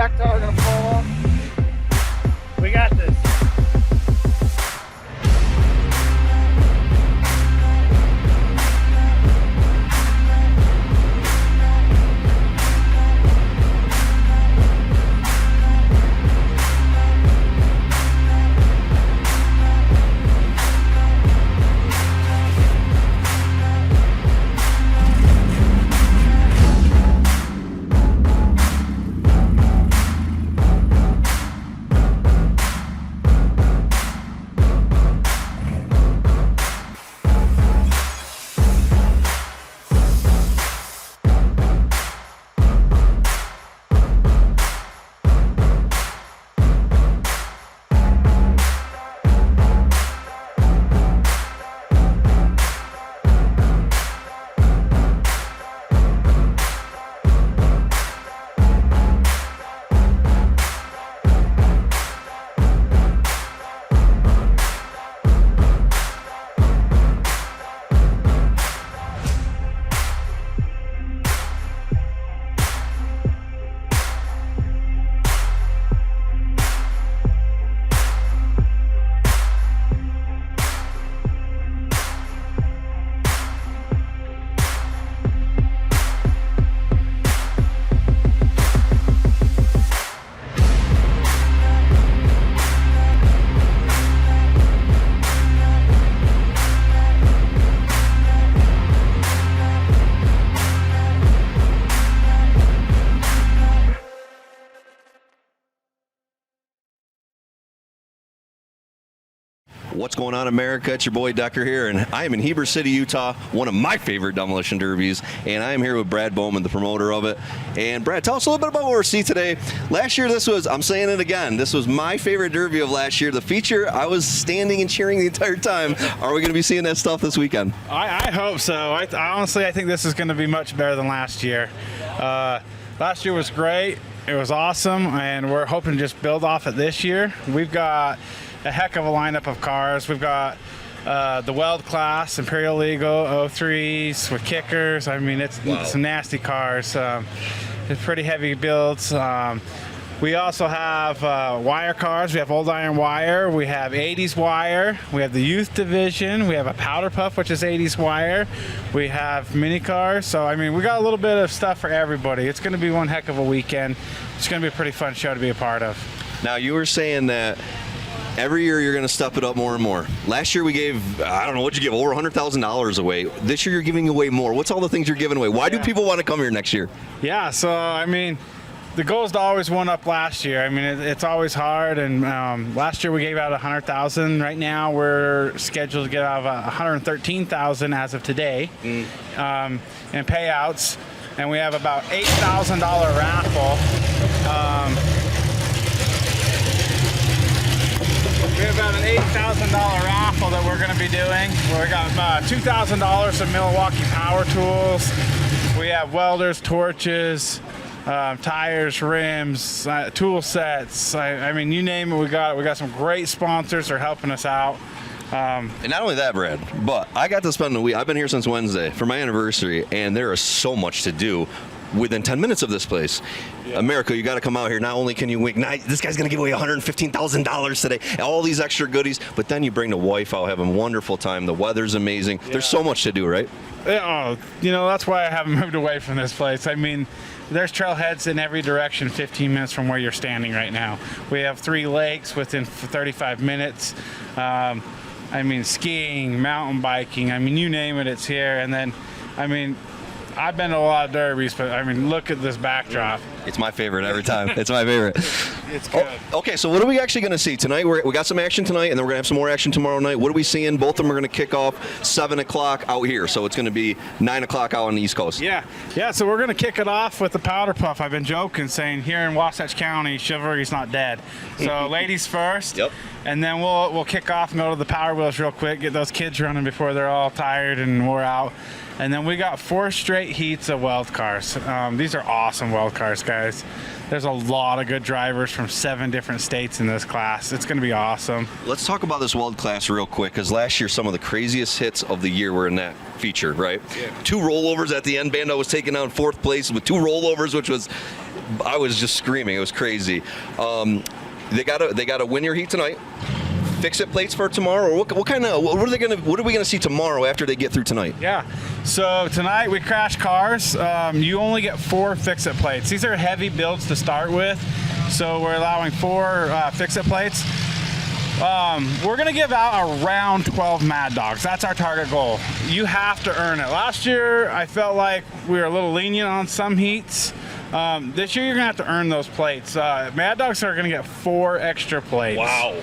back tire gonna fall off. We got this. What's going on, America? It's your boy Decker here, and I am in Heber City, Utah, one of my favorite demolition derbies, and I am here with Brad Bowman, the promoter of it. And Brad, tell us a little bit about what we're seeing today. Last year, this was, I'm saying it again, this was my favorite derby of last year. The feature, I was standing and cheering the entire time. Are we going to be seeing that stuff this weekend? I hope so. Honestly, I think this is going to be much better than last year. Last year was great. It was awesome, and we're hoping to just build off it this year. We've got a heck of a lineup of cars. We've got the Weld class, Imperial Legal, 03s with kickers. I mean, it's some nasty cars. It's pretty heavy builds. We also have wire cars. We have old iron wire. We have 80s wire. We have the youth division. We have a powder puff, which is 80s wire. We have mini cars. So, I mean, we got a little bit of stuff for everybody. It's going to be one heck of a weekend. It's going to be a pretty fun show to be a part of. Now, you were saying that every year you're going to step it up more and more. Last year we gave, I don't know, what'd you give, over $100,000 away. This year you're giving away more. What's all the things you're giving away? Why do people want to come here next year? Yeah, so, I mean, the goal is to always one up last year. I mean, it's always hard, and last year we gave out $100,000. Right now we're scheduled to get out of $113,000 as of today in payouts, and we have about $8,000 raffle. We have about an $8,000 raffle that we're going to be doing. We got $2,000 of Milwaukee power tools. We have welders, torches, tires, rims, tool sets. I mean, you name it, we got it. We got some great sponsors that are helping us out. And not only that, Brad, but I got to spend the week. I've been here since Wednesday for my anniversary, and there is so much to do within 10 minutes of this place. Yeah. America, you got to come out here. Not only can you wink, this guy's going to give away $115,000 today, all these extra goodies, but then you bring the wife out, having a wonderful time. The weather's amazing. Yeah. There's so much to do, right? Oh, you know, that's why I haven't moved away from this place. I mean, there's trailheads in every direction 15 minutes from where you're standing right now. We have 3 lakes within 35 minutes. I mean, skiing, mountain biking, I mean, you name it, it's here. And then, I mean, I've been to a lot of derbies, but I mean, look at this backdrop. It's my favorite every time. It's my favorite. It's good. Oh, okay, so what are we actually going to see tonight? We got some action tonight, and then we're going to have some more action tomorrow night. What are we seeing? Both of them are going to kick off 7 o'clock out here, so it's going to be 9 o'clock out on the East Coast. Yeah, so we're going to kick it off with the powder puff. I've been joking, saying here in Wasatch County, chivalry's not dead. So ladies first. Yep. And then we'll kick off and go to the power wheels real quick, get those kids running before they're all tired and wore out. And then we got 4 straight heats of Weld cars. These are awesome Weld cars, guys. There's a lot of good drivers from 7 different states in this class. It's going to be awesome. Let's talk about this Weld class real quick, because last year some of the craziest hits of the year were in that feature, right? Yeah. 2 rollovers at the end. Bando was taking out 4th place with 2 rollovers, which was I was just screaming. It was crazy. They gotta win your heat tonight. Fix it plates for tomorrow. What are we gonna see tomorrow after they get through tonight? Yeah. So tonight we crash cars. You only get 4 fix it plates. These are heavy builds to start with, so we're allowing 4 fix it plates. We're gonna give out around 12 Mad Dogs. That's our target goal. You have to earn it. Last year I felt like we were a little lenient on some heats. This year you're gonna have to earn those plates. Mad Dogs are gonna get 4 extra plates. Wow.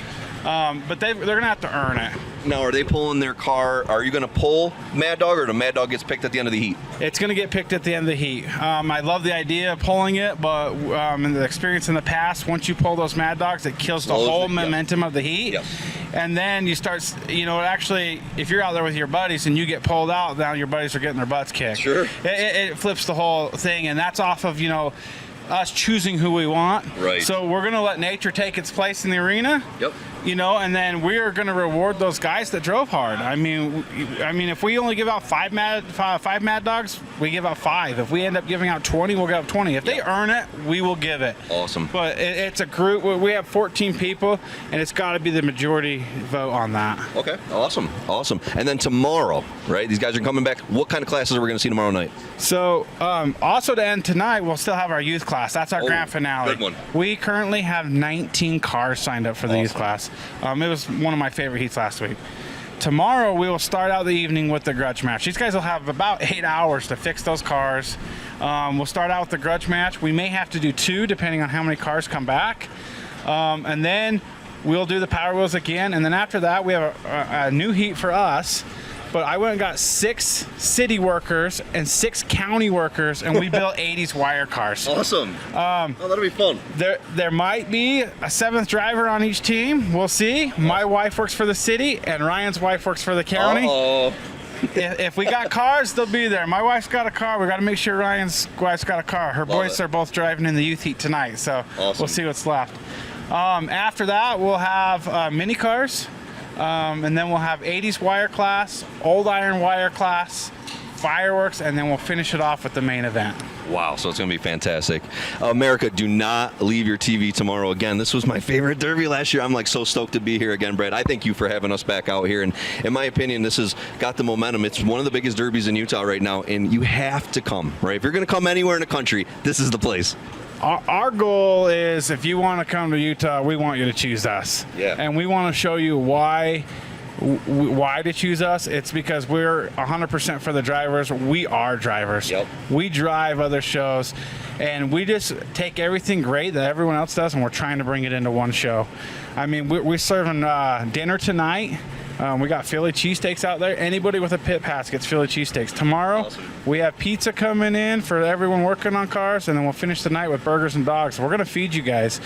But they're gonna have to earn it. Now, are they pulling their car? Are you going to pull Mad Dog, or the Mad Dog gets picked at the end of the heat? It's going to get picked at the end of the heat. I love the idea of pulling it, but in the experience in the past, once you pull those Mad Dogs, it kills the whole momentum of the heat. Yep. And then you start, actually, if you're out there with your buddies and you get pulled out, now your buddies are getting their butts kicked. Sure. It flips the whole thing, and that's off of, us choosing who we want. Right. So we're going to let nature take its place in the arena. Yep. And then we're going to reward those guys that drove hard. I mean, if we only give out 5 Mad Dogs, we give out 5. If we end up giving out 20, we'll give out 20. If they earn it, we will give it. Awesome. But it's a group. We have 14 people, and it's got to be the majority vote on that. Okay. Awesome. And then tomorrow, right? These guys are coming back. What kind of classes are we going to see tomorrow night? So, also to end tonight, we'll still have our youth class. That's our grand finale. Good one. We currently have 19 cars signed up for the youth class. It was one of my favorite heats last week. Tomorrow, we will start out the evening with the grudge match. These guys will have about 8 hours to fix those cars. We'll start out with the grudge match. We may have to do 2, depending on how many cars come back. And then we'll do the Power Wheels again. And then after that, we have a new heat for us. But I went and got 6 city workers and 6 county workers, and we built 80s wire cars. Awesome. That'll be fun. There might be a 7th driver on each team. We'll see. My wife works for the city, and Ryan's wife works for the county. Uh-oh. If we got cars, they'll be there. My wife's got a car. We got to make sure Ryan's wife's got a car. Her boys are both driving in the youth heat tonight, so We'll see what's left. After that, we'll have mini cars. And then we'll have 80s wire class, old iron wire class, fireworks, and then we'll finish it off with the main event. Wow, so it's going to be fantastic. America, do not leave your TV tomorrow. Again, this was my favorite derby last year. I'm so stoked to be here again, Brad. I thank you for having us back out here. And in my opinion, this has got the momentum. It's one of the biggest derbies in Utah right now, and you have to come, right? If you're going to come anywhere in the country, this is the place. Our goal is, if you want to come to Utah, we want you to choose us. Yeah. And we want to show you why to choose us. It's because we're 100% for the drivers. We are drivers. Yep. We drive other shows, and we just take everything great that everyone else does, and we're trying to bring it into one show. I mean, we're serving dinner tonight. We got Philly cheesesteaks out there. Anybody with a pit pass gets Philly cheesesteaks. Tomorrow, we have pizza coming in for everyone working on cars, and then we'll finish the night with burgers and dogs. We're going to feed you guys.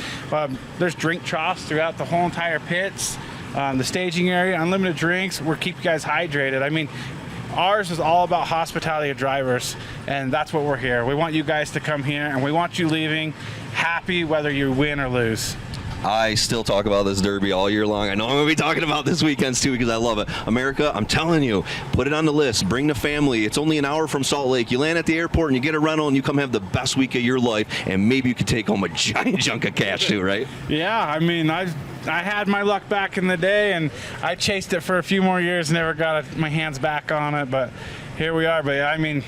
There's drink troughs throughout the whole entire pits, the staging area, unlimited drinks. We'll keep you guys hydrated. I mean, ours is all about hospitality of drivers, and that's what we're here. We want you guys to come here, and we want you leaving happy whether you win or lose. I still talk about this derby all year long. I know I'm going to be talking about this weekends too because I love it. America, I'm telling you, put it on the list. Bring the family. It's only an hour from Salt Lake. You land at the airport and you get a rental and you come have the best week of your life, and maybe you could take home a giant chunk of cash too, right? Yeah, I mean, I had my luck back in the day, and I chased it for a few more years, never got my hands back on it, but here we are. But I mean,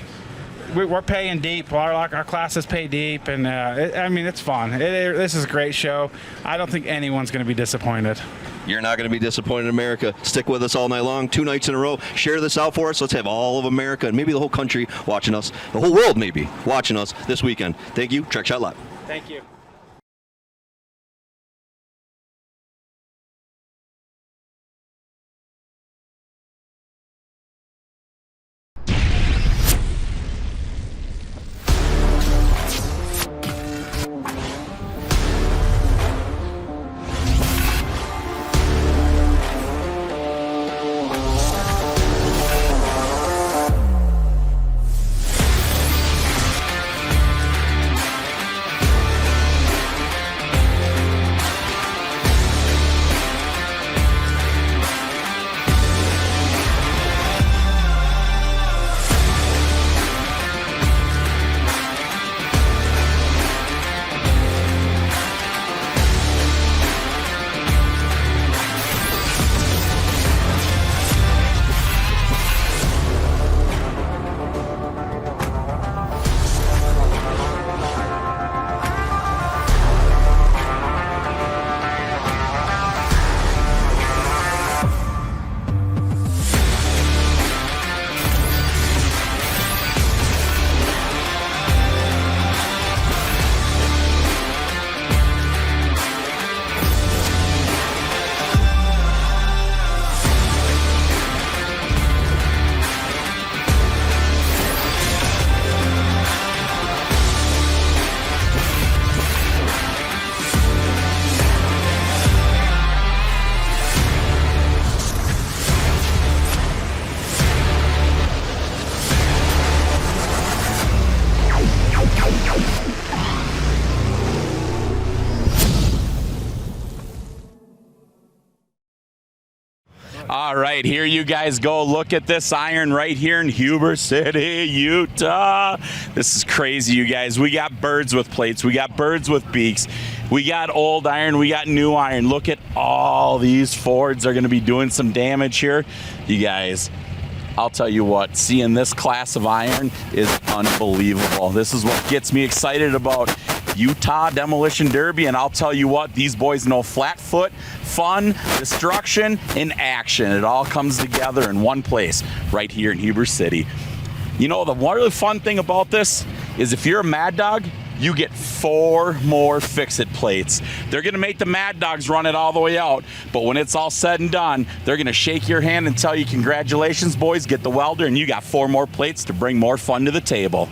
we're paying deep. Our classes pay deep, and it's fun. This is a great show. I don't think anyone's going to be disappointed. You're not going to be disappointed, America. Stick with us all night long, 2 nights in a row. Share this out for us. Let's have all of America and maybe the whole country watching us, the whole world maybe watching us this weekend. Thank you. Track Shot Live. Thank you. All right, here you guys go. Look at this iron right here in Heber City, Utah. This is crazy, you guys. We got birds with plates. We got birds with beaks. We got old iron. We got new iron. Look at all these Fords are going to be doing some damage here. You guys, I'll tell you what, seeing this class of iron is unbelievable. This is what gets me excited about Utah Demolition Derby, and I'll tell you what, these boys know flat foot, fun, destruction, and action. It all comes together in one place right here in Heber City. You know, the one really fun thing about this is if you're a Mad Dog, you get 4 more fix-it plates. They're going to make the Mad Dogs run it all the way out, but when it's all said and done, they're going to shake your hand and tell you, congratulations, boys, get the welder, and you got 4 more plates to bring more fun to the table.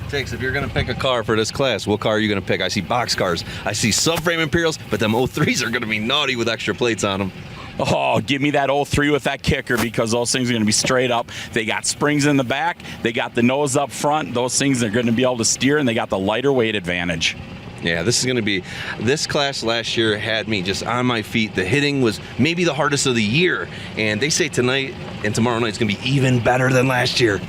Takes, if you're going to pick a car for this class, what car are you going to pick? I see box cars, I see subframe Imperials, but them 03s are going to be naughty with extra plates on them. Oh, give me that 03 with that kicker, because those things are going to be straight up. They got springs in the back. They got the nose up front. Those things are going to be able to steer, and they got the lighter weight advantage. Yeah, this is going to be, this class last year had me just on my feet. The hitting was maybe the hardest of the year, and they say tonight and tomorrow night is going to be even better than last year.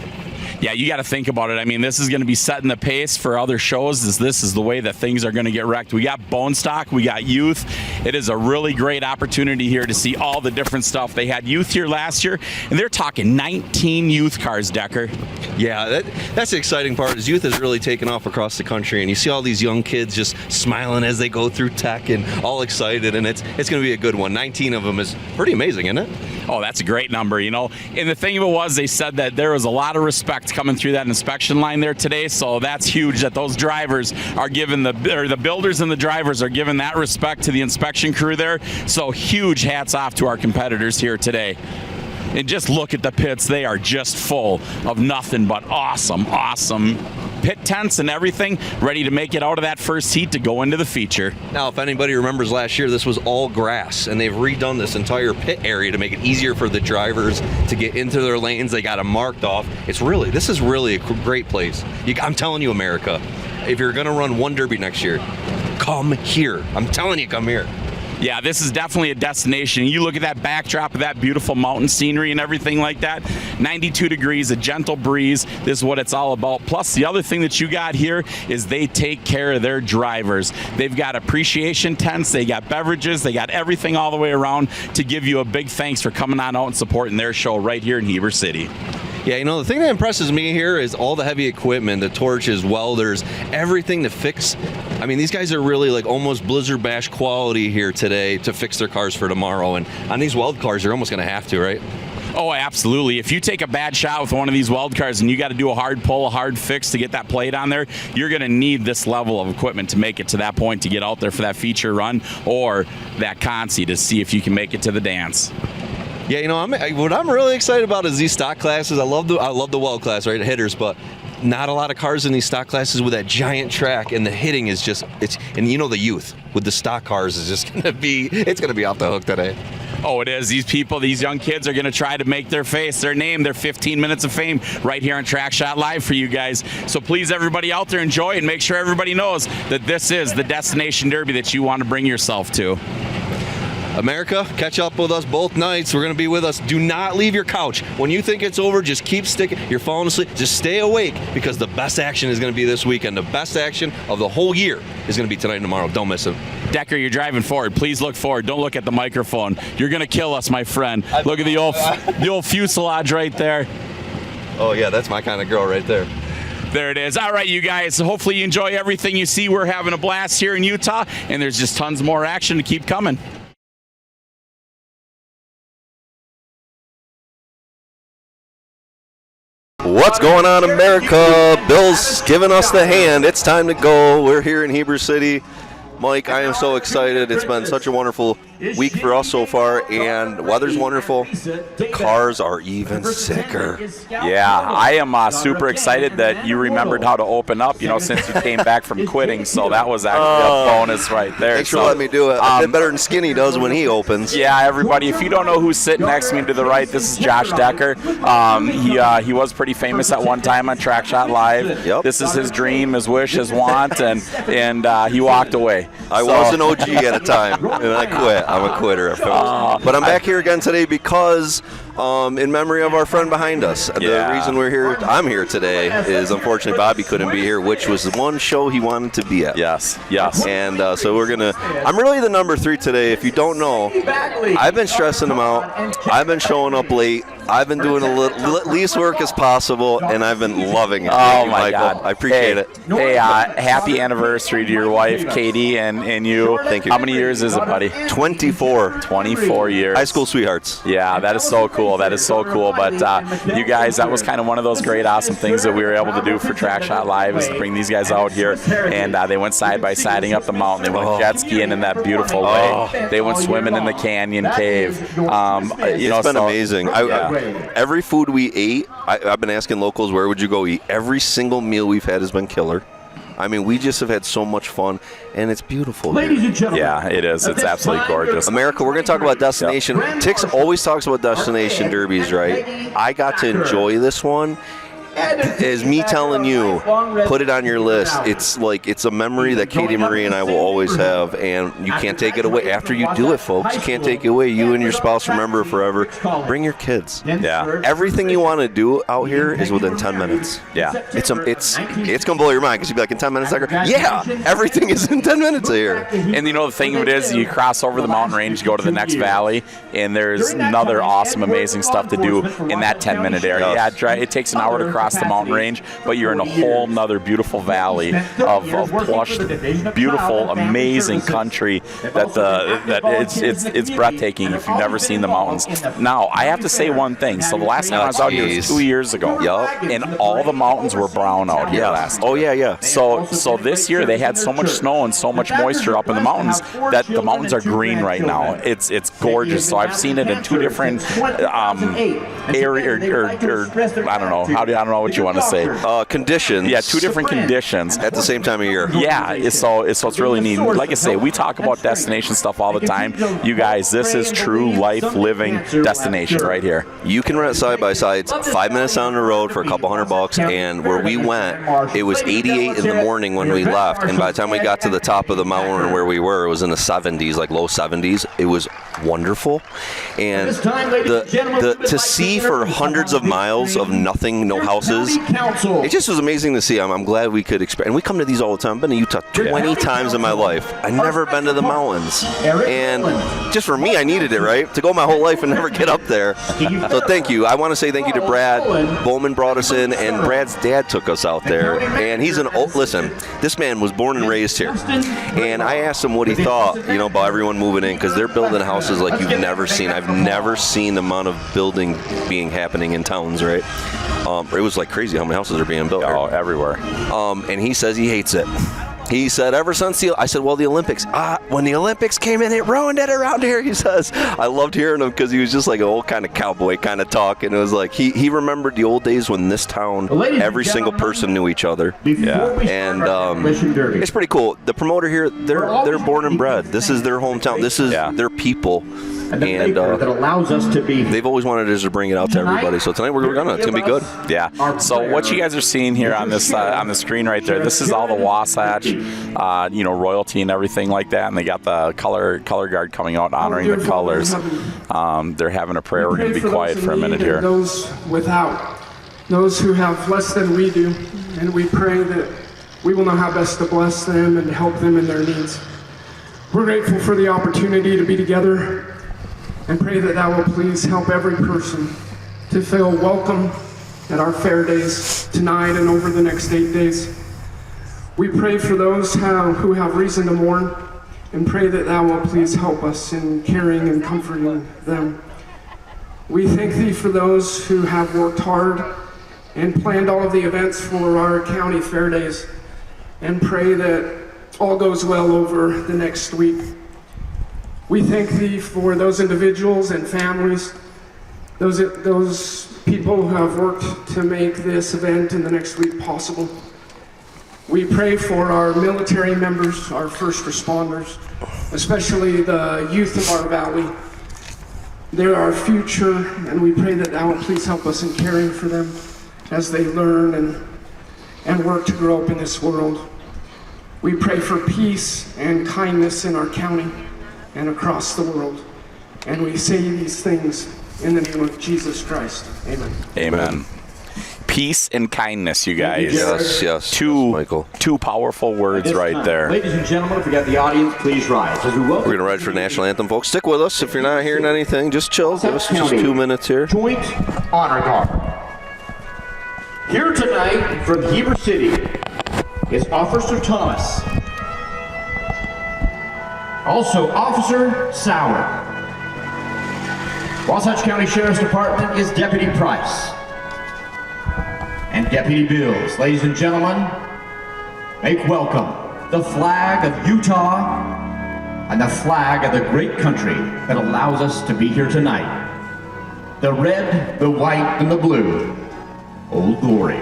Yeah, you got to think about it. I mean, this is going to be setting the pace for other shows. This is the way that things are going to get wrecked. We got bone stock, we got youth. It is a really great opportunity here to see all the different stuff. They had youth here last year, and they're talking 19 youth cars, Decker. Yeah, that's the exciting part, is youth has really taken off across the country, and you see all these young kids just smiling as they go through tech and all excited, and it's going to be a good one. 19 of them is pretty amazing, isn't it? Oh, that's a great number, you know. And the thing of it was, they said that there was a lot of respect coming through that inspection line there today, so that's huge that those drivers are giving the builders and the drivers are giving that respect to the inspection crew there. So huge hats off to our competitors here today. And just look at the pits. They are just full of nothing but awesome pit tents and everything, ready to make it out of that first heat to go into the feature. Now, if anybody remembers last year, this was all grass, and they've redone this entire pit area to make it easier for the drivers to get into their lanes. They got them marked off. This is really a great place. I'm telling you, America, if you're going to run one derby next year, come here. I'm telling you, come here. Yeah, this is definitely a destination. You look at that backdrop of that beautiful mountain scenery and everything like that. 92 degrees, a gentle breeze. This is what it's all about. Plus, the other thing that you got here is they take care of their drivers. They've got appreciation tents, they got beverages, they got everything all the way around to give you a big thanks for coming on out and supporting their show right here in Heber City. Yeah, you know, the thing that impresses me here is all the heavy equipment, the torches, welders, everything to fix. I mean, these guys are really like almost Blizzard Bash quality here today to fix their cars for tomorrow. And on these Weld cars, you're almost going to have to, right? Oh, absolutely. If you take a bad shot with one of these Weld cars and you got to do a hard pull, a hard fix to get that plate on there, you're going to need this level of equipment to make it to that point to get out there for that feature run or that consi to see if you can make it to the dance. Yeah, you know, what I'm really excited about is these stock classes. I love the Weld class, right, hitters, but not a lot of cars in these stock classes with that giant track, and the hitting is just, and you know, the youth with the stock cars is just it's going to be off the hook today. Oh, it is. These people, these young kids are going to try to make their face, their name, their 15 minutes of fame right here on Trackshot Live for you guys. So please, everybody out there, enjoy and make sure everybody knows that this is the destination derby that you want to bring yourself to. America, catch up with us both nights. We're going to be with us. Do not leave your couch. When you think it's over, just keep sticking. You're falling asleep. Just stay awake, because the best action is going to be this weekend. The best action of the whole year is going to be tonight and tomorrow. Don't miss it. Decker, you're driving forward. Please look forward. Don't look at the microphone. You're going to kill us, my friend. Look at the old fuselage right there. Oh, yeah, that's my kind of girl right there. There it is. All right, you guys. Hopefully you enjoy everything you see. We're having a blast here in Utah, and there's just tons more action to keep coming. What's going on, America? Bill's giving us the hand. It's time to go. We're here in Heber City. Mike, I am so excited. It's been such a wonderful week for us so far, and weather's wonderful. Cars are even sicker. Yeah, I am super excited that you remembered how to open up, since you came back from quitting, so that was actually a bonus right there. Thanks for letting me do it. I did better than Skinny does when he opens. Yeah, everybody, if you don't know who's sitting next to me to the right, this is Josh Decker. He was pretty famous at one time on Trackshot Live. Yep. This is his dream, his wish, his want, and he walked away. I was an OG at a time, and I quit. I'm a quitter. But I'm back here again today because in memory of our friend behind us. The reason I'm here today is unfortunately Bobby couldn't be here, which was the one show he wanted to be at. Yes. And so I'm really the number 3 today. If you don't know, I've been stressing him out. I've been showing up late. I've been doing least work as possible, and I've been loving it. Oh, you, my Michael. God. I appreciate it. Hey, happy anniversary to your wife, Katie, and you. Thank you. How many years is it, buddy? 24. 24 years. High school sweethearts. Yeah, that is so cool. But you guys, that was kind of one of those great, awesome things that we were able to do for Trackshot Live is to bring these guys out here, and they went side by siding up the mountain. They went jet skiing in that beautiful lake. They went swimming in the canyon cave. It's been amazing. Every food we ate, I've been asking locals, where would you go eat? Every single meal we've had has been killer. I mean, we just have had so much fun, and it's beautiful. Ladies and gentlemen. Yeah, it is. It's absolutely gorgeous. America, we're going to talk about destination. Tix always talks about destination derbies, right? I got to enjoy this one. Is me telling you, put it on your list. It's a memory that Katie Marie and I will always have, and you can't take it away. After you do it, folks, you can't take it away. You and your spouse remember it forever. Bring your kids. Yeah. Everything you want to do out here is within 10 minutes. Yeah. It's gonna blow your mind because you'll be like, in 10 minutes, everything is in 10 minutes here. And the thing of it is, you cross over the mountain range, go to the next valley, and there's another awesome, amazing stuff to do in that 10-minute area. Yeah, it takes an hour to cross the mountain range, but you're in a whole nother beautiful valley of plush, beautiful, amazing country that it's breathtaking if you've never seen the mountains. Now, I have to say one thing. So the last time I was out here was 2 years ago. Yup. And all the mountains were brown out here last year. Oh, yeah. So this year they had so much snow and so much moisture up in the mountains that the mountains are green right now. It's gorgeous. So I've seen it in 2 different areas, or I don't know. I don't know what you want to say. Conditions. Yeah, 2 different conditions at the same time of year. Yeah, so it's really neat. Like I say, we talk about destination stuff all the time. You guys, this is true life living destination right here. You can rent side by sides 5 minutes down the road for a couple $100, and where we went, it was 88 in the morning when we left, and by the time we got to the top of the mountain where we were, it was in the 70s, like low 70s. It was wonderful, and to see for hundreds of miles of nothing, no houses, it just was amazing to see. I'm glad we could experience, and we come to these all the time. I've been to Utah 20 times in my life. I've never been to the mountains, and just for me, I needed it, right? To go my whole life and never get up there. So thank you. I want to say thank you to Brad. Bowman brought us in, and Brad's dad took us out there, and he's listen, this man was born and raised here, and I asked him what he thought, about everyone moving in, because they're building houses like you've never seen. I've never seen the amount of building happening in towns, right? It was like crazy how many houses are being built. Oh, everywhere. And he says he hates it. He said ever since I said, well, the Olympics. When the Olympics came in, it ruined it around here, he says. I loved hearing him because he was just like an old kind of cowboy kind of talk. And it was like he remembered the old days when this town, every single person knew each other. Yeah. And it's pretty cool. The promoter here, they're born and bred. This is their hometown. This is their people. And that allows us to be. They've always wanted us to bring it out to everybody. So tonight we're gonna. It's gonna be good. Yeah. So what you guys are seeing here on this on the screen right there, this is all the Wasatch, royalty and everything like that. And they got the color guard coming out honoring the colors. They're having a prayer. We're gonna be quiet for a minute here. Those without, those who have less than we do, and we pray that we will know how best to bless them and help them in their needs. We're grateful for the opportunity to be together, and pray that will please help every person to feel welcome at our fair days tonight and over the next 8 days. We pray for those who have reason to mourn, and pray that will please help us in caring and comforting them. We thank thee for those who have worked hard and planned all of the events for our county fair days, and pray that all goes well over the next week. We thank thee for those individuals and families, those people who have worked to make this event in the next week possible. We pray for our military members, our first responders, especially the youth of our valley. They're our future, and we pray that thou will please help us in caring for them as they learn and work to grow up in this world. We pray for peace and kindness in our county. and across the world. And we say these things in the name of Jesus Christ. Amen. Amen. Peace and kindness, you guys. Yes, Michael. Two powerful words right there. Ladies and gentlemen, if we got the audience, please rise. As we welcome We're going to ride for the national anthem, folks. Stick with us. If you're not hearing anything, just chill. Give us just 2 minutes here. Joint Honor Guard. Here tonight from Heber City is Officer Thomas. Also, Officer Sauer. Wasatch County Sheriff's Department is Deputy Price and Deputy Bills. Ladies and gentlemen, make welcome the flag of Utah and the flag of the great country that allows us to be here tonight. The red, the white, and the blue. Old Glory.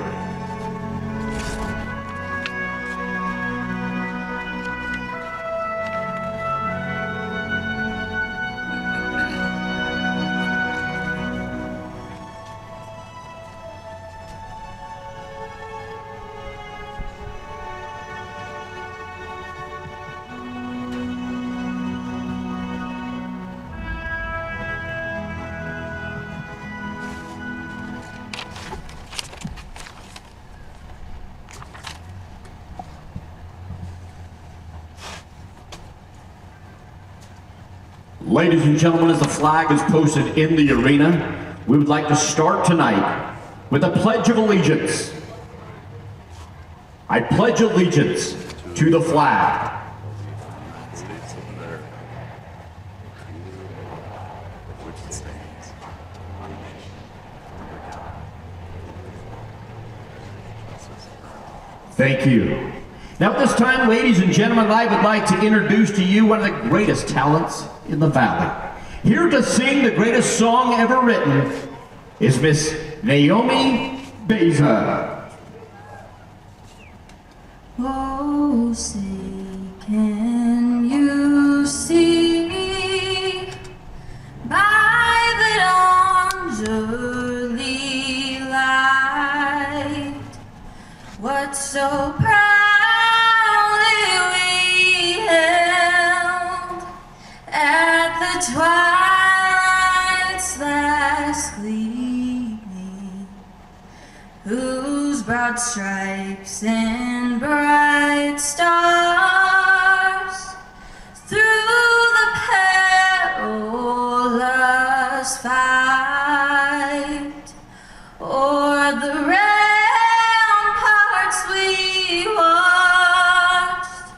Ladies and gentlemen, as the flag is posted in the arena, we would like to start tonight with a Pledge of Allegiance. I pledge allegiance to the flag Thank you. Now at this time, ladies and gentlemen, I would like to introduce to you one of the greatest talents in the Valley. Here to sing the greatest song ever written is Miss Naomi Beza. Oh, say, can you see by the dawn's early light what so proudly we held at the twilight's last gleaming, whose broad stripes and bright stars through the perilous fight o'er the ramparts we watched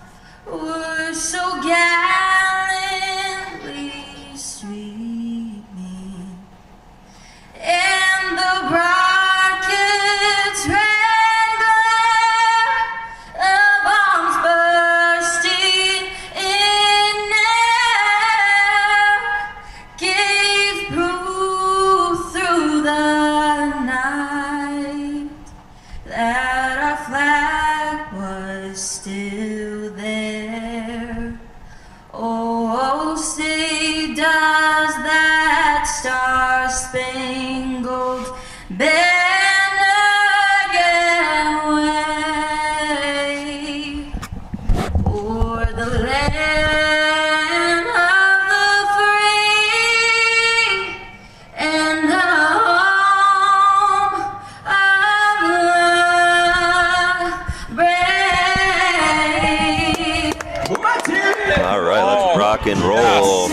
were so gallantly streaming, and the rockets red glare of bombs bursting in air gave proof through the night that our flag was still there. Oh, say does that star-spangled banner yet wave o'er the land of the free and the home of the brave? All right, let's rock and roll.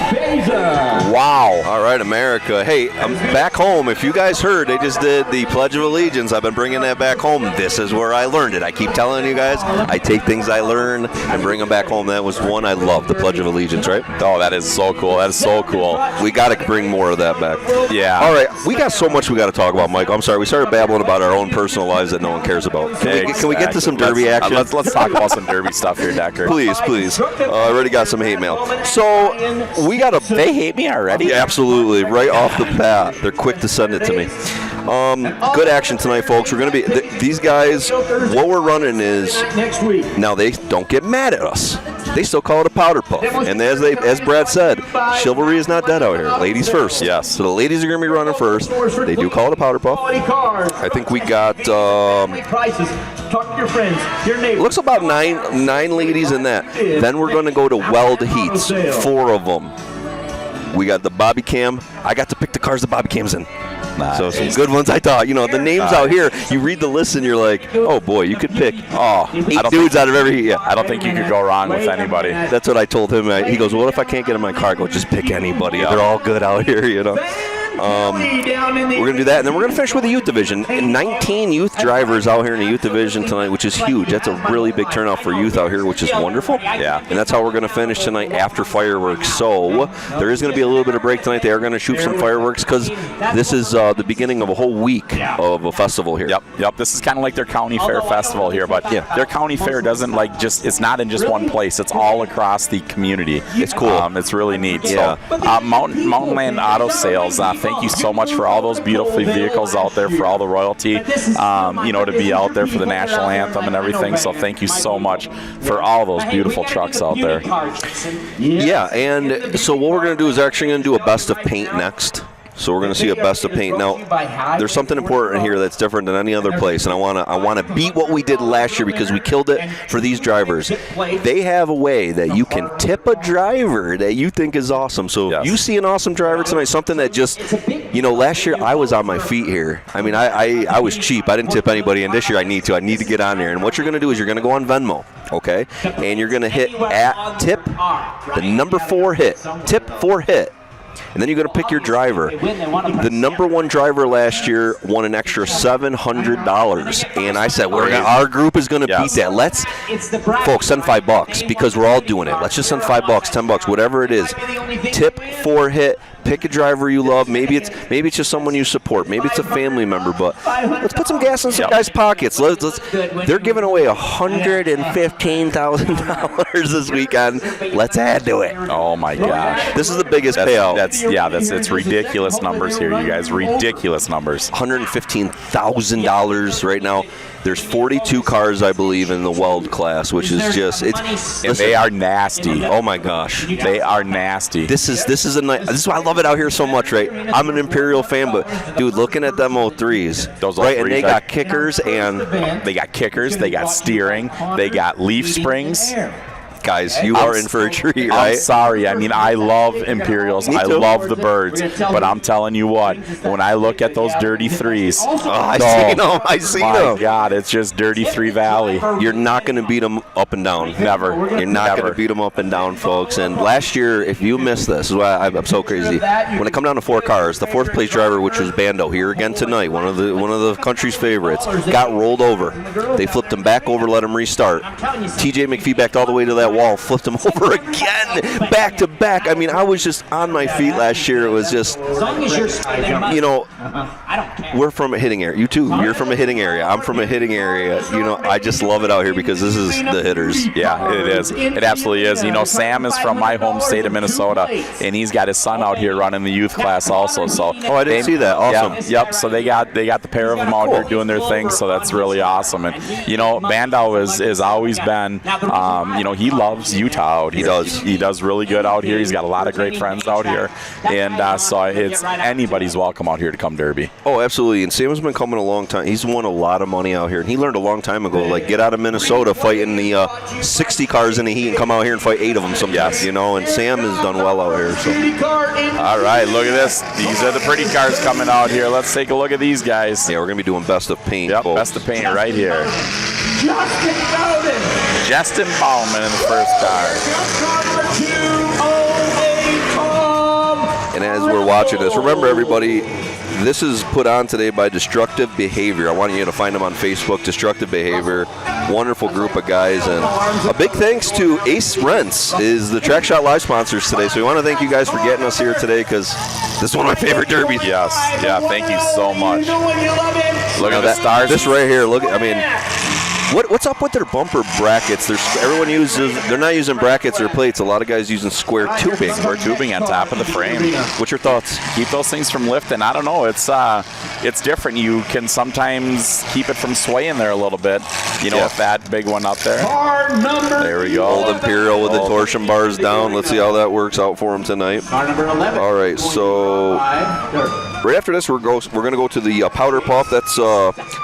Wow. All right, America. Hey, I'm back home. If you guys heard, they just did the Pledge of Allegiance. I've been bringing that back home. This is where I learned it. I keep telling you guys, I take things I learn and bring them back home. That was one I love, the Pledge of Allegiance, right? Oh, that is so cool. That is so cool. We got to bring more of that back. Yeah. All right, we got so much we got to talk about, Michael. I'm sorry, we started babbling about our own personal lives that no one cares about. Can we get to some derby action? Let's talk about some derby stuff here, Decker. Please. I already got some hate mail. So we got a. They hate me already? Yeah, absolutely. Right off the bat, they're quick to send it to me. Good action tonight, folks. We're going to be these guys. What we're running is Next week. now they don't get mad at us. They still call it a powder puff. And as Brad said, chivalry is not dead out here. Ladies first. Yes. So the ladies are going to be running first. They do call it a powder puff. I think we got prices. talk to your friends, your neighbors. Looks about nine ladies in that. Then we're going to go to Weld heats, 4 of them. We got the Bobby Cam. I got to pick the cars the Bobby Cam's in. Nice. So some good ones. I thought, the names out here, you read the list and you're like, oh boy, you could pick 8 dudes out of every heat. Yeah. I don't think you could go wrong with anybody. That's what I told him. He goes, what if I can't get in my car? I go, just pick anybody. They're all good out here, We're going to do that, and then we're going to finish with the youth division. 19 youth drivers out here in the youth division tonight, which is huge. That's a really big turnout for youth out here, which is wonderful. Yeah. And that's how we're going to finish tonight after fireworks. So there is going to be a little bit of break tonight. They are going to shoot some fireworks because this is the beginning of a whole week of a festival here. Yep. This is kind of like their county fair festival here, but their county fair doesn't it's not in just one place. It's all across the community. It's cool. It's really neat. Yeah. So Mountainland Auto Sales, thank you so much for all those beautiful vehicles out there, for all the royalty, to be out there for the national anthem and everything. So thank you so much for all those beautiful trucks out there. Yeah, and so what we're going to do is actually going to do a best of paint next. So we're going to see a best of paint. Now, there's something important here that's different than any other place, and I want to beat what we did last year because we killed it for these drivers. They have a way that you can tip a driver that you think is awesome. So if you see an awesome driver tonight, something that just, last year I was on my feet here. I mean, I was cheap. I didn't tip anybody, and this year I need to. I need to get on there. And what you're going to do is you're going to go on Venmo, okay? And you're going to hit at tip, the number 4 hit, tip 4 hit. And then you're going to pick your driver. The number 1 driver last year won an extra $700. And I said, our group is going to beat that. Let's, folks, send $5 because we're all doing it. Let's just send $5, $10, whatever it is. Tip 4 hit. Pick a driver you love. Maybe it's just someone you support. Maybe it's a family member. But let's put some gas in some guys' pockets. They're giving away $115,000 this weekend. Let's add to it. Oh my gosh! This is the biggest payout. It's ridiculous numbers here, you guys. Ridiculous numbers. $115,000 right now. There's 42 cars, I believe, in the Weld class, which is just they are nasty. Oh my gosh, they are nasty. This is this is why I love it out here so much, right? I'm an Imperial fan, but dude, looking at them 03s, those right, and they got kickers they got steering, they got leaf springs. Guys, you are in for a treat, right? I'm sorry. I mean, I love Imperials. I love the birds. But I'm telling you what, when I look at those dirty 3s. I see them. My God, it's just dirty 3 Valley. You're not going to beat them up and down. Never. You're not going to beat them up and down, folks. And last year, if you missed this is why I'm so crazy. When it come down to 4 cars, the 4th place driver, which was Bando, here again tonight, one of the country's favorites, got rolled over. They flipped him back over, let him restart. TJ McPhee backed all the way to that wall, flipped him over again, back to back. I mean, I was just on my feet last year. It was just, we're from a hitting area. You too. You're from a hitting area. I'm from a hitting area. I just love it out here because this is the hitters. Yeah, it is. It absolutely is. Sam is from my home state of Minnesota, and he's got his son out here running the youth class also. So I didn't see that. Awesome. Yep. So they got the pair of them out here doing their thing. So that's really awesome. And Bandau has always been, he loves Utah out here. He does really good out here. He's got a lot of great friends out here, and so it's anybody's welcome out here to come derby. Oh, absolutely. And Sam's been coming a long time. He's won a lot of money out here, and he learned a long time ago, like, get out of Minnesota fighting the 60 cars in the heat and come out here and fight 8 of them sometimes. And Sam has done well out here. So. All right, look at this. These are the pretty cars coming out here. Let's take a look at these guys. Yeah, we're going to be doing best of paint. Yep, folks. best of paint right here. Justin Bauman in the first car. And as we're watching this, remember everybody, this is put on today by Destructive Behavior. I want you to find them on Facebook, Destructive Behavior. Wonderful group of guys. And a big thanks to Ace Rents is the Track Shot Live sponsors today. So we want to thank you guys for getting us here today because this is one of my favorite derbies. Yes. Yeah, thank you so much. Look at the stars. This right here, what's up with their bumper brackets? They're not using brackets or plates. A lot of guys using square tubing. Square tubing on top of the frame. What's your thoughts? Keep those things from lifting. I don't know. It's different. You can sometimes keep it from swaying there a little bit. With that big one up there. There we go. Old Imperial with the torsion bars down. Let's see how that works out for him tonight. Car number 11. All right, so right after this, we're going to go to the Powder Puff. That's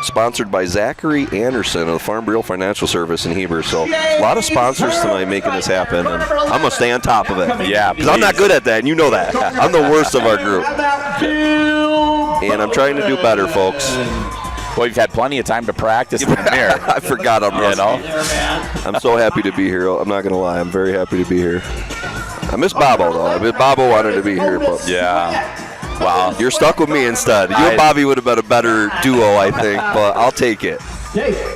sponsored by Zachary Anderson of the Farm Bureau Financial Service in Heber. So a lot of sponsors tonight making this happen, and I'm going to stay on top of it. Yeah, because I'm not good at that, and you know that. I'm the worst of our group. And I'm trying to do better, folks. Well, you've had plenty of time to practice in the mirror. I forgot I'm rusty. I'm so happy to be here. I'm not going to lie. I'm very happy to be here. I miss Bobo, though. I mean, Bobo wanted to be here. But Yeah. Wow. You're stuck with me instead. You and Bobby would have been a better duo, I think, but I'll take it.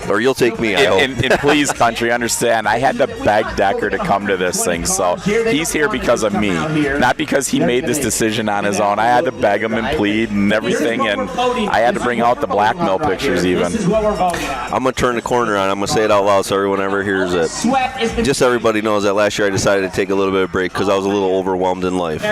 Or you'll take me, I hope. And please, country, understand, I had to beg Decker to come to this thing. So he's here because of me, not because he made this decision on his own. I had to beg him and plead and everything, and I had to bring out the blackmail pictures even. I'm going to turn the corner on. I'm going to say it out loud so everyone ever hears it. Just so everybody knows that last year I decided to take a little bit of a break because I was a little overwhelmed in life.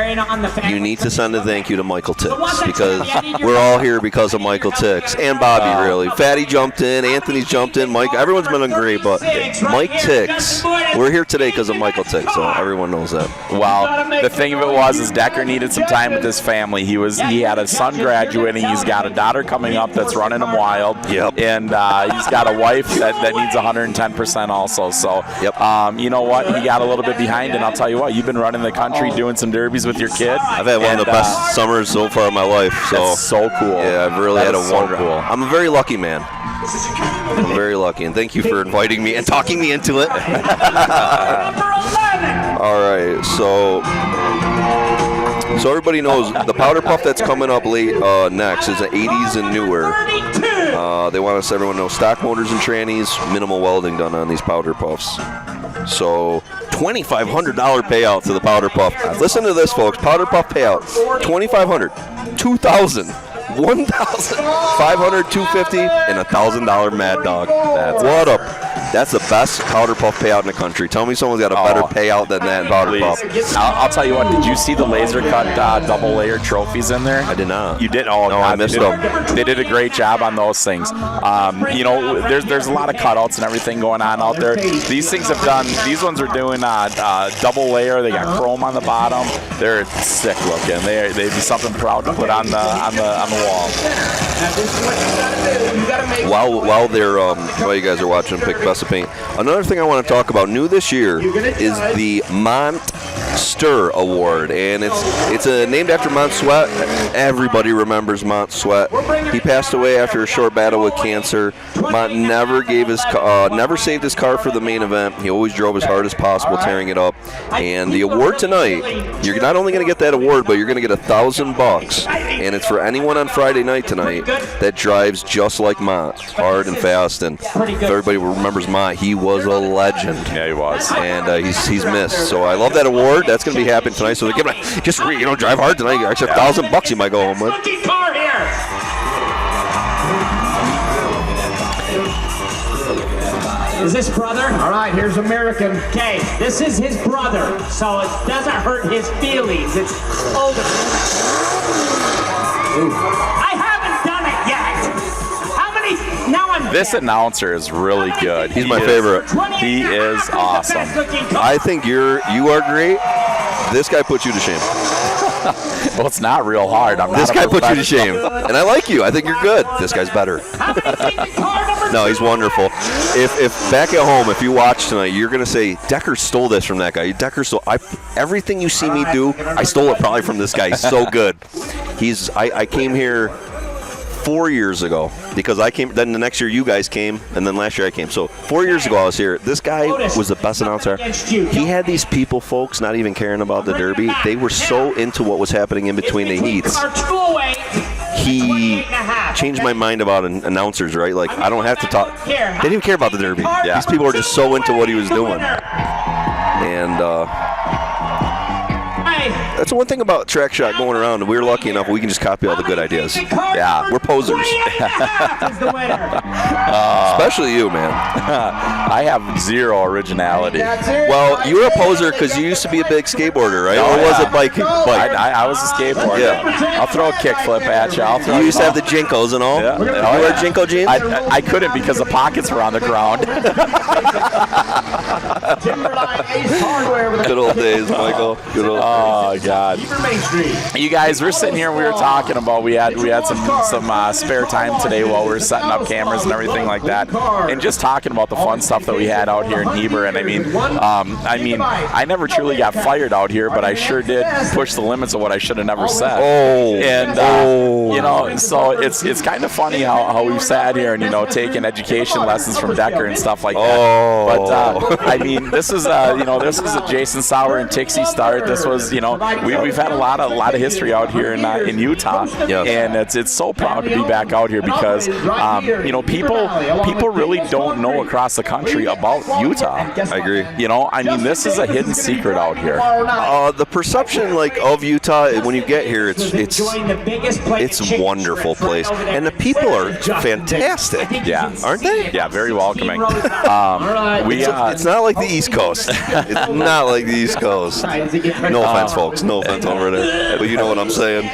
You need to send a thank you to Michael Tix because we're all here because of Michael Tix and Bobby, really. Fatty jumped in. Anthony's jumped in. Mike, everyone's been great, but Mike Tix, we're here today because of Michael Tix, so everyone knows that. Well, the thing of it was Decker needed some time with his family. He had a son graduating. He's got a daughter coming up that's running him wild. Yep. And he's got a wife that needs 110% also. So, yep. You know what? He got a little bit behind, and I'll tell you what, you've been running the country doing some derbies with your kid. I've had one of the best summers so far in my life. That's so cool. Yeah, I've really had a wonderful. Cool. I'm a very lucky man. I'm very lucky, and thank you for inviting me and talking me into it. All right, so everybody knows the Powder Puff that's coming up late next is the 80s and newer. They want us everyone to know stock motors and trannies, minimal welding done on these Powder Puffs. So $2,500 payout to the Powder Puff. Listen to this, folks. Powder Puff payout: $2,500, $2,000. $1,500, $250, and $1,000 Mad Dog. That's the best Powder Puff payout in the country. Tell me someone's got a better payout than that in Powder Puff. I'll tell you what. Did you see the laser cut double layer trophies in there? I did not. You did? Oh, no, God, I missed them. They did a great job on those things. You know, there's a lot of cutouts and everything going on out there. These things have done. These ones are doing double layer. They got chrome on the bottom. They're sick looking. They'd be something proud to put on the wall. While you guys are watching Pick Best of Paint, another thing I want to talk about new this year is the Monster Award, and it's named after Mont Sweat. Everybody remembers Mont Sweat. He passed away after a short battle with cancer. Mont never saved his car for the main event. He always drove as hard as possible, tearing it up. And the award tonight, you're not only going to get that award, but you're going to get $1,000, and it's for anyone on Friday night tonight that drives just like Mont, hard and fast. And if everybody remembers Mont, he was a legend. Yeah, he was. And he's missed. So I love that award. That's going to be happening tonight. So they're giving just drive hard tonight. Extra $1,000 you might go home with. Is this brother? All right, here's American. Okay, this is his brother, so it doesn't hurt his feelings. It's older. I haven't done it yet. How many? Now I'm. This announcer is really good. He's my favorite. He is awesome. I think you are great. This guy puts you to shame. Well, it's not real hard. This guy puts you to shame. And I like you. I think you're good. This guy's better. No, he's wonderful. If back at home, if you watch tonight, you're going to say, Decker stole this from that guy. Decker stole. Everything you see me do, I stole it probably from this guy. He's so good. I came here 4 years ago because I came. Then the next year you guys came, and then last year I came. So 4 years ago I was here. This guy was the best announcer. He had these people, folks, not even caring about the Derby. They were so into what was happening in between the heats. He changed my mind about announcers, right? Like, I don't have to talk. They didn't even care about the Derby. Yeah. These people were just so into what he was doing. And that's the one thing about Track Shot going around. We're lucky enough we can just copy all the good ideas. Yeah, we're posers. Especially you, man. I have zero originality. Well, you were a poser because you used to be a big skateboarder, right? Oh, or was it biking? I was a skateboarder. Yeah. I'll throw a kickflip at you. You used to have the Jinkos and all? Yeah. You wear Jinko jeans? I couldn't because the pockets were on the ground. Timberline Ace Hardware with a Good old days, Michael. Good old Oh God! Heber Main Street. You guys, we're sitting here. We were talking about we had some spare time today while we were setting up cameras and everything like that, and just talking about the fun stuff that we had out here in Heber. And I never truly got fired out here, but I sure did push the limits of what I should have never said. So it's kind of funny how we've sat here and taken education lessons from Decker and stuff like that. But this is a Jason Sauer and Tixie start. This was we've had a lot of history out here in Utah, and it's so proud to be back out here because people really don't know across the country about Utah. I agree. This is a hidden secret out here. The perception of Utah when you get here, it's a wonderful place, and the people are fantastic. Yeah, aren't they? Yeah, very welcoming. It's not like the East Coast. It's not like the East Coast. No offense, folks. No offense over there, but you know what I'm saying.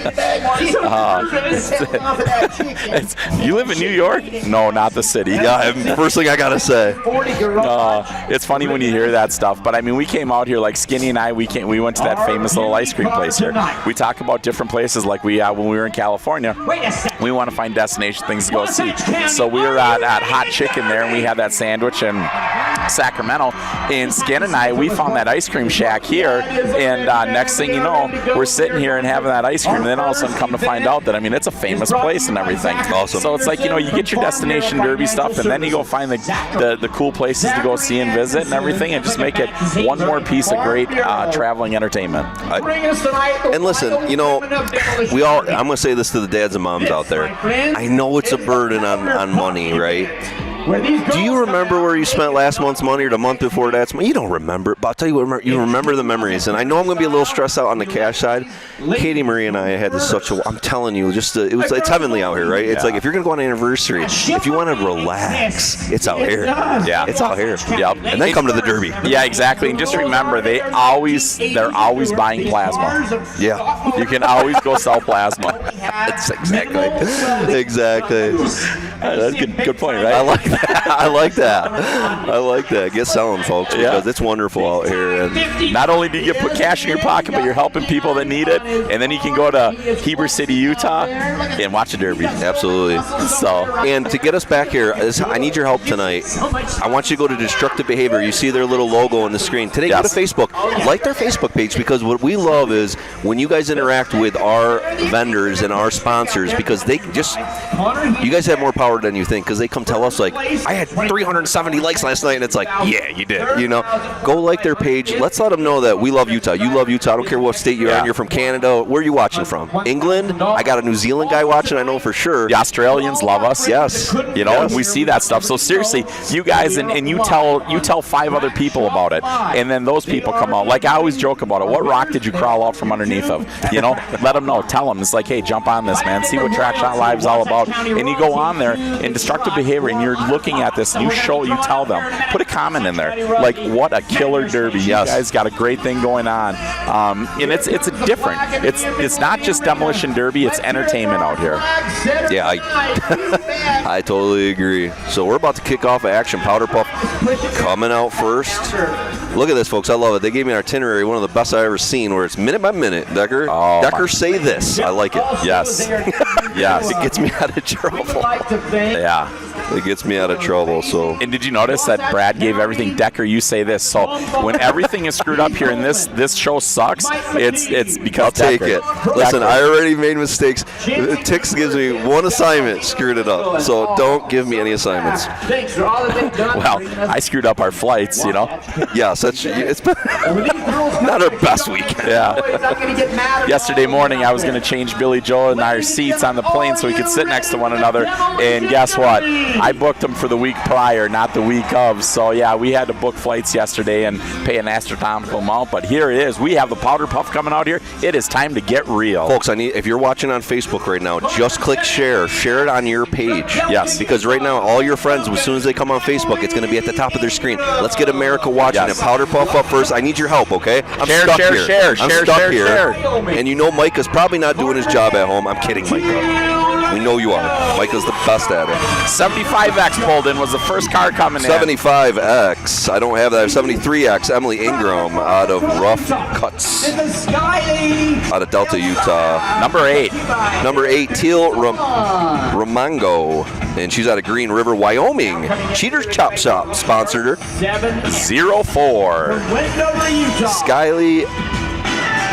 You live in New York? No, not the city. Yeah, first thing I gotta say. It's funny when you hear that stuff, but we came out here, like Skinny and I, we went to that famous little ice cream place here. We talk about different places, like when we were in California. We want to find destination things to go see. So we were at Hot Chicken there, and we had that sandwich in Sacramento. And Skin and I, we found that ice cream shack here, and next thing you know, we're sitting here and having that ice cream, and then all of a sudden come to find out that it's a famous place and everything. Awesome. So it's like you get your destination derby stuff, and then you go find the cool places to go see and visit and everything, and just make it one more piece of great traveling entertainment. And listen, I'm going to say this to the dads and moms out there. I know it's a burden on money, right? Do you remember where you spent last month's money or the month before that's money? You don't remember it, but I'll tell you what, you remember the memories. And I know I'm going to be a little stressed out on the cash side. Katie Marie and I had I'm telling you, it's heavenly out here, right? It's like if you're going to go on an anniversary, if you want to relax, it's out here. Yeah. It's out here. Yep. And then come to the Derby. Yeah, exactly. And just remember, they're always buying plasma. Yeah. You can always go sell plasma. That's exactly. That's a good point, right? I like that. Get selling, folks, because it's wonderful out here. And not only do you put cash in your pocket, but you're helping people that need it. And then you can go to Heber City, Utah, and watch a derby. Absolutely. And to get us back here, I need your help tonight. I want you to go to Destructive Behavior. You see their little logo on the screen. Today, go to Facebook. Like their Facebook page, because what we love is when you guys interact with our vendors and our sponsors, because you guys have more power than you think, because they come tell us, like, I had 370 likes last night, and it's like, yeah, you did. Go like their page. Let's let them know that we love Utah. You love Utah. I don't care what state you're in. You're from Canada. Where are you watching from? England? I got a New Zealand guy watching, I know for sure. The Australians love us. Yes. We see that stuff. So seriously, you guys, and you tell 5 other people about it, and then those people come out. Like I always joke about it. What rock did you crawl out from underneath of? Let them know. Tell them. It's like, hey, jump on this, man. See what Trackshotlive is all about. And you go on there in Destructive Behavior, and you're looking at this, and you tell them. Put a comment in there. Like, what a killer derby. You guys got a great thing going on. And it's different. It's not just demolition derby, it's entertainment out here. Yeah, I totally agree. So we're about to kick off Action. Powder Puff coming out first. Look at this, folks. I love it. They gave me an itinerary, one of the best I've ever seen, where it's minute by minute. Decker, say this. I like it. Yes. Yes. It gets me out of trouble. Yeah. It gets me out of trouble. So. And did you notice that Brad gave everything? Decker, you say this. So when everything is screwed up here and this show sucks, it's because I'll take Decker. it. Listen, I already made mistakes. Tix gives me one assignment, screwed it up. So don't give me any assignments. Well, I screwed up our flights, Yes, it's been not our best week. Yeah. Yesterday morning, I was going to change Billy Joe and our seats on the plane so we could sit next to one another. And guess what? I booked them for the week prior, not the week of. So, yeah, we had to book flights yesterday and pay an astronomical amount. But here it is. We have the Powder Puff coming out here. It is time to get real. Folks, if you're watching on Facebook right now, just click share. Share it on your page. Yes. Because right now, all your friends, as soon as they come on Facebook, it's going to be at the top of their screen. Let's get America watching it. Powder Puff up first. I need your help, okay? I'm stuck here. I'm stuck here. And Micah's probably not doing his job at home. I'm kidding, Micah. We know you are. Micah's the best at it. 75X pulled in, was the first car coming in. 75X. I don't have that. 73X. Emily Ingram out of Rough Cuts. Out of Delta, Utah. Number 8. Number 8, Teal Ramango. And she's out of Green River, Wyoming. Cheaters Chop Shop sponsored her. 04. Skyly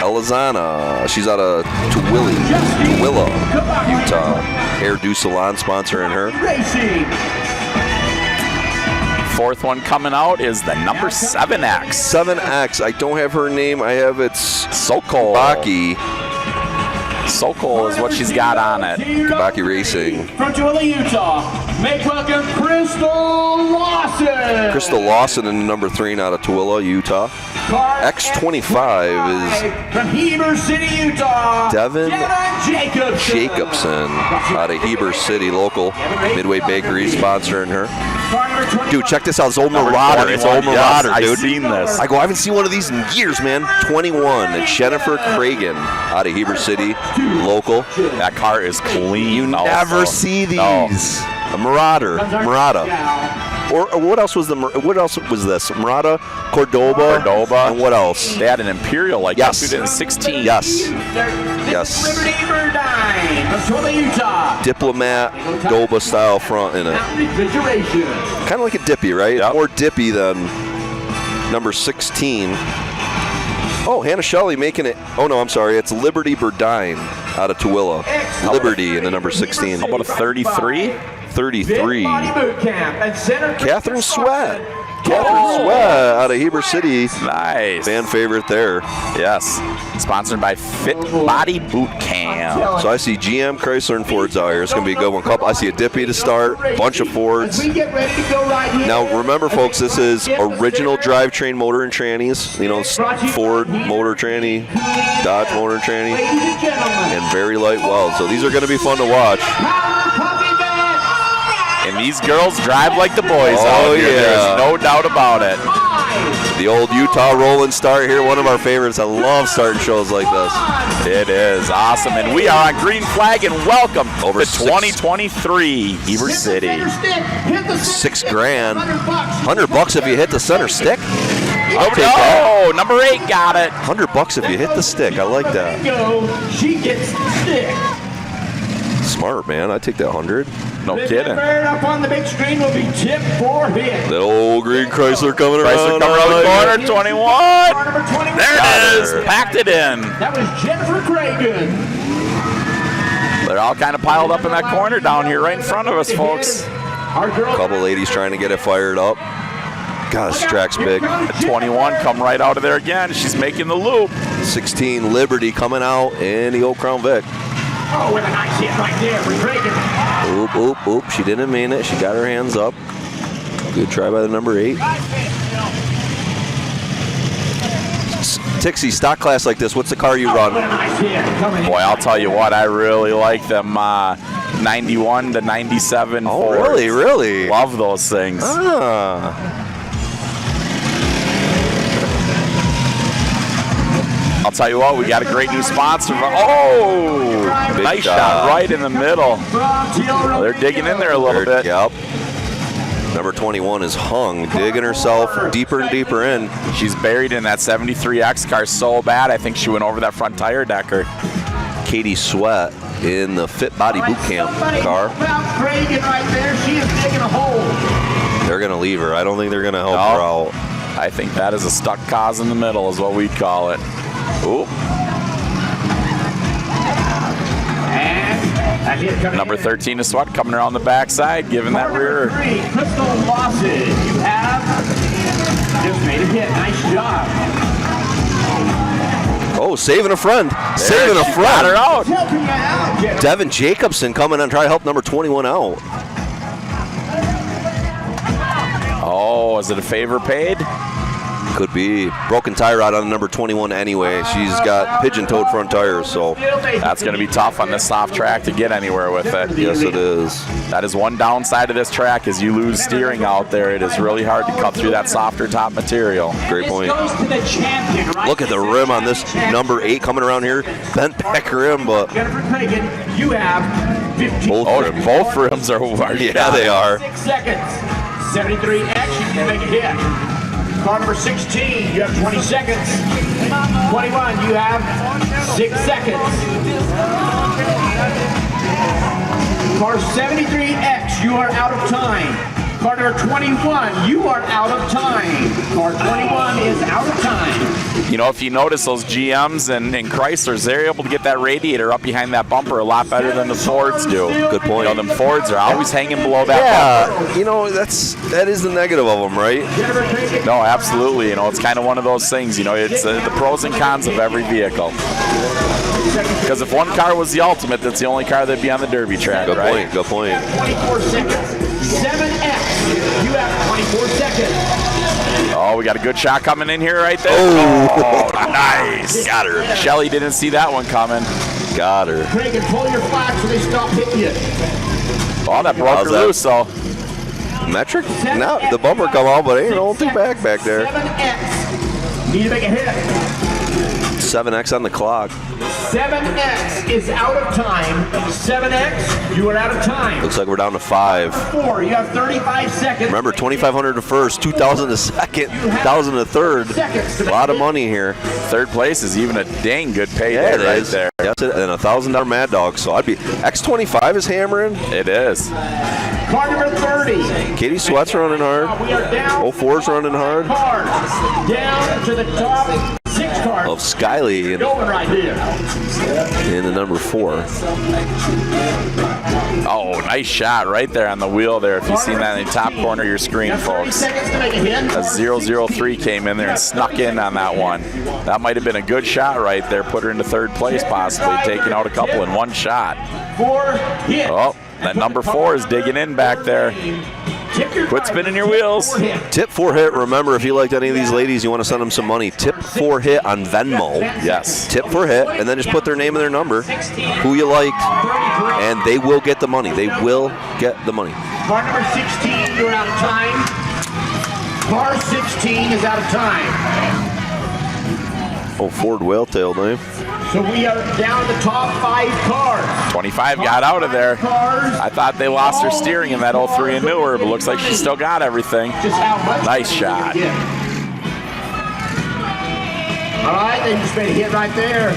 Elizana. She's out of Tooele, Utah. Hairdo Salon sponsoring her. Fourth one coming out is the number 7X. 7X. I don't have her name. I have it's Sokol. Baki. Sokol is what she's got on it. Baki Racing. From Tooele, Utah, make welcome Crystal Lawson. Crystal Lawson in number 3 out of Tooele, Utah. X25 is from Heber City, Utah, Devin Jacobson. out of Heber City, local. Midway Bakery sponsoring her. Dude, check this out. It's old Marauder. It's old Marauder, dude. I've seen this. I haven't seen one of these in years, man. 21. It's Jennifer Cragen out of Heber City, local. That car is clean. You never see these. No. A Marauder. Or what else was this? Murata, Cordoba, and what else? They had an Imperial like Yes. 2016. Yes. Diplomat, Doba style front in it. Kind of like a Dippy, right? Yep. More Dippy than number 16. Oh, Hannah Shelley making it. Oh, no, I'm sorry. It's Liberty Burdine out of Tooele. Liberty in the number 16. How about a 33? 33. Catherine Sweat. Out of Heber City. Nice. Fan favorite there. Yes. Sponsored by Fit Body Boot Camp. So I see GM, Chrysler, and Fords out here. It's going to be a good one. I see a Dippy to start, bunch of Fords. Now, remember, folks, this is original drivetrain motor and trannies. You know, Ford motor tranny, Dodge motor tranny, and very light weld. So these are going to be fun to watch. And these girls drive like the boys out here. Yeah. There's no doubt about it. The old Utah rolling start here, one of our favorites. I love starting shows like this. It is awesome. And we are on green flag and welcome Over to 2023 Heber City. $6 grand. $100 if you hit the center stick. I'll take Oh, number 8 got it. $100 if you hit the stick. I like that. She gets the stick. Smart, man. I take that 100. No kidding. Bird up on the big screen will be tipped for hit. That old green Chrysler coming Chrysler around. coming around the corner, 21. Number 21. There it is. Packed it in. That was Jennifer Cragen. They're all kind of piled up in that corner down here right in front of us, folks. Our girl. Couple ladies trying to get it fired up. God, this track's big. At 21 come right out of there again. She's making the loop. 16 Liberty coming out in the old Crown Vic. Oh, with a nice hit right there for Cragen. Oop, oop, oop. She didn't mean it. She got her hands up. Good try by the number 8. Tixie, stock class like this, what's the car you run? Boy, I'll tell you what, I really like them 91 to 97 Oh, Fords. really? Love those things. Ah. I'll tell you what, we got a great new sponsor. Oh, nice shot right in the middle. They're digging in there a little bit. Yep. Number 21 is hung, digging herself deeper and deeper in. She's buried in that 73X car so bad, I think she went over that front tire decker. Katie Sweat in the Fit Body Boot Camp car. Cragen right there. She is digging a hole. They're going to leave her. I don't think they're going to help her out. I think that is a stuck cause in the middle is what we'd call it. Ooh. Number 13 is Sweat coming around the backside, giving that rear. Crystal Lawson, you have just made a hit. Nice job. Oh, saving a friend. Saving a friend. Got her out. Helping you out, Jeff. Devin Jacobson coming and try to help number 21 out. Oh, is it a favor paid? Could be. Broken tire out on number 21 anyway. She's got pigeon-toed front tires, so. That's going to be tough on this soft track to get anywhere with it. Yes, it is. That is one downside of this track is you lose steering out there. It is really hard to cut through that softer top material. Great point. Goes to the champion, right? Look at the rim on this number 8 coming around here. Bent back rim, but Jennifer Cragen, you have Both Oh, rims. both rims are wide. Yeah, they are. 6 seconds. 73X, you can make a hit. Car number 16, you have 20 seconds. 21, you have 6 seconds. Car 73X, you are out of time. Car number 21, you are out of time. Car 21 is out of time. You know, if you notice those GMs and Chryslers, they're able to get that radiator up behind that bumper a lot better than the Fords do. Good point. You know, them Fords are always hanging below that bumper. Yeah, you know, that is the negative of them, right? No, absolutely. You know, it's kind of one of those things. You know, it's the pros and cons of every vehicle. Because if one car was the ultimate, that's the only car that'd be on the Derby track, Good right? point, good point. 24 seconds. 7X, you have 24 seconds. Oh, we got a good shot coming in here right there. Oh, Nice. Got her. Shelly didn't see that one coming. Got her. Craig, and pull your flag so they stop hitting you. Oh, that broke How's her that? loose, though. Metric? No, the bumper come out, but ain't no too back there. 7X, need to make a hit. 7X on the clock. 7X is out of time. 7X, you are out of time. Looks like we're down to 5. 4, you have 35 seconds. Remember, 2,500 to first, 2,000 to second, 1,000 to third. Seconds to A lot of make a money here. Third place is even a dang good payday Yeah, it right is. there. That's it, and a $1,000 Mad Dog. So I'd be X25 is hammering. It is. Car number 30. Katie Sweat's running hard. We are down 04's running hard. cars. Down to the top 6 cars. Of Skyley Going right here. in the number 4. Oh, nice shot right there on the wheel there. If you've seen that in the top corner of your screen, You have 30 folks. seconds to make a hit. A 003 came in there and snuck in on that one. That might have been a good shot right there. Put her into third place, possibly taking out a couple in one shot. 4 hits. Oh, that number 4 is digging in back there. Quit spinning your wheels. Tip 4 hit. Remember, if you liked any of these ladies, you want to send them some money. Tip 4 hit on Venmo. Yes. Tip 4 hit, and then just put their name and their number, who you liked, and they will get the money. They will get the money. Car number 16, you're out of time. Car 16 is out of time. Oh, Ford Whaletail name. So we are down to the top 5 cars. 25 got out of there. I thought they lost her steering in that 03 and newer, but looks like she still got everything. Just how much? Nice shot. All right, they just made a hit right there.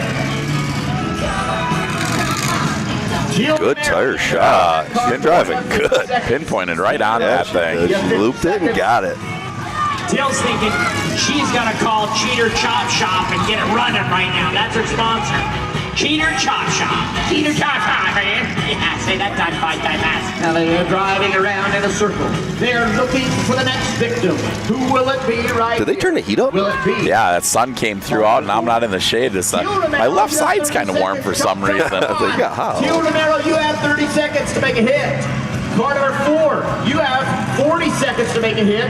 Good tire shot. Good driving. Good. Pinpointed right on that thing. She looped it and got it. Dale's thinking she's gonna call Cheater Chop Shop and get it running right now. That's her sponsor. Cheater Chop Shop. Cheater Chop Shop, man. Yeah, say that time 5 times fast. Now they are driving around in a circle. They are looking for the next victim. Who will it be right Did they turn the heat up? Will it be? Yeah, that sun came through out, and I'm not in the shade. My left side's kind of warm for some reason. They got hot. Gio Romero, you have 30 seconds to make a hit. Car number 4, you have 40 seconds to make a hit.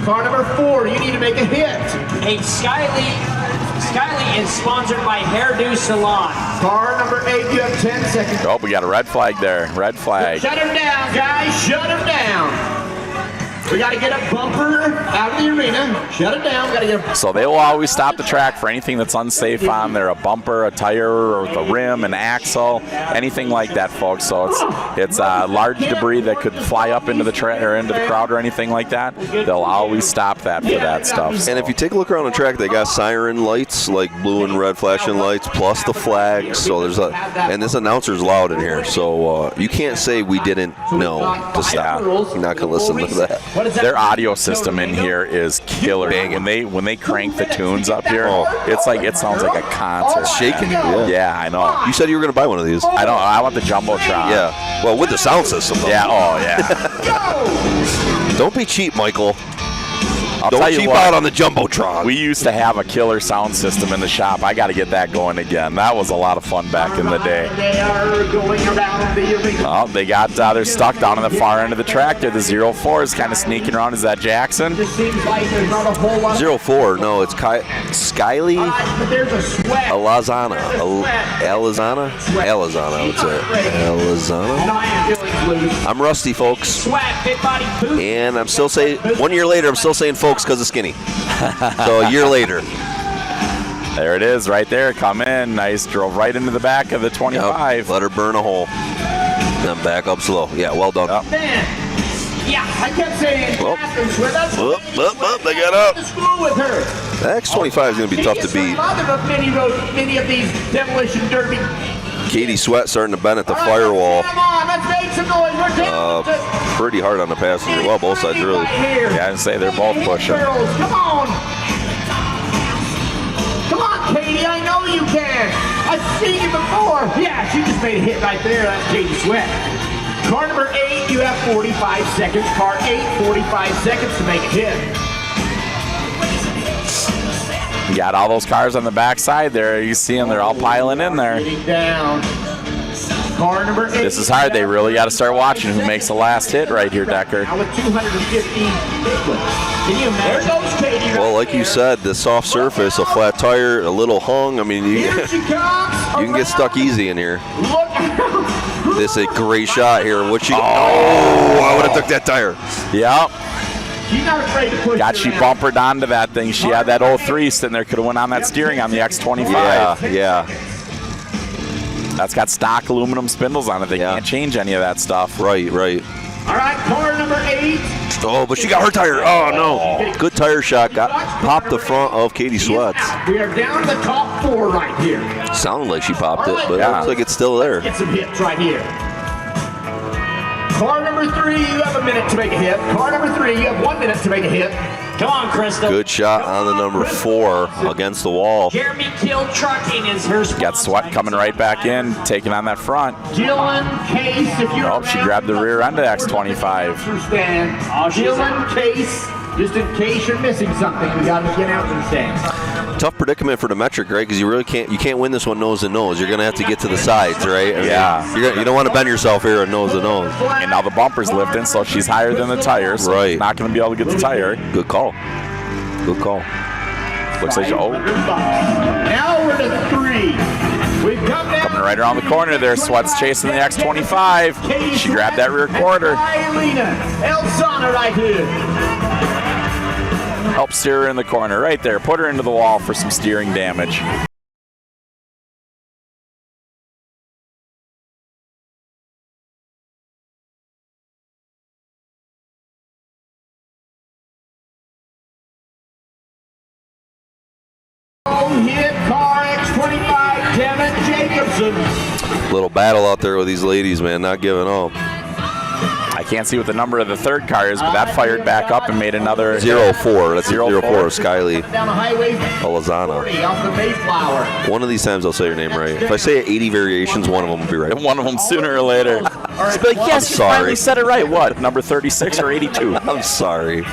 Car number 4, you need to make a hit. Hey, Skyley is sponsored by Hairdo Salon. Car number 8, you have 10 seconds. Oh, we got a red flag there. Red flag. Shut him down, guys. Shut him down. We got to get a bumper out of the arena. Shut it down. Got to get a... So they will always stop the track for anything that's unsafe on there, a bumper, a tire, or a rim, an axle, anything like that, folks. So it's large debris that could fly up into the or into the crowd or anything like that. They'll always stop that for that stuff. And if you take a look around the track, they got siren lights, like blue and red flashing lights, plus the flags. So there's and this announcer's loud in here, so you can't say we didn't know to stop. You're not gonna listen to that. Their audio system in here is killer. When they crank the tunes up here, it's like it sounds like a concert. Shaking. Yeah, I know. You said you were gonna buy one of these. I don't. I want the jumbotron. Yeah. Well, with the sound system. Though. Yeah. Oh yeah. Don't be cheap, Michael. I'll Don't tell you cheap what, out on the Jumbotron. We used to have a killer sound system in the shop. I got to get that going again. That was a lot of fun back in the day. They are going around the arena. Oh, they got they're stuck down on the far end of the track there. The 04 is kind of sneaking around. Is that Jackson? It seems like there's not a whole lot. 04. No, it's Skyley But there's a sweat. Alizana. Alizana, I would say. Alizana. I'm rusty, folks. Sweat, fit body, boot. And I'm still saying, 1 year later, I'm still saying folks because of skinny. So a year later. There it is right there. Come in. Nice. Drove right into the back of the 25. Yep. Let her burn a hole. Then back up slow. Yeah, well done. Man. Yeah, I kept saying, Well, Catherine Sweat, that's up, they got up. to school with her. The X25 is going to be tough to beat. Mother of many of these demolition derby. Katie Sweat starting to bend at the All right, firewall. Come on, let's make some noise. We're down to Pretty hard on the passenger. Well, both sides really. right here. Yeah, I'd say they're both pushing. Girls, come on. Come on, Katie, I know you can. I've seen you before. Yeah, she just made a hit right there. That's Katie Sweat. Car number 8, you have 45 seconds. Car 8, 45 seconds to make a hit. You got all those cars on the backside there. You see them, they're all piling in there. Getting down. Car number 8. This is hard. They really got to start watching who makes the last hit right here, Decker. Now with 250 Can you imagine? There goes Katie. Well, like you said, the soft surface, a flat tire, a little hung. I mean, you Here she comes. can get stuck easy in here. Look out. This is a great shot here. What she? Oh, I would have took that tire. Yep. She's not afraid to push Got her she around. bumpered onto that thing. She had that 03 sitting there. Could have went on that steering on the X25. Yeah. That's got stock aluminum spindles on it. They Yeah. can't change any of that stuff. Right. All right, car number 8. Oh, but she got her tire. Oh, no. Good tire shot. Popped the front of Katie Sweat's. We are down to the top 4 right here. Sounded like she popped it, but it Yeah. looks like it's still there. Get some hits right here. Car number 3, you have a minute to make a hit. Car number 3, you have 1 minute to make a hit. Come on, Crystal. Good shot on the number 4 against the wall. Jeremy Kill Trucking is her sponsor. Got Sweat coming right back in, taking on that front. Dylan Case, if you're Oh, she grabbed the rear end of X25. stand. Dylan Case, just in case you're missing something, we got to get out to the stand. Tough predicament for the metric, right? Because you can't win this one nose to nose. You're gonna have to get to the sides, right? I mean, Yeah. you don't want to bend yourself here and nose to nose. And now the bumper's lifting, so she's higher than the tires. So Right. she's not going to be able to get the tire. Good call. Looks like Now we're to 3. We've come down. coming right around the corner there. Sweat's chasing the X25. She grabbed that rear quarter. Eileen Elsana right here. Help steer her in the corner right there. Put her into the wall for some steering damage. Hit car X25, Devin Jacobson. Little battle out there with these ladies, man. Not giving up. I can't see what the number of the third car is, but that fired back up and made another 0-4. That's 0-4. 0-4 of Skyly Down the highway. Alazana. 40 off the Mayflower. One of these times I'll say your name right. If I say it 80 variations, one of them will be right. One of them sooner or later. Just be like, yes, you sorry. finally said it right. What, number 36 or 82? I'm sorry.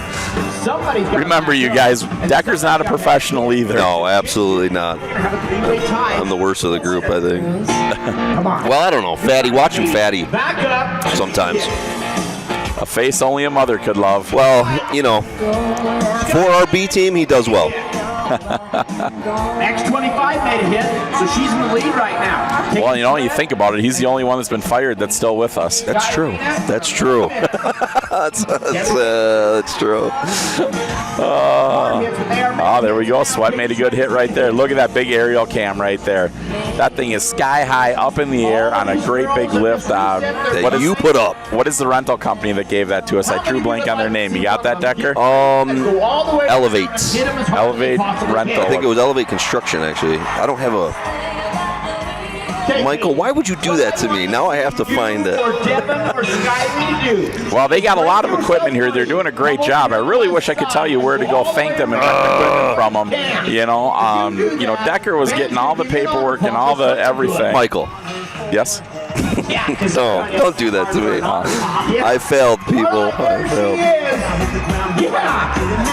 Somebody's got Remember, you guys, Decker's not a professional either. No, absolutely not. have a 3-way tie. I'm the worst of the group, I think. Come on. Well, I don't know. Fatty, watch him, Fatty. Back up. Sometimes. A face only a mother could love. Well, you know, for our B team, he does well. X25 made a hit, so she's in the lead right now. Well, you know, you think about it, he's the only one that's been fired that's still with us. That's true. That's true. that's true. Oh, there we go. Sweat made a good hit right there. Look at that big aerial cam right there. That thing is sky high up in the air on a great big lift. That you put up. What is the rental company that gave that to us? I drew blank on their name. You got that, Decker? Elevates. Elevate rental. I think it was Elevate Construction, actually. I don't have a... Michael, why would you do that to me? Now I have to find it. Well, they got a lot of equipment here. They're doing a great job. I really wish I could tell you where to go thank them and rent equipment from them. You know, Decker was getting all the paperwork and all the everything. Michael. Yes? No, don't do that to me. I failed, people. I failed.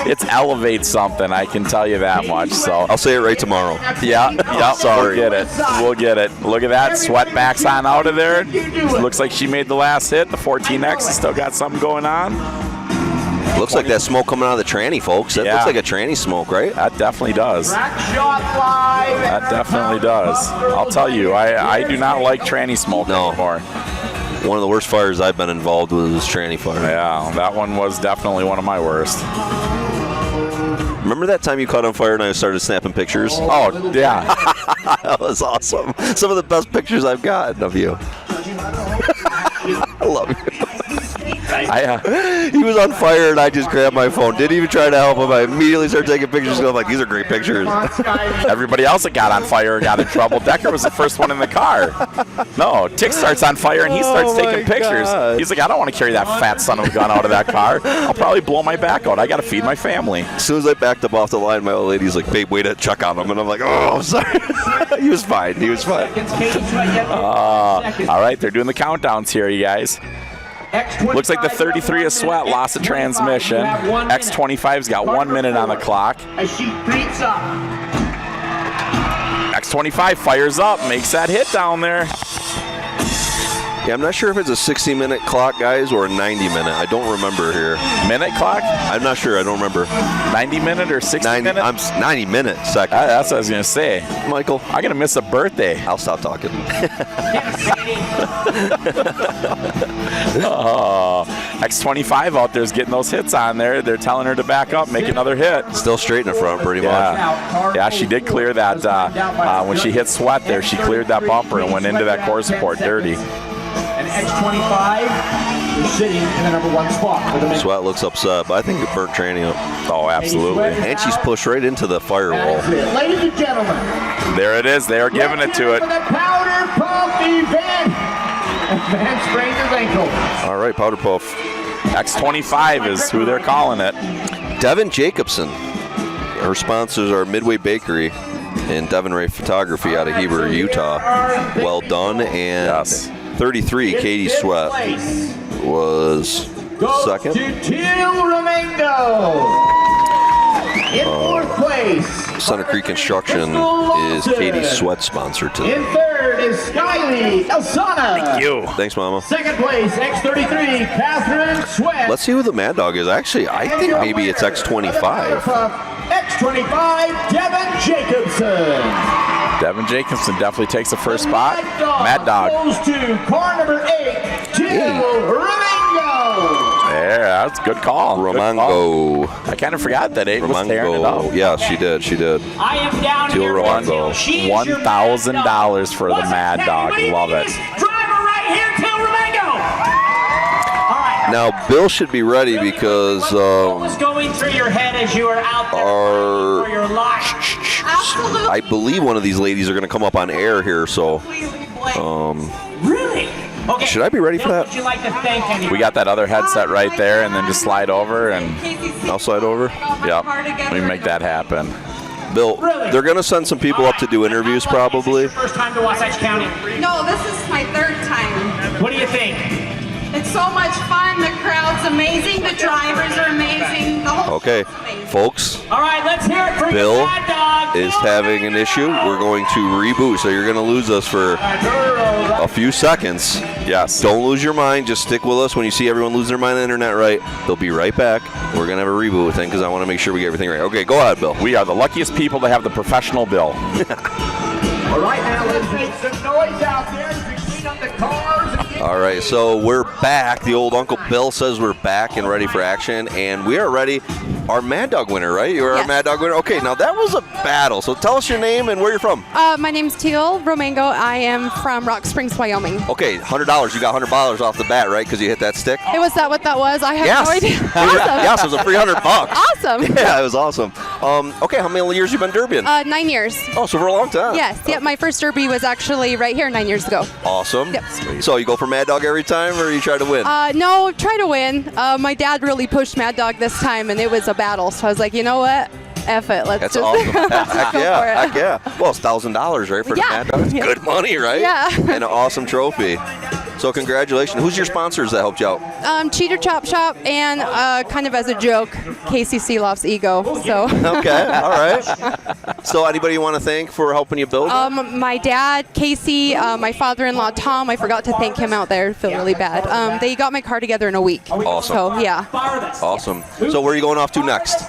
It's Elevate something, I can tell you that much. So I'll say it right tomorrow. Yeah, Sorry. We'll get it. Look at that. Sweat backs on out of there. Looks like she made the last hit. The 14X has still got something going on. Looks like that smoke coming out of the tranny, folks. That looks like a tranny smoke, right? That definitely does. Trackshotlive. That definitely does. I'll tell you, I do not like tranny smoke anymore. One of the worst fires I've been involved with was tranny fire. Yeah, that one was definitely one of my worst. Remember that time you caught on fire and I started snapping pictures? Oh, yeah. That was awesome. Some of the best pictures I've gotten of you. He was on fire, and I just grabbed my phone. Didn't even try to help him. I immediately started taking pictures. I'm like, these are great pictures. Everybody else that got on fire got in trouble. Decker was the first one in the car. No, Tick starts on fire, and he starts taking pictures. God. He's like, I don't want to carry that fat son of a gun out of that car. I'll probably blow my back out. I got to feed my family. As soon as I backed up off the line, my old lady's like, babe, wait to check on him. And I'm like, oh, I'm sorry. He was fine. He was fine. All right, they're doing the countdowns here, you guys. Looks like the 33 is Sweat, lost a transmission. X25's got 1 minute on the clock. As she creeps up. X25 fires up, makes that hit down there. Yeah, I'm not sure if it's a 60-minute clock, guys, or a 90-minute. I don't remember here. Minute clock? I'm not sure. I don't remember. 90-minute or 60-minute? 90 minutes. That's what I was going to say. Michael. I'm going to miss a birthday. I'll stop talking. X25 out there is getting those hits on there. They're telling her to back up, make another hit. Still straight in the front, pretty much. Yeah, she did clear that. When she hit Sweat there, she cleared that bumper and went into that core support dirty. And X25 is sitting in the number 1 spot. Sweat looks upset, but I think it burnt tranny up. Oh, absolutely. And she's pushed right into the firewall. Ladies and gentlemen. There it is. They are giving it to it. For the Powder Puff event. Man sprained his ankle. All right, Powder Puff. X25 is who they're calling it. Devin Jacobson. Her sponsors are Midway Bakery and Devin Ray Photography out of Heber, Utah. Well done. And 33, Katie Sweat was second. To Teal Romango. In 4th place. Center Creek Construction is Katie's Sweat sponsor today. In 3rd is Skyly Elsana. Thank you. Thanks, Mama. 2nd place, X33, Catherine Sweat. Let's see who the Mad Dog is. Actually, I think maybe it's X25. X25, Devin Jacobson. Devin Jacobson definitely takes the first spot. Mad Dog goes to car number 8, Teal Romango. There, that's a good call. Romango. I kind of forgot that Aiden was tearing it up. Yeah, she did. She did. I am down Teal here. Romango. $1,000 for the Mad Dog. Love it. Driver right here, Teal Romango. All right. Now, Bill should be ready because What was going through your head as you were out there our- for your life? I believe one of these ladies are going to come up on air here. So, Really? Okay. should I be ready for that? Would you like to thank anyone? We got that other headset right there, and then just slide over and I'll slide over. yep, we make that happen. Bill, they're going to send some people up to do interviews probably. First time to Wasatch County. No, this is my 3rd time. What do you think? It's so much fun. The crowd's amazing. The drivers are amazing. The whole Okay, show's amazing. folks, All right, let's hear it for Bill your Mad Dog. is having an issue. We're going to reboot, so you're going to lose us for a few seconds. Yes. Don't lose your mind. Just stick with us. When you see everyone lose their mind on the internet, right, they'll be right back. We're going to have a reboot thing because I want to make sure we get everything right. Okay, go ahead, Bill. We are the luckiest people to have the professional Bill. All right, now let's make some noise out there as we clean up the cars. And get All right, so we're back. The old Uncle Bill says we're back and ready for action, and we are ready. Our Mad Dog winner, right? You're our Mad Dog winner? Okay, now that was a battle. So tell us your name and where you're from. My name's Teal Romango. I am from Rock Springs, Wyoming. Okay, $100. You got $100 off the bat, right? Because you hit that stick? Hey, was that what that was? I have Yes. no idea. Yes, it was a $300. Awesome. Yeah, it was awesome. Okay, how many years you been derbying? 9 years. Oh, so for a long time. Yes. Yep. My first derby was actually right here 9 years ago. Awesome. Yep. So you go for Mad Dog every time, or you try to win? No, try to win. My dad really pushed Mad Dog this time, and it was a battle. So I was like, you know what? F it. Let's That's just awesome. Heck go yeah, for it. heck yeah. Well, it's $1,000, right, for the Yeah. Mad Dog? It's Yeah. good money, right? Yeah. And an awesome trophy. So congratulations. Who's your sponsors that helped you out? Cheater Chop Shop and kind of as a joke, KCC Loves Ego. So. Okay, all right. So anybody you want to thank for helping you build? My dad, Casey, my father-in-law, Tom, I forgot to thank him out there. I feel really bad. They got my car together in a week. Awesome. So, yeah. Awesome. So where are you going off to next?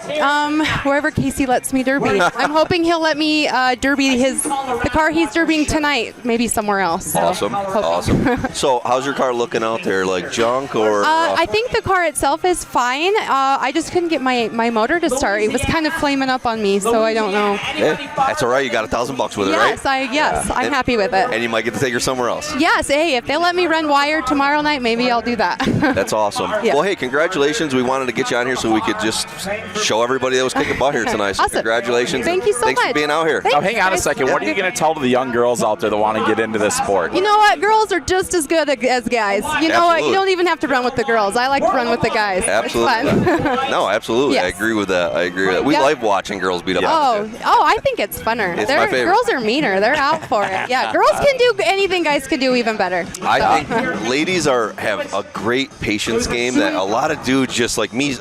Wherever Casey lets me derby. I'm hoping he'll let me derby the car he's derbying tonight, maybe somewhere else. So, Awesome. hoping. Awesome. So how's your car looking out there? Like junk or? I think the car itself is fine. I just couldn't get my motor to start. It was kind of flaming up on me, so I don't know. Hey, that's all right. You got $1,000 with it, right? Yes, I'm happy with it. And you might get to take her somewhere else. Yes, hey, if they let me run wire tomorrow night, maybe I'll do that. That's awesome. Yeah. Well, hey, congratulations. We wanted to get you on here so we could just show everybody that was kicking butt here tonight. So Awesome. Congratulations. Thank you so Thanks much. for being out here. Thanks, Now, hang on a guys. second. What are you going to tell to the young girls out there that want to get into this sport? You know what? Girls are just as good as guys. You know what? You Absolutely. don't even have to run with the girls. I like to run with the guys. Absolutely. It's fun. No, absolutely. I Yes. agree with that. We Yep. like watching girls beat up. Oh, I think it's funner. It's my favorite. Girls are meaner. They're out for it. Yeah, girls can do anything guys can do even better. I think ladies have a great patience game that a lot of dudes just like me.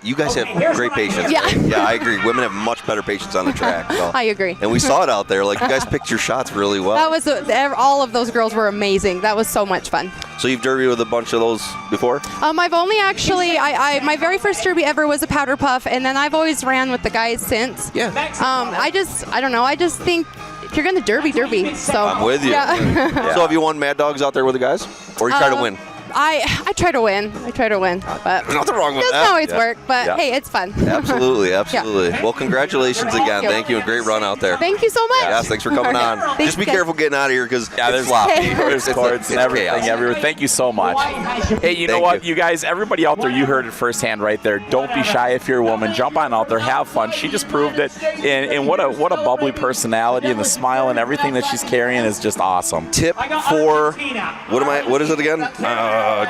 You guys have great patience. Yeah. Right? Yeah, I agree. Women have much better patience on the track. So. I agree. And we saw it out there. Like you guys picked your shots really well. That was all of those girls were amazing. That was so much fun. So you've derbied with a bunch of those before? I've only actually my very first derby ever was a powder puff, and then I've always ran with the guys since. Yeah. I don't know. I just think if you're gonna derby. So I'm with you. Yeah. So have you won Mad Dogs out there with the guys? Or you try to win? I try to win. But Nothing wrong with it that. doesn't always work. But Yeah. hey, it's fun. Absolutely. Well, congratulations again. you. Thank you. A great run out there. Thank you so much. Yes, thanks for coming on. Thanks, Just be guys. careful getting out of here because There's sloppy. there's cords and everything everywhere. Thank you so much. Hey, you know what, you guys, everybody out there, you heard it firsthand right there. Don't be shy if you're a woman. Jump on out there, have fun. She just proved it, and what a bubbly personality, and the smile and everything that she's carrying is just awesome. Tip for what is it again?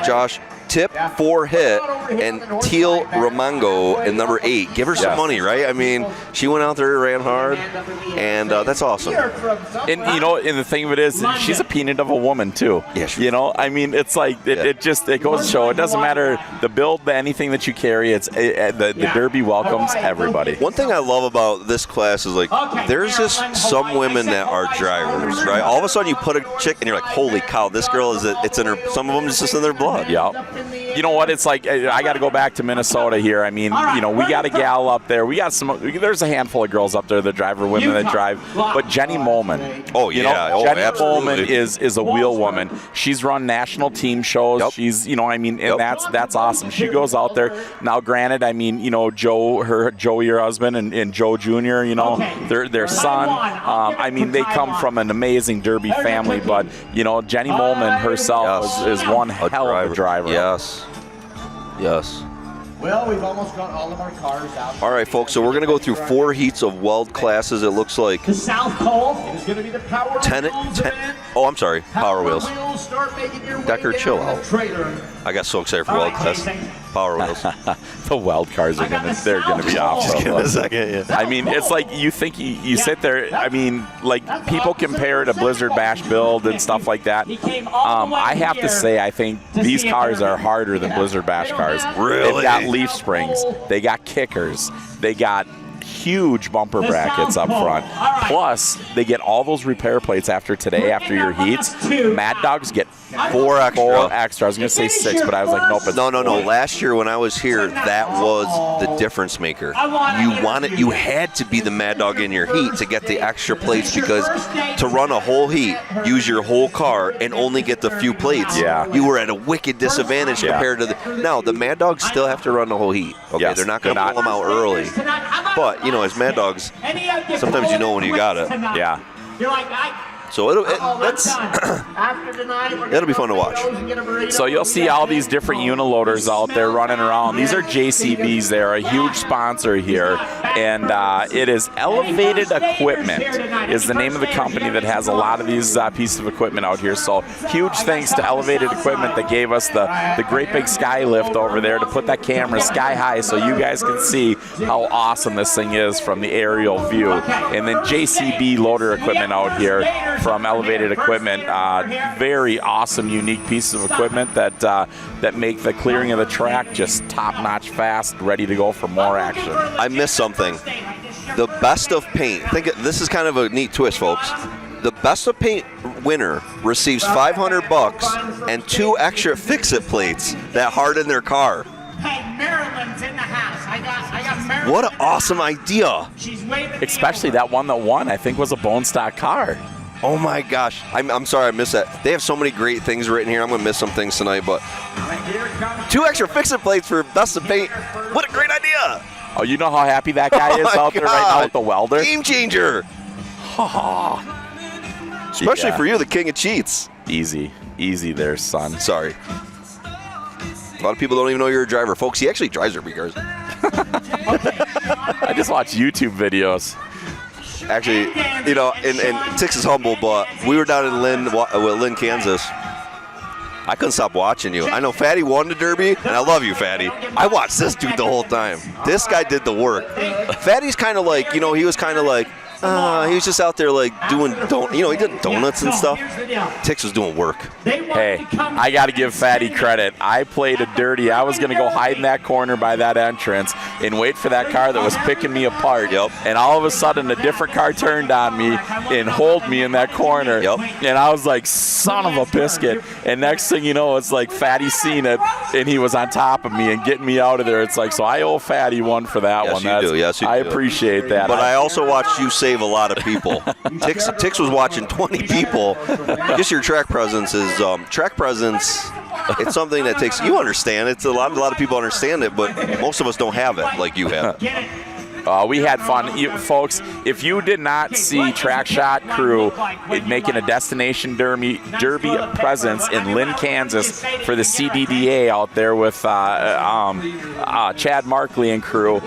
Josh. Tip 4 hit and Teal Romango in number 8. Give her some money, right? I mean, she went out there, ran hard, and that's awesome. And and the thing of it is, she's a peanut of a woman too. Yeah, I mean, it's like it goes to show. It doesn't matter the build, anything that you carry. It's the Derby welcomes everybody. One thing I love about this class is like there's just some women that are drivers, right? All of a sudden you put a chick and you're like, holy cow, this girl it's in her. Some of them it's just in their blood. Yeah. You know what? It's like I got to go back to Minnesota here. I mean, we got a gal up there. We got there's a handful of girls up there that drive, or women that drive. But Jenny Molman. Oh yeah. Jenny absolutely. Molman is a wheel woman. She's run national team shows. Yep. She's and that's awesome. She goes out there. Now, granted, I mean, Joey, her husband, and Joe Jr. Their son. I mean, they come from an amazing Derby family. But Jenny Molman herself is one hell of a driver. Yes. Well, we've almost got all of our cars out. All right, folks. So we're gonna go through 4 heats of Weld classes. It looks like The South Pole is going to be the Power 10. Oh, I'm sorry. Power Wheels. Start making your way Decker, down chill the out. trailer. I got so excited for Weld class. Power Wheels. The Weld cars are they're gonna be awesome. Give it a second. Yeah. I mean, it's like you think you sit there. I mean, like people compare it to Blizzard Bash build and stuff like that. I have to say, I think these cars are harder than Blizzard Bash cars. Really? They've got leaf springs. They got kickers. They got huge bumper brackets up front. Plus, they get all those repair plates after your heats. Mad Dogs get 4 extra. 4 extra. I was going to say 6, but I was like, nope. It's No. Last year when I was here, that was the difference maker. You had to be the Mad Dog in your heat to get the extra plates because to run a whole heat, use your whole car, and only get the few plates, you were at a wicked disadvantage compared to Now, the Mad Dogs still have to run the whole heat. Okay, Yes, they're not going to pull them out early. But, as Mad Dogs, sometimes you know when you got it. Yeah. So that'll be fun to watch. So you'll see all these different uniloaders out there running around. These are JCBs. They're a huge sponsor here. And it is Elevated Equipment is the name of the company that has a lot of these pieces of equipment out here. So huge thanks to Elevated Equipment that gave us the great big sky lift over there to put that camera sky high so you guys can see how awesome this thing is from the aerial view. And then JCB loader equipment out here from Elevated Equipment. Very awesome, unique pieces of equipment that make the clearing of the track just top-notch fast, ready to go for more action. I missed something. The best of paint. This is kind of a neat twist, folks. The best of paint winner receives $500 and 2 extra fix-it plates that harden their car. Hey, Marilyn's in the house. I got Marilyn. What an awesome idea. She's waving. Especially that one that won, I think, was a bone stock car. Oh my gosh. I'm sorry I missed that. They have so many great things written here. I'm going to miss some things tonight, but 2 extra fix-it plates for Best of Paint. What a great idea. Oh, you know how happy that guy is out there right now with the welder? Game changer. Especially for you, the king of cheats. Easy there, son. Sorry. A lot of people don't even know you're a driver. Folks, he actually drives derby cars. I just watch YouTube videos. Actually, you know, and Tix is humble, but we were down in Lynn, Kansas. I couldn't stop watching you. I know Fatty won the Derby, and I love you, Fatty. I watched this dude the whole time. This guy did the work. Fatty's kind of like, you know, he was kind of like, he was just out there like doing, he did donuts and stuff. Tix was doing work. Hey, I got to give Fatty credit. I played a dirty. I was going to go hide in that corner by that entrance and wait for that car that was picking me apart. Yep. And all of a sudden, a different car turned on me and holed me in that corner. Yep. And I was like, son of a biscuit. And next thing you know, it's like Fatty seen it, and he was on top of me and getting me out of there. It's like, so I owe Fatty one for that one. Yes, you do. Yes, you do. I appreciate that. But I also watched you save a lot of people. Tix was watching 20 people. Just your track presence is it's something that takes, you understand. It's a lot of people understand it, but most of us don't have it like you have. We had fun. Folks, if you did not see Trackshot crew making a destination derby presence in Lynn, Kansas for the CDDA out there with Chad Markley and crew,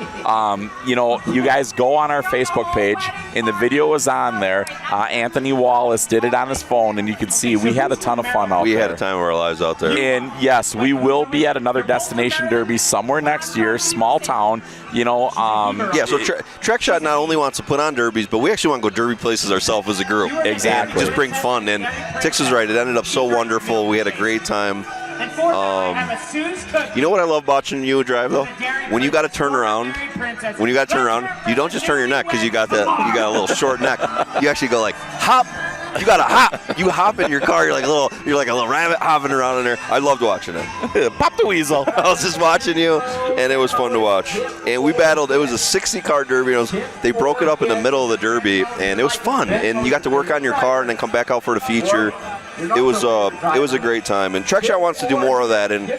you guys go on our Facebook page, and the video is on there. Anthony Wallace did it on his phone, and you can see we had a ton of fun out there. We had a time of our lives out there. And yes, we will be at another destination derby somewhere next year, small town, So Trackshot not only wants to put on derbies, but we actually want to go derby places ourselves as a group. Exactly. And just bring fun. And Tix is right. It ended up so wonderful. We had a great time. You know what I love watching you drive though? When you got to turn around, you don't just turn your neck because you got a little short neck. You actually go like hop. You got to hop. You hop in your car. You're like a little rabbit hopping around in there. I loved watching it. Pop the weasel. I was just watching you, and it was fun to watch. And we battled. It was a 60-car derby. They broke it up in the middle of the derby, and it was fun. And you got to work on your car and then come back out for the feature. It was a great time, and Trackshot wants to do more of that. And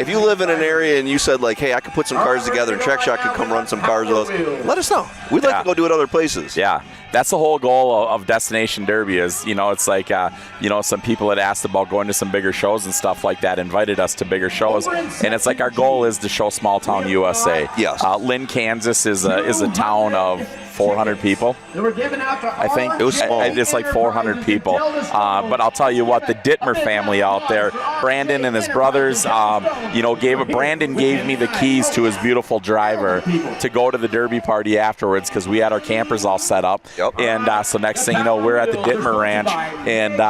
if you live in an area and you said like, hey, I could put some cars together and Trackshot could come run some cars with us, let us know. We'd like to go do it other places. Yeah, that's the whole goal of Destination Derby is, it's like, some people had asked about going to some bigger shows and stuff like that, invited us to bigger shows, and it's like our goal is to show small town USA. Yes. Lynn, Kansas is a town of 400 people. I think it was small. It's like 400 people. But I'll tell you what, the Dittmer family out there, Brandon and his brothers, Brandon gave me the keys to his beautiful driver to go to the derby party afterwards because we had our campers all set up. Yep. And so next thing you know, we're at the Dittmer Ranch, and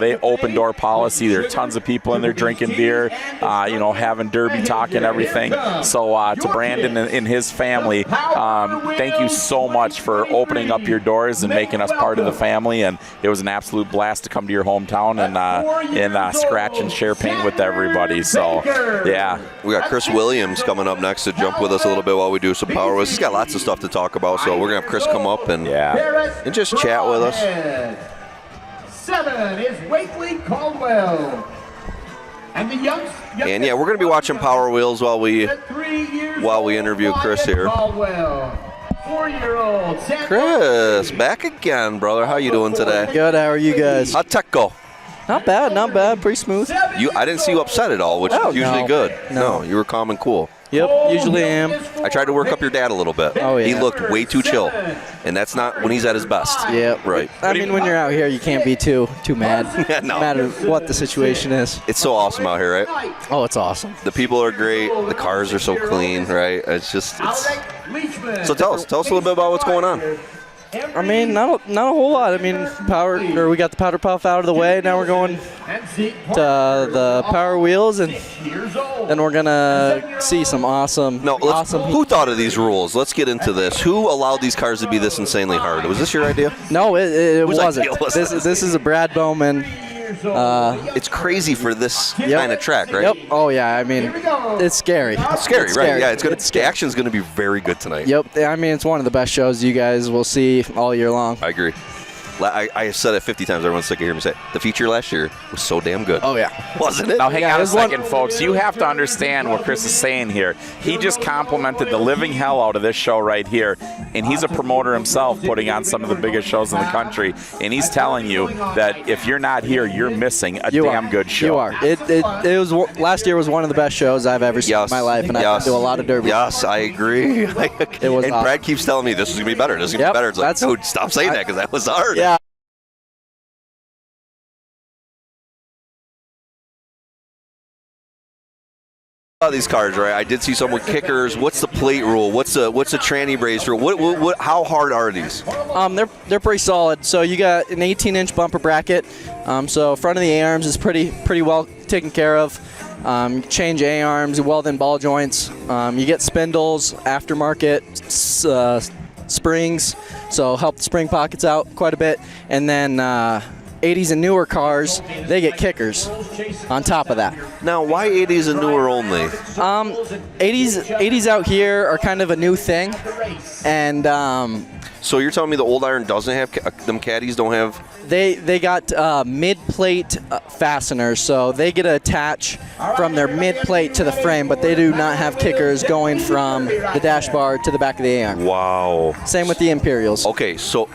they open door policy. There are tons of people in there drinking beer, having derby talk and everything. So to Brandon and his family, thank you so much for opening up your doors and making us part of the family, and it was an absolute blast to come to your hometown and scratch and share paint with everybody. So yeah, we got Chris Williams coming up next to jump with us a little bit while we do some power wheels. He's got lots of stuff to talk about, so we're gonna have Chris come up and just chat with us. 7 is Wakely Caldwell. And the young we're going to be watching Power Wheels while we interview Chris here. 4-year-old Chris, back again, brother. How you doing today? Good. How are you guys? How'd tech go? Not bad. Pretty smooth. I didn't see you upset at all, which is usually good. No, you were calm and cool. Yep, usually am. I tried to work up your dad a little bit. Oh, yeah. He looked way too chill, and that's not when he's at his best. Yep. Right. I mean, when you're out here, you can't be too mad. No. No matter what the situation is. It's so awesome out here, right? Oh, it's awesome. The people are great. The cars are so clean, right? So tell us a little bit about what's going on. I mean, not a whole lot. I mean, we got the powder puff out of the way. Now we're going to the power wheels, and then we're gonna see some awesome. Who thought of these rules? Let's get into this. Who allowed these cars to be this insanely hard? Was this your idea? No, it wasn't. This is a Brad Bowman. It's crazy for this kind of track, right? Yep. Oh yeah. I mean, it's scary. It's scary, right? Yeah. The action's going to be very good tonight. Yep. I mean, it's one of the best shows you guys will see all year long. I agree. I said it 50 times. Everyone's sick of hearing me say it. The feature last year was so damn good. Oh, yeah. Wasn't it? Now, hang Yeah, on a there's one- second, folks. You have to understand what Chris is saying here. He just complimented the living hell out of this show right here, and he's a promoter himself, putting on some of the biggest shows in the country, and he's telling you that if you're not here, you're missing a damn good show. You are. It was last year was one of the best shows I've ever seen in my life, and I've been to a lot of derbies. Yes, I agree. It was and awesome. Brad keeps telling me this is going to be better. This is going to be better. It's like, dude, stop saying that because that was hard. Yeah. These cars, right? I did see some with kickers. What's the plate rule? What's the tranny brace rule? What how hard are these? They're pretty solid. So you got an 18-inch bumper bracket. So front of the A-arms is pretty well taken care of. Change A-arms, weld in ball joints. You get spindles, aftermarket springs, so help the spring pockets out quite a bit. And then 80s and newer cars, they get kickers on top of that. Now, why 80s and newer only? 80s out here are kind of a new thing, and so you're telling me the old iron doesn't have them caddies don't have? They got mid-plate fasteners, so they get to attach from their mid-plate to the frame, but they do not have kickers going from the dash bar to the back of the A-arm. Wow. Same with the Imperials. Okay, so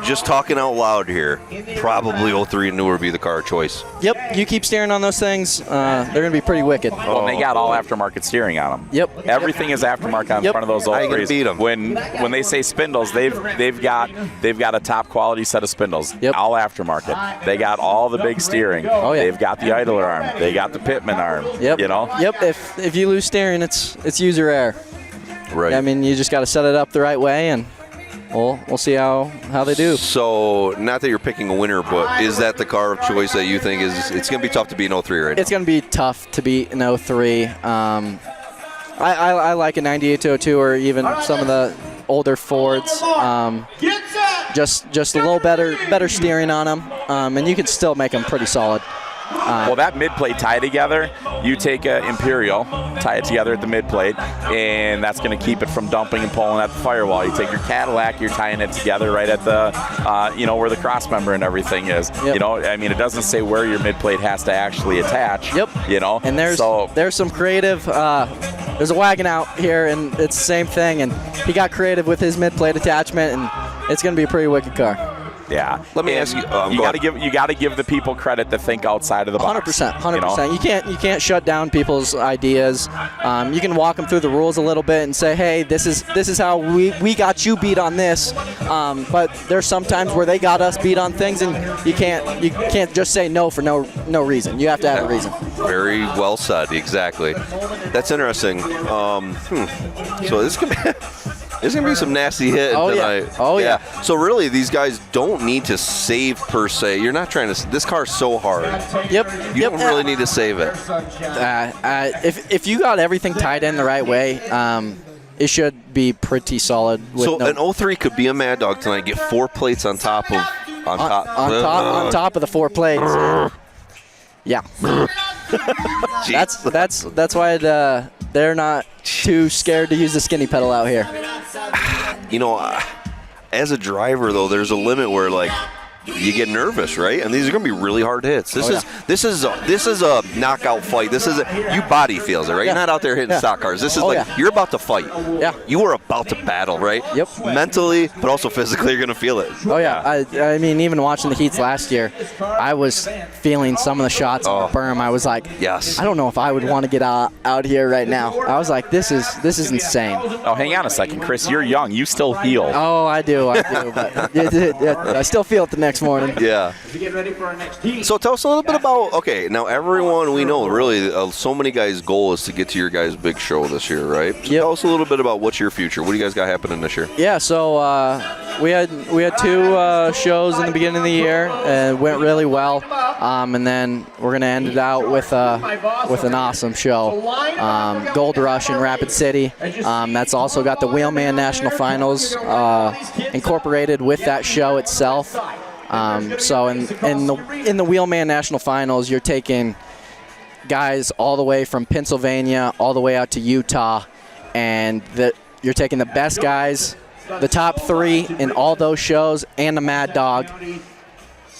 just talking out loud here, probably 03 and newer would be the car of choice. Yep, you keep steering on those things, they're going to be pretty wicked. Well, and they got all aftermarket steering on them. Yep. Everything is aftermarket on front of those old How you gonna beat 'em? When they say spindles, they've got a top quality set of spindles. Yep. All aftermarket. They got all the big steering. Oh, yeah. They've got the idler arm. They got the pitman arm. Yep. You know? Yep, if you lose steering, it's user error. Right. I mean, you just got to set it up the right way, and we'll see how they do. So, not that you're picking a winner, but is that the car of choice that you think it's going to be tough to beat in 03 right now? It's going to be tough to beat in 03. I like a 98-02 or even some of the older Fords. Just a little better steering on them, and you can still make them pretty solid. Well, that mid-plate tie together, you take an Imperial, tie it together at the mid-plate, and that's going to keep it from dumping and pulling at the firewall. You take your Cadillac, you're tying it together right at the, where the cross member and everything is. Yep. You know, I mean, it doesn't say where your mid-plate has to actually attach. Yep. You know, and there's some creative. There's a wagon out here, and it's the same thing. And he got creative with his mid-plate attachment, and it's going to be a pretty wicked car. Yeah. Let me ask you. You got to give the people credit to think outside of the box. 100%. You know? You can't shut down people's ideas. You can walk them through the rules a little bit and say, hey, this is how we got you beat on this. But there's some times where they got us beat on things, and you can't just say no for no reason. You have to have a reason. Very well said. Exactly. That's interesting. So this could be. There's going to be some nasty hitting tonight. Yeah. Oh, yeah. So really, these guys don't need to save per se. You're not trying to. This car's so hard. Yep. You don't really need to save it. If you got everything tied in the right way, it should be pretty solid. So an 03 could be a Mad Dog tonight. Get 4 plates on top of on top of the 4 plates. Yeah. That's why they're not too scared to use the skinny pedal out here. You know, as a driver though, there's a limit where like you get nervous, right? And these are going to be really hard hits. This is a knockout fight. You body feels it, right? Yeah. You're not out there hitting stock cars. This is you're about to fight. Yeah. You are about to battle, right? Yep. Mentally, but also physically, you're going to feel it. Oh yeah. I mean, even watching the heats last year, I was feeling some of the shots on the berm. I was like, yes. I don't know if I would want to get out here right now. I was like, this is insane. Oh, hang on a second, Chris. You're young. You still heal. Oh, I do. But I still feel it the next morning. Yeah. So tell us a little bit about, now everyone we know, really, so many guys' goal is to get to your guys' big show this year, right? So tell us a little bit about what's your future. What do you guys got happening this year? Yeah, so we had 2 shows in the beginning of the year, and it went really well. And then we're going to end it out with an awesome show. Gold Rush in Rapid City. That's also got the Wheelman National Finals incorporated with that show itself. So in the Wheelman National Finals, you're taking guys all the way from Pennsylvania all the way out to Utah, and you're taking the best guys the top 3 in all those shows and the Mad Dog,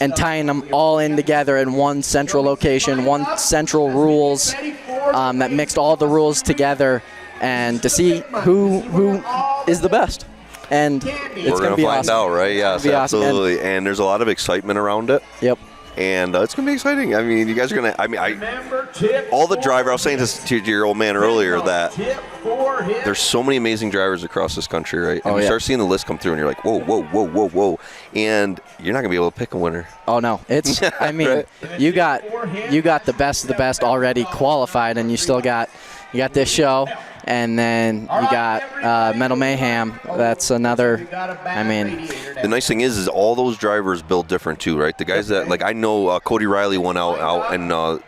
and tying them all in together in one central location, one central rules that mixed all the rules together, and to see who is the best. And it's going to be awesome. We're going to find out, right? Yes, absolutely. And there's a lot of excitement around it. Yep. And it's going to be exciting. I mean, you guys are going to, all the drivers, I was saying this to your old man earlier, that there's so many amazing drivers across this country, right? And you start seeing the list come through and you're like, whoa, whoa, whoa, whoa, whoa. And you're not going to be able to pick a winner. Oh, no. It's, I mean, right? you got the best of the best already qualified, and you got this show. And then you got Metal Mayhem. That's another, I mean. The nice thing is all those drivers build different too, right? The guys that, like I know Cody Riley went out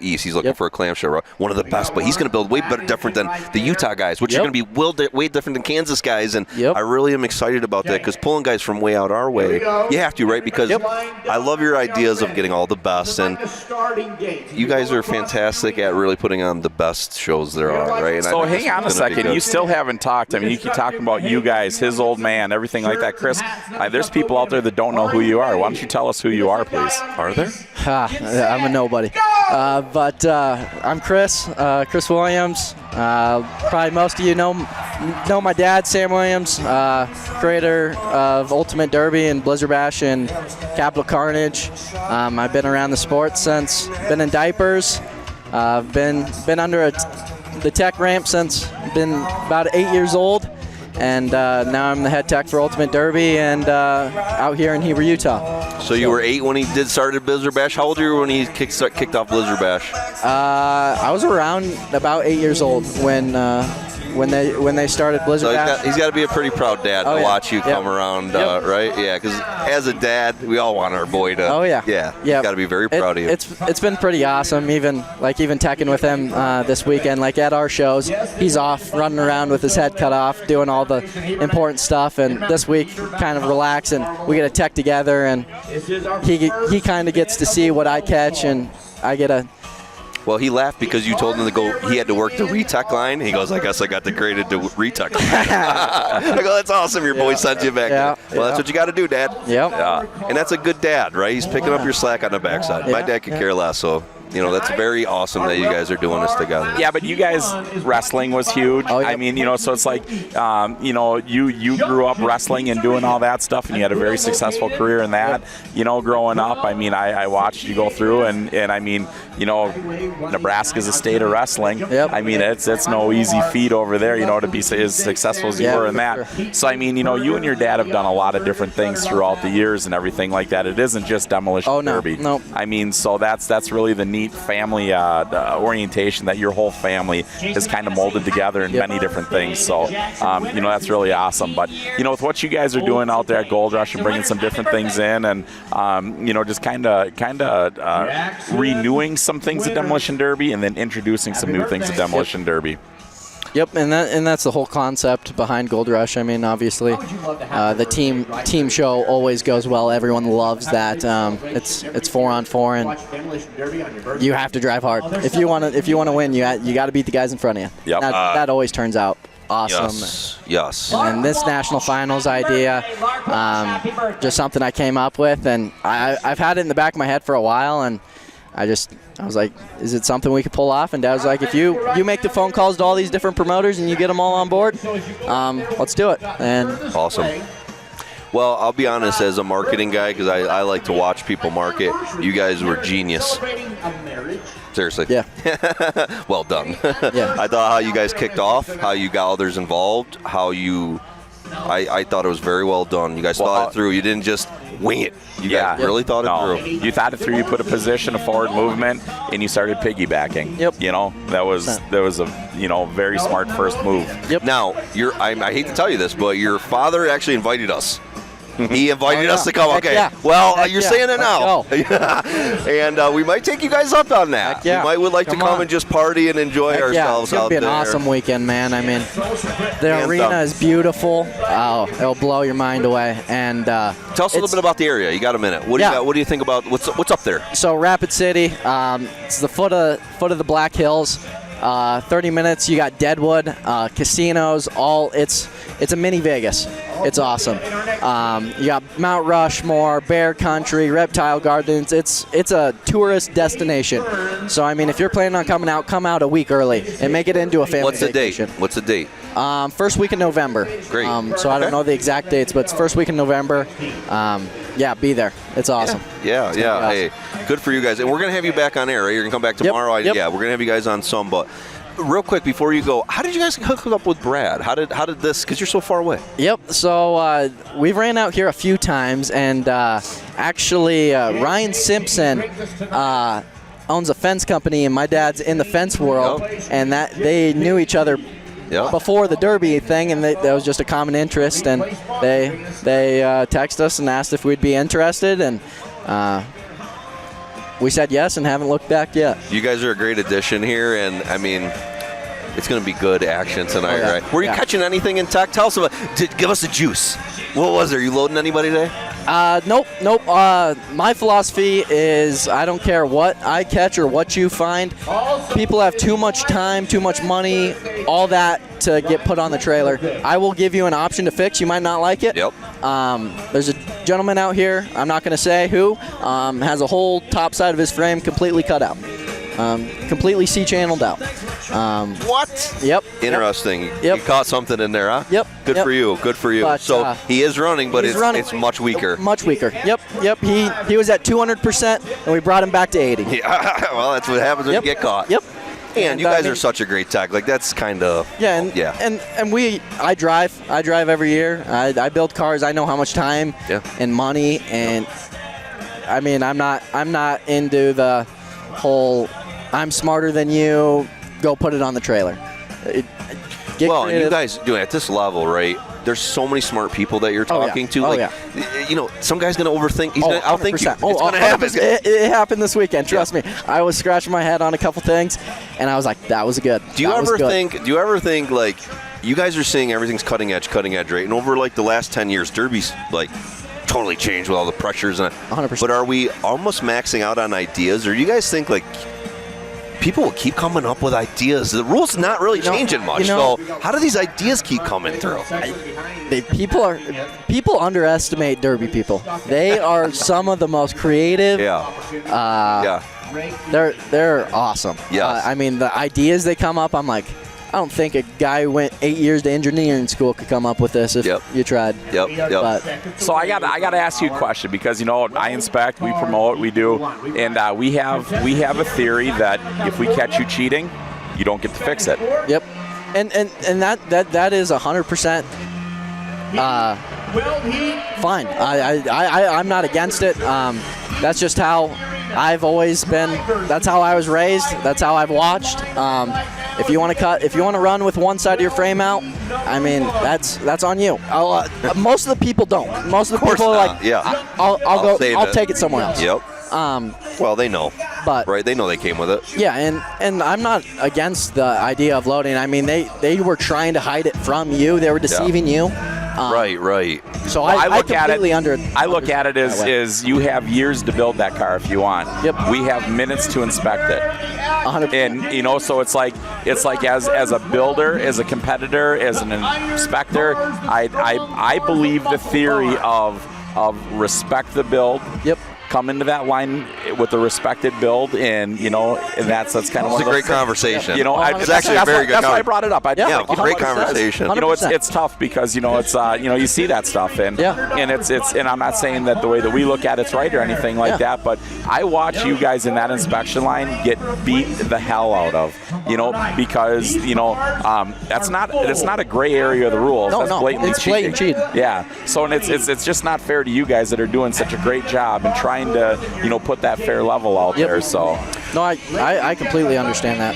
east. He's looking for a clamshell, one of the best, but he's going to build way better different than the Utah guys, which are going to be way different than Kansas guys. And I really am excited about that because pulling guys from way out our way, you have to, right? Because I love your ideas of getting all the best. And you guys are fantastic at really putting on the best shows there are, right? And so hang on a second. You still haven't talked. I mean, you keep talking about you guys, his old man, everything like that. Chris, there's people out there that don't know who you are. Why don't you tell us who you are, please? Are there? I'm a nobody. But I'm Chris Williams. Probably most of you know my dad, Sam Williams, creator of Ultimate Derby and Blizzard Bash and Capital Carnage. I've been around the sport since, been in diapers, been under the tech ramp since, been about 8 years old, and now I'm the head tech for Ultimate Derby and out here in Heber, Utah. So you were 8 when he started Blizzard Bash. How old were you when he kicked off Blizzard Bash? I was around about 8 years old when they started Blizzard Bash. He's got to be a pretty proud dad to watch you come around, right? Yeah, because as a dad, we all want our boy to. Oh yeah. Yeah. Got to be very proud of you. It's been pretty awesome. Even teching with him this weekend, like at our shows, he's off running around with his head cut off, doing all the important stuff. And this week, kind of relax, and we get a tech together, and he kind of gets to see what I catch, and I get a. Well, he laughed because you told him to go. He had to work the retech line. He goes, I guess I got degraded to retech line. I go, that's awesome. Your boy sent you back. Well, that's what you got to do, Dad. And that's a good dad, right? He's picking up your slack on the backside. My dad could care less, so. That's very awesome that you guys are doing this together. Yeah, but you guys, wrestling was huge. I mean, so it's like, you grew up wrestling and doing all that stuff, and you had a very successful career in that. Growing up, I mean, I watched you go through, and I mean, Nebraska's a state of wrestling. I mean, it's no easy feat over there, to be as successful as you were in that. So, I mean, you and your dad have done a lot of different things throughout the years and everything like that. It isn't just demolition derby. No. I mean, so that's really the neat family orientation that your whole family has kind of molded together in many different things. So, that's really awesome. But, with what you guys are doing out there at Gold Rush and bringing some different things in and, just kind of renewing some things at Demolition Derby and then introducing some new things at Demolition Derby. Yep, and that's the whole concept behind Gold Rush. I mean, obviously, the team show always goes well. Everyone loves that. It's 4-on-4, and you have to drive hard if you want to win. You got to beat the guys in front of you. Yep. That always turns out awesome. Yes. And this national finals idea, just something I came up with, and I've had it in the back of my head for a while, and I was like, is it something we could pull off? And Dad was like, if you make the phone calls to all these different promoters and you get them all on board, let's do it. And awesome. Well, I'll be honest, as a marketing guy, because I like to watch people market, you guys were genius. Seriously. Yeah. Well done. Yeah. I thought how you guys kicked off, how you got others involved, I thought it was very well done. You guys thought it through. You didn't just wing it. You guys really thought it through. You thought it through. You put a position, a forward movement, and you started piggybacking. Yep. That was a very smart first move. Yep. Now, I hate to tell you this, but your father actually invited us. He invited us to come. Okay. Yeah. Well, you're saying it now. And we might take you guys up on that. We would like to come and just party and enjoy ourselves out there. It's going to be an awesome weekend, man. I mean, the arena is beautiful. Oh, it'll blow your mind away. And tell us a little bit about the area. You got a minute. What do you think about what's up there? So Rapid City, it's the foot of the Black Hills. 30 minutes. You got Deadwood, casinos. It's a mini Vegas. It's awesome. You got Mount Rushmore, Bear Country, Reptile Gardens. It's a tourist destination. So I mean, if you're planning on coming out, come out a week early and make it into a family vacation. What's the date? First week in November. Great. So I don't know the exact dates, but it's first week in November. Yeah, be there. It's awesome. Yeah. Awesome. Hey, good for you guys. And we're going to have you back on air, right? You're going to come back tomorrow? Yep. Yeah, we're going to have you guys on some. But real quick, before you go, how did you guys hook up with Brad? How did this, because you're so far away? Yep. So we've ran out here a few times, and actually Ryan Simpson owns a fence company, and my dad's in the fence world, and that they knew each other before the derby thing, and that was just a common interest, and they texted us and asked if we'd be interested, and we said yes and haven't looked back yet. You guys are a great addition here, and I mean, it's going to be good action tonight, right? Were you catching anything in tech? Tell us about. Give us the juice. What was there? You loading anybody today? Nope. My philosophy is I don't care what I catch or what you find. People have too much time, too much money, all that to get put on the trailer. I will give you an option to fix. You might not like it. Yep. There's a gentleman out here, I'm not going to say who, has a whole top side of his frame completely cut out. Completely C-channeled out. What? Yep. Interesting. Yep. You caught something in there, huh? Yep. Good for you. Good for you. But, so he is running, but running. it's much weaker. Much weaker. Yep. He was at 200%, and we brought him back to 80. Yeah. Well, that's what happens when you get caught. Yep. And you guys are such a great tech. Like, that's kind of and I drive every year. I build cars. I know how much time and money, and I mean, I'm not into the whole I'm smarter than you, go put it on the trailer. And you guys doing at this level, right? There's so many smart people that you're talking to. You know, some guy's going to overthink. He's going to outthink you. It's going to happen. It happened this weekend. Trust me. I was scratching my head on a couple things, and I was like, "That was good." Do you ever think like you guys are seeing everything's cutting edge, right? And over like the last 10 years, derbies like totally changed with all the pressures and 100%. But are we almost maxing out on ideas, or do you guys think like people will keep coming up with ideas? The rules not really changing much. So how do these ideas keep coming through? People underestimate derby people. They are some of the most creative. They're awesome. I mean, the ideas they come up, I'm like, I don't think a guy who went 8 years to engineering school could come up with this if you tried. But, so I got to ask you a question, because I inspect, we promote, we do, and we have a theory that if we catch you cheating, you don't get to fix it. Yep. And that is 100% fine. I'm not against it. That's just how I've always been. That's how I was raised. That's how I've watched. If you want to run with one side of your frame out, I mean, that's on you. Most of the people don't. Most of the people are like, I'll take it somewhere else. Yep. Well, they know, right? They know they came with it. Yeah, and I'm not against the idea of loading. I mean, they were trying to hide it from you. They were deceiving you. Right. So I look at it. I look at it as you have years to build that car if you want. Yep. We have minutes to inspect it. 100%. And so it's like as a builder, as a competitor, as an inspector, I believe the theory of respect the build. Yep. Come into that line with a respected build, and that's kind of a great conversation. It's actually a very good. That's why I brought it up. Great conversation. It's tough because it's you see that stuff, and and I'm not saying that the way that we look at it's right or anything like that, but I watch you guys in that inspection line get beat the hell out of, because that's not a gray area of the rules. That's blatantly cheating. Yeah. So and it's just not fair to you guys that are doing such a great job and trying to put that fair level out there. So no, I completely understand that.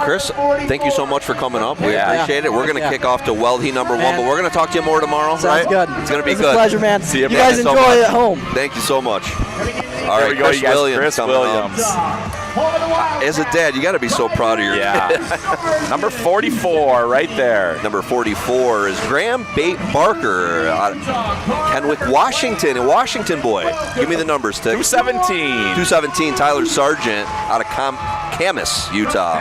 Chris, thank you so much for coming up. We appreciate it. We're going to kick off to Weld number 1, but we're going to talk to you more tomorrow. Sounds good. It's going to be good. A pleasure, man. See you guys enjoy at home. Thank you so much. All right, Chris Williams. As a dad, you got to be so proud of your kid. Number 44 right there. Number 44 is Graham Bate Barker out of Kenwick, Washington. A Washington boy. Give me the numbers, Tick. 217. Tyler Sargent out of Camas, Utah.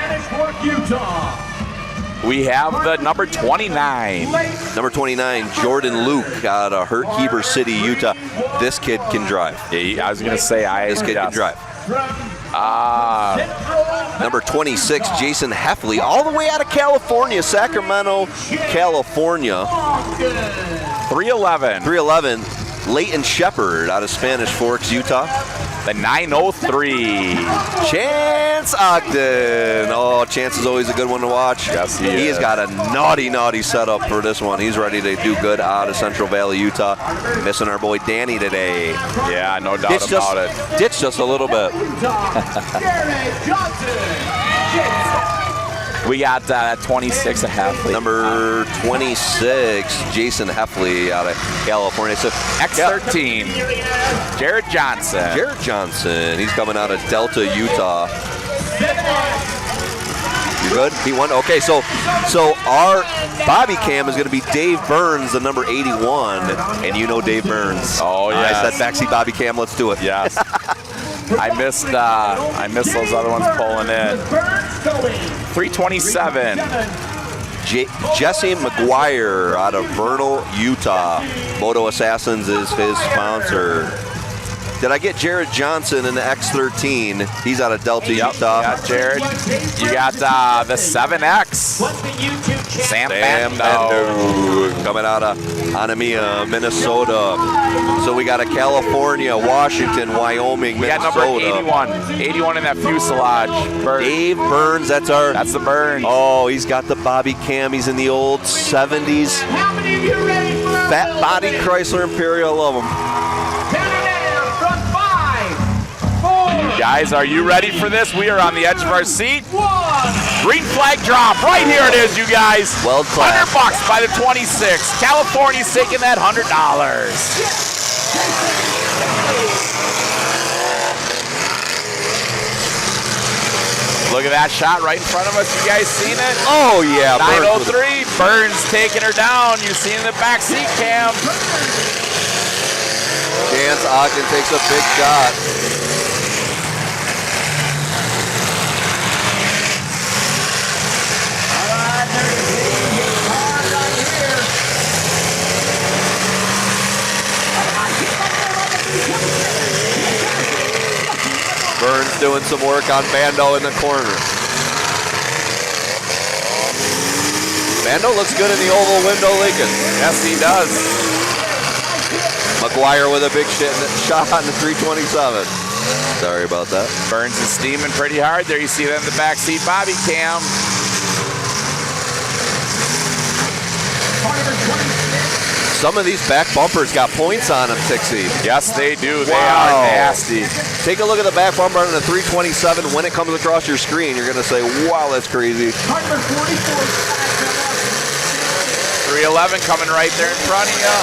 we have the number 29. Number 29, Jordan Luke out of Heber City, Utah. This kid can drive. Yeah, I was going to say, This kid can drive. Number 26, Jason Heffley, all the way out of California, Sacramento, California. 311. Leighton Shepard out of Spanish Forks, Utah. The 903. Chance Ogden. Oh, Chance is always a good one to watch. Yes, he He's is. got a naughty setup for this one. He's ready to do good out of Central Valley, Utah. Missing our boy Danny today. Yeah, no doubt about it. Ditched us a little bit. We got 26 of Heffley. Number 26, Jason Heffley out of California. So X13, Jared Johnson. He's coming out of Delta, Utah. You good? He won? Okay, so our bobby cam is going to be Dave Burns, the number 81. And you know Dave Burns. Oh, yeah. I said backseat bobby cam, let's do it. Yes. I missed those other ones pulling in. 327. Jesse McGuire out of Vernal, Utah. Moto Assassins is his sponsor. Did I get Jared Johnson in the X13? He's out of Delta, Utah. You got Jared. You got the 7X. Sam Bando. Coming out of Anamia, Minnesota. So we got a California, Washington, Wyoming, We got Minnesota. number 81 in that fuselage. Dave Burns, that's the Burns. Oh, he's got the bobby cam. He's in the old 70s. How many of you ready for a Fat body Chrysler Imperial, I love him. Guys, are you ready for this? We are on the edge of our seat. Green flag drop. Right here it is, you guys. Weld class. $100 by the 26. California's taking that $100. Look at that shot right in front of us. You guys seen it? Oh, yeah. 903. Burns taking her down. You've seen the back seat cam. Chance Ogden takes a big shot. Burns doing some work on Bando in the corner. Bando looks good in the oval window, Lincoln. Yes, he does. McGuire with a big shot on the 327. Sorry about that. Burns is steaming pretty hard there. You see that in the backseat bobby cam. Some of these back bumpers got points on them, Tixie. Yes, they do. They Wow. are nasty. Take a look at the back bumper on the 327. When it comes across your screen, you're going to say, wow, that's crazy. 311 coming right there in front of you.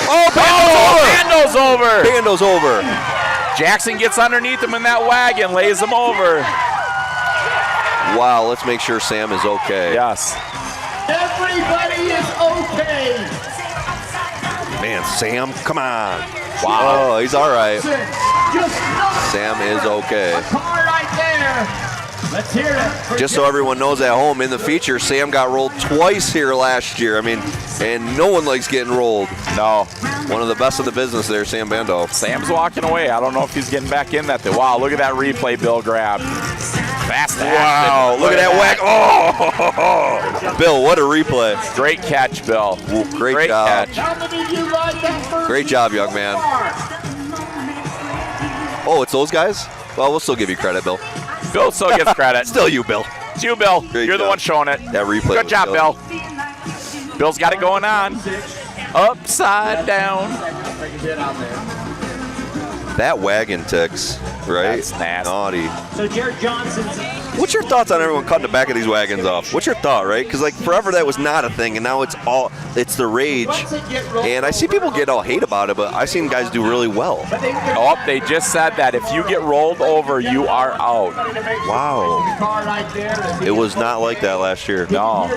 Oh, Bando's over. Bando's over. Jackson gets underneath him in that wagon, lays him over. Wow, let's make sure Sam is okay. Yes. Everybody is okay. Man, Sam, come on. Wow. Oh, he's all right. Just Sam is okay. car right there. Let's hear it. Just so everyone knows at home, in the feature, Sam got rolled twice here last year. I mean, and no one likes getting rolled. No. One of the best of the business there, Sam Bando. Sam's walking away. I don't know if he's getting back in that thing. Wow, look at that replay Bill grabbed. Fast action. Wow, look at that whack. Oh, Bill, what a replay. Great catch, Bill. Great job. catch. How many of you ride that first Great job, young man. Oh, it's those guys? Well, we'll still give you credit, Bill. Bill still gets credit. Still you, Bill. It's you, Bill. Great You're the job. one showing it. That replay Good was job, killer. Bill. Bill's got it going on. Upside down. That wagon ticks, right? That's nasty. Naughty. So Jared Johnson's What's your thoughts on everyone cutting the back of these wagons off? What's your thought, right? Because like forever that was not a thing, and now it's the rage. And I see people get all hate about it, but I've seen guys do really well. Oh, they just said that if you get rolled over, you are out. Wow. car right there. It was not like that last year. No.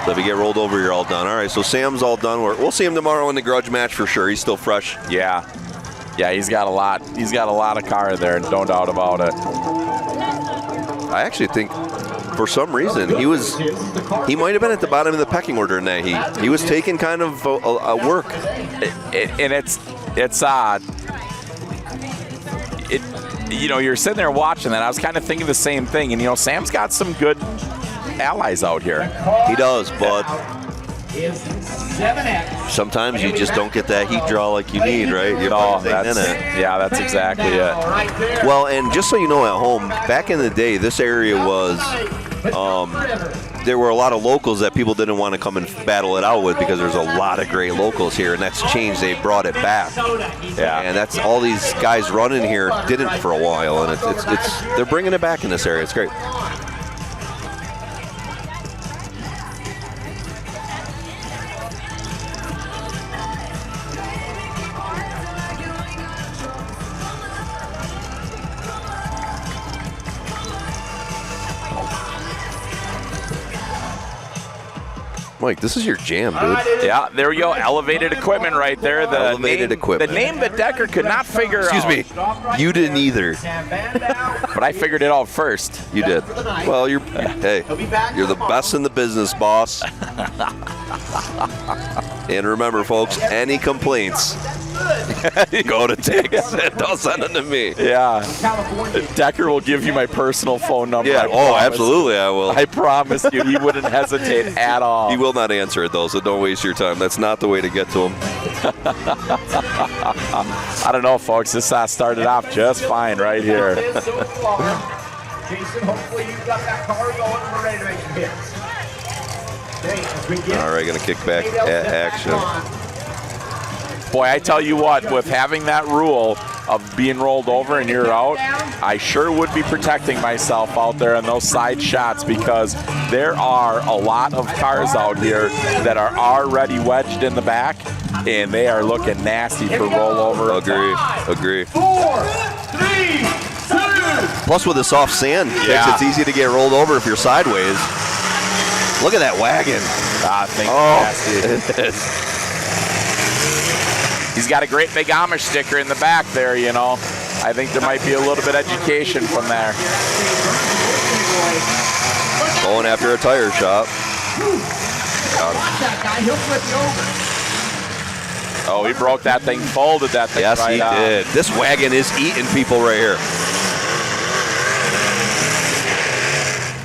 So if you get rolled over, you're all done. All right, so Sam's all done. We'll see him tomorrow in the grudge match for sure. He's still fresh. Yeah. Yeah, he's got a lot. He's got a lot of car there, no doubt about it. I actually think, for some reason, he might have been at the bottom of the pecking order in that heat. He was taking kind of a work. And it's odd. You know, you're sitting there watching that. I was kind of thinking the same thing. And, you know, Sam's got some good allies out here. He does, but Is 7X. sometimes you just don't get that heat draw like you need, right? You're that's exactly it. Well, and just so you know at home, back in the day, this area was, there were a lot of locals that people didn't want to come and battle it out with because there's a lot of great locals here, and that's changed. They brought it back. Yeah. And that's all these guys running here didn't for a while, and it's they're bringing it back in this area. It's great. Mike, this is your jam, dude. Yeah, there we go. Elevated equipment right there. Elevated equipment. The name that Decker could not figure out. Excuse me. You didn't either. But I figured it out first. You did. Well, you're the best in the business, boss. And remember, folks, any complaints, go to Tix and don't send them to me. Yeah. Decker will give you my personal phone number. Yeah. Oh, absolutely, I will. I promise you, he wouldn't hesitate at all. He will not answer it, though, so don't waste your time. That's not the way to get to him. I don't know, folks. This started off just fine right here. Jason, hopefully you've got that car going and we're ready to make some hits. All right, going to kick back at action. Boy, I tell you what, with having that rule of being rolled over and you're out, I sure would be protecting myself out there in those side shots because there are a lot of cars out here that are already wedged in the back and they are looking nasty for rollover. Agree. 4, 3, 2. Plus, with the soft sand, Yeah. it's easy to get rolled over if you're sideways. Look at that wagon. Nasty. He's got a great big Amish sticker in the back there, you know. I think there might be a little bit of education from there. Going after a tire shop. That guy, he'll flip you over. Oh, he broke that thing, folded that thing Yes, right he out. did. This wagon is eating people right here.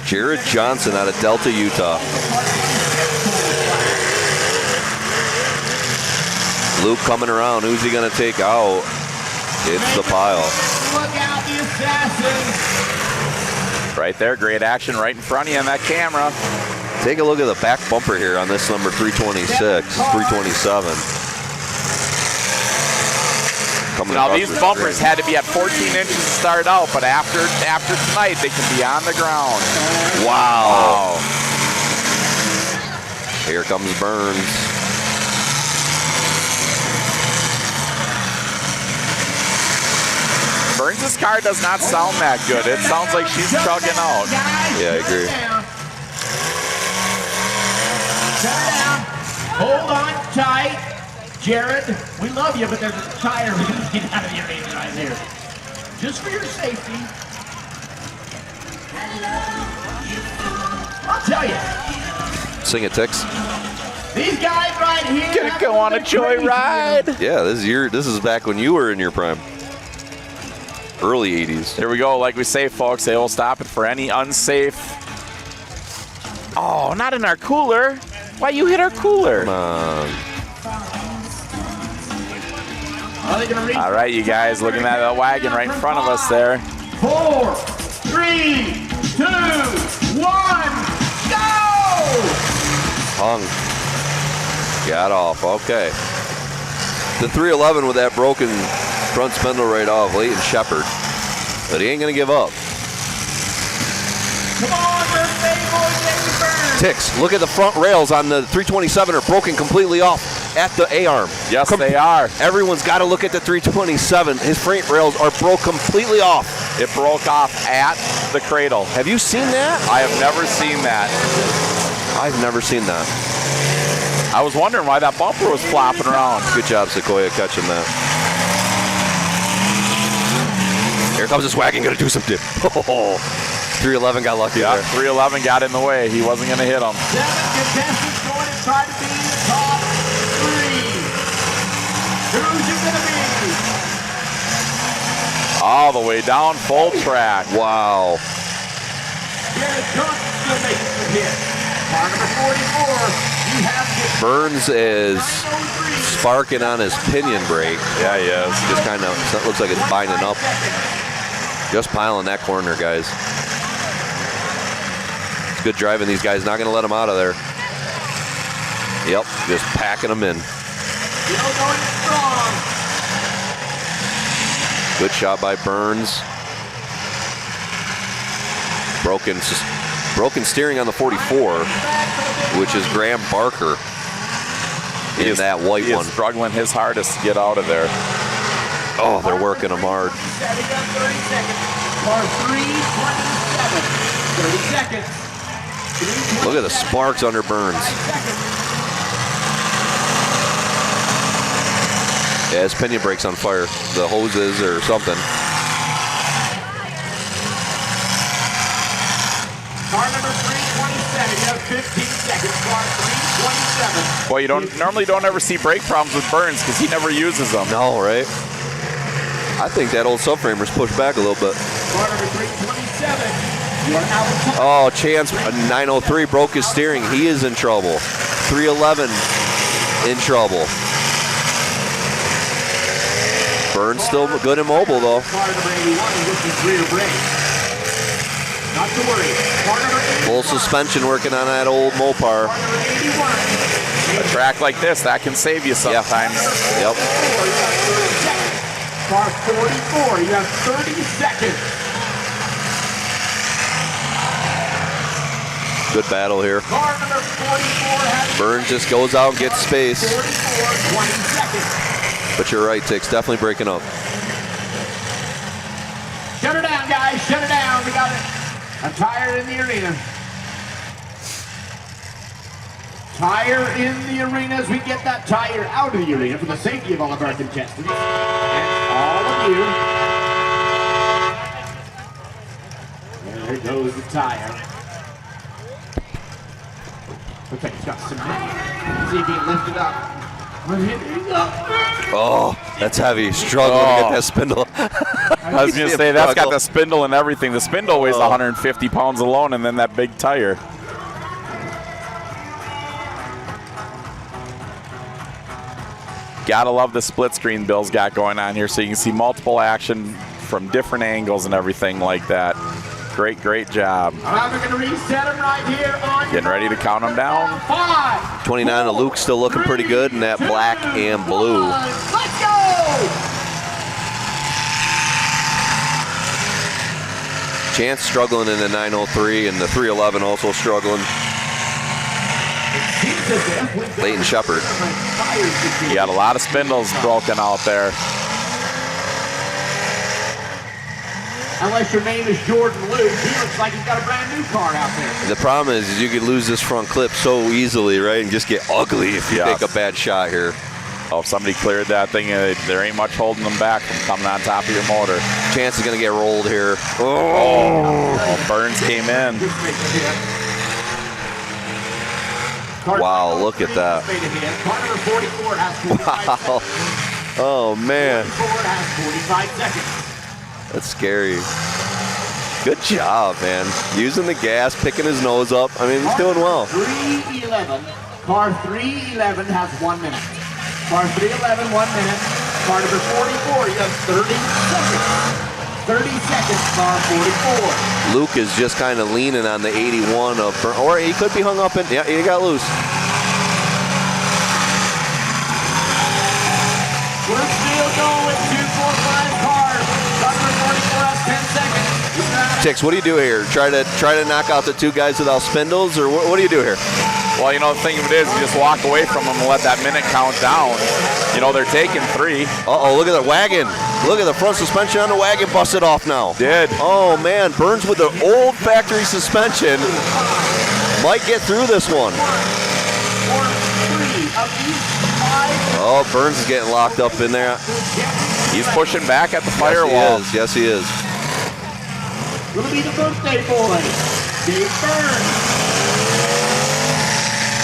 Jared Johnson out of Delta, Utah. Luke coming around. Who's he going to take out? It's the pile. Look out, the assassin. Right there, great action right in front of you on that camera. Take a look at the back bumper here on this number 326, 327. Now these bumpers had to be at 14 inches to start out, but after tonight they can be on the ground. Wow. Here comes Burns. Burns' car does not sound that good. It sounds like she's chugging out. Yeah, I agree. Hold on tight. Jared, we love you, but there's a tire we can get out of your name right here. Just for your safety. I'll tell you. Sing it, Tix. These guys right here. Gonna go on a joyride. Yeah, this is back when you were in your prime. Early 80s. Here we go. Like we say, folks, they will stop it for any unsafe. Oh, not in our cooler. Why you hit our cooler? Come on. All right, you guys, looking at that wagon right in front of us there. 4, 3, 2, 1, go! Hung. Got off. Okay. The 311 with that broken front spindle right off. Leighton Shepard. But he ain't going to give up. Come on, birthday boy, David Burns. Tix, look at the front rails on the 327 are broken completely off at the A-arm. Yes, they are. Everyone's got to look at the 327. His front rails are broke completely off. It broke off at the cradle. Have you seen that? I have never seen that. I've never seen that. I was wondering why that bumper was flopping around. Good job, Sequoia, catching that. comes this wagon, gonna do some dip. Oh, 311 got lucky there. 311 got in the way. He wasn't gonna hit him. 7 contestants going to try to be in the top 3. Who's it gonna be? All the way down, full track. Wow. Jared Johnson still making some hits. Car number 44, you have to Burns is 903. sparking on his pinion brake. Yeah, he is. Just kind of looks like it's binding up. Just piling that corner, guys. It's good driving. These guys not going to let him out of there. Yep, just packing them in. Going strong. Good shot by Burns. Broken steering on the 44, which is Graham Barker in that white He one. is struggling his hardest to get out of there. Oh, they're working him hard. 30 seconds. Car 327. 30 seconds. Look at the sparks under Burns. Yeah, his pinion brake's on fire. The hoses or something. Car number 327. You have 15 seconds. Car 327. Well, you normally don't ever see brake problems with Burns because he never uses them. No, right? I think that old subframer's pushed back a little bit. Car number 327. You are now in top. Oh, Chance, 903 broke his steering. He is in trouble. 311 in trouble. Burns still good and mobile, though. Car number 81 is looking rear brake. Not to worry. Car number 81. Full suspension working on that old Mopar. Car number 81. A track like this, that can save you sometimes. Yep. Car 44, you have 30 seconds. Good battle here. Car number 44 has Burns just goes out and gets space. 44, 20 seconds. But you're right, Tick's definitely breaking up. Shut her down, guys. Shut her down. We got a tire in the arena. Tire in the arena as we get that tire out of the arena for the safety of all of our contestants and all of you. There goes the tire. Looks like it's got cement. See if he can lift it up. Oh, that's heavy. Struggling to get that spindle. I was going to say, that's got the spindle and everything. The spindle weighs 150 pounds alone, and then that big tire. Gotta love the split screen Bill's got going on here, so you can see multiple action from different angles and everything like that. Great, great job. We're going to reset him right here on Getting ready to count them down. 5. 29 of Luke's still looking pretty good in that black and blue. Let's go! Chance struggling in the 903 and the 311 also struggling. Leighton Shepard. You got a lot of spindles broken out there. Unless your name is Jordan Luke, he looks like he's got a brand new car out there. The problem is you could lose this front clip so easily, right? And just get ugly if you take a bad shot here. Oh, if somebody cleared that thing, there ain't much holding them back from coming on top of your motor. Chance is going to get rolled here. Oh, Burns came in. Wow, look at that. Wow. Oh, man. That's scary. Good job, man. Using the gas, picking his nose up. I mean, he's doing well. 311. Car 311 has 1 minute. Car 311, 1 minute. Car number 44, you have 30 seconds. 30 seconds, car 44. Luke is just kind of leaning on the 81 of, or he could be hung up in, yeah, he got loose. We're still going with 245 cars. Car number 44 has 10 seconds. Tix, what do you do here? Try to knock out the two guys without spindles, or what do you do here? Well, you know, the thing of it is, you just walk away from them and let that minute count down. You know, they're taking 3. Uh-oh, look at the wagon. Look at the front suspension on the wagon busted off now. Did. Oh, man, Burns with the old factory suspension. Might get through this one. Oh, Burns is getting locked up in there. He's pushing back at the firewall. Yes, he is. will be the birthday boy, Dave Burns.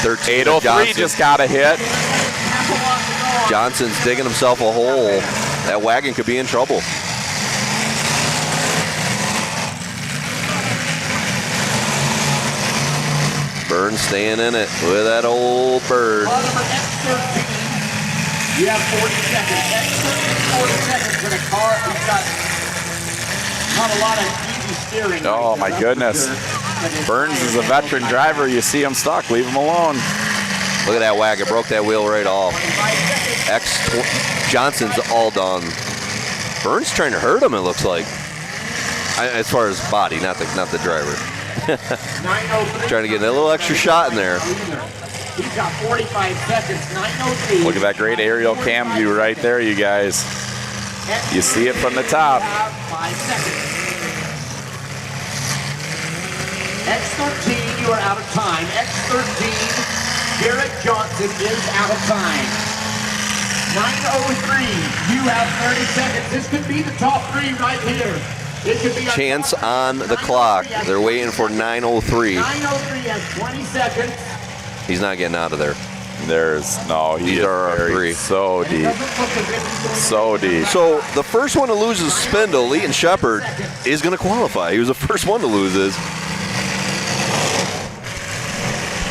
13. 803 just got a hit. Johnson's digging himself a hole. That wagon could be in trouble. Burns staying in it with that old bird. Car number X13, you have 40 seconds. X13, 40 seconds for the car. We've got not a lot of easy steering. Oh my goodness. Burns is a veteran driver. You see him stuck, leave him alone. Look at that wagon, broke that wheel right off. Johnson's all done. Burns trying to hurt him, it looks like. As far as body, not the driver. Trying to get a little extra shot in there. He's got 45 seconds, 9:03. Look at that great aerial cam view right there, you guys. You see it from the top. 5 seconds. X13, you are out of time. X13, Garrett Johnson is out of time. 9:03, you have 30 seconds. This could be the top three right here. It could be Chance on the clock. They're waiting for 9:03. 9:03 has 20 seconds. He's not getting out of there. These are our three. So deep. So deep. So the first one to lose his spindle, Leighton Shepard, is going to qualify. He was the first one to lose his.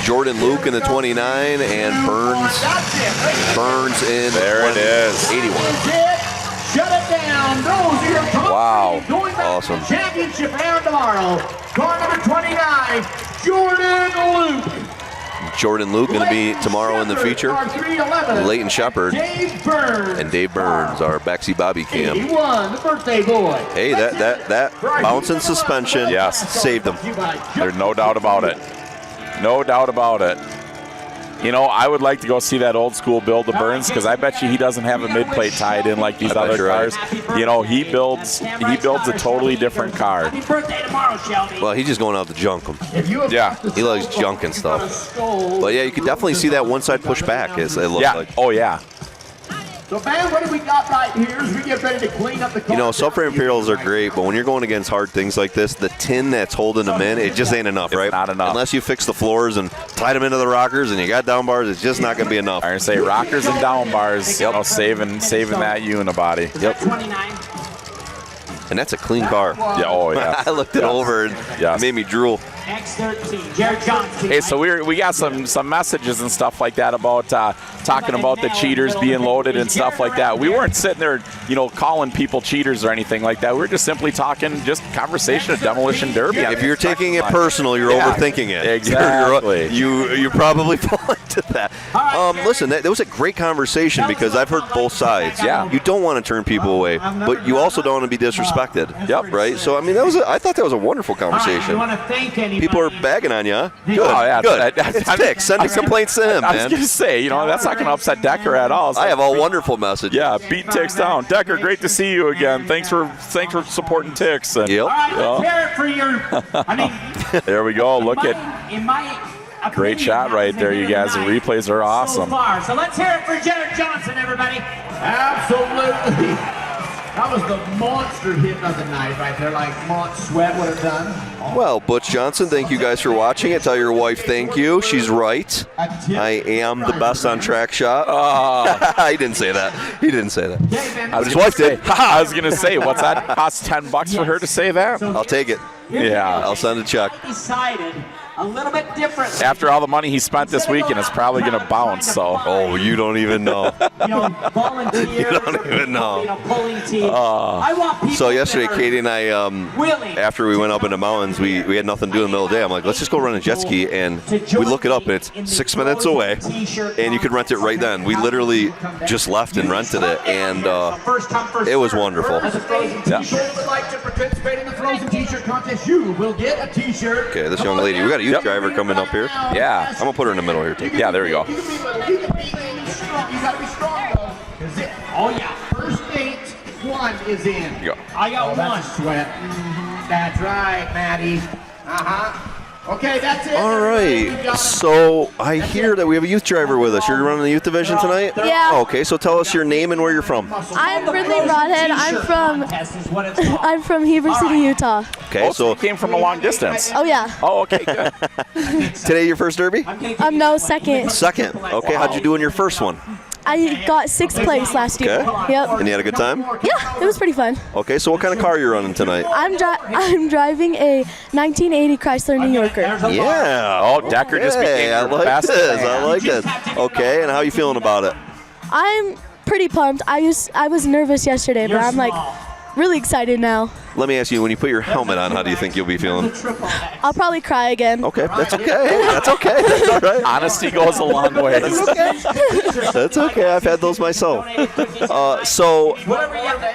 Jordan Luke in the 29 and Burns in there it is. 81. Shut it down. Those are your top Wow. three going back Awesome. to the championship round tomorrow. Car number 29, Jordan Luke. Jordan Luke going to be tomorrow in the feature. Car 311, Leighton Shepard Dave Burns. and Dave Burns, our Bexy Bobby Cam. 81, the birthday boy. Hey, that bouncing suspension saved him. There's no doubt about it. No doubt about it. You know, I would like to go see that old school build of Burns because I bet you he doesn't have a mid-plate tied in like these other cars. You know, he builds a totally different car. Happy birthday tomorrow, Shelby. Well, he's just going out to junk him. Yeah. He likes junk and stuff. But yeah, you could definitely see that one side push back. It looks like. Oh yeah. So, man, what do we got right here as we get ready to clean up the car? You know, subframe Imperials are great, but when you're going against hard things like this, the tin that's holding them in, it just ain't enough, right? Not enough. Unless you fix the floors and tied them into the rockers and you got down bars, it's just not going to be enough. I'm going to say rockers and down bars, you know, saving that unibody. Yep. 29. And that's a clean car. Yeah, oh yeah. I looked it over and it made me drool. X13, Jared Johnson. Hey, so we got some messages and stuff like that about talking about the cheaters being loaded and stuff like that. We weren't sitting there, you know, calling people cheaters or anything like that. We were just simply talking, just conversation of demolition derby. If you're taking it personal, you're overthinking it. Exactly. You probably fall into that. Listen, that was a great conversation because I've heard both sides. Yeah. You don't want to turn people away, but you also don't want to be disrespected. Yep. Right. So I mean, I thought that was a wonderful conversation. I want to thank anybody. People are bagging on you, huh? Good. Oh, yeah, Good. It's Dick. Send the complaints to him, I was man. going to say, you know, that's not going to upset Decker at all. So I have a wonderful message. Yeah, beat Ticks down. Decker, great to see you again. Thanks for supporting Ticks. And, Yep. All right, let's hear it for your. I mean, there we go. Look at in my great opinion, shot right there, you guys. The replays are awesome. So far. So let's hear it for Jared Johnson, everybody. Absolutely. That was the monster hit of the night right there, like Mont Sweat would have done. Well, Butch Johnson, thank you guys for watching it. Tell your wife thank you. She's right. I am the best on track shot. He didn't say that. He didn't say that. I was His wife did. I was gonna say, what's that? Cost $10 for her to say that? I'll take it. Yeah. I'll send a check. Decided a little bit different. After all the money he spent this weekend, it's probably gonna bounce. So. Oh, you don't even know. You know, volunteers. You don't even know. You know, pulling teams. I want people. So yesterday, that are Katie and I, willing after we went up in the mountains, we had nothing to do in the middle of the day. I'm like, let's just go run a jet ski, and we look it up, and it's 6 minutes away, and you could rent it right then. We literally just left and rented it, and it was wonderful. Yeah. Would like to participate in the Frozen T-shirt contest, you will get a T-shirt. Okay, this young lady, we got a youth driver coming up here. Yeah. I'm gonna put her in the middle here, too. Yeah, there we go. You can be little, you can be strong. You gotta be strong though. Oh yeah. First 1 is in. Go. I got one. That's Sweat. That's right, Maddie. Okay, that's it. All right. So I hear that we have a youth driver with us. You're running the youth division tonight? Yeah. Okay, so tell us your name and where you're from. I'm Ridley Broadhead. I'm from Heber City, Utah. Okay, so you came from a long distance. Oh yeah. Oh, okay, good. Today your first derby? No, second. Second. Okay, how'd you do in your first one? I got 6th place last year. Okay. Yep. And you had a good time? Yeah, it was pretty fun. Okay, so what kind of car are you running tonight? I'm driving a 1980 Chrysler New Yorker. Yeah. Oh, Decker just became I your like best this. fan. I like this. Okay, and how are you feeling about it? I'm pretty pumped. I was nervous yesterday, but I'm like really excited now. Let me ask you, when you put your helmet on, how do you think you'll be feeling? I'll probably cry again. Okay, that's okay. That's okay. That's all right. Honesty goes a long way. That's okay. That's okay. I've had those myself. So,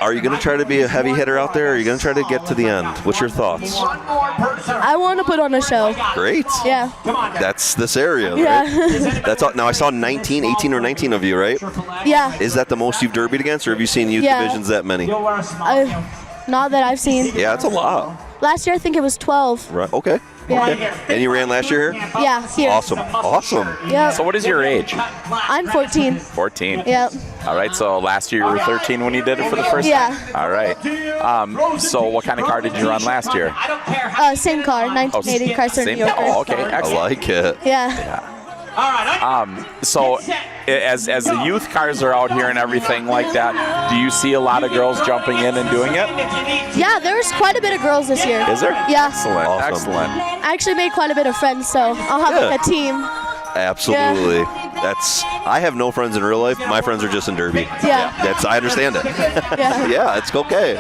are you going to try to be a heavy hitter out there, or are you going to try to get to the end? What's your thoughts? I want to put on a show. Great. Yeah. That's this area, right? Yeah. That's all. Now, I saw 18 or 19 of you, right? Yeah. Is that the most you've derbied against, or have you seen youth divisions that many? Not that I've seen. Yeah, it's a lot. Last year I think it was 12. Right. Okay. Yeah. Okay. And you ran last year here? Yeah, here. Awesome. Awesome. Yeah. So what is your age? I'm 14. 14. Yep. All right, so last year you were 13 when you did it for the first time? All right. So what kind of car did you run last year? Same car, 1980 Chrysler New Yorker. Oh, okay, excellent. I like it. Yeah. So as the youth cars are out here and everything like that, do you see a lot of girls jumping in and doing it? Yeah, there's quite a bit of girls this year. Is there? Yeah. Excellent. Awesome. Excellent. I actually made quite a bit of friends, so I'll have like a team. Absolutely. I have no friends in real life. My friends are just in derby. Yeah. I understand it. Yeah. Yeah, it's okay.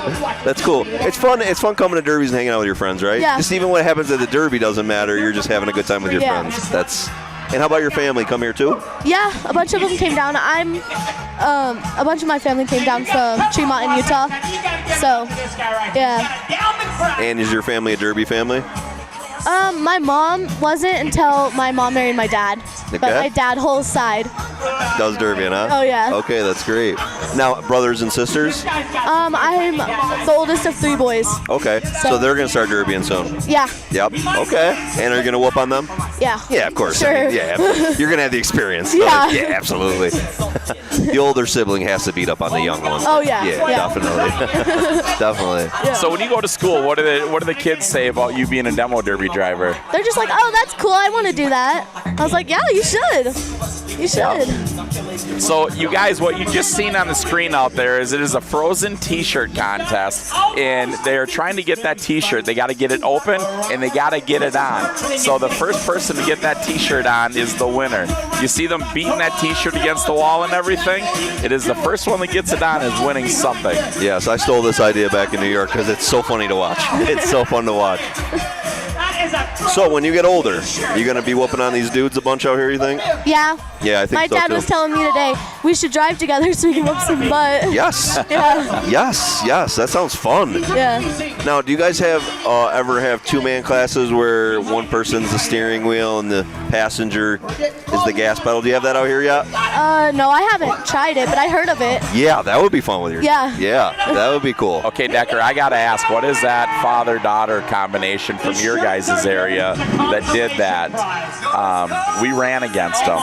That's cool. It's fun coming to derbies and hanging out with your friends, right? Yeah. Just even what happens at the derby doesn't matter. You're just having a good time with your friends. And how about your family? Come here too? Yeah, a bunch of them came down. A bunch of my family came down from Tremont in Utah. So, yeah. And is your family a derby family? My mom wasn't until my mom married my dad. Okay. But my dad, whole side. Does derby, huh? Oh, yeah. Okay, that's great. Now, brothers and sisters? I'm the oldest of 3 boys. Okay, so they're going to start derbying soon? Yeah. Yep. Okay. And are you going to whoop on them? Yeah. Yeah, of course. Sure. I mean, yeah, you're going to have the experience. Yeah. Yeah, absolutely. The older sibling has to beat up on the young one. Oh, yeah. Yeah, definitely. Definitely. Yeah. So when you go to school, what do the kids say about you being a demo derby driver? They're just like, oh, that's cool. I want to do that. I was like, yeah, you should. You should. So you guys, what you just seen on the screen out there is it is a frozen t-shirt contest, and they're trying to get that t-shirt. They got to get it open and they got to get it on. So the first person to get that t-shirt on is the winner. You see them beating that t-shirt against the wall and everything? It is the first one that gets it on is winning something. Yes, I stole this idea back in New York because it's so funny to watch. It's so fun to watch. So when you get older, you going to be whooping on these dudes a bunch out here, you think? Yeah. Yeah, I think My so dad too. was telling me today we should drive together so we can whoop some butt. Yes. Yeah. Yes, that sounds fun. Yeah. Now, do you guys ever have 2-man classes where one person's the steering wheel and the passenger is the gas pedal? Do you have that out here yet? No, I haven't tried it, but I heard of it. Yeah, that would be fun with your. Yeah. Yeah, that would be cool. Okay, Decker, I got to ask, what is that father-daughter combination from your guys' area that did that? We ran against them.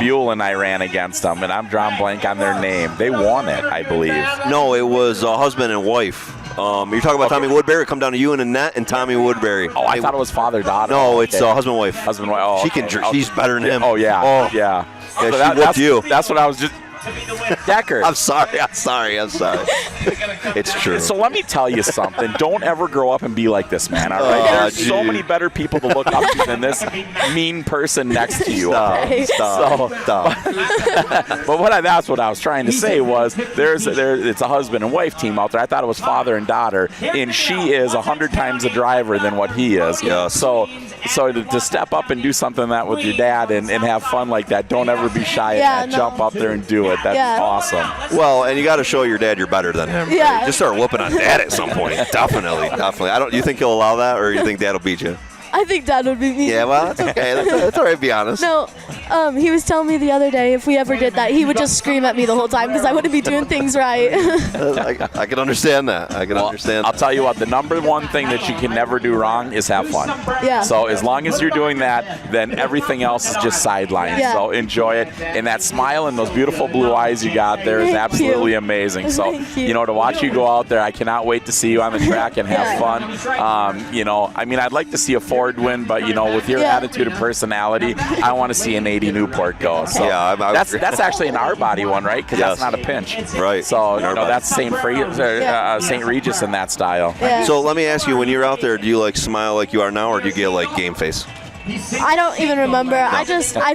Buell and I ran against them, and I'm drawing blank on their name. They won it, I believe. No, it was husband and wife. You're talking about Tommy Woodbury? Come down to you and Annette and Tommy Woodbury. Oh, I thought it was father-daughter. No, it's husband and wife. Husband and wife. Oh, she can. She's better than him. Oh, yeah. Oh, yeah. Yeah, So she whooped you. That's what I was just... Decker. I'm sorry. It's true. So let me tell you something. Don't ever grow up and be like this, man. All right. There's so many better people to look up to than this mean person next to you. Stop. But that's what I was trying to say was it's a husband and wife team out there. I thought it was father and daughter, and she is 100 times a driver than what he is. Yeah. So to step up and do something that with your dad and have fun like that, don't ever be shy of that. no. Jump up there and do it. That's awesome. Well, and you got to show your dad you're better than him. Yeah. Just start whooping on dad at some point. Definitely. You think he'll allow that, or you think dad will beat you? I think Dad would be mean. Yeah, well, that's okay. That's all right, be honest. No, he was telling me the other day if we ever did that, he would just scream at me the whole time because I wouldn't be doing things right. I can understand that. I'll tell you what, the number one thing that you can never do wrong is have fun. Yeah. So as long as you're doing that, then everything else is just sidelines. Yeah. So enjoy it. And that smile and those beautiful blue eyes you got there is Thank absolutely you. amazing. So, Thank you. to watch you go out there, I cannot wait to see you on the track and have fun. I'd like to see a Ford win, but, with your attitude and personality, I want to see an 80 Newport go. So Yeah, that's actually an R-body one, right? Because that's not a pinch. Right. So, that's St. Regis in that style. Yeah. So let me ask you, when you're out there, do you smile like you are now, or do you get game face? I don't even remember. I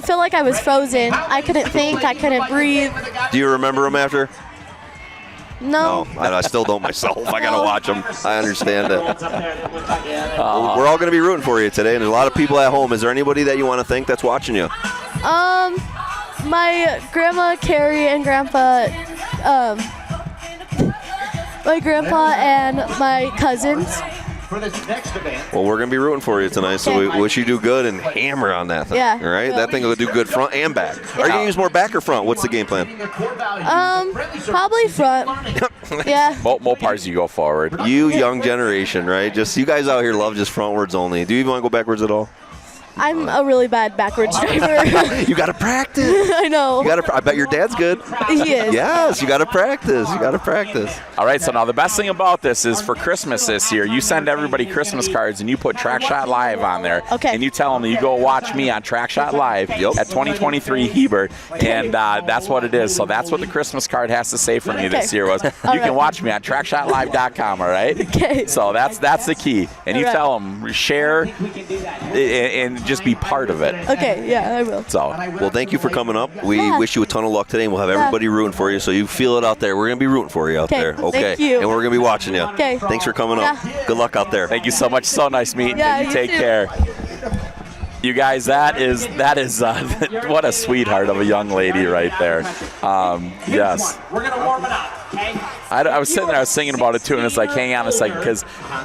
feel like I was frozen. I couldn't think. I couldn't breathe. Do you remember them after? No. I still don't myself. I gotta watch them. I understand it. We're all gonna be rooting for you today, and there's a lot of people at home. Is there anybody that you want to thank that's watching you? My grandma Carrie and grandpa, and my cousins. Well, we're going to be rooting for you tonight, so we wish you do good and hammer on that thing. Yeah. All right? That thing will do good front and back. Are you going to use more back or front? What's the game plan? Probably front. Yeah. Mopars, you go forward. You young generation, right? You guys out here love just frontwards only. Do you even want to go backwards at all? I'm a really bad backwards driver. You got to practice. I know. I bet your dad's good. He is. Yes, you got to practice. All right, so now the best thing about this is for Christmas this year, you send everybody Christmas cards and you put Trackshot Live on there. Okay. And you tell them that you go watch me on Trackshot Live at 2023 Heber, and that's what it is. So that's what the Christmas card has to say for me this year was, you can watch me on trackshotlive.com, all right? Okay. So that's the key. And you tell them, share and just be part of it. Okay, yeah, I will. So, well, thank you for coming up. We wish you a ton of luck today, and we'll have everybody rooting for you, so you feel it out there. We're going to be rooting for you out there. Okay. Thank you. And we're going to be watching you. Okay. Thanks for coming up. Good luck out there. Thank you so much. So nice meeting you. Yeah, You take you too. care. You guys, that is what a sweetheart of a young lady right there. Yes. We're going to warm it up, okay? I was sitting there, I was thinking about it too, and it's like, hang on a second, because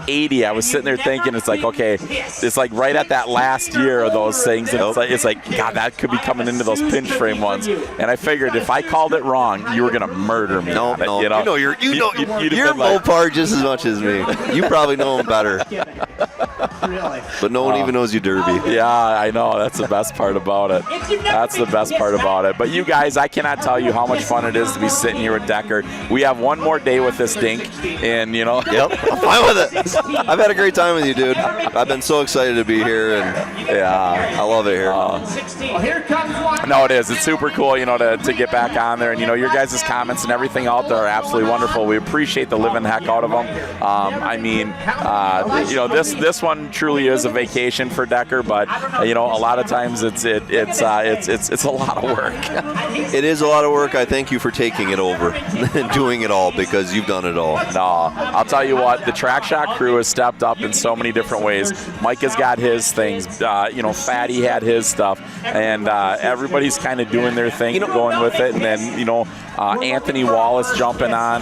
80, I was sitting there thinking, it's like, okay, it's like right at that last year of those things, and it's like, God, that could be coming into those pinch frame ones. And I figured if I called it wrong, you were gonna murder me. No, you'd have you're been like, Mopar just as much as me. You probably know him better. But no one even knows you derby. Yeah, I know. That's the best part about it. That's the best part about it. But you guys, I cannot tell you how much fun it is to be sitting here with Decker. We have one more day with this dink, and Yep, I'm fine with it. I've had a great time with you, dude. I've been so excited to be here, and I love it here. Here comes one. No, it is. It's super cool, to get back on there, and your guys' comments and everything out there are absolutely wonderful. We appreciate the living heck out of them. This one truly is a vacation for Decker, but a lot of times it's a lot of work. It is a lot of work. I thank you for taking it over and doing it all, because you've done it all. No, I'll tell you what, the Track Shot crew has stepped up in so many different ways. Mike has got his things, Fatty had his stuff, and everybody's kind of doing their thing, going with it, and then, Anthony Wallace jumping on,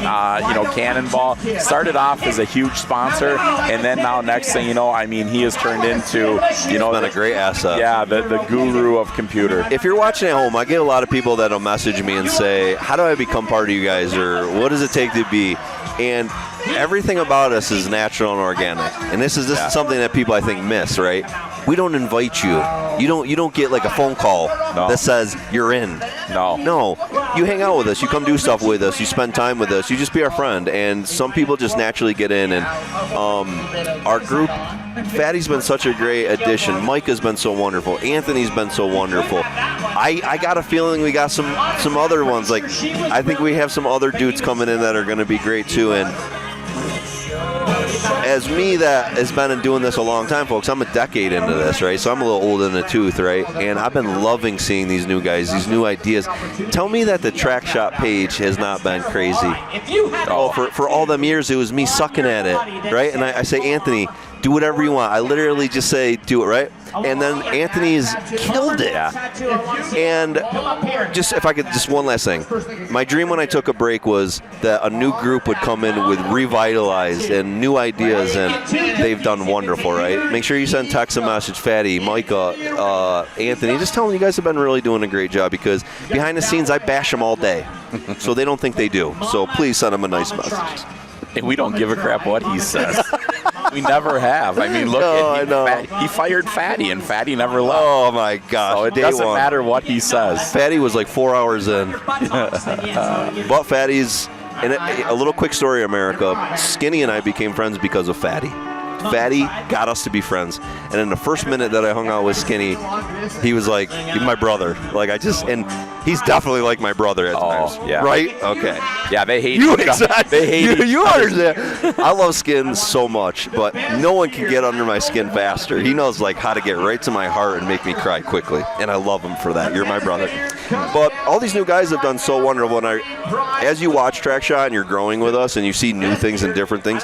Cannonball. Started off as a huge sponsor, and then now next thing you know, he has turned into, been a great asset. Yeah, the guru of computer. If you're watching at home, I get a lot of people that'll message me and say, how do I become part of you guys, or what does it take to be? And everything about us is natural and organic. And this is something that people, I think, miss, right? We don't invite you. You don't get like a phone call that says you're in. No. You hang out with us. You come do stuff with us. You spend time with us. You just be our friend. And some people just naturally get in. And our group, Fatty's been such a great addition. Mike has been so wonderful. Anthony's been so wonderful. I got a feeling we got some other ones. Like, I think we have some other dudes coming in that are going to be great too. And as me that has been doing this a long time, folks, I'm a decade into this, right? So I'm a little old in the tooth, right? And I've been loving seeing these new guys, these new ideas. Tell me that the Track Shot page has not been crazy. For all them years, it was me sucking at it, right? And I say, Anthony, do whatever you want. I literally just say, do it, right? and then Anthony's killed it. And just if I could, just one last thing. My dream when I took a break was that a new group would come in with revitalized and new ideas, and they've done wonderful, right? Make sure you send text a message, Fatty, Micah, Anthony. Just tell them you guys have been really doing a great job, because behind the scenes I bash them all day, so they don't think they do. So please send them a nice message. And we don't give a crap what he says. We never have. I mean, look, he fired Fatty, and Fatty never left. Oh, my gosh. So it doesn't matter what he says. Fatty was like 4 hours in. But Fatty's, and a little quick story, America. Skinny and I became friends because of Fatty. Fatty got us to be friends. And in the first minute that I hung out with Skinny, he was like, "You're my brother." And he's definitely like my brother at times. Yeah. Right? Okay. Yeah, they hate you. Exactly. They hate you understand. I love Skin so much, but no one can get under my skin faster. He knows like how to get right to my heart and make me cry quickly. And I love him for that. You're my brother. But all these new guys have done so wonderful. And as you watch Track Shot and you're growing with us and you see new things and different things,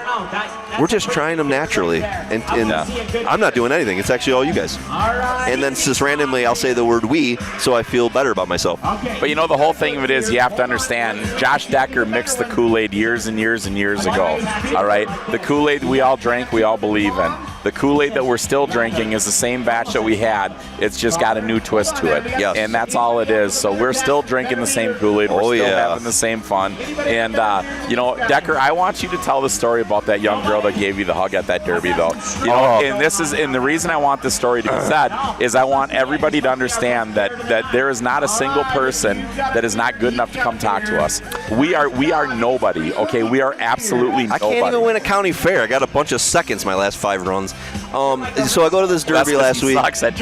we're just trying them naturally. And I'm not doing anything. It's actually all you guys. And then just randomly I'll say the word we, so I feel better about myself. But you know, the whole thing of it is you have to understand, Josh Decker mixed the Kool-Aid years and years and years ago. All right? The Kool-Aid we all drank, we all believe in. The Kool-Aid that we're still drinking is the same batch that we had. It's just got a new twist to it. Yes. And that's all it is. So we're still drinking the same Kool-Aid. We're still having the same fun. And, Decker, I want you to tell the story about that young girl that gave you the hug at that derby, though. And the reason I want this story to be said is I want everybody to understand that there is not a single person that is not good enough to come talk to us. We are nobody, okay? We are absolutely nobody. I can't even win a county fair. I got a bunch of seconds my last 5 runs. So I go to this derby last week. Sucks at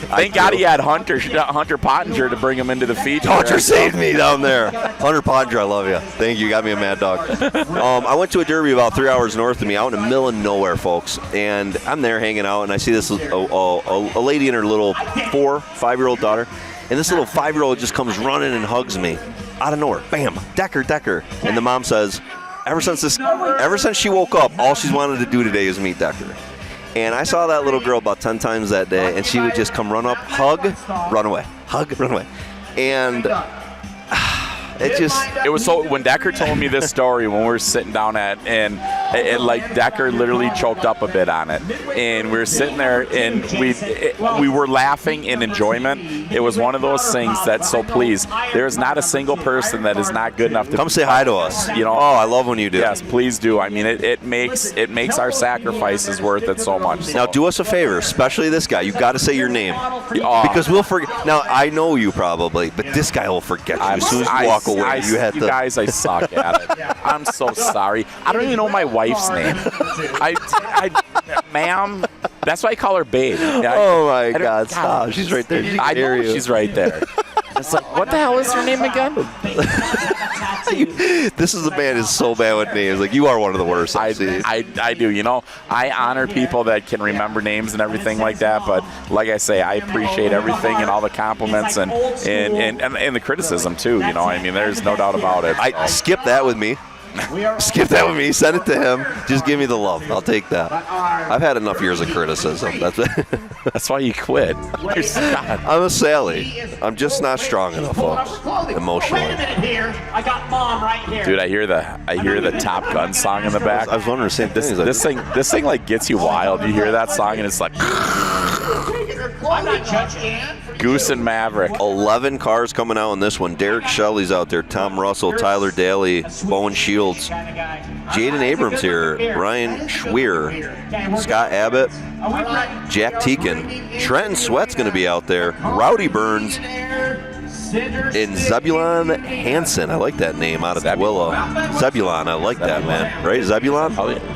Thank God he had Hunter Pottinger to bring him into the feature. Hunter saved me down there. Hunter Pottinger, I love you. Thank you. You got me a mad dog. I went to a derby about 3 hours north of me, out in the middle of nowhere, folks. And I'm there hanging out, and I see this a lady and her little 4-5-year-old daughter. And this little 5-year-old just comes running and hugs me out of nowhere. Bam, Decker. And the mom says, ever since she woke up, all she's wanted to do today is meet Decker. And I saw that little girl about 10 times that day, and she would just come run up, hug, run away, hug, run away. And it was so, when Decker told me this story when we were sitting down and like Decker literally choked up a bit on it, and we were sitting there and we were laughing in enjoyment. It was one of those things that, so please, there's not a single person that is not good enough to come say hi to us. You know, I love when you do. Yes, please do. I mean, it makes our sacrifices worth it so much. So. Now do us a favor, especially this guy. You got to say your name because we'll forget. Now I know you probably, but this guy will forget you as soon as you walk away. You guys, I suck at it. I'm so sorry. I don't even know my wife's name. Ma'am. That's why I call her Babe. Oh my God! Stop. She's right there. I know she's right there. It's like, what the hell is her name again? This is the man is so bad with names. Like, you are one of the worst. I do. You know, I honor people that can remember names and everything like that. But like I say, I appreciate everything and all the compliments and the criticism too. You know, I mean, there's no doubt about it. Skip that with me. Skip that with me. Send it to him. Just give me the love. I'll take that. I've had enough years of criticism. That's why you quit. I'm a Sally. I'm just not strong enough, folks. Emotionally. Wait a minute here. I got Mom right here. Dude, I hear the Top Gun song in the back. I was wondering the same thing. This thing like gets you wild. You hear that song and it's like. I'm not judging. Goose and Maverick. 11 cars coming out in this one. Derek Shelley's out there. Tom Russell, Tyler Daly, Bowen Shields, Jaden Abrams here, Ryan Schweer, Scott Abbott, Jack Teakin, Trenton Sweat's going to be out there, Rowdy Burns, and Zebulon Hansen. I like that name out of Willow. Zebulon, I like that, man. Right? Zebulon? Oh, yeah.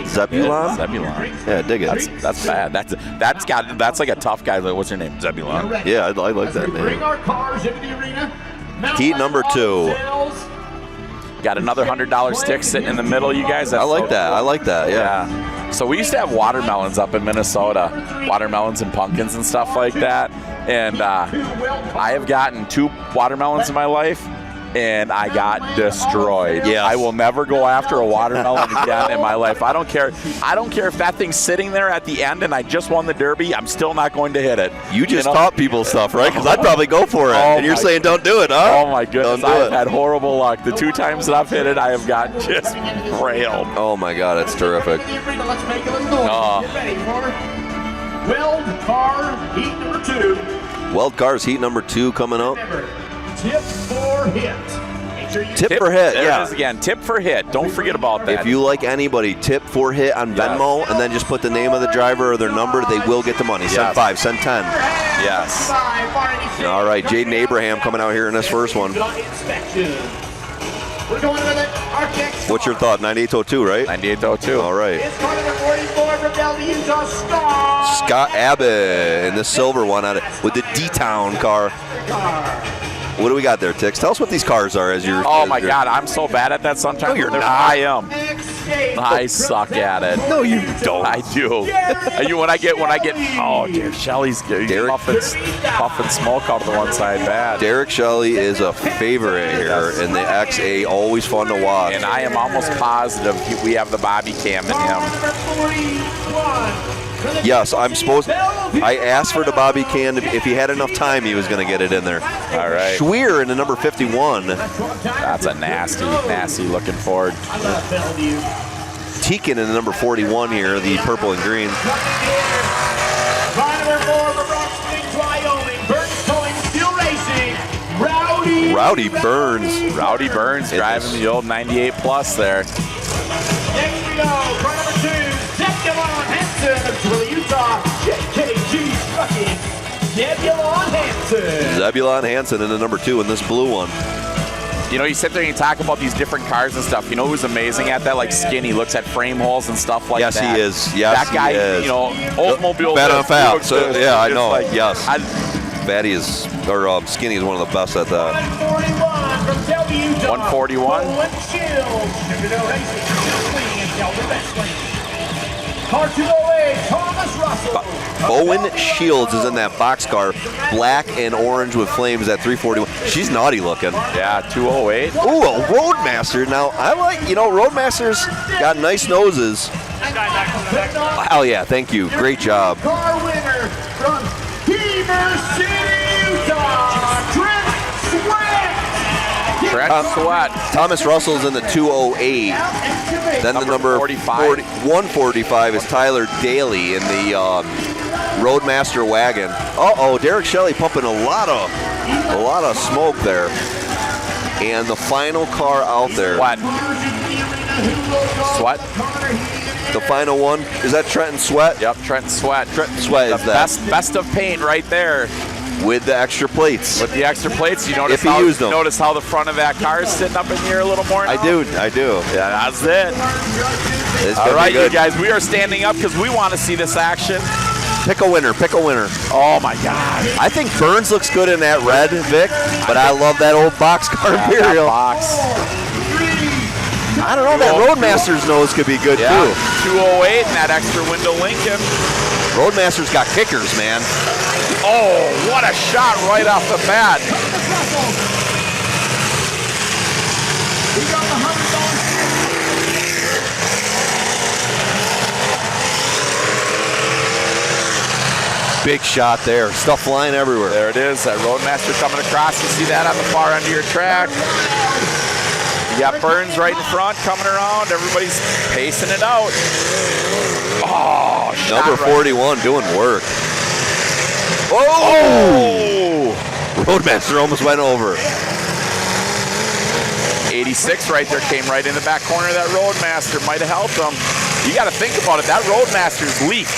Zebulon? Zebulon. Yeah, dig it. That's bad. That's like a tough guy. Like, what's your name? Zebulon. Yeah, I like that name. Bring our cars into the arena. Heat number 2. Got another $100 stick sitting in the middle, you guys. I like that. Yeah. So we used to have watermelons up in Minnesota, watermelons and pumpkins and stuff like that. And I have gotten 2 watermelons in my life. and I got destroyed. Yeah. I will never go after a watermelon again in my life. I don't care. I don't care if that thing's sitting there at the end and I just won the Derby. I'm still not going to hit it. You just taught people stuff, right? Because I'd probably go for it. And you're saying don't do it, huh? Oh, my goodness. I've had horrible luck. The 2 times that I've hit it, I have gotten just railed. Oh, my God. It's terrific. Let's make a little noise. Get ready for Weld car heat number 2. Weld Cars heat number 2 coming up. Remember, tip for hit. Make sure you Tip for hit, there yeah. it is again. Tip for hit. Don't forget about that. If you like anybody, tip for hit on Venmo, and then just put the name of the driver or their number. They will get the money. Send 5, send 10. Yes. All right, Jaden Abraham coming out here in this first one. We're going with it. RTX. What's your thought? 9802, right? 9802. All right. It's car number 44 from Weld, Utah, Scott Abbott in the silver one with the D-Town car. What do we got there, Tix? Tell us what these cars are as you're. Oh my God, I'm so bad at that sometimes. No, you're not. I am. I suck at it. No, you don't. I do. when I get. Oh, Derek Shelley's puffing smoke out of the one side bad. Derek Shelley is a favorite here, and the XA always fun to watch. And I am almost positive we have the bobby cam in him. Yes, I'm supposed. I asked for the bobby can. If he had enough time, he was going to get it in there. All right. Schweer in the number 51. That's a nasty looking Ford. Teakin in the number 41 here, the purple and green. Rowdy Burns. Rowdy Burns driving the old 98 plus there. Next we go, car number 2, Zebulon Hansen of Twilly, Utah, JKG Trucking, Zebulon Hansen. Zebulon Hansen in the number 2 in this blue one. You know, you sit there and you talk about these different cars and stuff. You know who's amazing at that? Like Skinny looks at frame holes and stuff like yes, that. He is. Yes, that guy, he is. You know, Oldsmobile. Bad on fat. So, yeah, I know. Like, yes. Fatty is, or Skinny is one of the best at that. 141 from Selby, Utah. 141. Car 208, Thomas Russell. Bowen Shields is in that boxcar, black and orange with flames at 341. She's naughty looking. Yeah, 208. Ooh, a Roadmaster. Now, I like, Roadmasters got nice noses. Hell yeah, thank you. Great job. Car winner from Heber City, Utah, Trent Sweat. Thomas Russell's in the 208. Then the number 145 is Tyler Daly in the Roadmaster wagon. Uh-oh, Derek Shelley pumping a lot of smoke there. And the final car out there. Sweat. The final one, is that Trenton Sweat? Yep, Trenton Sweat. Trenton Sweat is that. Best of paint right there. With the extra plates. With the extra plates, you notice, notice how the front of that car is sitting up in the air a little more now? I do. Yeah, that's it. All right, you guys, we are standing up because we want to see this action. Pick a winner. Oh, my God. I think Burns looks good in that red, Vic, but I love that old boxcar Imperial. Box. I don't know, that Roadmaster's nose could be good, too. 208 and that extra window Lincoln. Roadmaster's got kickers, man. Oh, what a shot right off the bat. Big shot there. Stuff flying everywhere. There it is. That Roadmaster coming across. You see that on the far end of your track. You got Burns right in front coming around. Everybody's pacing it out. Oh, number 41 doing work. Oh! Roadmaster almost went over. 86 right there came right in the back corner of that Roadmaster. Might have helped him. You got to think about it. That Roadmaster's leaked.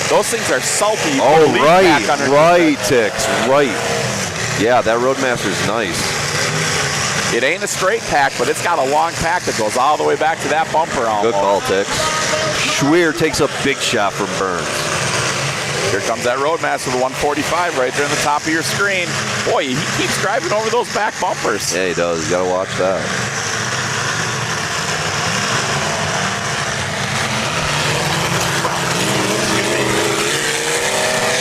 Those things are salty. Oh, right, Tix, right. Yeah, that Roadmaster's nice. It ain't a straight pack, but it's got a long pack that goes all the way back to that bumper almost. Good call, Tix. Schweer takes a big shot from Burns. Here comes that Roadmaster, the 145 right there in the top of your screen. Boy, he keeps driving over those back bumpers. Yeah, he does. You got to watch that.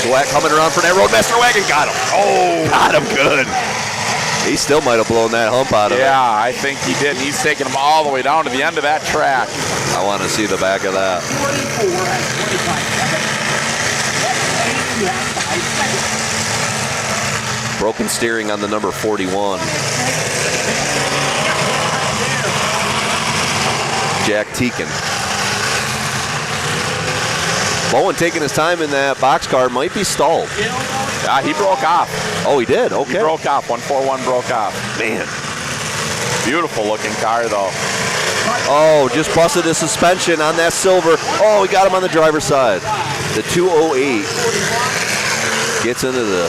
Sweat coming around for that Roadmaster wagon. Got him. Oh, got him good. He still might have blown that hump out of it. Yeah, I think he did. He's taking them all the way down to the end of that track. I want to see the back of that. 44 at 25 seconds. Broken steering on the number 41. Jack Teakin. Bowen taking his time in that boxcar, might be stalled. Yeah, he broke off. Oh, he did? Okay. He broke off. 141 broke off. Man. Beautiful looking car, though. Oh, just busted his suspension on that silver. Oh, he got him on the driver's side. The 208 gets into the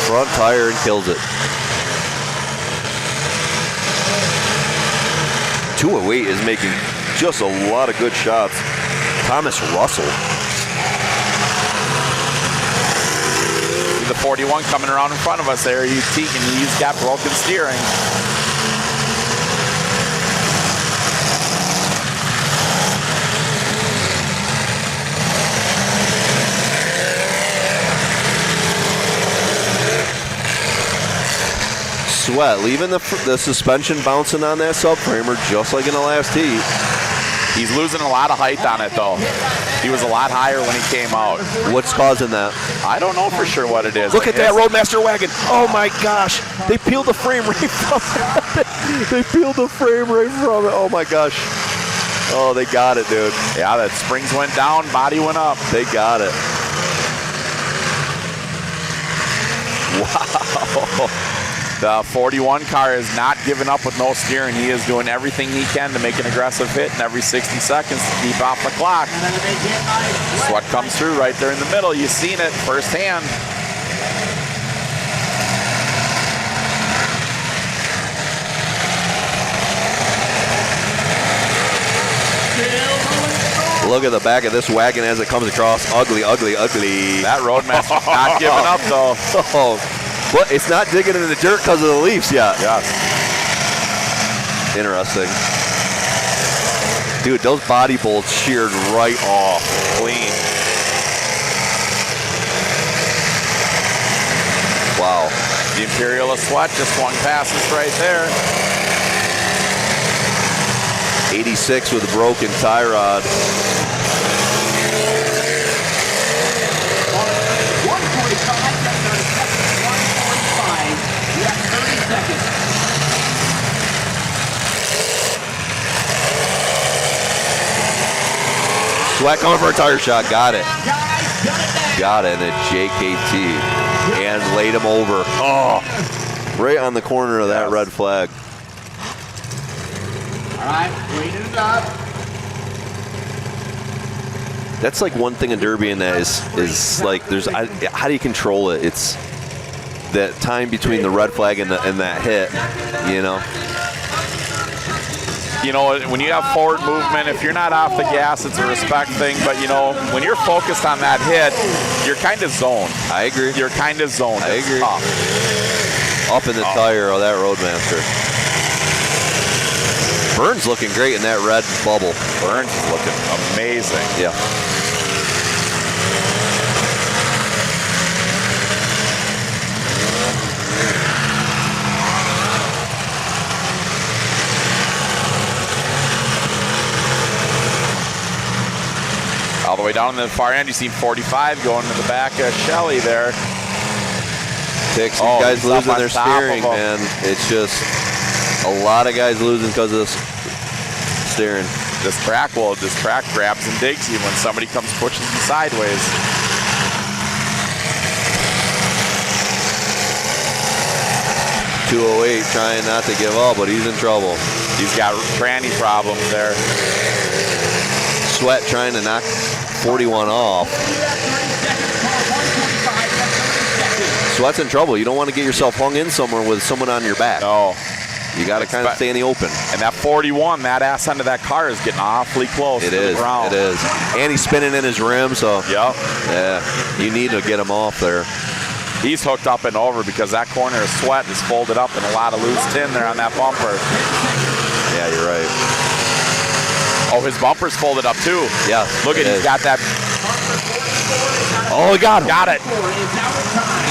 front tire and kills it. 208 is making just a lot of good shots. Thomas Russell. The 41 coming around in front of us there. He's got broken steering. Sweat leaving the suspension bouncing on that subframer just like in the last heat. He's losing a lot of height on it, though. He was a lot higher when he came out. What's causing that? I don't know for sure what it is. Look at that Roadmaster wagon. Oh my gosh. They peeled the frame right from it. They peeled the frame right from it. Oh my gosh. Oh, they got it, dude. Yeah, that springs went down, body went up. They got it. Wow. The 41 car is not giving up with no steering. He is doing everything he can to make an aggressive hit in every 60 seconds to keep off the clock. Sweat comes through right there in the middle. You've seen it firsthand. Look at the back of this wagon as it comes across. Ugly, ugly, ugly. That Roadmaster's not giving up, though. Oh. But it's not digging into the dirt because of the leaves yet. Yes. Interesting. Dude, those body bolts sheared right off. Clean. Wow. The Imperial of Sweat just swung past us right there. 86 with a broken tie rod. 145, you got 30 seconds. Sweat going for a tire shot. Got it. Got it. And a JKT. And laid him over. Oh. Right on the corner of that red flag. All right, cleaning it up. That's like one thing in derby in that is like how do you control it? It's that time between the red flag and that hit, you know. You know, when you have forward movement, if you're not off the gas, it's a respect thing. But, you know, when you're focused on that hit, you're kind of zoned. I agree. You're kind of zoned. I agree. Tough. Up in the tire of that Roadmaster. Burns looking great in that red bubble. Burns is looking amazing. Yeah. All the way down to the far end, you see 45 going to the back of Shelley there. These guys losing their steering, man. It's just a lot of guys losing because of this steering. This track grabs and digs you when somebody comes pushing you sideways. .208 trying not to give up, but he's in trouble. He's got tranny problems there. Sweat trying to knock 41 off. Sweat's in trouble. You don't want to get yourself hung in somewhere with someone on your back. No. You got to kind of stay in the open. And that 41, that ass end of that car is getting awfully close to the ground. It is. And he's spinning in his rim, so yep. Yeah, you need to get him off there. He's hooked up and over because that corner of Sweat is folded up and a lot of loose tin there on that bumper. Yeah, you're right. Oh, his bumper's folded up too. Yeah. Look at he's got that. Oh, he got him. Got it.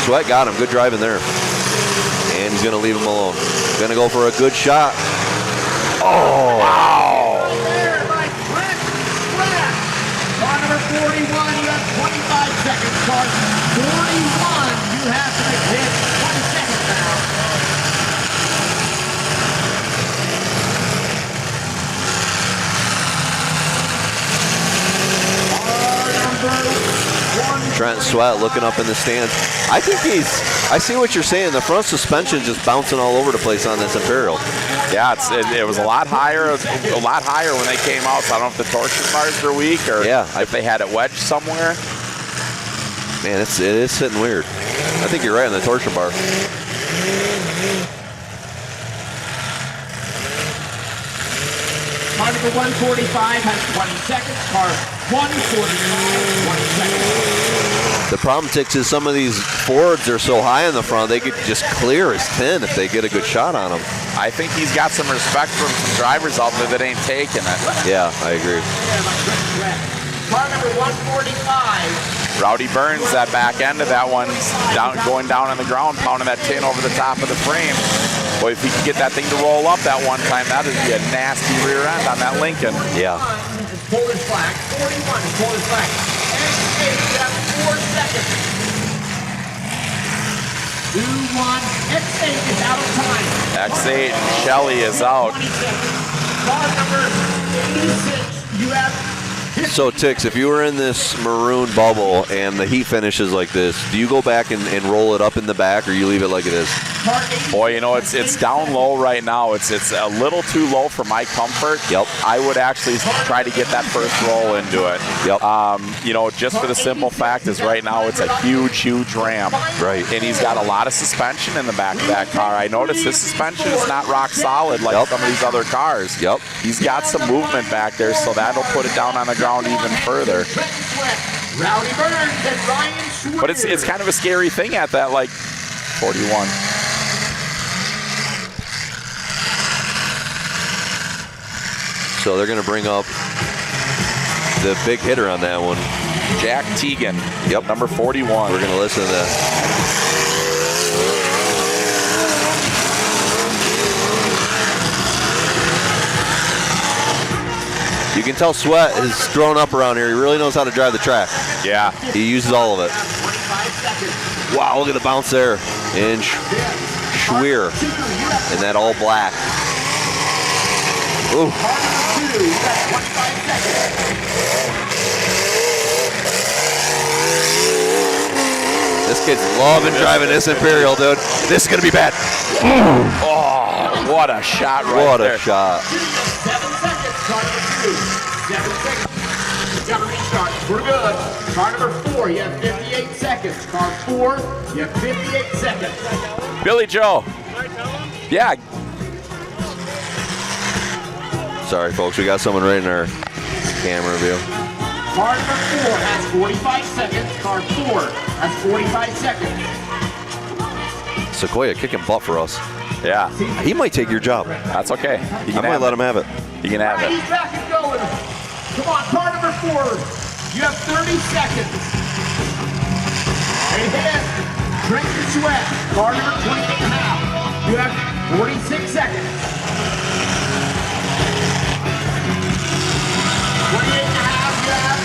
Sweat got him. Good driving there. And he's going to leave him alone. Going to go for a good shot. Oh! Wow! Car number 41, you have 25 seconds. Car 41, you have to make hit 20 seconds now. Trent Sweat looking up in the stands. I think I see what you're saying. The front suspension just bouncing all over the place on this Imperial. Yeah, it was a lot higher when they came out. So I don't know if the torsion bars are weak or if they had it wedged somewhere. Man, it is sitting weird. I think you're right on the torsion bar. Car number 145 has 20 seconds. Car 149, 20 seconds. The problem, Tix, is some of these Fords are so high in the front, they could just clear his 10 if they get a good shot on him. I think he's got some respect from some drivers out there that ain't taking it. Yeah, I agree. Car number 145. Rowdy Burns, that back end of that one, going down on the ground, pounding that tin over the top of the frame. Boy, if he could get that thing to roll up that one time, that would be a nasty rear end on that Lincoln. Yeah. Polish flag. 41 is Polish flag. And you have 4 seconds. 2-1. X8 is out of time. X8 and Shelley is out. Car number 86, you have. So, Tix, if you were in this maroon bubble and the heat finishes like this, do you go back and roll it up in the back, or you leave it like it is? Boy, you know, it's down low right now. It's a little too low for my comfort. Yep. I would actually try to get that first roll into it. Yep. You know, just for the simple fact is right now it's a huge, huge ramp. Right. And he's got a lot of suspension in the back of that car. I noticed his suspension is not rock solid like some of these other cars. Yep. He's got some movement back there, so that'll put it down on the ground even further. Rowdy Burns and Ryan Schwinn. But it's kind of a scary thing at that, like, 41. So they're going to bring up the big hitter on that one. Jack Teagan. Yep. Number 41. We're going to listen to that. You can tell Sweat has grown up around here. He really knows how to drive the track. Yeah. He uses all of it. Wow, look at the bounce there. And Schweer in that all black. Ooh. This kid's loving driving this Imperial, dude. This is going to be bad. Oh, what a shot right what there. What a shot. 7 seconds. Car number 2. 7 seconds. Got to restart. We're good. Car number 4, you have 58 seconds. Car 4, you have 58 seconds. Billy Joe. Yeah. Sorry, folks. We got someone right in our camera view. Car number 4 has 45 seconds. Car 4 has 45 seconds. Sequoia kicking butt for us. Yeah. He might take your job. That's okay. I might let him have it. You can have it. He's back and going. Come on, car number 4. You have 30 seconds. Hey, hit. Drink your sweat. Car number 28.5. You have 46 seconds. 28.5. You have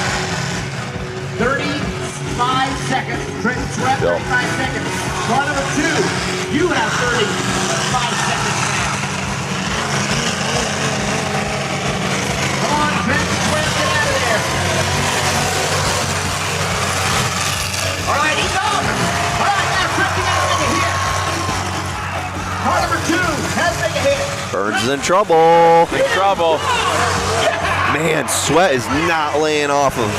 35 seconds. Drink your sweat. 35 seconds. Car number 2. You have 35 seconds now. Come on, drink your sweat. Get out of there. All right, he's on. All right, now Trent, you gotta make a hit. Car number 2 has to make a hit. Burns is in trouble. In trouble. Man, Sweat is not laying off of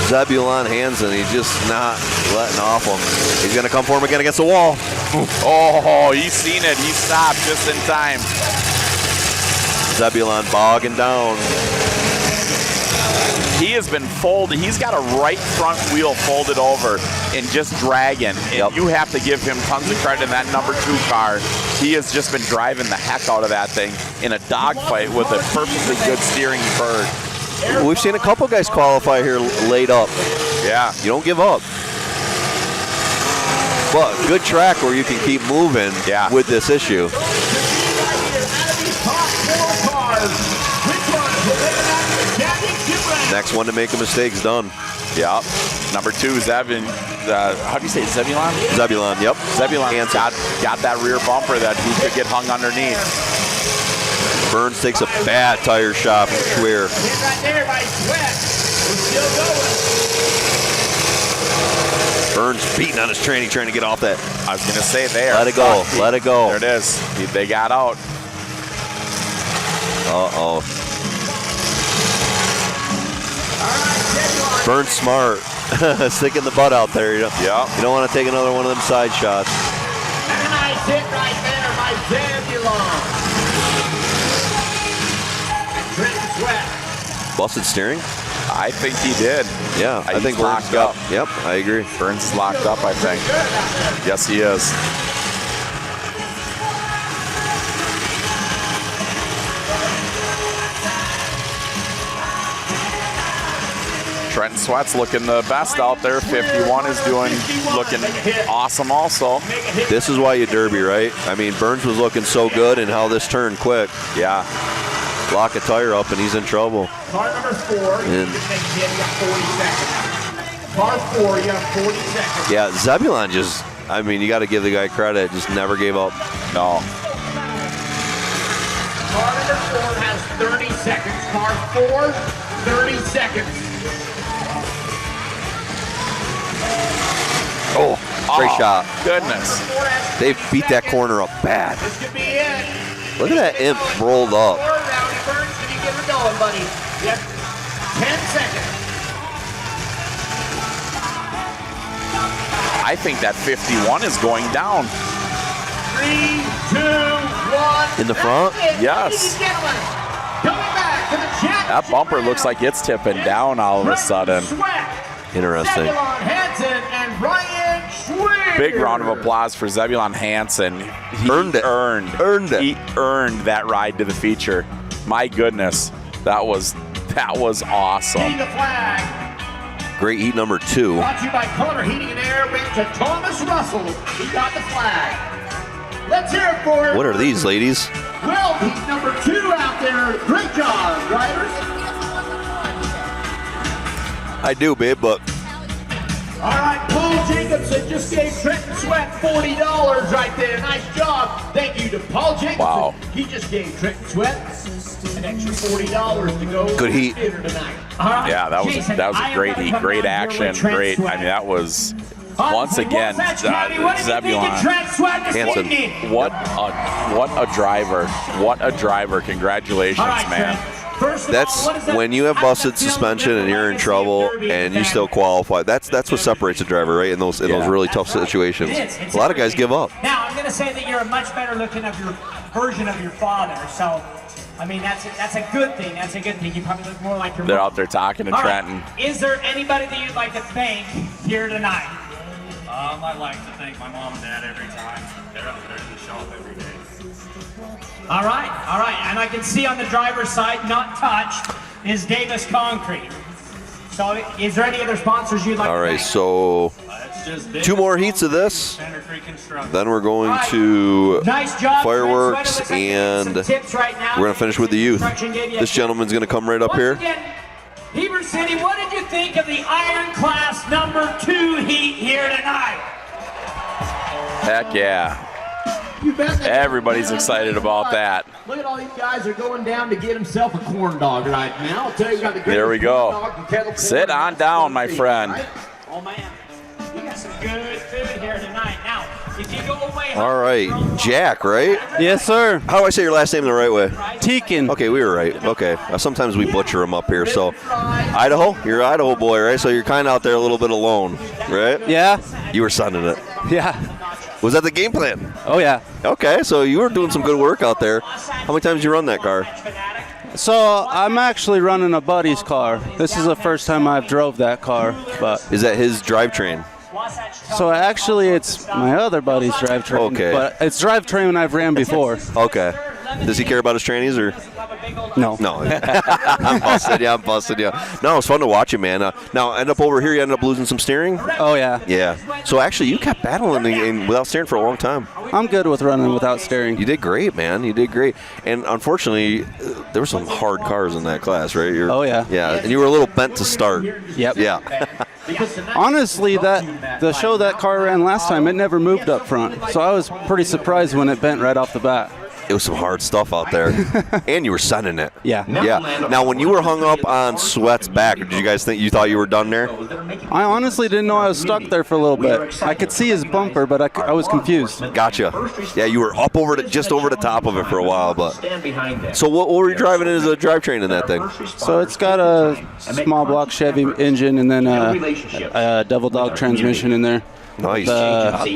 Zebulon Hansen. He's just not letting off him. He's going to come for him again against the wall. Oh, he's seen it. He stopped just in time. Zebulon bogging down. He has been folded. He's got a right front wheel folded over and just dragging. And you have to give him tons of credit in that number 2 car. He has just been driving the heck out of that thing in a dogfight with a perfectly good steering bird. We've seen a couple guys qualify here laid up. Yeah. You don't give up. But good track where you can keep moving with this issue. Next one to make a mistake's done. Yep. Number 2, Zebulon. How do you say it? Zebulon? Zebulon, yep. Zebulon got that rear bumper that he could get hung underneath. Burns takes a bad tire shot from Schwer. Right there by Sweat. We're still going. Burns beating on his tranny, trying to get off that. I was going to say there. Let it go. Let it go. There it is. They got out. Uh-oh. Burns smart. Sticking the butt out there. You don't want to take another one of them side shots. And a nice hit right there by Zebulon. Trent Sweat. Busted steering? I think he did. Yeah, I think Burns locked up. Yep, I agree. Burns is locked up, I think. Yes, he is. Trenton Sweat's looking the best out there. 51 is looking awesome also. This is why you derby, right? I mean, Burns was looking so good and how this turned quick. Yeah. Lock a tire up and he's in trouble. Car number 4, you got 40 seconds. Car 4, you have 40 seconds. Yeah, Zebulon just, I mean, you got to give the guy credit. Just never gave up. No. Car number 4 has 30 seconds. Car 4, 30 seconds. Oh, great shot. Goodness. They beat that corner up bad. This could be it. Look at that imp rolled up. Rowdy Burns, can you get her going, buddy? Yep. 10 seconds. I think that 51 is going down. 3, 2, 1. In the front? Yes. Ladies and gentlemen, coming back to the championship That bumper looks like it's tipping down all of a sudden. Interesting. Zebulon Hansen and Ryan Schwer. Big round of applause for Zebulon Hansen. He Earned it. Earned it. He earned that ride to the feature. My goodness, that was awesome. Getting the flag. Great heat number 2. Brought to you by Kohler Heating and Air. Went to Thomas Russell. He got the flag. Let's hear it for What are these, ladies? Weld, heat number 2 out there. Great job, drivers. I do, babe, but All right, Paul Jacobson just gave Trenton Sweat $40 right there. Nice job. Thank you to Paul Jacobson. Wow. He just gave Trenton Sweat an extra $40 to go Good to heat. the theater tonight. All right, Yeah, that was Jason, a I am great gonna heat, come great down here with action, Trent great. Sweat. I mean, that was On once to again Wasatch County. What did you think of Trent Sweat this Hansen. evening? What a driver! What a driver! Congratulations, All right, man. Trent. First of that's all, what is that- when you have how does busted that feel suspension and you're in legacy trouble of Derby and you back? still qualify. That's what separates a driver, right? In those really tough situations. It is. It's A lot of guys everything. give up. Now, I'm going to say that you're a much better looking of your version of your father. So, I mean, that's a good thing. That's a good thing. You probably look more like your They're mom. out there talking to All right. Trenton. Is there anybody that you'd like to thank here tonight? I'd like to thank my mom and dad every time. They're out there in the shop every day. All right. And I can see on the driver's side, not touched, is Davis Concrete. So is there any other sponsors you'd like All to right, thank? so It's just 2 more heats of this. Center Creek Construction. Then we're going to Nice job, fireworks, Trent Sweat. It looks like you're getting and some tips right now. we're going to finish with the youth. Construction gave you a This tip. gentleman's going to come right up Once here. again, Heber City, what did you think of the Iron Class number 2 heat here tonight? Heck yeah! You bet they- Everybody's excited about that. Look at all these guys are going down to get himself a corn dog right now. I'll tell you, got the There we greatest corn go. dog and kettle corn Sit on down, my friend. Right? Oh man, you got some good food here tonight. Now, if you go away, All right, Jack, right? Yes, sir. How do I say your last name the right way? Teakin. Okay, we were right. Okay. Sometimes we butcher them up here. So, Idaho? You're an Idaho boy, right? So you're kind of out there a little bit alone, right? Yeah. You were sunning it. Yeah. Was that the game plan? Oh, yeah. Okay, so you were doing some good work out there. How many times did you run that car? So I'm actually running a buddy's car. This is the first time I've drove that car, but Is that his drivetrain? so actually it's my other buddy's drivetrain. Okay. But it's drivetrain I've ran before. Okay. Does he care about his trannies or? No. No. I'm busting you. No, it's fun to watch you, man. Now, end up over here, you ended up losing some steering? Oh, yeah. Yeah. So, actually, you kept battling without steering for a long time. I'm good with running without steering. You did great, man. You did great. And, unfortunately, there were some hard cars in that class, right? Oh, yeah. Yeah, and you were a little bent to start. Yep. Yeah. Honestly, the show that car ran last time, it never moved up front. So I was pretty surprised when it bent right off the bat. It was some hard stuff out there. And you were sending it. Yeah. Yeah. Now, when you were hung up on Sweat's back, did you guys think you thought you were done there? I honestly didn't know I was stuck there for a little bit. I could see his bumper, but I was confused. Gotcha. Yeah, you were up just over the top of it for a while. But so what were you driving as a drivetrain in that thing? So it's got a small block Chevy engine and then a Devil Dog transmission in there. Nice.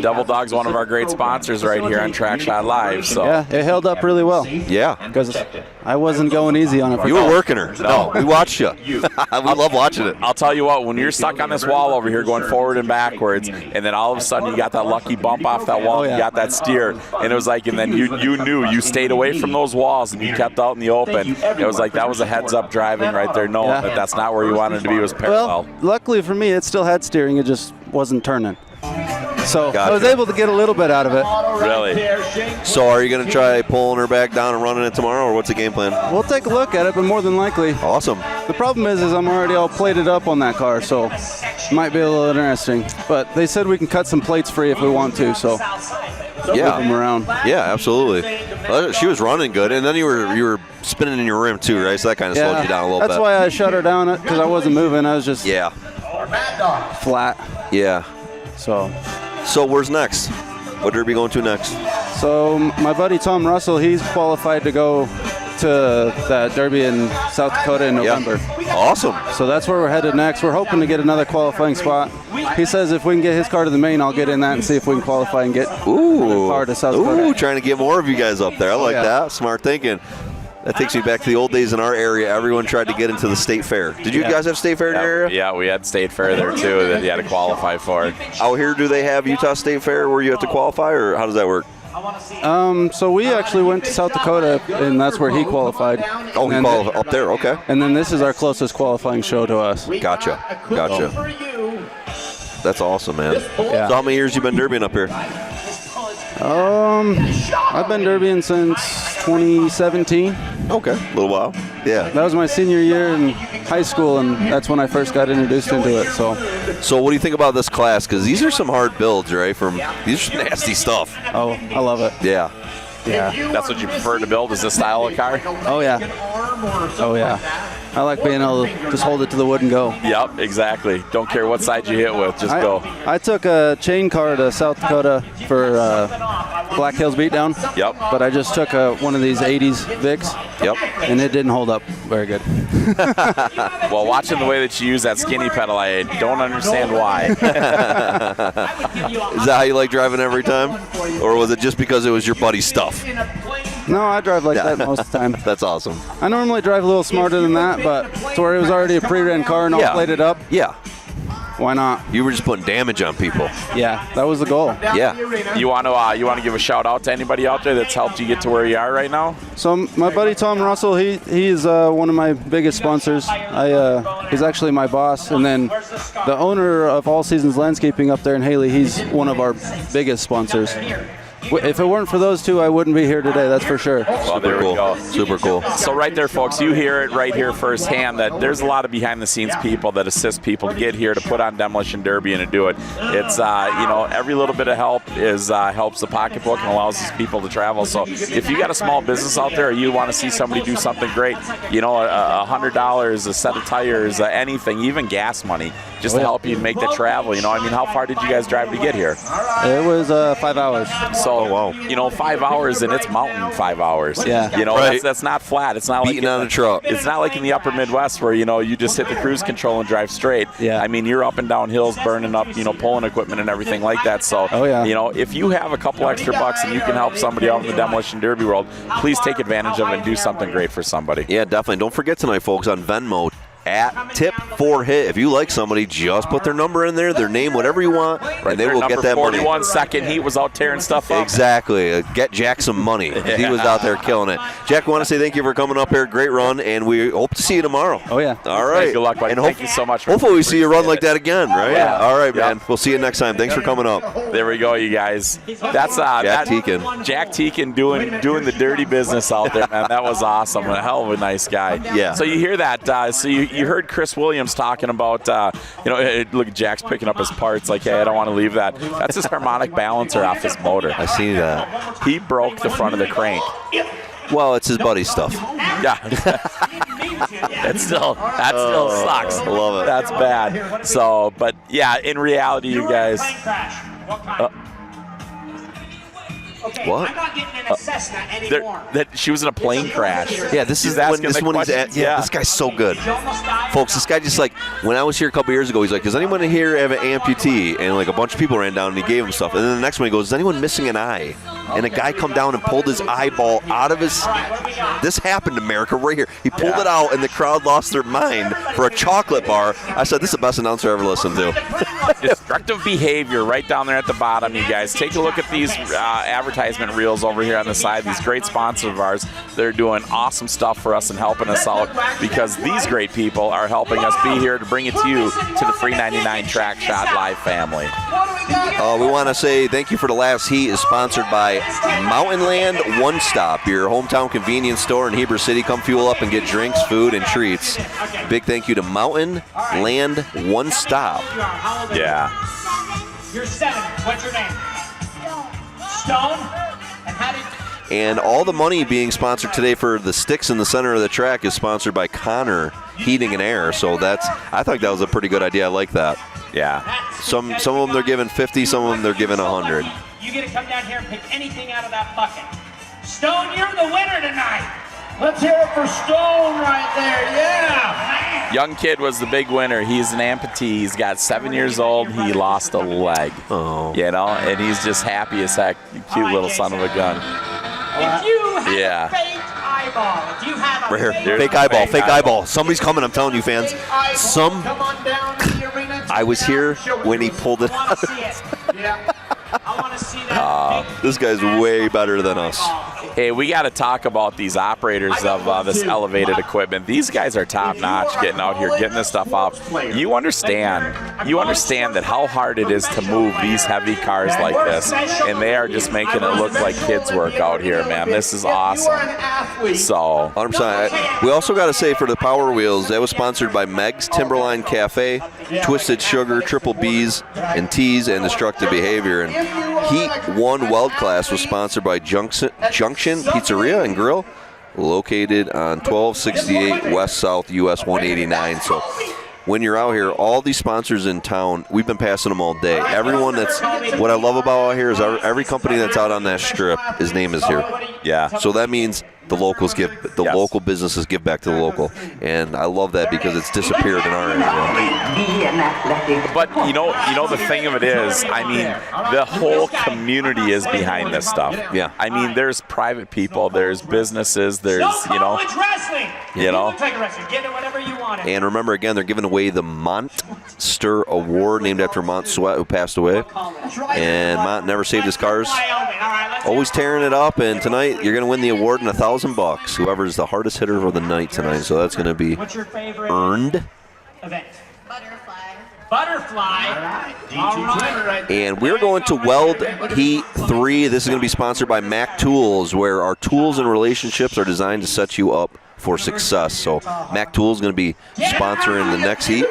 Devil Dog's one of our great sponsors right here on Trackshot Live. So yeah, it held up really well. Yeah, because I wasn't going easy on it. You were working her. No, we watched you. We love watching it. I'll tell you what, when you're stuck on this wall over here going forward and backwards, and then all of a sudden you got that lucky bump off that wall, you got that steer, and it was like, and then you knew you stayed away from those walls and you kept out in the open. It was like that was a heads-up driving right there, knowing that that's not where you wanted to be, was parallel. Well, luckily for me, it still had steering. It just wasn't turning. So Gotcha. I was able to get a little bit out of it. Really? So are you going to try pulling her back down and running it tomorrow, or what's the game plan? We'll take a look at it, but more than likely. Awesome. The problem is I'm already all plated up on that car, so might be a little interesting. But they said we can cut some plates free if we want to, so move them around. Yeah, absolutely. Well, she was running good, and then you were spinning in your rim too, right? So that kind of slowed you down a little bit. That's why I shut her down, because I wasn't moving. I was just flat. Yeah. So where's next? What derby going to next? So my buddy Tom Russell, he's qualified to go to that derby in South Dakota in November. Awesome. So that's where we're headed next. We're hoping to get another qualifying spot. He says if we can get his car to the main, I'll get in that and see if we can qualify and get a car to South Dakota. Ooh, trying to get more of you guys up there. I like that. Smart thinking. That takes me back to the old days in our area. Everyone tried to get into the state fair. Did you guys have state fair in your area? Yeah, we had state fair there too that you had to qualify for. Out here, do they have Utah State Fair where you have to qualify, or how does that work? So we actually went to South Dakota, and that's where he qualified. Oh, he qualified up there, okay. And then this is our closest qualifying show to us. Gotcha. That's awesome, man. Yeah. So how many years you been derbying up here? I've been derbying since 2017. Okay, a little while. Yeah. That was my senior year in high school, and that's when I first got introduced into it. So what do you think about this class? Because these are some hard builds, right? These are nasty stuff. Oh, I love it. Yeah. That's what you prefer to build, is this style of car? Oh yeah. I like being able to just hold it to the wood and go. Yep, exactly. Don't care what side you hit with, just go. I took a chain car to South Dakota for Black Hills Beatdown. Yep. But I just took one of these 80s Vicks. Yep. And it didn't hold up very good. Well, watching the way that you use that skinny pedal, I don't understand why. Is that how you like driving every time? Or was it just because it was your buddy's stuff? No, I drive like that most of the time. That's awesome. I normally drive a little smarter than that, but to where it was already a pre-ran car and all plated up. Yeah. Why not? You were just putting damage on people. Yeah, that was the goal. Yeah. You want to give a shout out to anybody out there that's helped you get to where you are right now? So my buddy Tom Russell, he's one of my biggest sponsors. He's actually my boss, and then the owner of All Seasons Landscaping up there in Haley, he's one of our biggest sponsors. If it weren't for those two, I wouldn't be here today, that's for sure. Well, there we go. Super cool. So right there, folks, you hear it right here firsthand that there's a lot of behind-the-scenes people that assist people to get here to put on Demolition Derby and to do it. It's, every little bit of help helps the pocketbook and allows these people to travel. So if you got a small business out there or you want to see somebody do something great, $100, a set of tires, anything, even gas money, just to help you make the travel. How far did you guys drive to get here? It was 5 hours. So, 5 hours, and it's mountain 5 hours. Yeah. That's not flat. It's not beating on a truck. It's not like in the upper Midwest where, you just hit the cruise control and drive straight. Yeah. I mean, you're up and down hills, burning up, pulling equipment and everything like that. So, if you have a couple extra bucks and you can help somebody out in the Demolition Derby world, please take advantage of it and do something great for somebody. Yeah, definitely. Don't forget tonight, folks, on Venmo, at tip4hit. If you like somebody, just put their number in there, their name, whatever you want, and they will get that money. 41 second heat was out tearing stuff up. Exactly. Get Jack some money. He was out there killing it. Jack, we want to say thank you for coming up here. Great run, and we hope to see you tomorrow. Oh, yeah. All right. Hey, good luck, buddy. And thank you so much. Hopefully we see you run like that again, right? Yeah. All right, man. We'll see you next time. Thanks for coming up. There we go, you guys. That's Jack Teakin. Jack Teakin doing the dirty business out there, man. That was awesome. A hell of a nice guy. Yeah. So you hear that? So you heard Chris Williams talking about, look at Jack's picking up his parts. Like, hey, I don't want to leave that. That's his harmonic balancer off his motor. I see that. He broke the front of the crank. Well, it's his buddy stuff. Yeah. That still sucks. I love it. That's bad. So, but yeah, in reality, you guys. What? I'm not getting in a Cessna anymore. That she was in a plane crash. Yeah, this is when he's at. Yeah, this guy's so good, folks. This guy just like when I was here a couple years ago, he's like, "Does anyone here have an amputee?" And like a bunch of people ran down and he gave him stuff. And then the next one he goes, "Is anyone missing an eye?" And a guy come down and pulled his eyeball out of his. This happened to America right here. He pulled it out and the crowd lost their mind for a chocolate bar. I said, "This is the best announcer I ever listened to." Destructive behavior right down there at the bottom, you guys. Take a look at these advertisement reels over here on the side. These great sponsors of ours. They're doing awesome stuff for us and helping us out because these great people are helping us be here to bring it to you, to the free 99 Track Shot Live family. We want to say thank you for the last heat is sponsored by Mountain Land One Stop, your hometown convenience store in Heber City. Come fuel up and get drinks, food, and treats. Big thank you to Mountain Land One Stop. Yeah. You're 7. What's your name? Stone. And how did... And all the money being sponsored today for the sticks in the center of the track is sponsored by Connor Heating and Air. So I thought that was a pretty good idea. I like that. Yeah. Some of them they're giving 50, some of them they're giving 100. You get to come down here and pick anything out of that bucket. Stone, you're the winner tonight. Let's hear it for Stone right there. Yeah. Young kid was the big winner. He's an amputee. He's got 7 years old. He lost a leg. Oh. You know, and he's just happy as heck. Cute little son of a gun. If you have a fake eyeball, if you have a Right here. Fake eyeball. Somebody's coming, I'm telling you, fans. I was here when he pulled it out. I want to see that. This guy's way better than us. Hey, we got to talk about these operators of this elevated equipment. These guys are top notch getting out here, getting this stuff up. You understand that how hard it is to move these heavy cars like this, and they are just making it look like kids work out here, man. This is awesome. So, 100%. We also got to say for the Power Wheels, that was sponsored by Meg's Timberline Cafe, Twisted Sugar, Triple B's and T's, and Destructive Behavior. And Heat 1 Weld class was sponsored by Junction Pizzeria and Grill, located on 1268 West South US 189. So when you're out here, all these sponsors in town, we've been passing them all day. Everyone what I love about out here is every company that's out on that strip, his name is here. Yeah. So that means the locals local businesses give back to the local, and I love that because it's disappeared in our area. But you know the thing of it is, I mean, the whole community is behind this stuff. Yeah. I mean, there's private people, there's businesses, there's And remember, again, they're giving away the Monster Award, named after Mont Sweat, who passed away. And Mont never saved his cars, always tearing it up. And tonight, you're going to win the award and $1,000. Whoever's the hardest hitter of the night tonight, so that's going to be earned. Butterfly. And we're going to Weld Heat 3. This is going to be sponsored by Mac Tools, where our tools and relationships are designed to set you up for success. So Mac Tools is going to be sponsoring the next heat.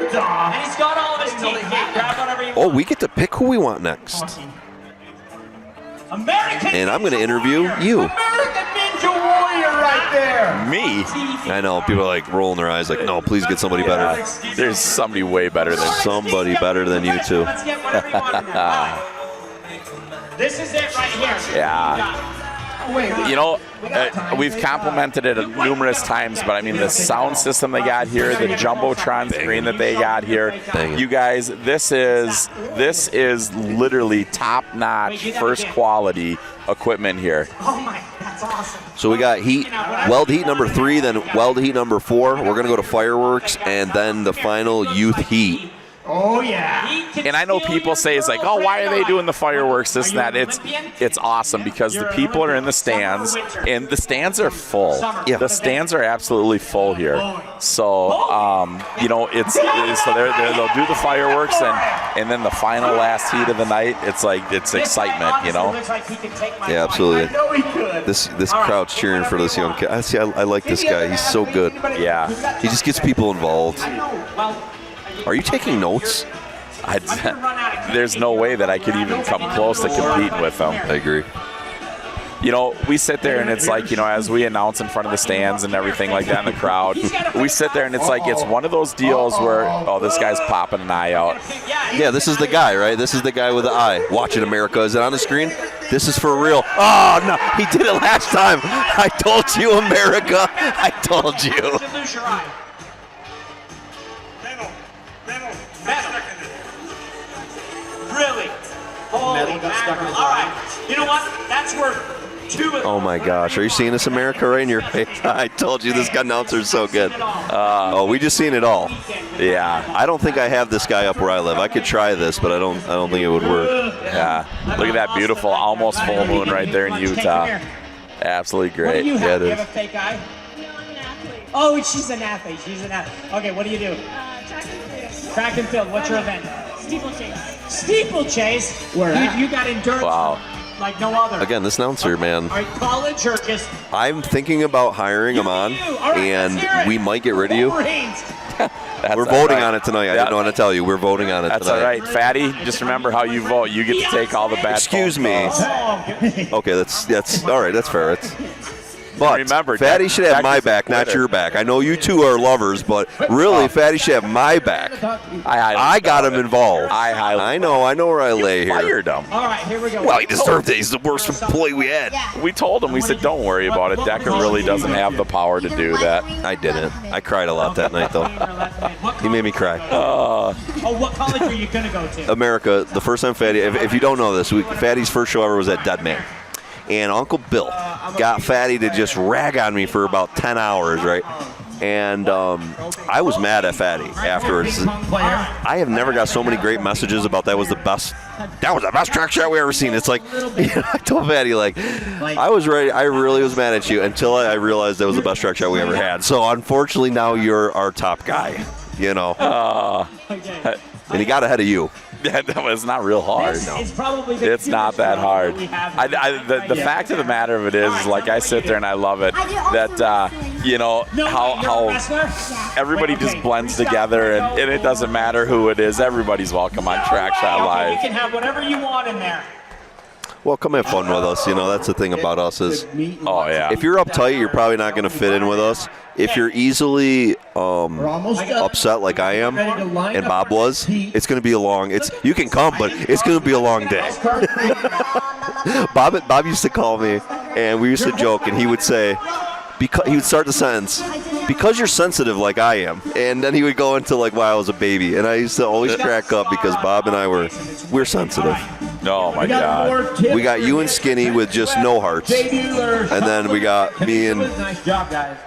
Oh, we get to pick who we want next. And I'm going to interview you. Right there. Me? I know, people are like rolling their eyes like, no, please get somebody better. There's somebody way better than somebody better than you two. This is it right here. Yeah. You know, we've complimented it numerous times, but I mean, the sound system they got here, the Jumbotron screen that they got here, you guys, this is literally top-notch, first quality equipment here. Oh my, that's That's awesome. So we got Weld heat number 3, then Weld heat number 4. We're going to go to fireworks, and then the final youth heat. Oh, yeah. And I know people say it's like, oh, why are they doing the fireworks, this and that. It's awesome because the people are in the stands, and the stands are full. Yeah. The stands are absolutely full here. So, you know, so they'll do the fireworks, and then the final last heat of the night, it's excitement, you know? Yeah, absolutely. This crowd's cheering for this young kid. I like this guy. He's so good. Yeah. He just gets people involved. Are you taking notes? There's no way that I could even come close to competing with them. I agree. You know, we sit there and it's like, you know, as we announce in front of the stands and everything like that in the crowd, we sit there and it's like, it's one of those deals where, oh, this guy's popping an eye out. Yeah, this is the guy, right? This is the guy with the eye. Watch it, America. Is it on the screen? This is for real. Oh, no, he did it last time. I told you, America. I told you. Really? Metal got stuck in his eye. All right. You know what? That's worth 2. Oh my gosh, are you seeing this, America, right in your face? I told you this guy announcer's so good. Oh, we just seen it all. Yeah. I don't think I have this guy up where I live. I could try this, but I don't think it would work. Yeah. Look at that beautiful almost full moon right there in Utah. Absolutely great. Yeah, it is. You have a fake eye? Oh, she's an athlete. She's an athlete. Okay, what do you do? Track and field. What's your event? Steeplechase. Steeplechase? Where you got endurance like no other. Again, this announcer, man. All right, college or just... I'm thinking about hiring him on, and we might get rid of you. We're voting on it tonight. I didn't want to tell you. We're voting on it tonight. That's all right. Fatty, just remember how you vote. You get to take all the bad Excuse me. Okay, that's all right. That's fair. But remember, Fatty should have my back, not your back. I know you two are lovers, but really, Fatty should have my back. I got him involved. I know where I lay here. Fired him. All right, here we go. Well, he deserved it. He's the worst employee we had. We told him. We said, don't worry about it. Decker really doesn't have the power to do that. I didn't. I cried a lot that night, though. He made me cry. What college are you going to go to? America, the first time Fatty, if you don't know this, Fatty's first show ever was at Dead Man. And Uncle Bill got Fatty to just rag on me for about 10 hours, right? And I was mad at Fatty afterwards. I have never got so many great messages about that was the best track shot we ever seen. It's like, I told Fatty, like, I was ready. I really was mad at you until I realized that was the best track shot we ever had. So unfortunately, now you're our top guy, you know. And he got ahead of you. That was not real hard. It's not that hard. The fact of the matter of it is, like, I sit there and I love it that you know how everybody just blends together, and it doesn't matter who it is. Everybody's welcome on Trackshot Live. You can have whatever you want in there. Well, come have fun with us. You know, that's the thing about us is, oh yeah, if you're uptight, you're probably not going to fit in with us. If you're easily upset like I am, and Bob was, it's going to be a long. You can come, but it's going to be a long day. Bob used to call me, and we used to joke, and he would say, because he would start the sentence, because you're sensitive like I am, and then he would go into like why I was a baby, and I used to always crack up because Bob and I we're sensitive. Oh my God. We got you and Skinny with just no hearts, and then we got me and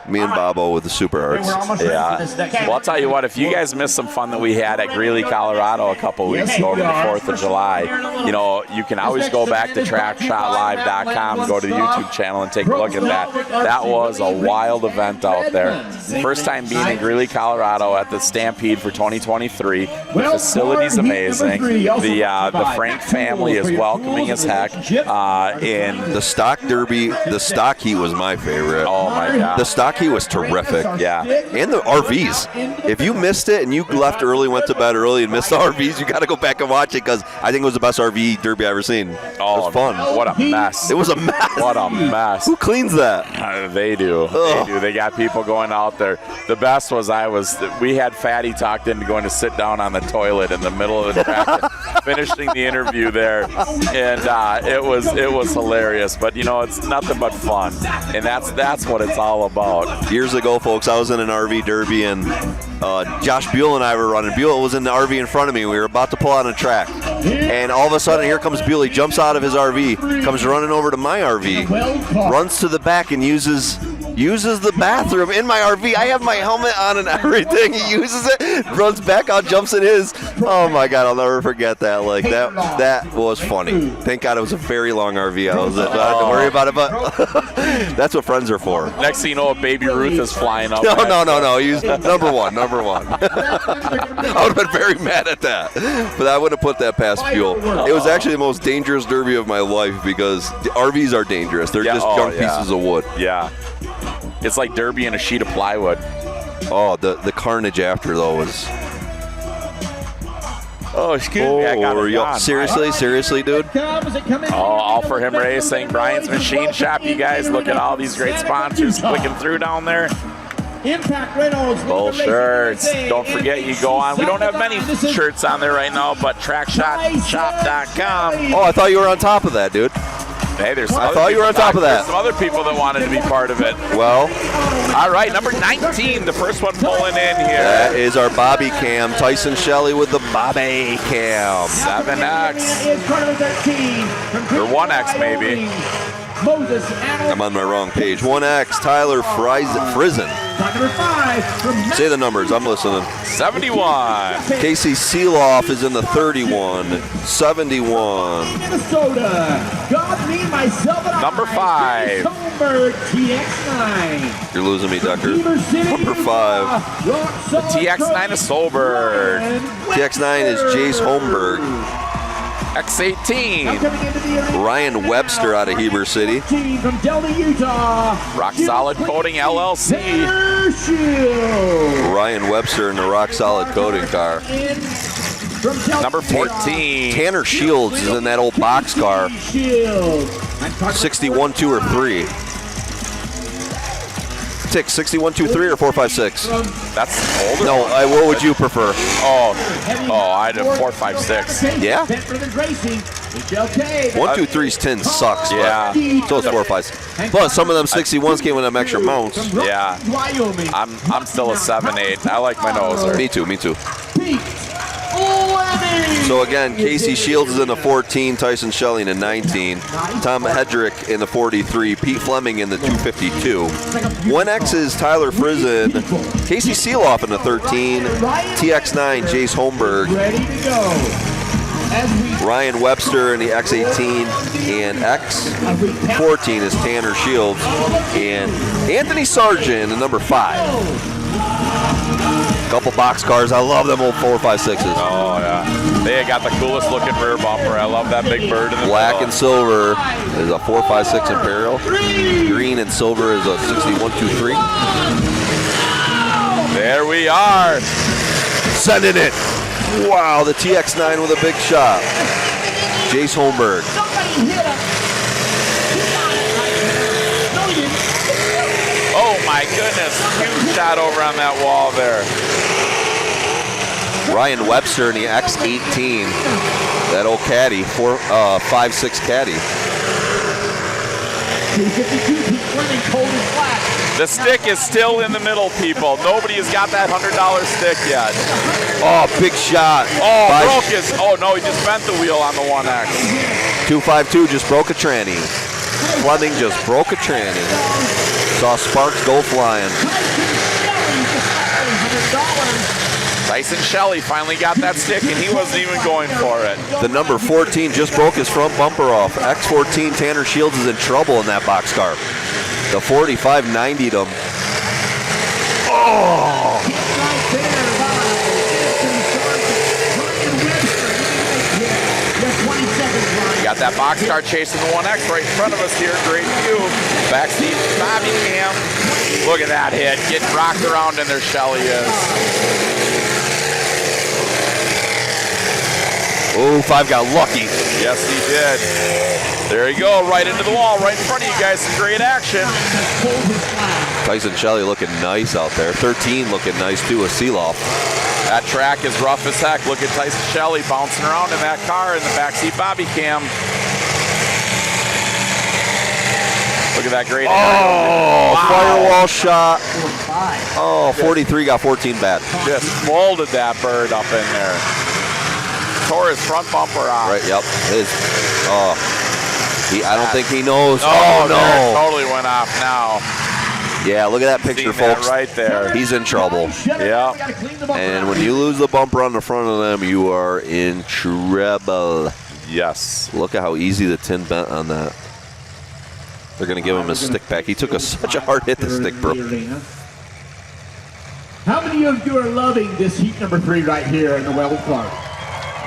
Bobo with the super hearts. Yeah. Well, I'll tell you what. If you guys missed some fun that we had at Greeley, Colorado, a couple weeks ago over the 4th of July, you know, you can always go back to trackshotlive.com, go to the YouTube channel, and take a look at that. That was a wild event out there. First time being in Greeley, Colorado at the Stampede for 2023. The facility's amazing. The Frank family is welcoming as heck. In the stock derby, the stock heat was my favorite. Oh my God, the stock heat was terrific. Yeah, and the RVs. If you missed it and you left early, went to bed early, and missed the RVs, you got to go back and watch it because I think it was the best RV derby I ever seen. Oh, it was fun. What a mess! It was a mess. What a mess! Who cleans that? They do. They do. They got people going out there. The best was we had Fatty talked into going to sit down on the toilet in the middle of the track, finishing the interview there. there, and it was hilarious. But you know, it's nothing but fun, and that's what it's all about. Years ago, folks, I was in an RV derby, and Josh Buell and I were running. Buell was in the RV in front of me. We were about to pull out a track, and all of a sudden, here comes Buell. He jumps out of his RV, comes running over to my RV, runs to the back, and uses the bathroom in my RV. I have my helmet on and everything. He uses it, runs back out, jumps in his. Oh my God, I'll never forget that. Like that was funny. Thank God it was a very long RV. I don't have to worry about it, but that's what friends are for. Next thing you know, Baby Ruth is flying up. No. He's number one. I would have been very mad at that, but I wouldn't have put that past Buell. It was actually the most dangerous derby of my life because the RVs are dangerous. They're just junk pieces of wood. Yeah. It's like derby and a sheet of plywood. Oh, the carnage after though was. Oh, excuse me. I got it on. Seriously, dude. All for him racing. Brian's Machine Shop. You guys look at all these great sponsors clicking through down there. Impact Reynolds. Full shirts. Don't forget, you go on. We don't have many shirts on there right now, but trackshotshop.com. Oh, I thought you were on top of that, dude. Hey, there's I thought you were on top of that. There's some other people that wanted to be part of it. Well, all right, number 19, the first one pulling in here. That is our Bobby Cam. Tyson Shelley with the Bobby Cam. 7X. Or 1X, maybe. I'm on my wrong page. 1X, Tyler Frizen. Say the numbers, I'm listening. 71. Casey Seeloff is in the 31. 71. Number 5. You're losing me, Decker. Number 5. The TX9 is Solberg. TX9 is Jace Holmberg. X18. Ryan Webster out of Heber City. From Delta, Utah. Rock Solid Coating LLC. Ryan Webster in the Rock Solid Coating car. Number 14. Tanner Shields is in that old box car. 61, 2, or 3. Tick 61, 2, 3 or 4, 5, 6. That's older. No, what would you prefer? Oh, I'd have 4, 5, 6. Yeah. 1, 2, 3's 10 sucks. Yeah. So it's 4, 5. Plus some of them 61s came with them extra mounts. Yeah. I'm still a 7, 8. I like my noser. Me too. So again, Casey Shields is in the 14, Tyson Shelley in the 19, Tom Hedrick in the 43, Pete Fleming in the 252. 1X is Tyler Frizen, Casey Seeloff in the 13, TX9 Jace Holmberg, Ryan Webster in the X18, and X14 is Tanner Shields, and Anthony Sargent in number 5. Couple box cars. I love them old 4, 5, 6s. Oh, yeah. They got the coolest looking rear bumper. I love that big bird in the Black middle. and silver is a 4, 5, 6 Imperial. Green and silver is a 61, 2, 3. There we are. Sending it. Wow, the TX9 with a big shot. Jace Holmberg. Oh my goodness, huge shot over on that wall there. Ryan Webster in the X18. That old caddy, 5, 6 caddy. The stick is still in the middle, people. Nobody has got that $100 stick yet. Oh, big shot. Oh, broke his. Oh no, he just bent the wheel on the 1X. 252 just broke a tranny. Fleming just broke a tranny. Saw sparks go flying. Tyson Shelley finally got that stick, and he wasn't even going for it. The number 14 just broke his front bumper off. X14 Tanner Shields is in trouble in that boxcar. The 45 90'd him. Oh! Got that boxcar chasing the 1X right in front of us here. Great view. Backseat Bobby Cam. Look at that hit. Getting rocked around in there, Shelley is. Oh, 5 got lucky. Yes, he did. There you go. Right into the wall. Right in front of you guys. Some great action. Tyson Shelley looking nice out there. 13 looking nice too, a Seeloff. That track is rough as heck. Look at Tyson Shelley bouncing around in that car in the backseat bobby cam. Look at that great wow. Firewall shot. 43 got 14 bad. Just folded that bird up in there. Tore his front bumper off. Right, yep. I don't think he knows. Oh, no. It totally went off now. Yeah, look at that picture, folks. Right there. He's in trouble. Yeah. And when you lose the bumper on the front of them, you are in trouble. Yes. Look at how easy the tin bent on that. They're going to give him his stick back. He took such a hard hit, the stick broke. How many of you are loving this heat number 3 right here in the Weld Park?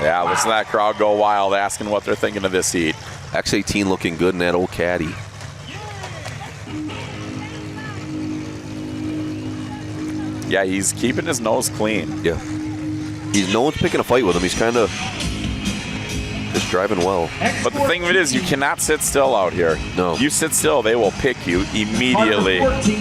Yeah, listen to that crowd go wild, asking what they're thinking of this heat. X18 looking good in that old caddy. Yeah, he's keeping his nose clean. Yeah. No one's picking a fight with him. He's kind of just driving well. But the thing of it is, you cannot sit still out here. No. You sit still, they will pick you immediately.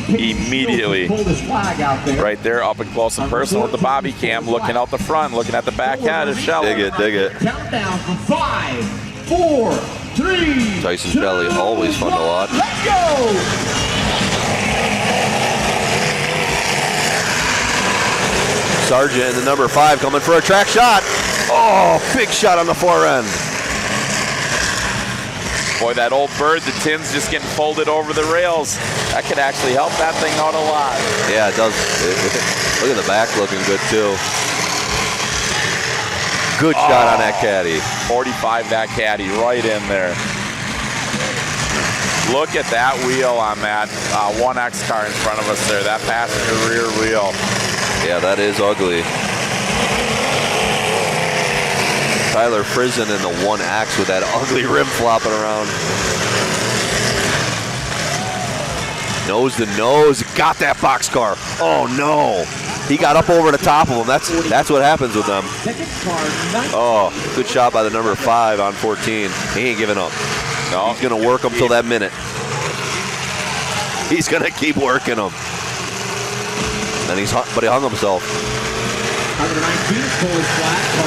Immediately. Right there, up and close and personal with the bobby cam, looking out the front, looking at the back head of Shelley. Dig it. Countdown from 5, 4, 3. Tyson Shelley, always fun to watch. Let's go! Sargent in the number 5 coming for a track shot. Oh, big shot on the far end. Boy, that old bird, the tin's just getting folded over the rails. That could actually help that thing out a lot. Yeah, it does. Look at the back looking good, too. Good shot on that caddy. 45, that caddy, right in there. Look at that wheel on that 1X car in front of us there, that passenger rear wheel. Yeah, that is ugly. Tyler Frizen in the 1X with that ugly rim flopping around. Nose to nose, got that boxcar. Oh no, he got up over the top of him. That's what happens with them. Oh, good shot by the number 5 on 14. He ain't giving up. No, he's gonna work him till that minute. He's gonna keep working him. And he hung himself.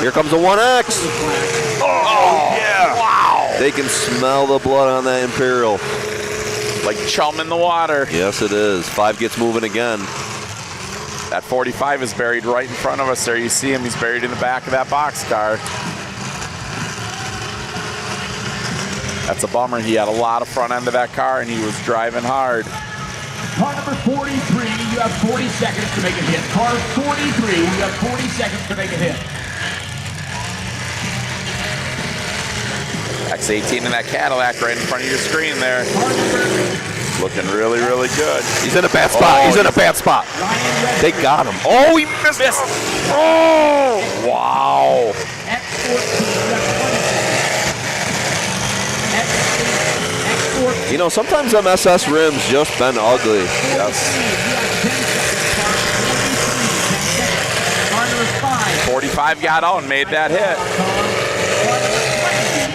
Here comes the 1X. Oh, yeah. Wow. They can smell the blood on that Imperial. Like chum in the water. Yes, it is. 5 gets moving again. That 45 is buried right in front of us there. You see him. He's buried in the back of that boxcar. That's a bummer. He had a lot of front end of that car, and he was driving hard. Car number 43, you have 40 seconds to make a hit. Car 43, you have 40 seconds to make a hit. X18 in that Cadillac right in front of your screen there. Looking really, really good. He's in a bad spot. He's in a bad spot. They got him. Oh, he missed. Oh, wow. You know, sometimes them SS rims just been ugly. Yes. 45 got out and made that hit.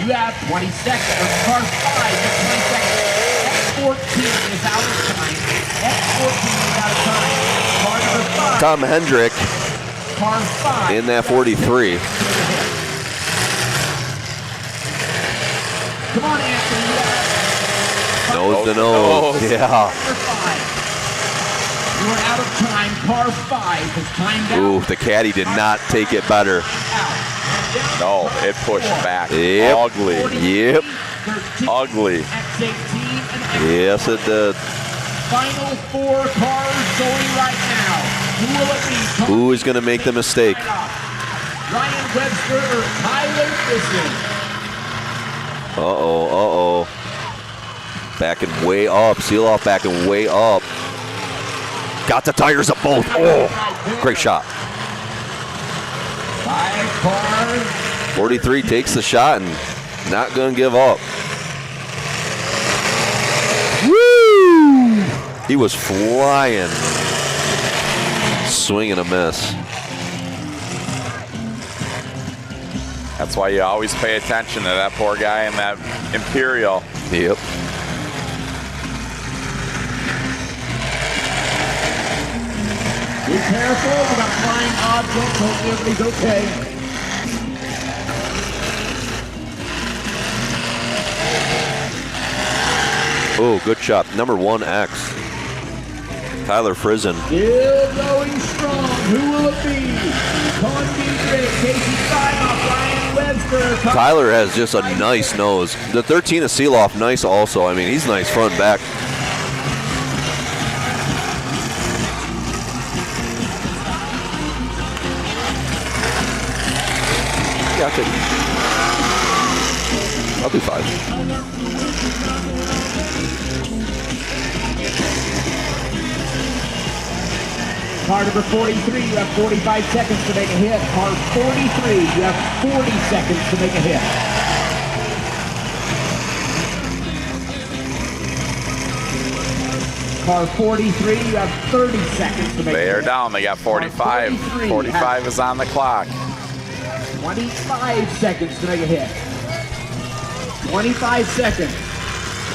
You have 20 seconds. Car 5, you have 20 seconds. X14 is out of time. X14 is out of time. Car number 5. Tom Hendrick Car 5. in that 43. Come on, Anthony. Nose to nose. Yeah. You are out of time. Car 5 is timed out. Ooh, the caddy did not take it better. No, it pushed back. Yep. Ugly. Yep. Ugly. Yes, it did. Final 4 cars going right now. Who will it be? Who is going to make the mistake? Ryan Webster or Tyler Frizen? Uh-oh. Backing way up. Seal off backing way up. Got the tires of both. Oh, great shot. 5 cars. 43 takes the shot and not going to give up. Woo! He was flying. Swing and a miss. That's why you always pay attention to that poor guy in that Imperial. Yep. Be careful. We got flying objects. Hopefully everybody's okay. Oh, good shot. Number 1X. Tyler Frizen. Still going strong. Who will it be? Condi Grit, Casey Steinoff, Ryan Webster. Tyler has just a nice nose. The 13 is Seeloff, nice also. I mean, he's nice front and back. Yeah, I'll do 5. Car number 43, you have 45 seconds to make a hit. Car 43, you have 40 seconds to make a hit. Car 43, you have 30 seconds to make a hit. They are down. They got 45. 45 is on the clock. 25 seconds to make a hit. 25 seconds.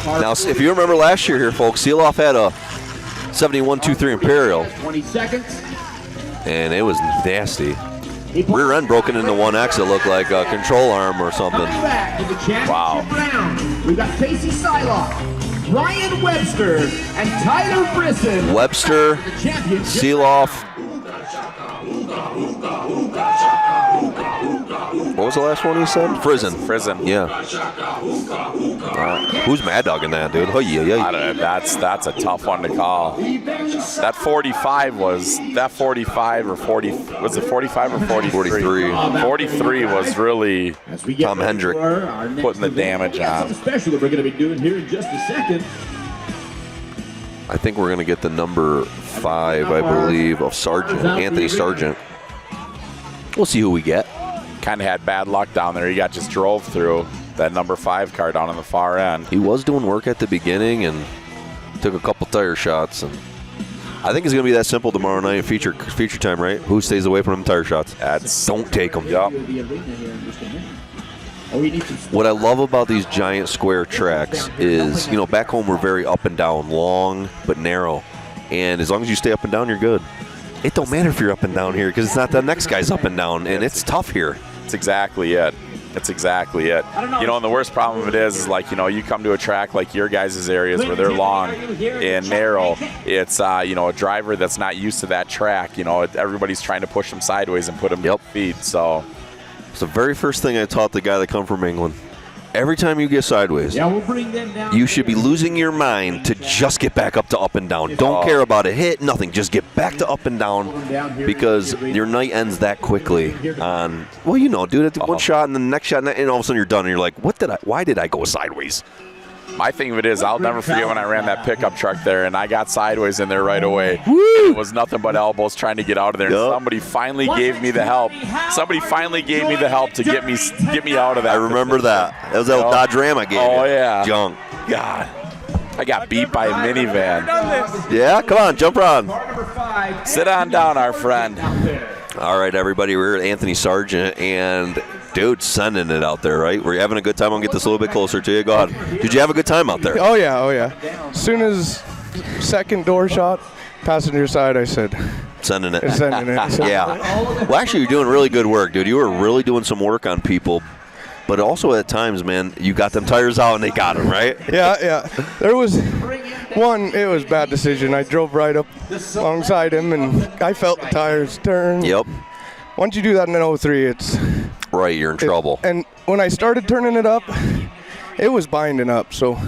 Now, if you remember last year here, folks, Seeloff had a 71-23 Imperial. 20 seconds. And it was nasty. Rear end broken into 1X. It looked like a control arm or something. Coming back to the championship round, we've got Casey Siloff, Ryan Webster, and Tyler Brisson. Webster, Seeloff. What was the last one he said? Frizen. Frizen. Yeah. Who's Mad Dog in that, dude? Oh, yeah. I don't know. That's a tough one to call. That 45 was that 45 or 40 was it 45 or 43? 43 was really Tom Hendrick putting the damage on. Something special that we're going to be doing here in just a second. I think we're going to get the number 5, I believe, of Sargent, Anthony Sargent. We'll see who we get. Kind of had bad luck down there. He got just drove through that number 5 car down on the far end. He was doing work at the beginning and took a couple tire shots. And I think it's going to be that simple tomorrow night, feature time, right? Who stays away from them tire shots? Don't take them. Yep. What I love about these giant square tracks is, you know, back home we're very up and down, long but narrow. And as long as you stay up and down, you're good. It don't matter if you're up and down here because it's not the next guy's up and down, and it's tough here. That's exactly it. That's exactly it. You know, and the worst problem of it is like, you know, you come to a track like your guys' areas where they're long and narrow. It's, you know, a driver that's not used to that track. You know, everybody's trying to push them sideways and put them in feed. So it's the very first thing I taught the guy that come from England. Every time you get sideways, you should be losing your mind to just get back up to up and down. Don't care about a hit, nothing. Just get back to up and down because your night ends that quickly on, well, you know, dude, one shot and the next shot, and all of a sudden you're done and you're like, why did I go sideways? My thing of it is, I'll never forget when I ran that pickup truck there and I got sideways in there right away. It was nothing but elbows trying to get out of there. And somebody finally gave me the help. Somebody finally gave me the help to get me out of that. I remember that. That was that old Dodge Ram I gave you. Oh, yeah. Junk. God. I got beat by a minivan. Yeah, come on, jump on. Sit on down, our friend. All right, everybody, we're at Anthony Sargent, and dude, sending it out there, right? Were you having a good time? I'll get this a little bit closer to you. Go ahead. Did you have a good time out there? Oh, yeah. As soon as second door shot, passenger side, I said, sending it. So. Yeah. Well, actually, you're doing really good work, dude. You were really doing some work on people. But also at times, man, you got them tires out and they got them, right? Yeah. There was one, it was a bad decision. I drove right up alongside him and I felt the tires turn. Yep. Once you do that in an 03, it's... Right, you're in trouble. And when I started turning it up, it was binding up. So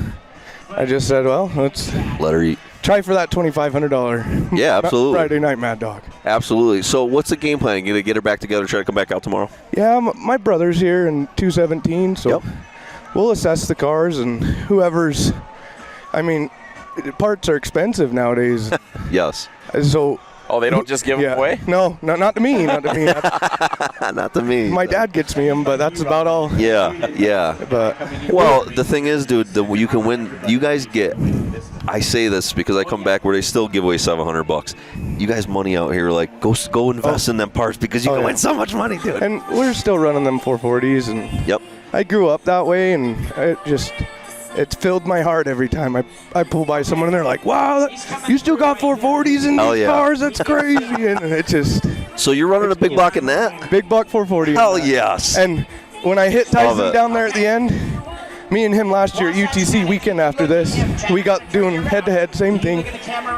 I just said, well, let's let her eat. Try for that $2,500. Yeah, absolutely. Friday night Mad Dog. Absolutely. So what's the game plan? You gonna get her back together, try to come back out tomorrow? Yeah, my brother's here in 217, so we'll assess the cars and whoever's. I mean, parts are expensive nowadays. Yes. So. Oh, they don't just give them away? No, not to me. Not to me. Not to me. My dad gets me them, but that's about all. Yeah. But well, the thing is, dude, you can win. You guys get. I say this because I come back where they still give away $700. You guys, money out here, like go invest in them parts because you can win so much money, dude. And we're still running them 440s, and I grew up that way, and it just it's filled my heart every time I pull by someone and they're like, wow, you still got 440s in these cars? That's crazy. And it just... So you're running a big block in that? Big block 440. Hell yes. And when I hit Tyson down there at the end, me and him last year at UTC weekend after this, we got doing head-to-head, same thing,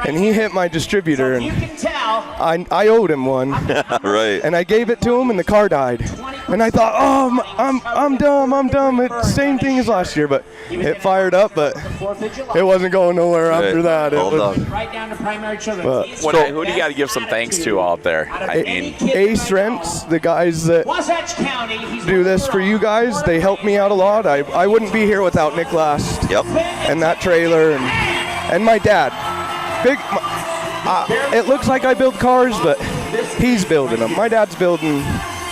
and he hit my distributor, and I owed him one. Right. And I gave it to him, and the car died. And I thought, oh, I'm dumb. It's same thing as last year, but it fired up, but it wasn't going nowhere after that. Right down to primary children. Who do you got to give some thanks to out there? I mean, Ace Rents, the guys that do this for you guys, they help me out a lot. I wouldn't be here without Nick Last. Yep. And that trailer and my dad. It looks like I build cars, but he's building them. My dad's building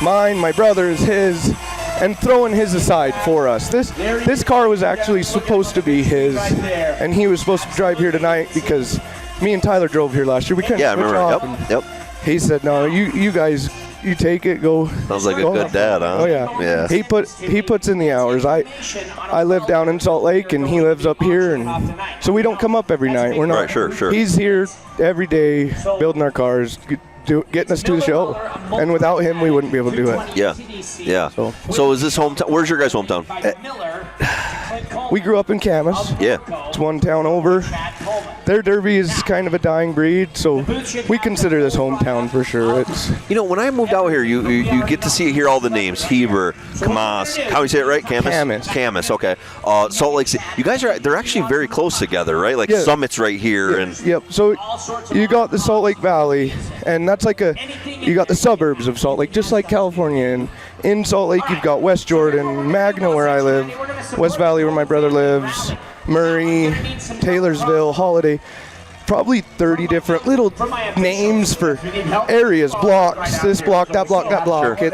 mine, my brother's, his, and throwing his aside for us. This car was actually supposed to be his, and he was supposed to drive here tonight because me and Tyler drove here last year. We couldn't switch off. Yep. He said, no, you guys, you take it, go. Sounds like a good dad, huh? Oh yeah. Yeah. He puts in the hours. I live down in Salt Lake and he lives up here, and so we don't come up every night. We're not. Right, sure. He's here every day building our cars, getting us to the show, and without him we wouldn't be able to do it. Yeah. So is this hometown? Where's your guys' hometown? We grew up in Camas. Yeah. It's one town over. Their derby is kind of a dying breed, so we consider this hometown for sure. It's when I moved out here, you get to hear all the names: Heber, Camas. How do you say it right? Camas. Okay. Salt Lake City. You guys they're actually very close together, right? Like Summit's right here, and yep. So you got the Salt Lake Valley, and that's like you got the suburbs of Salt Lake, just like California. And in Salt Lake, you've got West Jordan, Magna, where I live, West Valley, where my brother lives, Murray, Taylorsville, Holiday. Probably 30 different little names for areas, blocks, this block, that block, that block. Sure.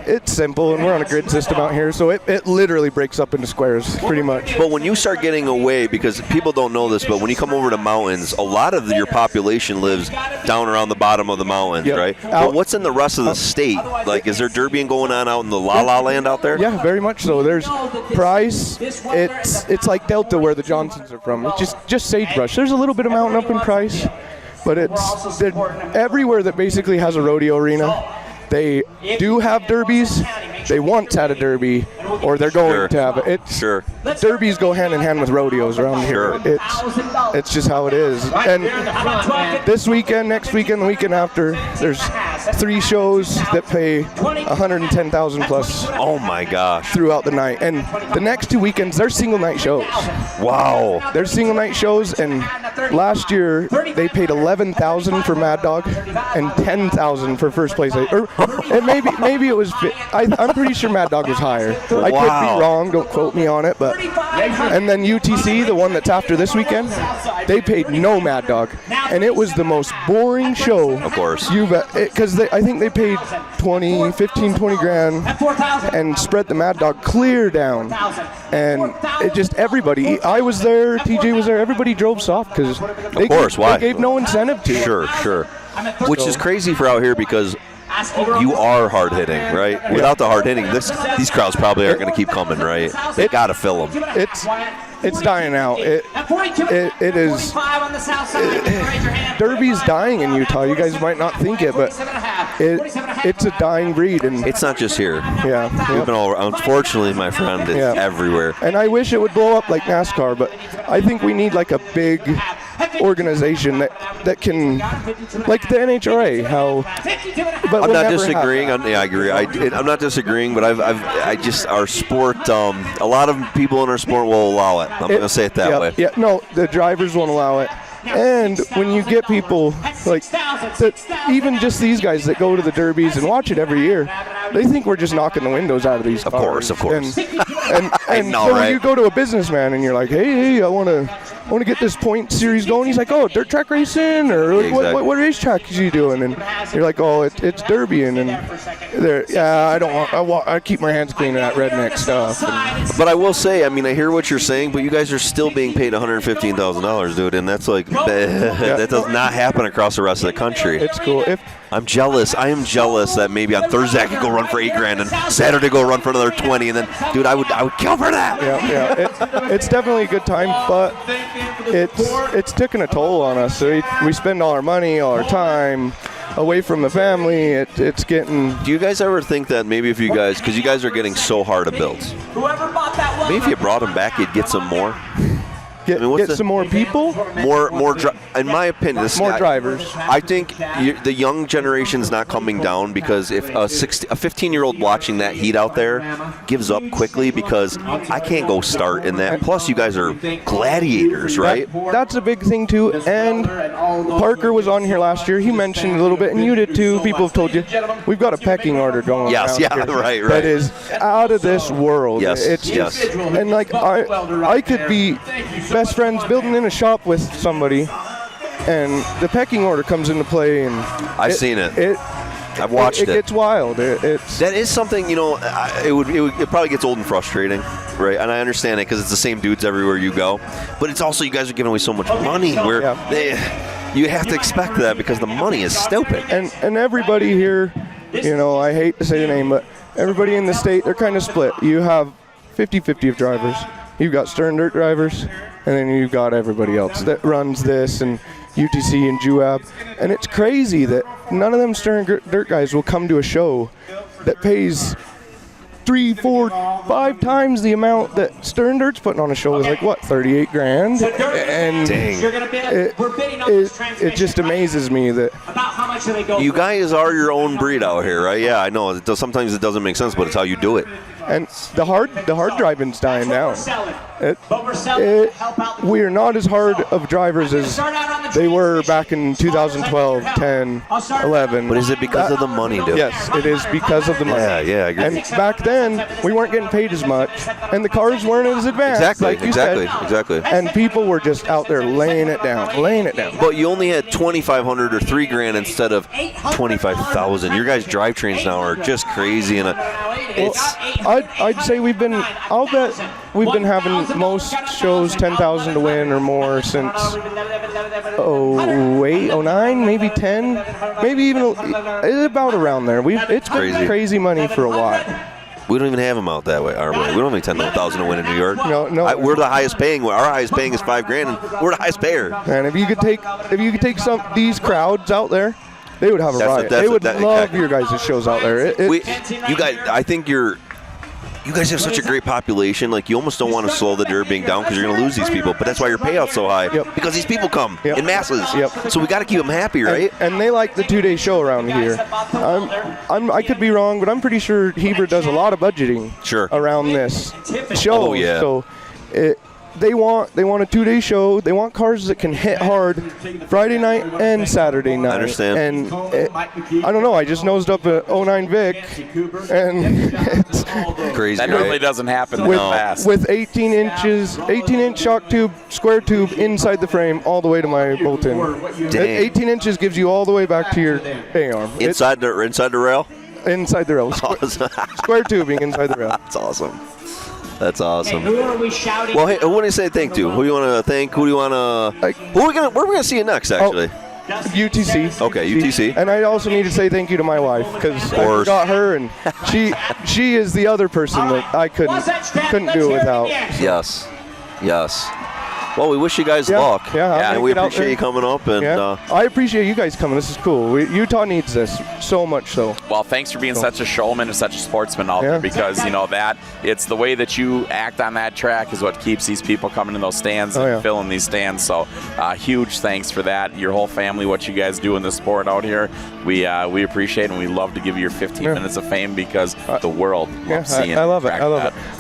It's simple, and we're on a grid system out here, so it literally breaks up into squares, pretty much. But when you start getting away, because people don't know this, but when you come over to mountains, a lot of your population lives down around the bottom of the mountains, right? But what's in the rest of the state? Like, is there derbying going on out in the La La Land out there? Yeah, very much so. There's Price. It's like Delta, where the Johnsons are from. It's just sagebrush. There's a little bit of mountain up in Price, but it's everywhere that basically has a rodeo arena. They do have derbies. They once had a derby, or they're going to have it. Derbies go hand in hand with rodeos around here. It's just how it is. And this weekend, next weekend, the weekend after, there's 3 shows that pay $110,000 plus. Oh my gosh! Throughout the night, and the next 2 weekends they're single night shows. Wow! They're single night shows, and last year they paid $11,000 for Mad Dog and $10,000 for first place. And maybe it was. I'm pretty sure Mad Dog was higher. I could be wrong. Don't quote me on it. But and then UTC, the one that's after this weekend, they paid no Mad Dog, and it was the most boring show. Of course. You bet. Because I think they paid 20 grand and spread the Mad Dog clear down, and it just everybody. I was there. TJ was there. Everybody drove soft because they gave no incentive to. Sure. Which is crazy for out here because you are hard hitting, right? Without the hard hitting, these crowds probably aren't going to keep coming, right? They got to fill them. It's dying out. It is. Derby's dying in Utah. You guys might not think it, but it's a dying breed, and it's not just here. Yeah. We've been all. Unfortunately, my friend, it's everywhere. And I wish it would blow up like NASCAR, but I think we need like a big organization that can, like the NHRA. I'm not disagreeing. I agree. I'm not disagreeing, but our sport. A lot of people in our sport will allow it. I'm going to say it that way. Yeah. No, the drivers won't allow it. And when you get people like even just these guys that go to the derbies and watch it every year, they think we're just knocking the windows out of these cars. Of course. And so when you go to a businessman and you're like, hey, I want to get this point series going. He's like, oh, dirt track racing, or what racetrack is you doing? And you're like, oh, it's derbying, and I keep my hands clean of that redneck stuff. But I will say, I hear what you're saying, but you guys are still being paid $115,000, dude, and that's like that does not happen across the rest of the country. It's cool. I'm jealous. I am jealous that maybe on Thursday I could go run for $8,000 and Saturday go run for another 20, and then, dude, I would kill for that. Yeah. It's definitely a good time, but it's taking a toll on us. So we spend all our money, all our time away from the family. It's getting. Do you guys ever think that maybe if you guys, because you guys are getting so hard to build, maybe if you brought them back, you'd get some more? Get some more people? In my opinion, more drivers. I think the young generation's not coming down because if a 15-year-old watching that heat out there gives up quickly because I can't go start in that. Plus, you guys are gladiators, right? That's a big thing, too. And Parker was on here last year. He mentioned a little bit, and you did, too. People have told you. We've got a pecking order going on here. Right. That is out of this world. Yes, it's just, and like I could be best friends building in a shop with somebody, and the pecking order comes into play, and I've seen it. I've watched it. It gets wild. That is something, it probably gets old and frustrating, right? And I understand it because it's the same dudes everywhere you go. But it's also you guys are giving away so much money where you have to expect that because the money is stupid. And everybody here, I hate to say the name, but everybody in the state, they're kind of split. You have 50-50 of drivers. You've got Stern Dirt drivers, and then you've got everybody else that runs this, and UTC and Juab. And it's crazy that none of them Stern Dirt guys will come to a show that pays 3, 4, 5 times the amount that Stern Dirt's putting on a show. Is like, what, 38 grand? And it just amazes me that you guys are your own breed out here, right? Yeah, I know. Sometimes it doesn't make sense, but it's how you do it. And the hard driving's dying down. We are not as hard of drivers as they were back in 2012, 10, 11. But is it because of the money, dude? Yes, it is because of the money. Yeah, I agree. And back then, we weren't getting paid as much, and the cars weren't as advanced. Exactly. And people were just out there laying it down. But you only had 2,500 or $3,000 instead of 25,000. Your guys' drivetrains now are just crazy, and I'd say I'll bet we've been having most shows 10,000 to win or more since 08, 09, maybe 10, maybe even about around there. It's been crazy money for a while. We don't even have them out that way, are we? We don't have 10,000 to win in New York. No. We're the highest paying. Our highest paying is $5,000, and we're the highest payer. And if you could take these crowds out there, they would have a riot. They would love your guys' shows out there. You guys, I think you guys have such a great population. Like, you almost don't want to slow the derbying down because you're going to lose these people. But that's why your payout's so high. Because these people come in masses. So we got to keep them happy, right? And they like the 2-day show around here. I could be wrong, but I'm pretty sure Heber does a lot of budgeting around this show. Oh, yeah. So they want a 2-day show. They want cars that can hit hard Friday night and Saturday night. I understand. And I don't know. I just nosed up a 09 Vic, and it's crazy. That normally doesn't happen that fast. With 18-inch shock tube, square tube inside the frame, all the way to my bolt-in. 18 inches gives you all the way back to your A-arm. Inside the rail? Inside the rail. Square tubing inside the rail. That's awesome. That's awesome. And who are we shouting? Well, hey, who want to say thank to? Who do you want to thank? Who do you want to? Where are we gonna see you next? Actually. UTC. Okay, UTC. And I also need to say thank you to my wife because I forgot her, and she is the other person that I couldn't do without. Yes. Well, we wish you guys luck. And we appreciate you coming up. And I appreciate you guys coming. This is cool. Utah needs this so much so. Well, thanks for being such a showman and such a sportsman out there, because that it's the way that you act on that track is what keeps these people coming in those stands and filling these stands. So huge thanks for that. Your whole family, what you guys do in the sport out here, we appreciate it, and we love to give you your 15 minutes of fame because the world loves seeing it. I love it.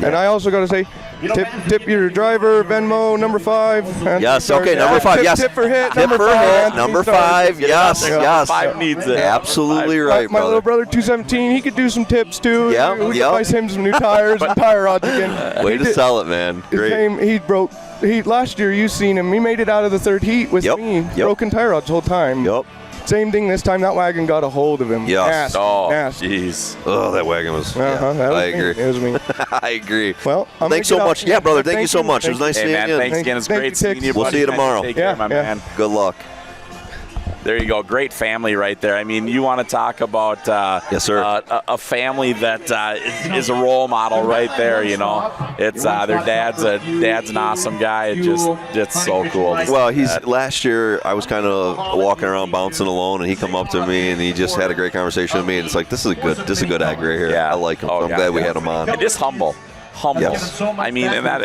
And I also got to say, tip your driver, Venmo, number 5. Yes, okay, number 5, yes. Tip for hit, number 5. Number 5, yes. 5 needs it. Absolutely right, my little brother, 217, he could do some tips too. Yeah, we could buy him some new tires and tire rods again. Way to sell it, man. Great. Last year, you seen him. He made it out of the 3rd heat with me. Broken tire rods the whole time. Same thing this time. That wagon got a hold of him. Yes. Nasty. Jeez. Oh, that wagon was. I agree. It was me. I agree. Well, thanks so much. Yeah, brother. Thank you so much. It was nice seeing you. Thanks again. It's great seeing you. We'll see you tomorrow. Take care, my man. Good luck. There you go. Great family right there. I mean, you want to talk about yes, sir. A family that is a role model right there. You know, it's their dad's an awesome guy. It's so cool. Well, last year I was kind of walking around bouncing alone, and he come up to me and he just had a great conversation with me. And it's like, this is a good egg right here. Yeah. I like him. I'm glad we had him on. And just humble. Yes. I mean, and that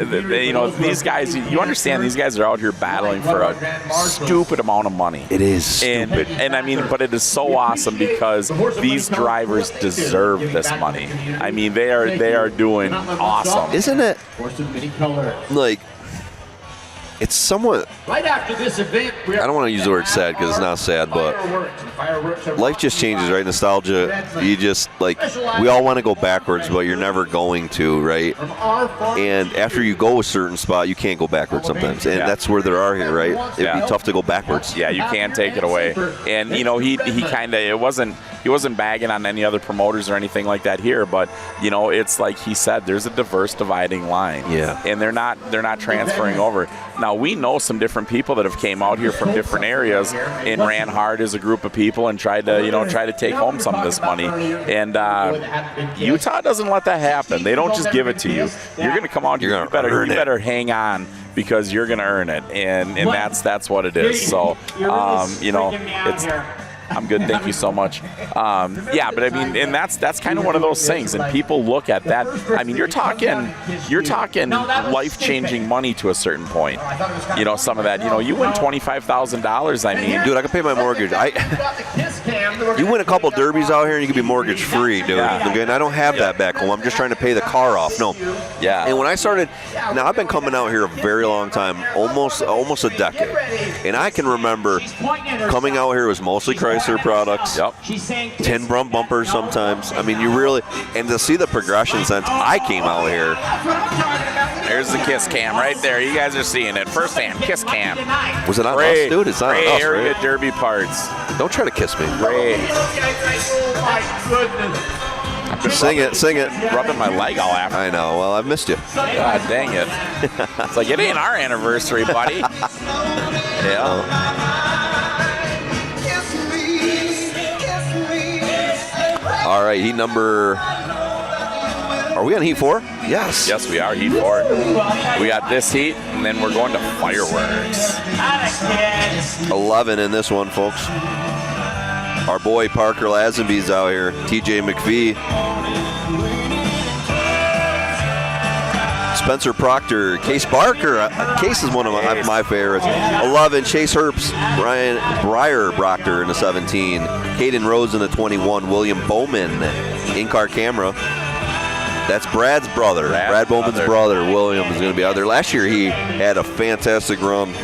these guys, you understand, these guys are out here battling for a stupid amount of money. It is stupid. And I mean, but it is so awesome because these drivers deserve this money. I mean, they are doing awesome. Isn't it? Like, it's somewhat. Right after this event, I don't want to use the word sad because it's not sad, but life just changes, right? Nostalgia. You just we all want to go backwards, but you're never going to, right? And after you go a certain spot, you can't go backwards sometimes, and that's where there are here, right? It'd be tough to go backwards. Yeah, you can't take it away. And you know, he kind of he wasn't bagging on any other promoters or anything like that here, but you know, it's like he said, there's a diverse dividing line. Yeah. And they're not transferring over. Now we know some different people that have came out here from different areas and ran hard as a group of people and tried to take home some of this money. And Utah doesn't let that happen. They don't just give it to you. You're going to come out here. You better hang on because you're going to earn it, and that's what it is. So you know, it's. I'm good, thank you so much. Yeah, but I mean, and that's kind of one of those things, and people look at that. I mean, you're talking life-changing money to a certain point. You know, some of that. You know, you win $25,000. I mean, dude, I can pay my mortgage. You win a couple derbies out here, and you can be mortgage-free, dude. Yeah. And I don't have that back home. I'm just trying to pay the car off. No. Yeah. And when I started, now I've been coming out here a very long time, almost a decade, and I can remember coming out here was mostly Chrysler products. Yep. 10 bumpers sometimes. I mean, you really, and to see the progression since I came out here. There's the kiss cam right there. You guys are seeing it firsthand. Kiss cam. Was it on us, dude? It's not on us, area right? derby parts. Don't try to kiss me. Great. Sing it. Rubbing my leg all after. I know. Well, I've missed you. God dang it. It's like, it ain't our anniversary, buddy. Yeah. All right, heat number. Are we on heat 4? Yes. Yes, we are, heat 4. We got this heat, and then we're going to fireworks. 11 in this one, folks. Our boy Parker Lazenby's out here. TJ McPhee. Spencer Proctor. Case Barker. Case is one of my favorites. 11, Chase Herbst. Brian Breyer Proctor in the 17. Caden Rose in the 21. William Bowman. In-car camera. That's Brad's brother. Brad Bowman's brother. William is going to be out there. Last year he had a fantastic run.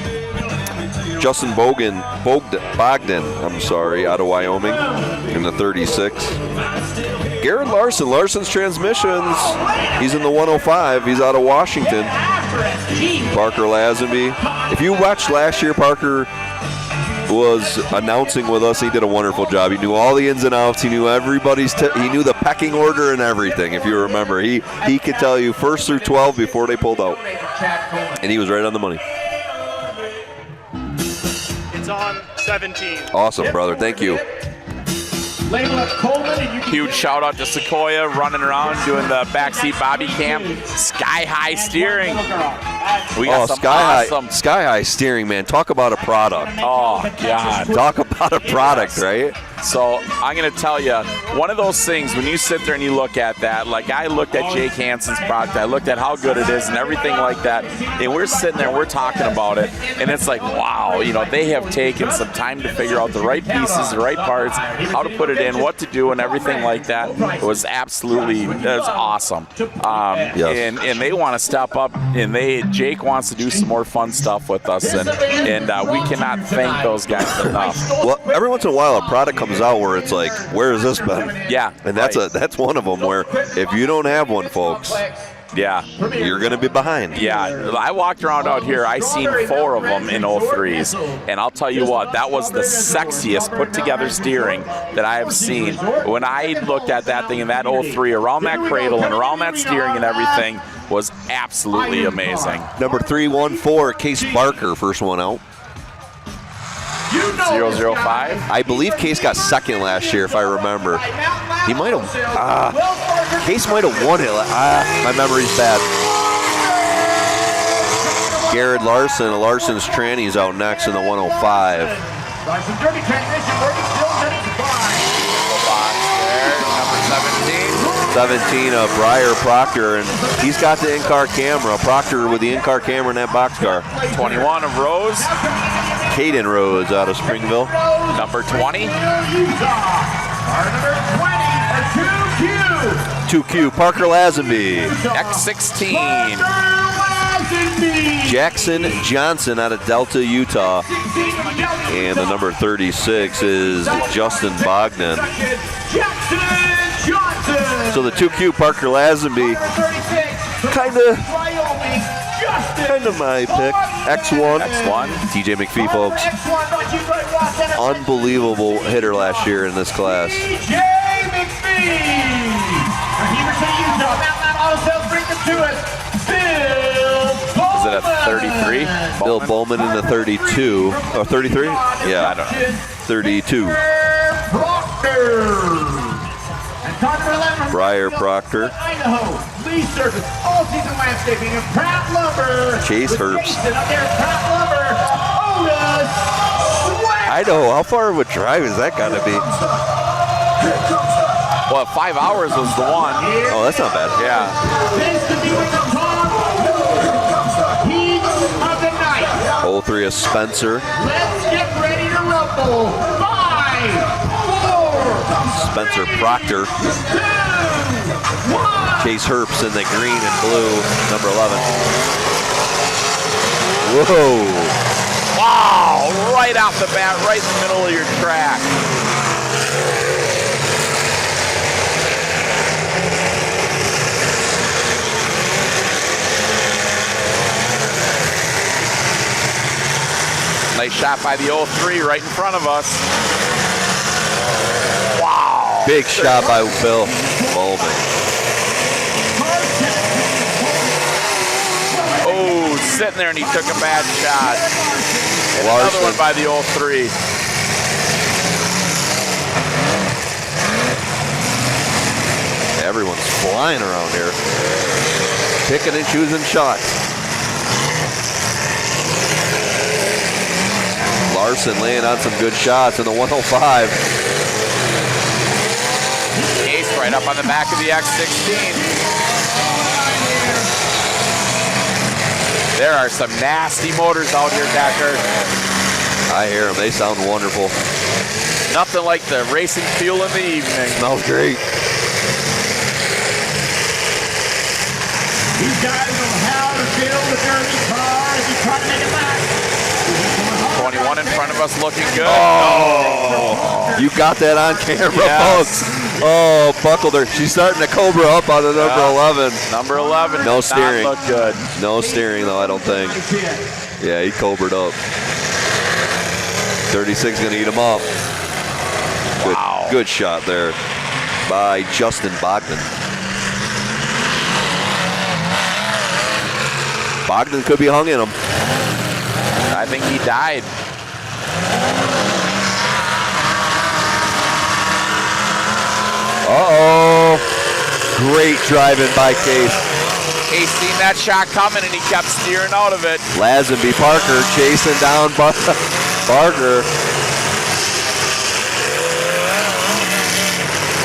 Justin Bogdan, out of Wyoming in the 36. Garrett Larson's Transmissions. He's in the 105. He's out of Washington. Parker Lazenby. If you watched last year, Parker was announcing with us. He did a wonderful job. He knew all the ins and outs. He knew everybody's. He knew the pecking order and everything. If you remember, he could tell you 1st through 12 before they pulled out, and he was right on the money. It's on 17. Awesome, brother. Thank you. Huge shout out to Sequoia running around doing the backseat bobby cam. Sky high steering. We got some sky high steering, man. Talk about a product. Oh God. Talk about a product, right? So I'm gonna tell you, one of those things when you sit there and you look at that, like I looked at Jake Hansen's product, I looked at how good it is and everything like that, and we're sitting there, we're talking about it, and it's like, wow, you know, they have taken some time to figure out the right pieces, the right parts, how to put it in, what to do, and everything like that. It was awesome. Yes. And they want to step up, and Jake wants to do some more fun stuff with us, and we cannot thank those guys enough. Well, every once in a while a product comes out where it's like, where has this been? Yeah. And that's one of them where if you don't have one, folks, yeah, you're going to be behind. Yeah, I walked around out here. I seen 4 of them in 03s, and I'll tell you what, that was the sexiest put together steering that I have seen. When I looked at that thing in that 03, around that cradle and around that steering and everything was absolutely amazing. Number 314, Case Barker, first one out. 005. I believe Case got second last year, if I remember. He might have. Case might have won it. My memory's bad. Garrett Larson, Larson's tranny's out next in the 105. Larson dirty transmission working, still setting to fly. Box there, number 17. 17, Briar Proctor, and he's got the in-car camera. Proctor with the in-car camera in that boxcar. 21 of Rose. Caden Rhodes out of Springville. Number 20. Car number 20 for 2Q. 2Q, Parker Lazenby. X16. Jackson Johnson out of Delta, Utah. And the number 36 is Justin Bogdan. So the 2Q, Parker Lazenby, kind of my pick. X1. TJ McPhee, folks. Unbelievable hitter last year in this class. TJ McPhee. Heber City, Utah. Mountain Auto Sales bring them to us. Is it a 33? Bill Bowman in the 32. Or 33? Yeah, I don't know. 32. Briar Proctor. Idaho, Lee Surface, all season landscaping, and Pratt Lumber. Chase Herbst. Idaho, how far of a drive is that gotta be? Well, 5 hours was the one. Oh, that's not bad. Yeah. This could be the top heat of the night. Hole 3 is Spencer. Let's get ready to rumble. 5, 4, Spencer Proctor. 2, 1. Chase Herbst in the green and blue, number 11. Whoa. Wow, right off the bat, right in the middle of your track. Nice shot by the 03 right in front of us. Wow. Big shot by Bill Bowman. Oh, sitting there and he took a bad shot. And another one by the 03. Everyone's flying around here. Picking and choosing shots. Larson laying on some good shots in the 105. Ace right up on the back of the X16. There are some nasty motors out here, Decker. I hear them. They sound wonderful. Nothing like the racing fuel in the evening. Smells great. These guys know how to build a derby car as you try to make it back. 21 in front of us looking good. Oh, you got that on camera, folks. Oh, buckled her. She's starting to cobra up on the number 11. Number 11. No steering. Not look good. No steering, though, I don't think. Yeah, he cobraed up. 36 going to eat him up. Good, good shot there by Justin Bogdan. Bogdan could be hung in him. I think he died. Uh-oh. Great driving by Case. Case seen that shot coming and he kept steering out of it. Lazenby Parker chasing down Parker.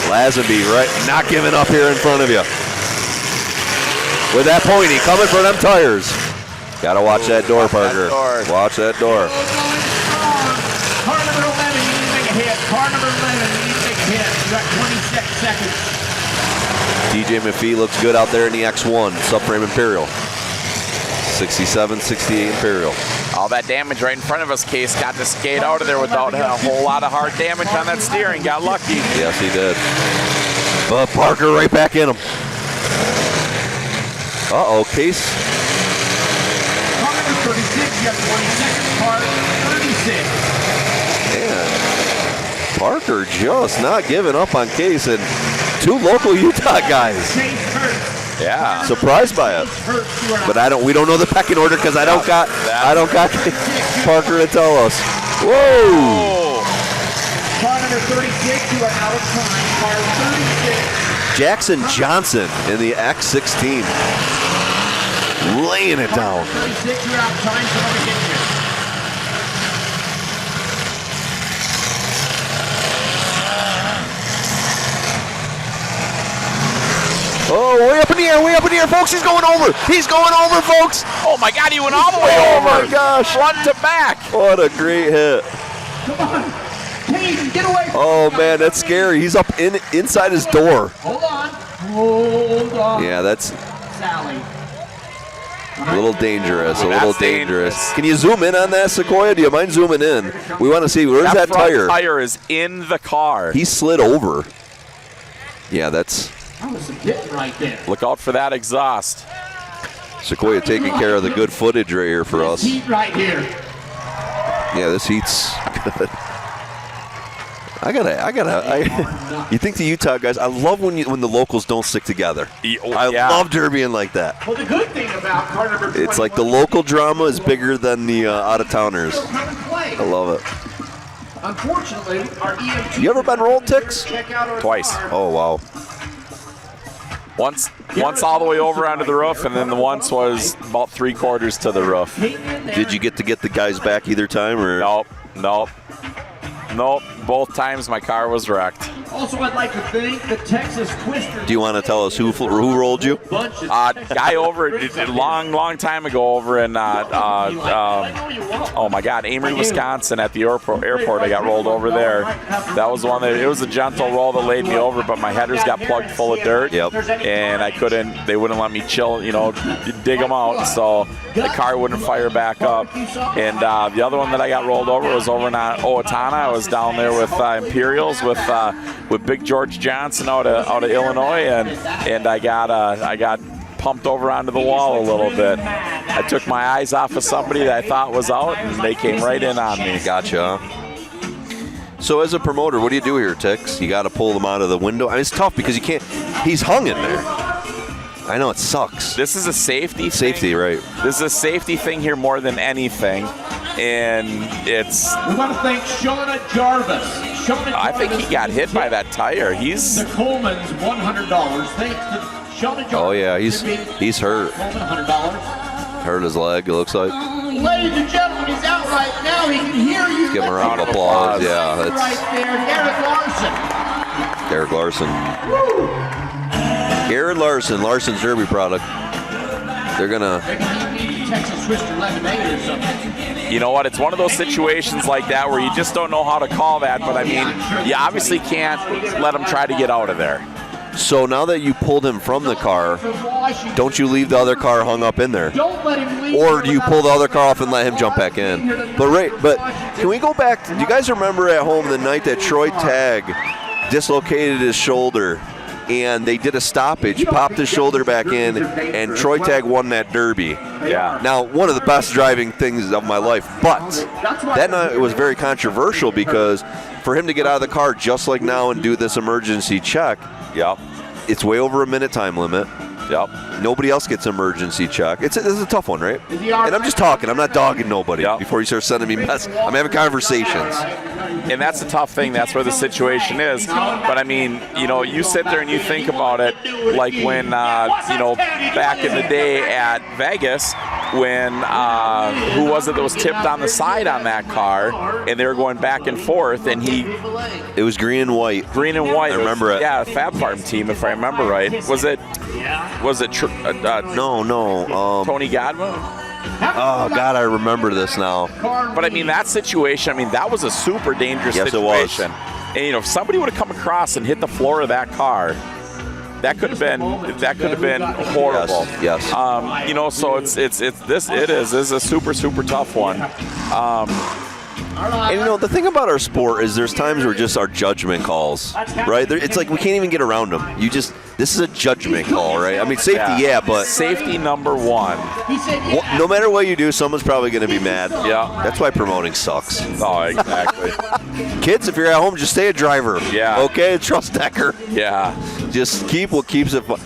Lazenby right, not giving up here in front of you. With that pointy, coming for them tires. Gotta watch that door, Parker. Watch that door. Car number 11, you need to make a hit. Car number 11, you need to make a hit. You got 26 seconds. TJ McPhee looks good out there in the X1, subframe Imperial. 67, 68 Imperial. All that damage right in front of us. Case got to skate out of there without a whole lot of hard damage on that steering. Got lucky. Yes, he did. But Parker right back in him. Uh-oh, Case. Car number 36, you have 20 seconds. Car 36. Man, Parker just not giving up on Case, and two local Utah guys. Yeah. Surprised by it. But we don't know the pecking order because I don't got Parker to tell us. Whoa! Car number 36, you are out of time. Car 36. Jackson Johnson in the X16. Laying it down. 36, you're out of time. Someone to get you. Oh, way up in the air, folks. He's going over, folks. Oh my God, he went all the way over. Oh my gosh. Front to back. What a great hit. Come on. Hayden, get away. Oh man, that's scary. He's up inside his door. Hold on. Yeah, that's Sally. a little dangerous, That's dangerous. Can you zoom in on that, Sequoia? Do you mind zooming in? We want to see, where's that front tire? tire is in the car. He slid over. Yeah, that's... That was some hit right there. Look out for that exhaust. Sequoia taking care of the good footage right here for us. Heat right here. Yeah, this heat's good. You think the Utah guys, I love when the locals don't stick together. I love derbying like that. Well, the good thing about car number 21, It's like the local drama is bigger than the out-of-towners. I love it. Unfortunately, our EMT. You ever been rolled, Tix? Twice. Oh, wow. Once all the way over onto the roof, and then the once was about 3/4 to the roof. Did you get the guys back either time, or? Nope. Both times my car was wrecked. Also, I'd like to thank the Texas Twister. Do you want to tell us who rolled you? Guy over a long time ago over in oh my God, Amory, Wisconsin at the airport. I got rolled over there. That was the one that it was a gentle roll that laid me over, but my headers got plugged full of dirt. Yep. And I couldn't. They wouldn't let me chill. Dig them out. So the car wouldn't fire back up. And the other one that I got rolled over was over in Owatonna. I was down there with Imperials with Big George Johnson out of Illinois, and I got pumped over onto the wall a little bit. I took my eyes off of somebody that I thought was out, and they came right in on me. Gotcha. So as a promoter, what do you do here, Tix? You got to pull them out of the window. I mean, it's tough because you can't. He's hung in there. I know, it sucks. This is a safety thing. Safety, right. This is a safety thing here more than anything. And it's... We want to thank Shauna Jarvis. I think he got hit by that tire. He's... The Coleman's $100. Thanks to Shauna Jarvis. Oh, yeah, he's hurt. Coleman, $100. Hurt his leg, it looks like. Ladies and gentlemen, he's out right now. He can hear you. Give him a round of applause. Yeah, that's... Right there, Derek Larson. Woo! Garrett Larson, Larson's Derby product. They're gonna. Texas Twister lemonade or something. You know what? It's one of those situations like that where you just don't know how to call that. But I mean, you obviously can't let him try to get out of there. So now that you pulled him from the car, don't you leave the other car hung up in there? Don't let him leave. Or do you pull the other car off and let him jump back in? But can we go back? Do you guys remember at home the night that Troy Tagg dislocated his shoulder? And they did a stoppage, popped his shoulder back in, and Troy Tagg won that derby. Yeah. Now, one of the best driving things of my life, but that night it was very controversial because for him to get out of the car just like now and do this emergency check, it's way over a minute time limit. Nobody else gets emergency check. This is a tough one, right? And I'm just talking. I'm not dogging nobody before you start sending me messages. I'm having conversations. And that's the tough thing. That's where the situation is. But, I mean, you sit there and you think about it like when, back in the day at Vegas when, who was it that was tipped on the side on that car and they were going back and forth and It was green and white. Green and white. I remember it. Yeah, Fab Farm team, if I remember right. Was it no. Tony Godwin? Oh, God, I remember this now. But, I mean, that situation, that was a super dangerous situation. It was. And, if somebody would have come across and hit the floor of that car, that could have been horrible. Yes. So it is a super, super tough one. And the thing about our sport is there's times where just our judgment calls, right? It's like we can't even get around them. This is a judgment call, right? I mean, safety, but safety number one. No matter what you do, someone's probably going to be mad. Yeah. That's why promoting sucks. Oh, exactly. Kids, if you're at home, just stay a driver. Yeah. Okay, trust Decker. Yeah. Just keep what keeps it fun.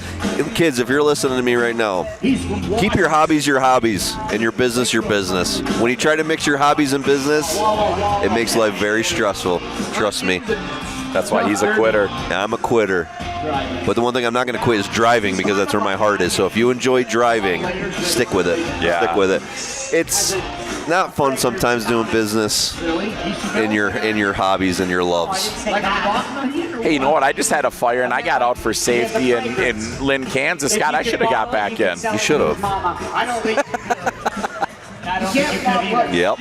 Kids, if you're listening to me right now, keep your hobbies and your business your business. When you try to mix your hobbies and business, it makes life very stressful. Trust me. That's why he's a quitter. I'm a quitter. But the one thing I'm not going to quit is driving, because that's where my heart is. So if you enjoy driving, stick with it. Yeah. Stick with it. It's not fun sometimes doing business in your hobbies and your loves. Hey, you know what? I just had a fire and I got out for safety in Lynn, Kansas. Scott, I should have got back in. You should have. Yep.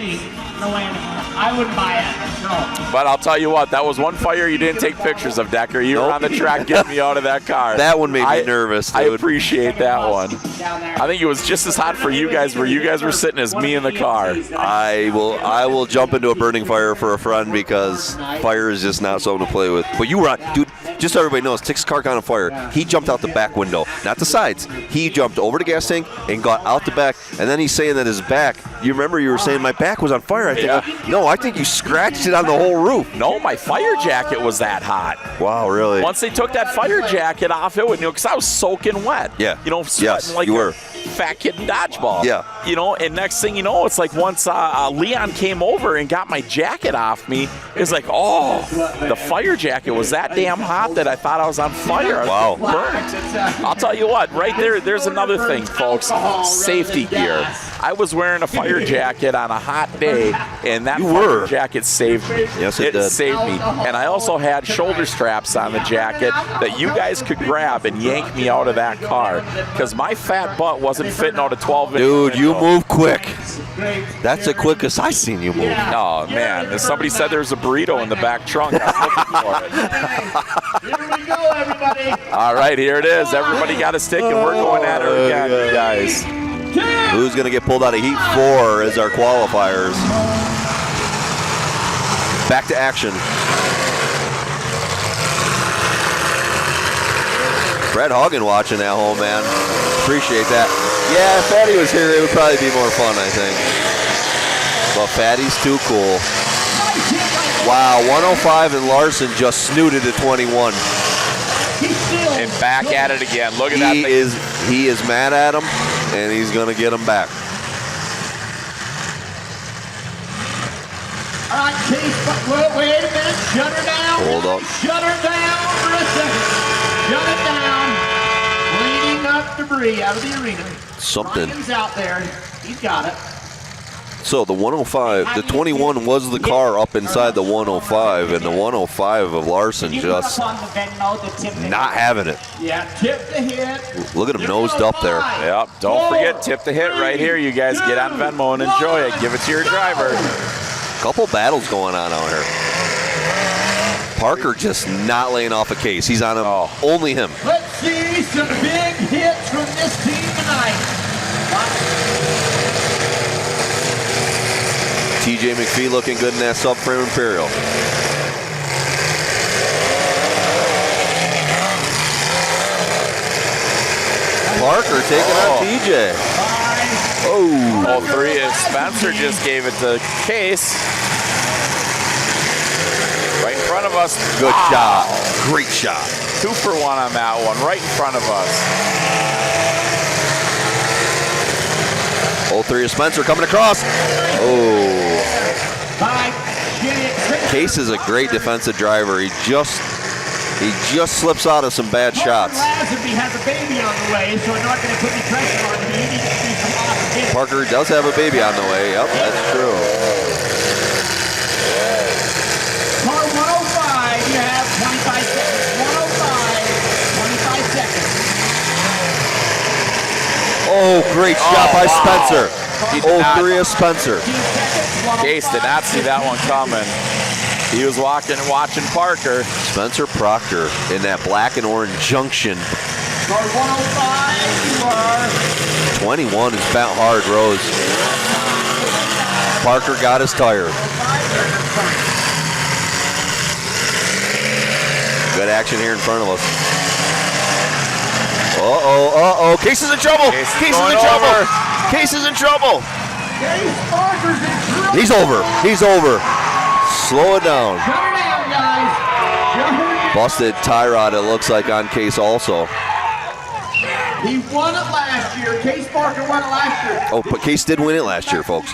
I wouldn't buy it. No. But I'll tell you what, that was one fire you didn't take pictures of, Decker. You were on the track getting me out of that car. That one made me nervous, dude. I appreciate that one. I think it was just as hot for you guys where you guys were sitting as me in the car. I will jump into a burning fire for a friend, because fire is just not something to play with. But you were on, dude, just so everybody knows, Tick's car caught on fire. He jumped out the back window, not the sides. He jumped over the gas tank and got out the back, and then he's saying that his back, you remember you were saying my back was on fire. I think, no, I think you scratched it on the whole roof. No, my fire jacket was that hot. Wow, really? Once they took that fire jacket off, it would, because I was soaking wet. Yeah. Sweating like you were. a fat kid in dodgeball. Yeah. And next thing you know, it's like once Leon came over and got my jacket off me, it was like, oh, the fire jacket was that damn hot that I thought I was on fire. I was burnt. I'll tell you what, right there's another thing, folks. Safety gear. I was wearing a fire jacket on a hot day, and that fire jacket saved me. Yes, it did. Saved me. And I also had shoulder straps on the jacket that you guys could grab and yank me out of that car, because my fat butt wasn't fitting out a 12-inch. Dude, you move quick. That's the quickest I've seen you move. Oh, man. Somebody said there's a burrito in the back trunk. I was looking for it. Here we go, everybody. All right, here it is. Everybody got a stick, and we're going at it again, you guys. Who's going to get pulled out of Heat 4 as our qualifiers? Back to action. Fred Hagen watching at home, man. Appreciate that. Yeah, if Fatty was here, it would probably be more fun, I think. But Fatty's too cool. Wow, 105 and Larson just snooted at 21. And back at it again. Look at that thing. He is mad at him, and he's going to get him back. All right, Chase, wait a minute. Shut her down. Hold up. Shut her down for a second. Shut it down. Cleaning up debris out of the arena. Something. Ryan's out there. He's got it. So the 105, the 21 was the car up inside the 105, and the 105 of Larson just not having it. Yeah, tip the hit. Look at him nosed up there. Yep, don't forget, tip the hit right here. You guys get on Venmo and enjoy it. Give it to your driver. Couple battles going on out here. Parker just not laying off a case. He's on him. Only him. Let's see some big hits from this team tonight. TJ McPhee looking good in that subframe Imperial. Parker taking out TJ. Oh, 3 is Spencer just gave it to Case. Right in front of us. Good shot. Great shot. 2 for 1 on that one. Right in front of us. 0-3 is Spencer coming across. Oh. Case is a great defensive driver. He just slips out of some bad shots. Lazenby has a baby on the way, so I'm not going to put any pressure on him. He needs to do some awesome hits. Parker does have a baby on the way. Yep, that's true. Car 105, you have 25 seconds. 105, 25 seconds. Oh, great shot by Spencer. 0-3 is Spencer. Case did not see that one coming. He was watching Parker. Spencer Proctor in that black and orange junction. Car 105, 21 is bent hard, Rose. Parker got his tire. Good action here in front of us. Uh-oh. Case is in trouble. Case is in trouble. Case is in trouble. He's over. Slow it down. Shut her down, guys. Busted tie rod, it looks like, on Case also. He won it last year. Case Parker won it last year. Oh, but Case did win it last year, folks.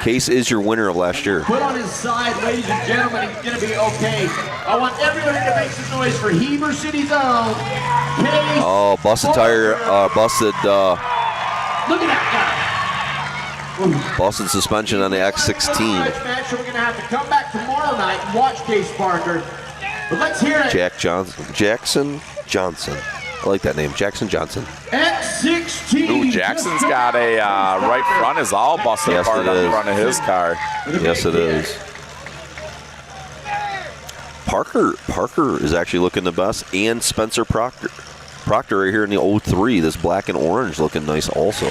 Case is your winner of last year. Put on his side, ladies and gentlemen. He's going to be okay. I want everybody to make some noise for Heber City's own Case. Oh, busted tire, busted. Look at that guy. Busted suspension on the X16. Match, so we're going to have to come back tomorrow night and watch Case Parker. But let's hear it. Jackson Johnson. I like that name, Jackson Johnson. X16. Ooh, Jackson's got a right front is all busted apart on the front of his car. Yes, it is. Parker is actually looking the best, and Spencer Proctor right here in the 03. This black and orange looking nice also.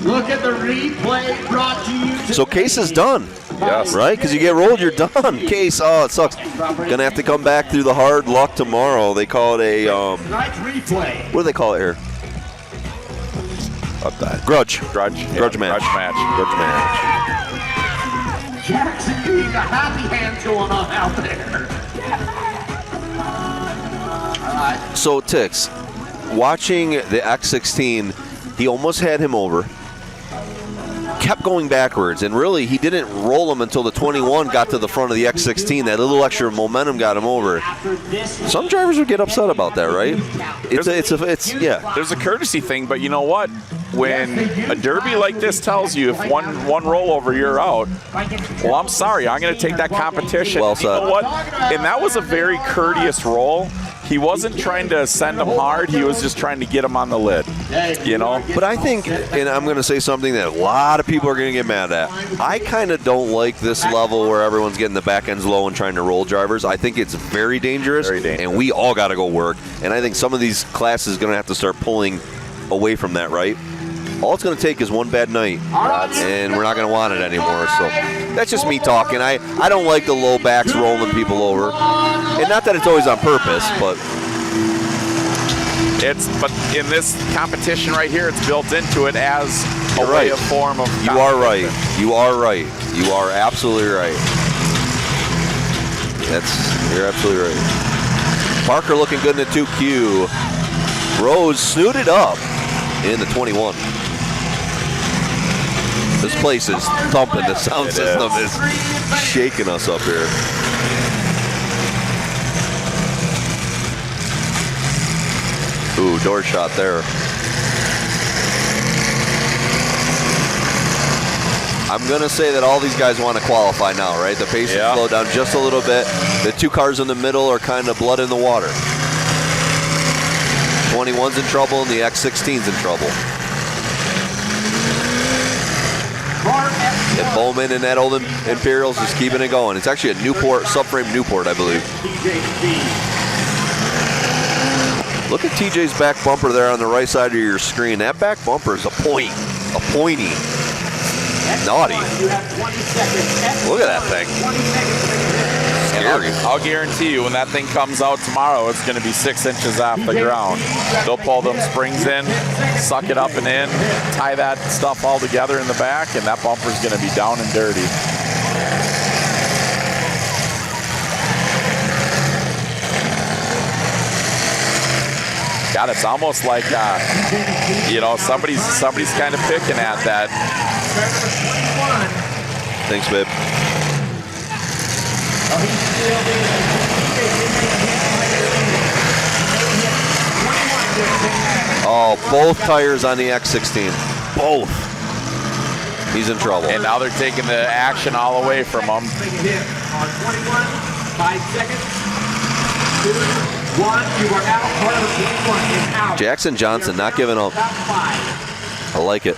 Look at the replay brought to you. So Case is done. Yes. Right? Because you get rolled, you're done. Case, oh, it sucks. Gonna have to come back through the hard luck tomorrow. They call it a, replay. what do they call it here? Grudge. Grudge match. Grudge match. Jackson, you got happy hands going on out there. All right. So, Tix, watching the X16, he almost had him over. Kept going backwards, and really he didn't roll him until the 21 got to the front of the X16. That little extra momentum got him over. Some drivers would get upset about that, right? It's yeah. There's a courtesy thing, but you know what? When a derby like this tells you if one rollover you're out, well, I'm sorry, I'm going to take that competition. Well said. You know what? And that was a very courteous roll. He wasn't trying to send him hard. He was just trying to get him on the lid, you know? But I think, and I'm going to say something that a lot of people are going to get mad at, I kind of don't like this level where everyone's getting the back ends low and trying to roll drivers. I think it's very dangerous, and we all got to go work. And I think some of these classes are going to have to start pulling away from that, right? All it's going to take is one bad night, and we're not going to want it anymore. So that's just me talking. I don't like the low backs rolling people over. And not that it's always on purpose, but in this competition right here, it's built into it as a way of form of You are right. You are right. You are absolutely right. You're absolutely right. Parker looking good in the 2Q. Rose snooted up in the 21. This place is thumping. The sound system is shaking us up here. Ooh, door shot there. I'm going to say that all these guys want to qualify now, right? The pace is slowed down just a little bit. The two cars in the middle are kind of blood in the water. 21's in trouble and the X16's in trouble. And Bowman and that old Imperial's just keeping it going. It's actually a Newport, subframe Newport, I believe. Look at TJ's back bumper there on the right side of your screen. That back bumper is a pointy. Naughty. Look at that thing. Scary. I'll guarantee you when that thing comes out tomorrow, it's going to be 6 inches off the ground. They'll pull them springs in, suck it up and in, tie that stuff all together in the back, and that bumper's going to be down and dirty. God, it's almost like, you know, somebody's kind of picking at that. Thanks, babe. Oh, both tires on the X16. Both. He's in trouble. And now they're taking the action all away from him. 5 seconds. 2, 1. You are out. Part of 21 is out. Jackson Johnson not giving up. I like it.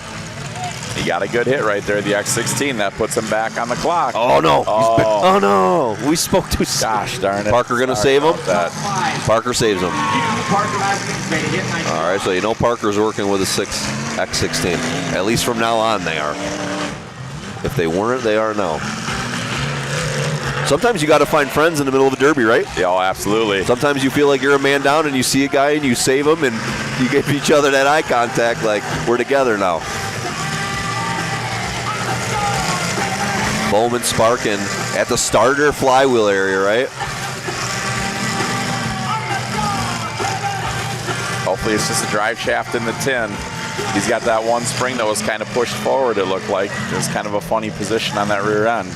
He got a good hit right there, the X16. That puts him back on the clock. Oh, no. Oh, no. We spoke too soon. Gosh darn it. Parker going to save him? Parker saves him. All right, so you know Parker's working with a X16. At least from now on they are. If they weren't, they are now. Sometimes you got to find friends in the middle of a derby, right? Yeah, oh, absolutely. Sometimes you feel like you're a man down and you see a guy and you save him and you give each other that eye contact like we're together now. Bowman sparking at the starter flywheel area, right? Hopefully it's just a drive shaft in the tin. He's got that one spring that was kind of pushed forward, it looked like. It was kind of a funny position on that rear end.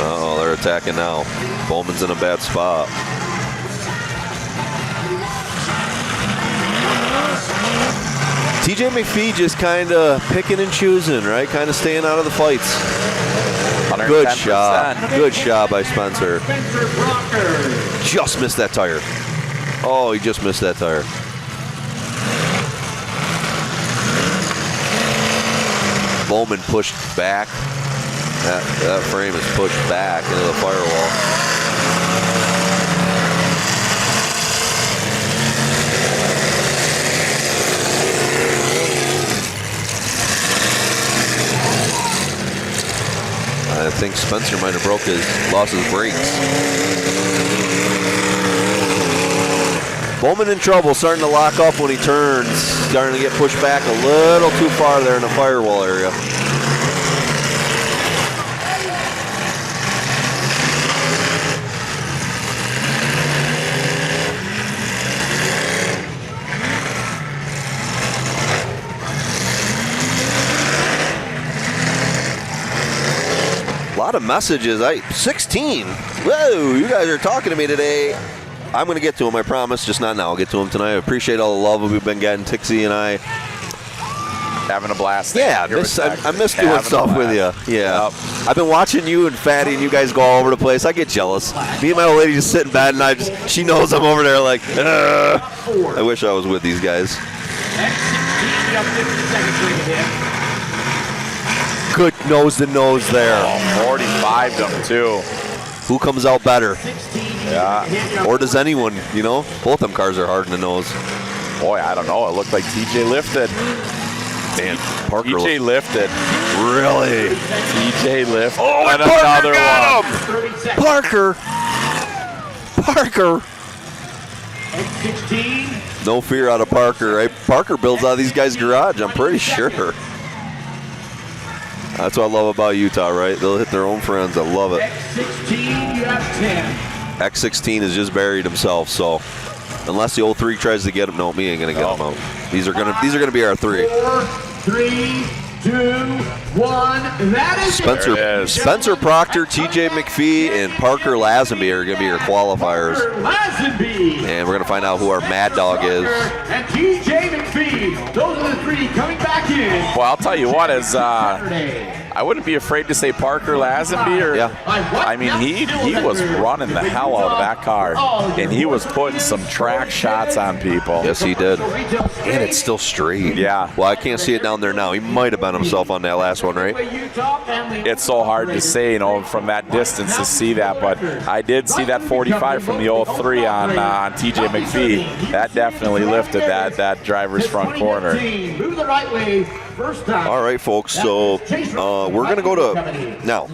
Oh, they're attacking now. Bowman's in a bad spot. TJ McPhee just kind of picking and choosing, right? Kind of staying out of the fights. 110%. Good shot. Good shot by Spencer. Just missed that tire. Oh, he just missed that tire. Bowman pushed back. That frame is pushed back into the firewall. I think Spencer might have lost his brakes. Bowman in trouble, starting to lock up when he turns. Starting to get pushed back a little too far there in the firewall area. A lot of messages. 16. Whoa, you guys are talking to me today. I'm going to get to them, I promise. Just not now. I'll get to them tonight. I appreciate all the love we've been getting. Tixie and I. Having a blast. Yeah, I miss doing stuff with you. Yeah. Yep. I've been watching you and Fatty and you guys go all over the place. I get jealous. Me and my old lady just sit in bed and she knows I'm over there like, I wish I was with these guys. Good nose to nose there. Oh, 45 to them too. Who comes out better? Yeah. Or does anyone, you know? Both them cars are hard in the nose. Boy, I don't know. It looked like TJ lifted. Man, Parker. TJ lifted. Really? TJ lifted. Oh, and another got one. Him. Parker. No fear out of Parker, right? Parker builds out of these guys' garage, I'm pretty sure. That's what I love about Utah, right? They'll hit their own friends. I love it. X16, you have 10. X16 has just buried himself, so unless the 03 tries to get him, no, me ain't gonna get him out. These are gonna be our 3. 4, 3, 2, 1. That is Spencer Proctor, TJ McPhee, and Parker Lazenby are gonna be your qualifiers. And we're gonna find out who our Mad Dog is. And TJ McPhee. Those are the 3 coming back in. Well, I'll tell you what, I wouldn't be afraid to say Parker Lazenby. I mean, he was running the hell out of that car, and he was putting some track shots on people. Yes, he did. And it's still straight. Yeah. Well, I can't see it down there now. He might have been himself on that last one, right? It's so hard to say, you know, from that distance to see that, but I did see that 45 from the 03 on TJ McPhee. That definitely lifted that driver's front corner. Move the right way. First time. All right, folks. So we're gonna go to now.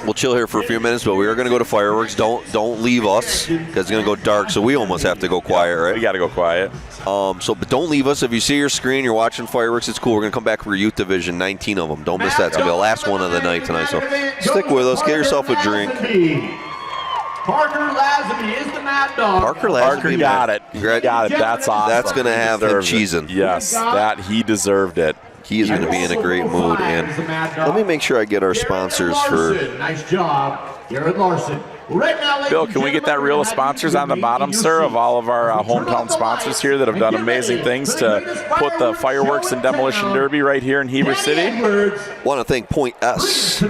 We'll chill here for a few minutes, but we are gonna go to fireworks. Don't leave us because it's gonna go dark. So we almost have to go quiet, right? We got to go quiet. But don't leave us. If you see your screen, you're watching fireworks. It's cool. We're gonna come back for Youth Division, 19 of them. Don't miss that. It's gonna be the last one of the night tonight. So stick with us. Get yourself a drink. Parker Lazenby is the Mad Dog. Parker got it. Got it. That's awesome. That's going to have him cheesing. Yes, that he deserved it. He is going to be in a great mood. And let me make sure I get our sponsors for. Nice job, Jared Larson. Right now, Bill, can we get that reel of sponsors on the bottom, sir, of all of our hometown sponsors here that have done amazing things to put the fireworks and demolition derby right here in Heber City? Want to thank Point S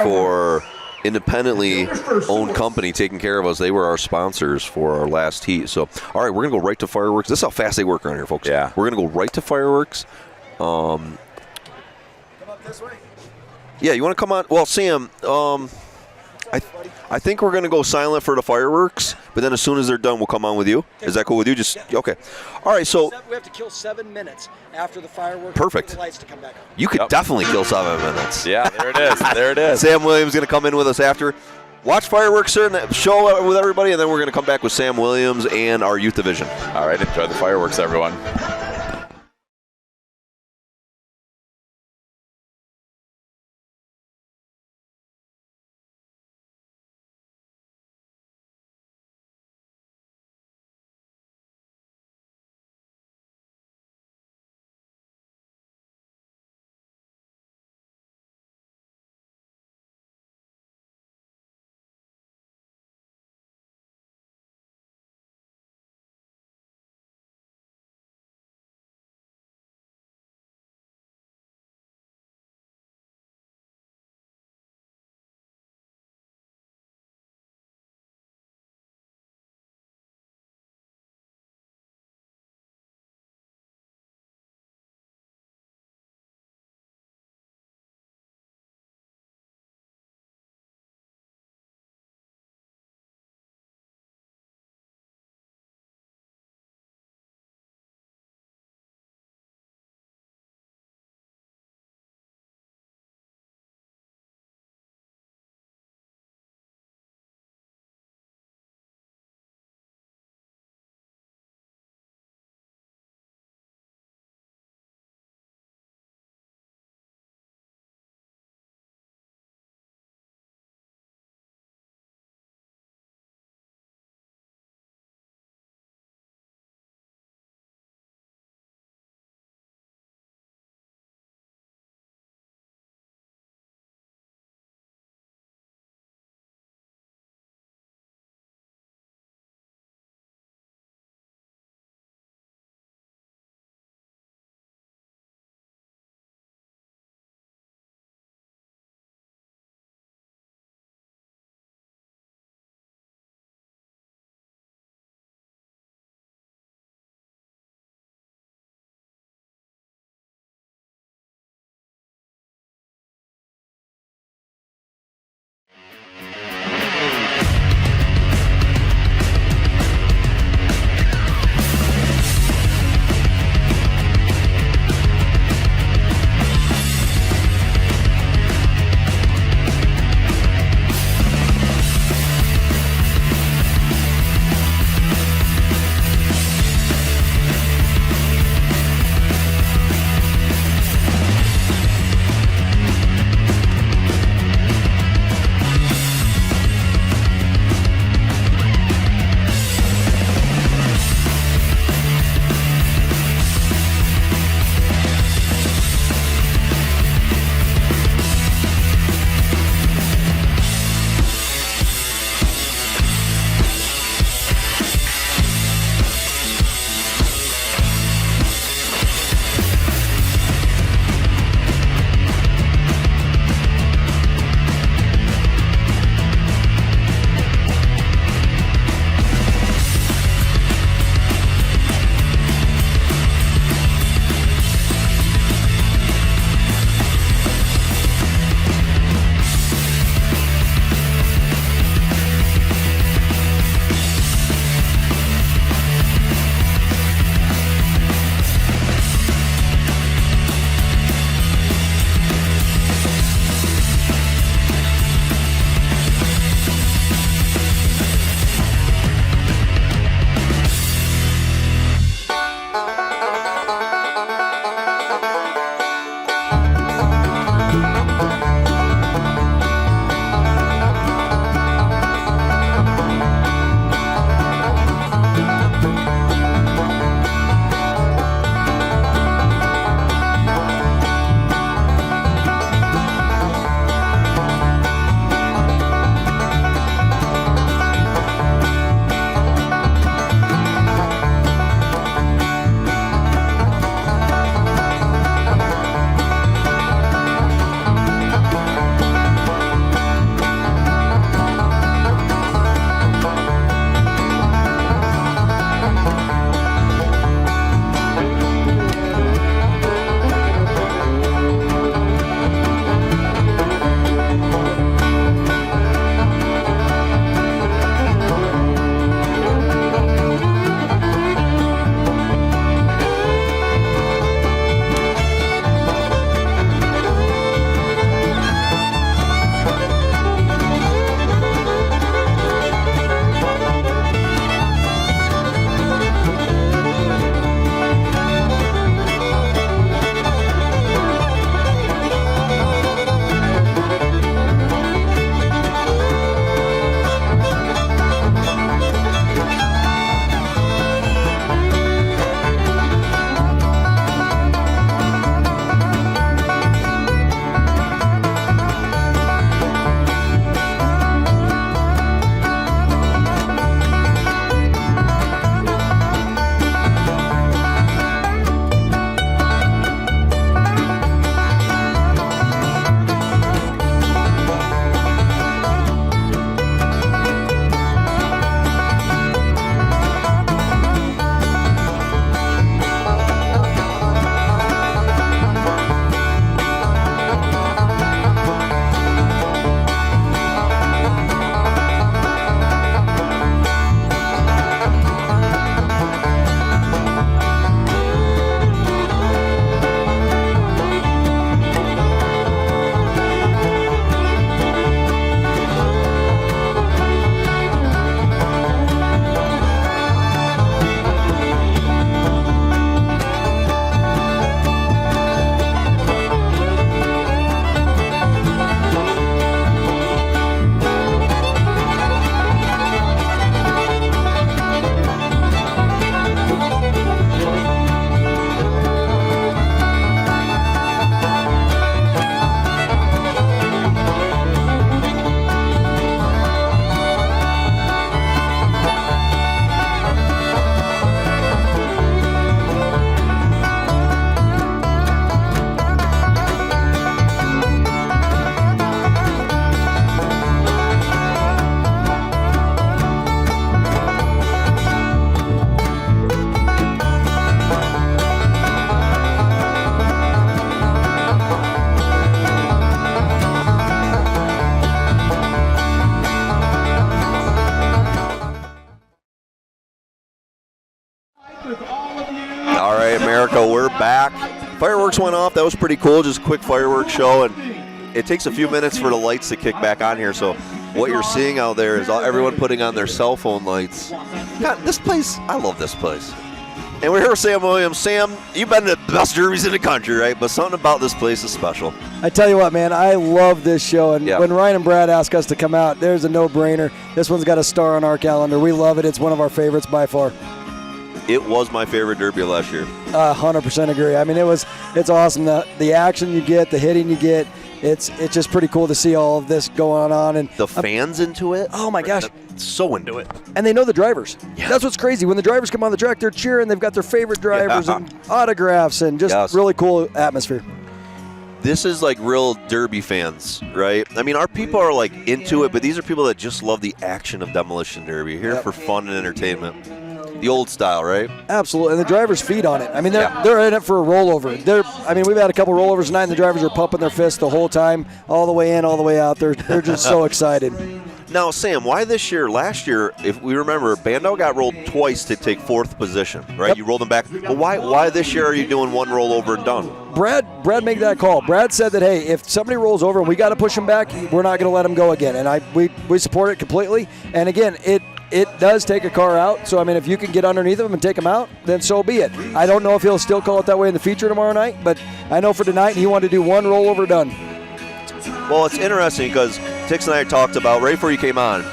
for independently owned company taking care of us. They were our sponsors for our last heat. So, all right, we're going to go right to fireworks. This is how fast they work around here, folks. Yeah. We're going to go right to fireworks. Come up this way. Yeah, you want to come on? Well, Sam, I think we're going to go silent for the fireworks, but then as soon as they're done, we'll come on with you. Is that cool with you? Just okay. All right, so we have to kill 7 minutes after the fireworks. Perfect. For the lights to come back on. You could definitely kill 7 minutes. Yeah, there it is. There it is. Sam Williams going to come in with us after. Watch fireworks, sir, and show with everybody, and then we're going to come back with Sam Williams and our youth division. All right, enjoy the fireworks, everyone. America, we're back. Fireworks went off. That was pretty cool. Just a quick fireworks show, and it takes a few minutes for the lights to kick back on here. So what you're seeing out there is everyone putting on their cell phone lights. God, this place, I love this place. And we're here with Sam Williams. Sam, you've been to the best derbies in the country, right? But something about this place is special. I tell you what, man, I love this show. And when Ryan and Brad ask us to come out, there's a no-brainer. This one's got a star on our calendar. We love it. It's one of our favorites by far. It was my favorite derby last year. 100% agree. I mean, it's awesome. The action you get, the hitting you get, it's just pretty cool to see all of this going on. And the fans into it. Oh my gosh, so into it. And they know the drivers. Yeah. That's what's crazy. When the drivers come on the track, they're cheering. They've got their favorite drivers and autographs and just really cool atmosphere. This is like real derby fans, right? I mean, our people are like into it, but these are people that just love the action of demolition derby. Here for fun and entertainment. The old style, right? Absolutely, and the drivers feed on it. I mean, they're in it for a rollover. We've had a couple rollovers tonight, and the drivers are pumping their fists the whole time, all the way in, all the way out. They're just so excited. Now, Sam, why this year? Last year, if we remember, Bando got rolled twice to take 4th position, right? Yep. You rolled them back. Well, why this year are you doing one rollover and done? Brad made that call. Brad said that, hey, if somebody rolls over and we got to push them back, we're not going to let them go again. And we support it completely. And again, it does take a car out. So, I mean, if you can get underneath them and take them out, then so be it. I don't know if he'll still call it that way in the feature tomorrow night, but I know for tonight he wanted to do one rollover done. Well, it's interesting because Tix and I talked about, right before you came on,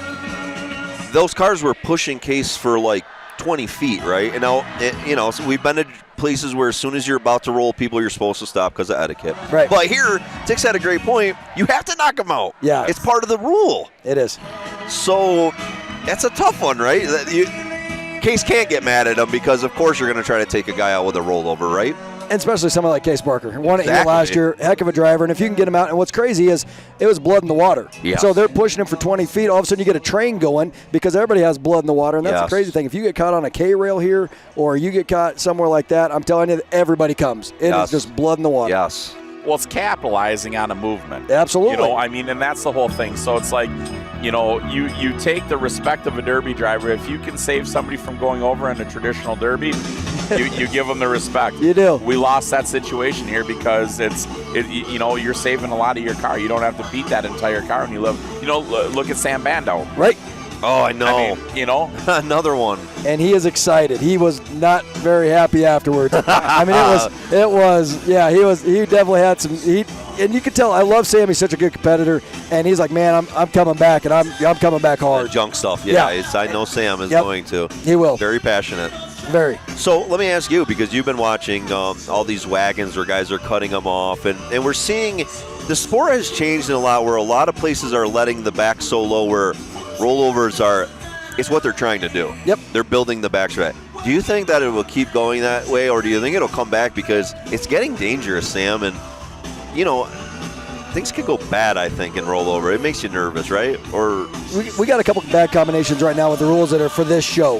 those cars were pushing Case for like 20 feet, right? And now, so we've been to places where as soon as you're about to roll people, you're supposed to stop because of etiquette. Right. But here, Tix had a great point. You have to knock them out. Yeah. It's part of the rule. It is. So that's a tough one, right? Case can't get mad at him because, of course, you're going to try to take a guy out with a rollover, right? And especially someone like Case Barker. Won it here last year, heck of a driver. And if you can get him out, and what's crazy is it was blood in the water. Yes. So they're pushing him for 20 feet. All of a sudden you get a train going because everybody has blood in the water. And that's the crazy thing. If you get caught on a K-rail here or you get caught somewhere like that, I'm telling you, everybody comes. It is just blood in the water. Yes. Well, it's capitalizing on a movement. Absolutely. And that's the whole thing. So it's like, you take the respect of a derby driver. If you can save somebody from going over in a traditional derby, you give them the respect. You do. We lost that situation here because you're saving a lot of your car. You don't have to beat that entire car when you live. Look at Sam Bando. Right. Oh, I know. Another one. And he is excited. He was not very happy afterwards. I mean, he definitely had some heat. And you can tell, I love Sam. He's such a good competitor. And he's like, man, I'm coming back, and I'm coming back hard. Junk stuff, I know Sam is going to. He will. Very passionate. Very. So let me ask you, because you've been watching all these wagons where guys are cutting them off, and we're seeing the sport has changed in a lot where a lot of places are letting the back so low where rollovers it's what they're trying to do. Yep. They're building the backstretch. Do you think that it will keep going that way, or do you think it'll come back because it's getting dangerous, Sam? And, things could go bad, I think, in rollover. It makes you nervous, right? Or we got a couple bad combinations right now with the rules that are for this show.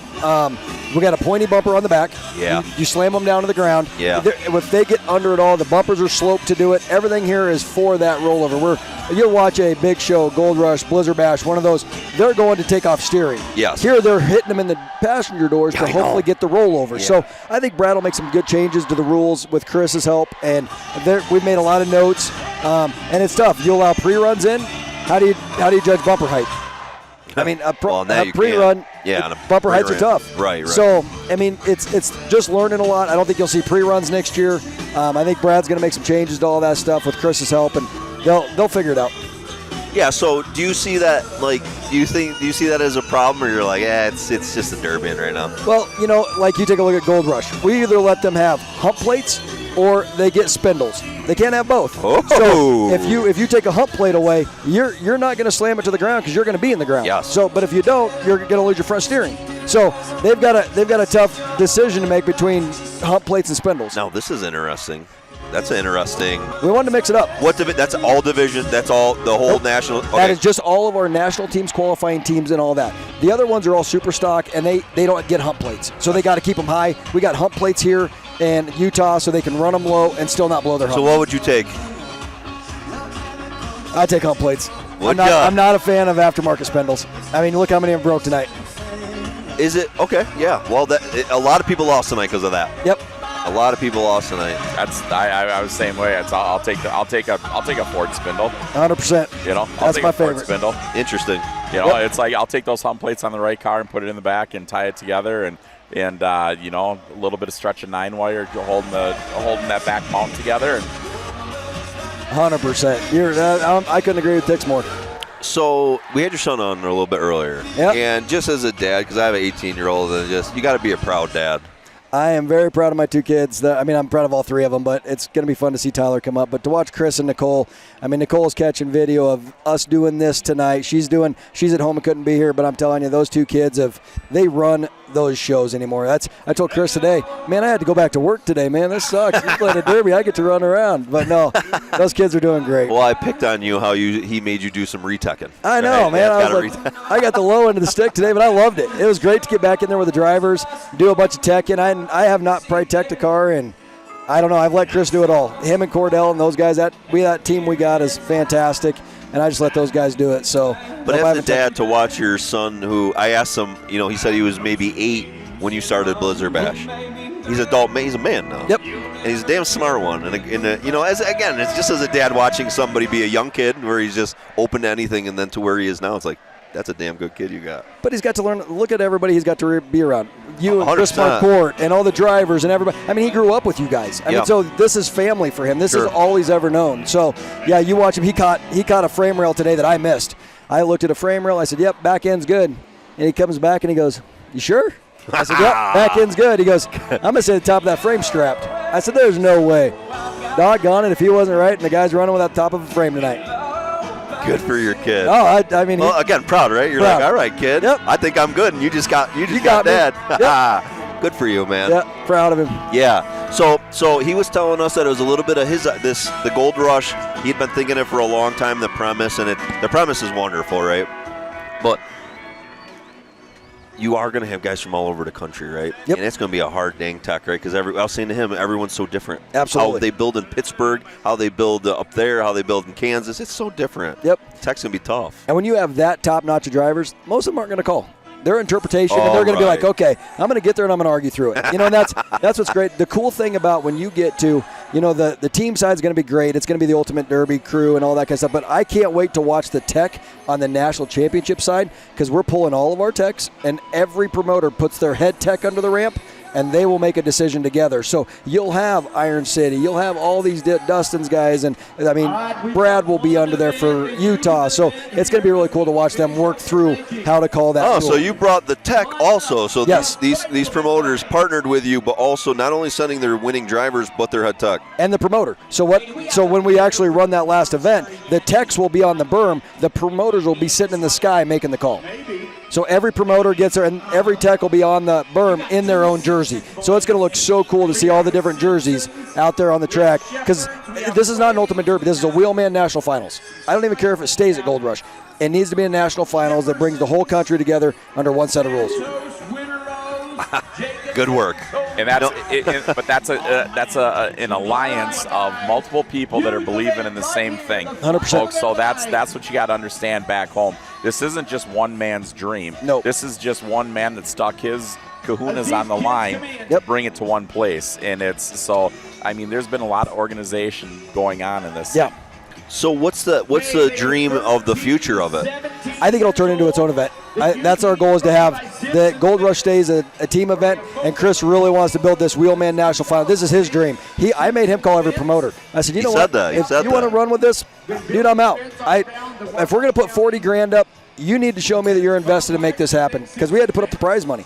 We got a pointy bumper on the back. Yeah. You slam them down to the ground. Yeah. If they get under it all, the bumpers are sloped to do it. Everything here is for that rollover. You'll watch a big show, Gold Rush, Blizzard Bash, one of those. They're going to take off steering. Yes. Here they're hitting them in the passenger doors to hopefully get the rollover. Yeah. So I think Brad will make some good changes to the rules with Chris's help. And we've made a lot of notes. And it's tough. You allow pre-runs in. How do you judge bumper height? I mean, a pre-run, bumper heights are tough. Right. So, I mean, it's just learning a lot. I don't think you'll see pre-runs next year. I think Brad's going to make some changes to all that stuff with Chris's help, and they'll figure it out. Yeah. So, do you see that? Do you see that as a problem, or you're like, it's just a derby right now? Well, like you take a look at Gold Rush. We either let them have hump plates or they get spindles. They can't have both. Oh. So if you take a hump plate away, you're not going to slam it to the ground because you're going to be in the ground. Yes. So, but if you don't, you're going to lose your front steering. So they've got a tough decision to make between hump plates and spindles. Now this is interesting. That's interesting. We wanted to mix it up. That's all division. That's all the whole national. Okay. That is just all of our national teams, qualifying teams, and all that. The other ones are all super stock, and they don't get hump plates, so they got to keep them high. We got hump plates here in Utah, so they can run them low and still not blow their hump. So what would you take? I take hump plates. I'm not a fan of aftermarket spindles. I mean, look how many of them broke tonight. Is it okay? Yeah. Well, a lot of people lost tonight because of that. Yep. A lot of people lost tonight. I was the same way. I'll take a Ford spindle. 100%. You know, that's my Ford favorite. spindle. Interesting. You know, it's like I'll take those hump plates on the right car and put it in the back and tie it together, and you know, a little bit of stretch of 9-wire holding that back mount together. And 100%. I couldn't agree with Tix more. So we had your son on a little bit earlier. Yep. And just as a dad, because I have an 18-year-old, and you got to be a proud dad. I am very proud of my two kids. I'm proud of all three of them, but it's going to be fun to see Tyler come up. But to watch Chris and Nicole, Nicole's catching video of us doing this tonight. She's at home and couldn't be here, but I'm telling you, those two kids, they run those shows anymore. I told Chris today, man, I had to go back to work today, man. This sucks. You're playing a derby. I get to run around. But no, those kids are doing great. Well, I picked on you how he made you do some reteching. I know, man. I got the low end of the stick today, but I loved it. It was great to get back in there with the drivers, do a bunch of teching. I have not probably teched a car, and I don't know. I've let Chris do it all. Him and Cordell and those guys, that team we got is fantastic. And I just let those guys do it. So, but as a dad, to watch your son, who I asked him, he said he was maybe 8 when you started Blizzard Bash. He's he's a man now. Yep. And he's a damn smart one. And it's just as a dad watching somebody be a young kid where he's just open to anything, and then to where he is now, it's like, that's a damn good kid you got. But he's got to learn. Look at everybody he's got to be around. You and 100%. Chris Marcourt and all the drivers and everybody. He grew up with you guys. So this is family for him. This is all he's ever known. So, yeah, you watch him. He caught a frame rail today that I missed. I looked at a frame rail. I said, yep, back end's good. And he comes back and he goes, you sure? I said, yep, back end's good. He goes, I'm going to say the top of that frame strapped. I said, there's no way. Doggone it if he wasn't right, and the guy's running without the top of a frame tonight. Good for your kid. Oh, well, again, proud, right? You're proud. Like, all right, kid. Yep. I think I'm good, and you just got dad. Yep. Good for you, man. Yeah, proud of him. Yeah. So he was telling us that it was a little bit of the Gold Rush. He'd been thinking it for a long time. The premise is wonderful, right? But you are going to have guys from all over the country, right? Yep. And it's going to be a hard dang tech, right? Because I was saying to him, everyone's so different. Absolutely. How they build in Pittsburgh, how they build up there, how they build in Kansas. It's so different. Yep. Tech's going to be tough. And when you have that top-notch of drivers, most of them aren't going to call. Their interpretation, and they're going to be like, okay, I'm going to get there and I'm going to argue through it. And that's what's great. The cool thing about when you get to, the team side is going to be great. It's going to be the Ultimate Derby crew and all that kind of stuff. But I can't wait to watch the tech on the national championship side, because we're pulling all of our techs, and every promoter puts their head tech under the ramp, and they will make a decision together. So you'll have Iron City, you'll have all these Dustin's guys, and Brad will be under there for Utah. So it's going to be really cool to watch them work through how to call that. Oh, tool. so you brought the tech also. So yes. these promoters partnered with you, but also not only sending their winning drivers, but their head tech. And the promoter. So when we actually run that last event, the techs will be on the berm, the promoters will be sitting in the sky making the call. So every promoter gets there, and every tech will be on the berm in their own jersey. So it's going to look so cool to see all the different jerseys out there on the track, because this is not an Ultimate Derby. This is a Wheelman National Finals. I don't even care if it stays at Gold Rush. It needs to be a national finals that brings the whole country together under one set of rules. Good work. And that's an alliance of multiple people that are believing in the same thing. 100%. Folks, so that's what you got to understand back home. This isn't just one man's dream. No. This is just one man that stuck his kahunas on the line to bring it to one place. And there's been a lot of organization going on in this. Yeah. So what's the dream of the future of it? I think it'll turn into its own event. That's our goal, is to have the Gold Rush stays a team event, and Chris really wants to build this Wheelman National Final. This is his dream. I made him call every promoter. I said, you know what? If you want to run with this, dude, I'm out. If we're going to put $40,000 up, you need to show me that you're invested to make this happen, because we had to put up the prize money.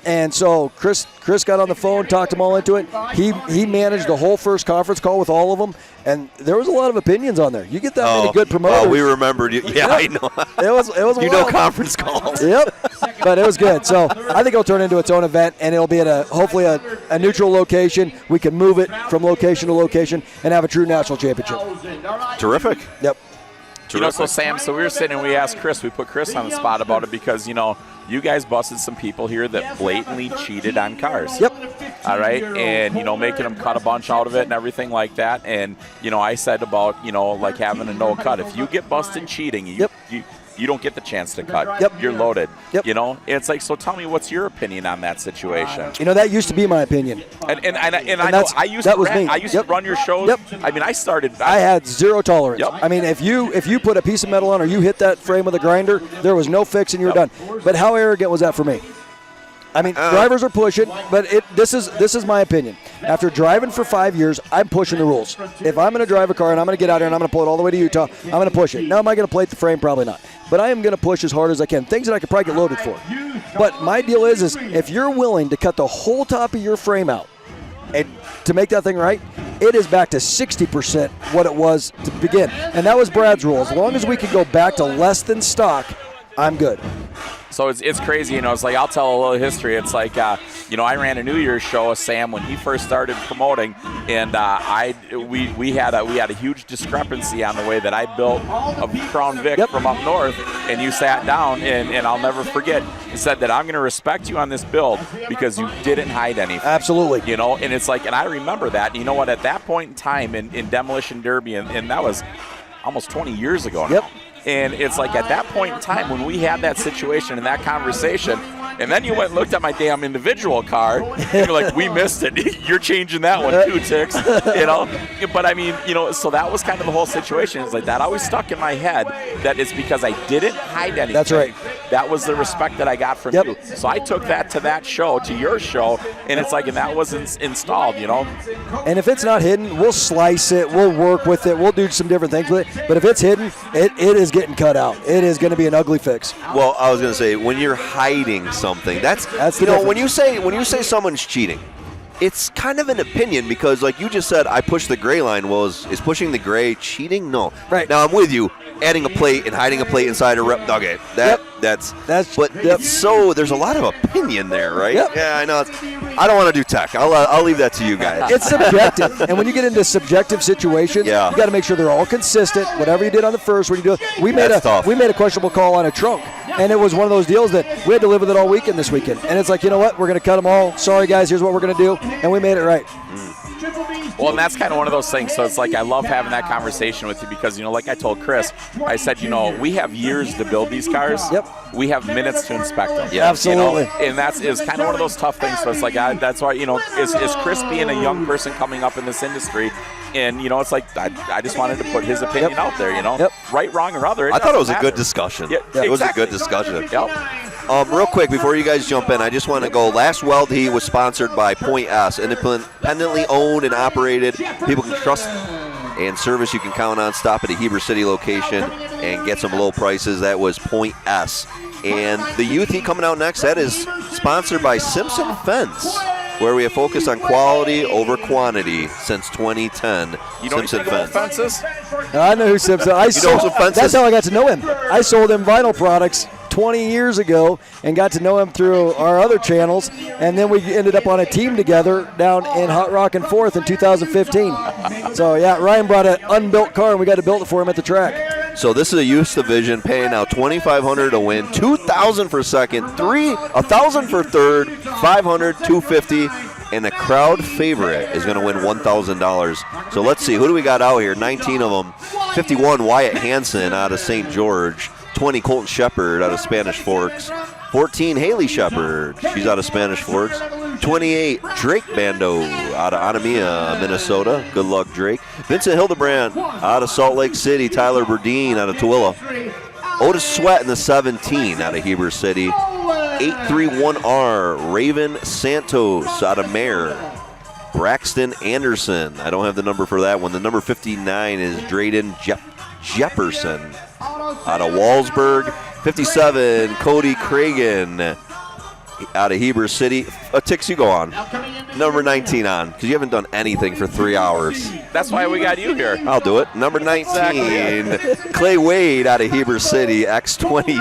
And so Chris got on the phone, talked them all into it. He managed the whole first conference call with all of them, and there was a lot of opinions on there. You get that many good promoters. Oh, we remembered you. Yeah, I know. It was conference calls. Yep. But it was good. So I think it'll turn into its own event, and it'll be at hopefully a neutral location. We can move it from location to location and have a true national championship. Terrific. Yep. So Sam, we were sitting and we asked Chris, we put Chris on the spot about it, because, you guys busted some people here that blatantly cheated on cars. Yep. All right. And, making them cut a bunch out of it and everything like that. And, I said about, like having a no cut. If you get busted cheating, you don't get the chance to cut. Yep. You're loaded. Yep. You know, it's like, so tell me, what's your opinion on that situation? You know, that used to be my opinion. And I know I used to run your shows. Yep. I mean, I had zero tolerance. Yep. I mean, if you put a piece of metal on or you hit that frame with a grinder, there was no fix and you were done. But how arrogant was that for me? I mean, drivers are pushing, but this is my opinion. After driving for 5 years, I'm pushing the rules. If I'm going to drive a car and I'm going to get out here and I'm going to pull it all the way to Utah, I'm going to push it. Now, am I going to plate the frame? Probably not. But I am going to push as hard as I can. Things that I could probably get loaded for. But my deal is if you're willing to cut the whole top of your frame out and to make that thing right, it is back to 60% what it was to begin. And that was Brad's rule. As long as we could go back to less than stock, I'm good. So it's crazy, you know. It's like, I'll tell a little history. It's like, you know, I ran a New Year's show with Sam when he first started promoting, and we had a huge discrepancy on the way that I built a Crown Vic from up north. And you sat down, and I'll never forget. You said that I'm going to respect you on this build because you didn't hide anything. Absolutely. You know, and it's like, and I remember that. And you know what? At that point in time in Demolition Derby, and that was almost 20 years ago now. Yep. And it's like at that point in time when we had that situation and that conversation, and then you went and looked at my damn individual car, and you're like, we missed it. You're changing that one too, Tix. You know? But I mean, you know, so that was kind of the whole situation. It's like that always stuck in my head, that it's because I didn't hide anything. That's right. That was the respect that I got from you. So I took that to that show, to your show, and it's like, and that was installed, you know? And if it's not hidden, we'll slice it, we'll work with it, we'll do some different things with it. But if it's hidden, it is getting cut out. It is going to be an ugly fix. Well, I was going to say, when you're hiding something, that's the you know, difference. when you say someone's cheating, it's kind of an opinion, because like you just said, I pushed the gray line. Well, is pushing the gray cheating? No. Right. Now I'm with you. Adding a plate and hiding a plate inside a rep nugget. That's but it's so there's a lot of opinion there, right? Yep. Yeah, I know. I don't want to do tech. I'll leave that to you guys. It's subjective, and when you get into subjective situations, you got to make sure they're all consistent. Whatever you did on the first, when you do it, we made a questionable call on a trunk, and it was one of those deals that we had to live with it all weekend this weekend. And it's like, you know what? We're going to cut them all. Sorry, guys. Here's what we're going to do, and we made it right. Well, and that's kind of one of those things. So it's like, I love having that conversation with you because, you know, like I told Chris, I said, you know, we have years to build these cars. Yep. We have minutes to inspect them. Yeah, absolutely. You know? And that's kind of one of those tough things. So it's like, that's why, you know, is Chris being a young person coming up in this industry, and, you know, it's like, I just wanted to put his opinion out there, you know. Right, wrong, or other. I thought it was a good discussion. Yeah, it was a good discussion. Yep. Real quick, before you guys jump in, I just want to go. Last Weld Heat was sponsored by Point S, independently owned and operated. People can trust and service you can count on. Stop at a Heber City location and get some low prices. That was Point S. And the youth heat coming out next, that is sponsored by Simpson Fence, where we have focused on quality over quantity since 2010. You know Simpson anything about fences? I know who Simpson is. That's how I got to know him. I sold him vinyl products 20 years ago and got to know him through our other channels, and then we ended up on a team together down in Hot Rock and Fourth in 2015. So yeah, Ryan brought an unbuilt car and we got to build it for him at the track. So this is a youth division, paying out $2,500 to win, $2,000 for second, $1,000 for third, $500, $250, and the crowd favorite is going to win $1,000. So let's see, who do we got out here? 19 of them. 51 Wyatt Hansen out of St. George. 20 Colton Shepard out of Spanish Forks. 14 Haley Shepard, she's out of Spanish Forks. 28 Drake Bando out of Anamia, Minnesota. Good luck, Drake. Vincent Hildebrand out of Salt Lake City. Tyler Burdine out of Tooele. Otis Sweat in the 17 out of Heber City. 831R Raven Santos out of Mare. Braxton Anderson, I don't have the number for that one. The number 59 is Drayden Jefferson out of Walsburg. 57, Cody Cragen out of Heber City. Tix, you go on. Number 19 on, because you haven't done anything for 3 hours. That's why we got you here. I'll do it. Number 19, Clay Wade out of Heber City. X20,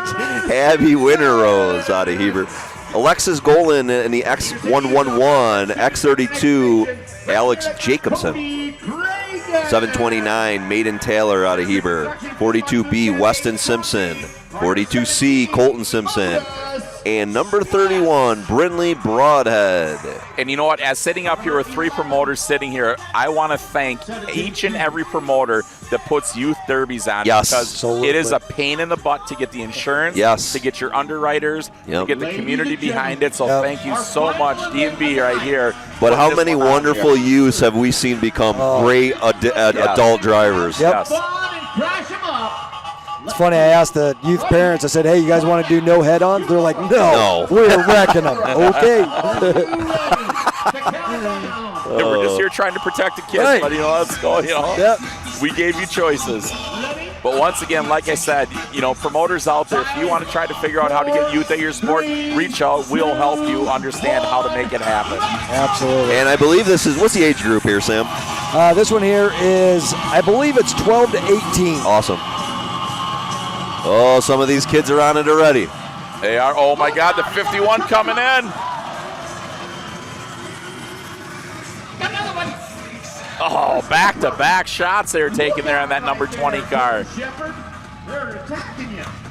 Abby Winterrose out of Heber. Alexis Golan in the X111, X32, Alex Jacobson. 729, Maiden Taylor out of Heber. 42B, Weston Simpson. 42C, Colton Simpson. and number 31, Brindley Broadhead. And you know what? As sitting up here with 3 promoters sitting here, I want to thank each and every promoter that puts youth derbies on. Yes. Because it is a pain in the butt to get the insurance, to get your underwriters, to get the community behind it. So thank you so much, D&B right here. But how many wonderful youths have we seen become great adult drivers? Yep. It's funny, I asked the youth parents, I said, hey, you guys want to do no head-ons? They're like, no. We're wrecking them. Okay. We're just here trying to protect the kids, but, let's go, We gave you choices. But once again, like I said, promoters out there, if you want to try to figure out how to get youth at your sport, reach out. We'll help you understand how to make it happen. Absolutely. And I believe what's the age group here, Sam? This one here is, I believe it's 12 to 18. Awesome. Oh, some of these kids are on it already. They are. Oh, my God, the 51 coming in. Oh, back-to-back shots they were taking there on that number 20 car.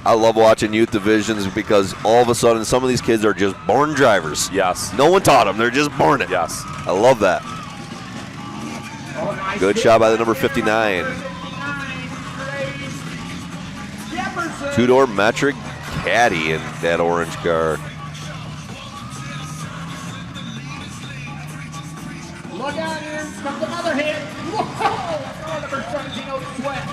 I love watching youth divisions because all of a sudden some of these kids are just born drivers. Yes. No one taught them. They're just born it. Yes. I love that. Good shot by the number 59. Two-door metric caddy in that orange car. Look out here, from the other hand. Whoa! Number 17, Sweat.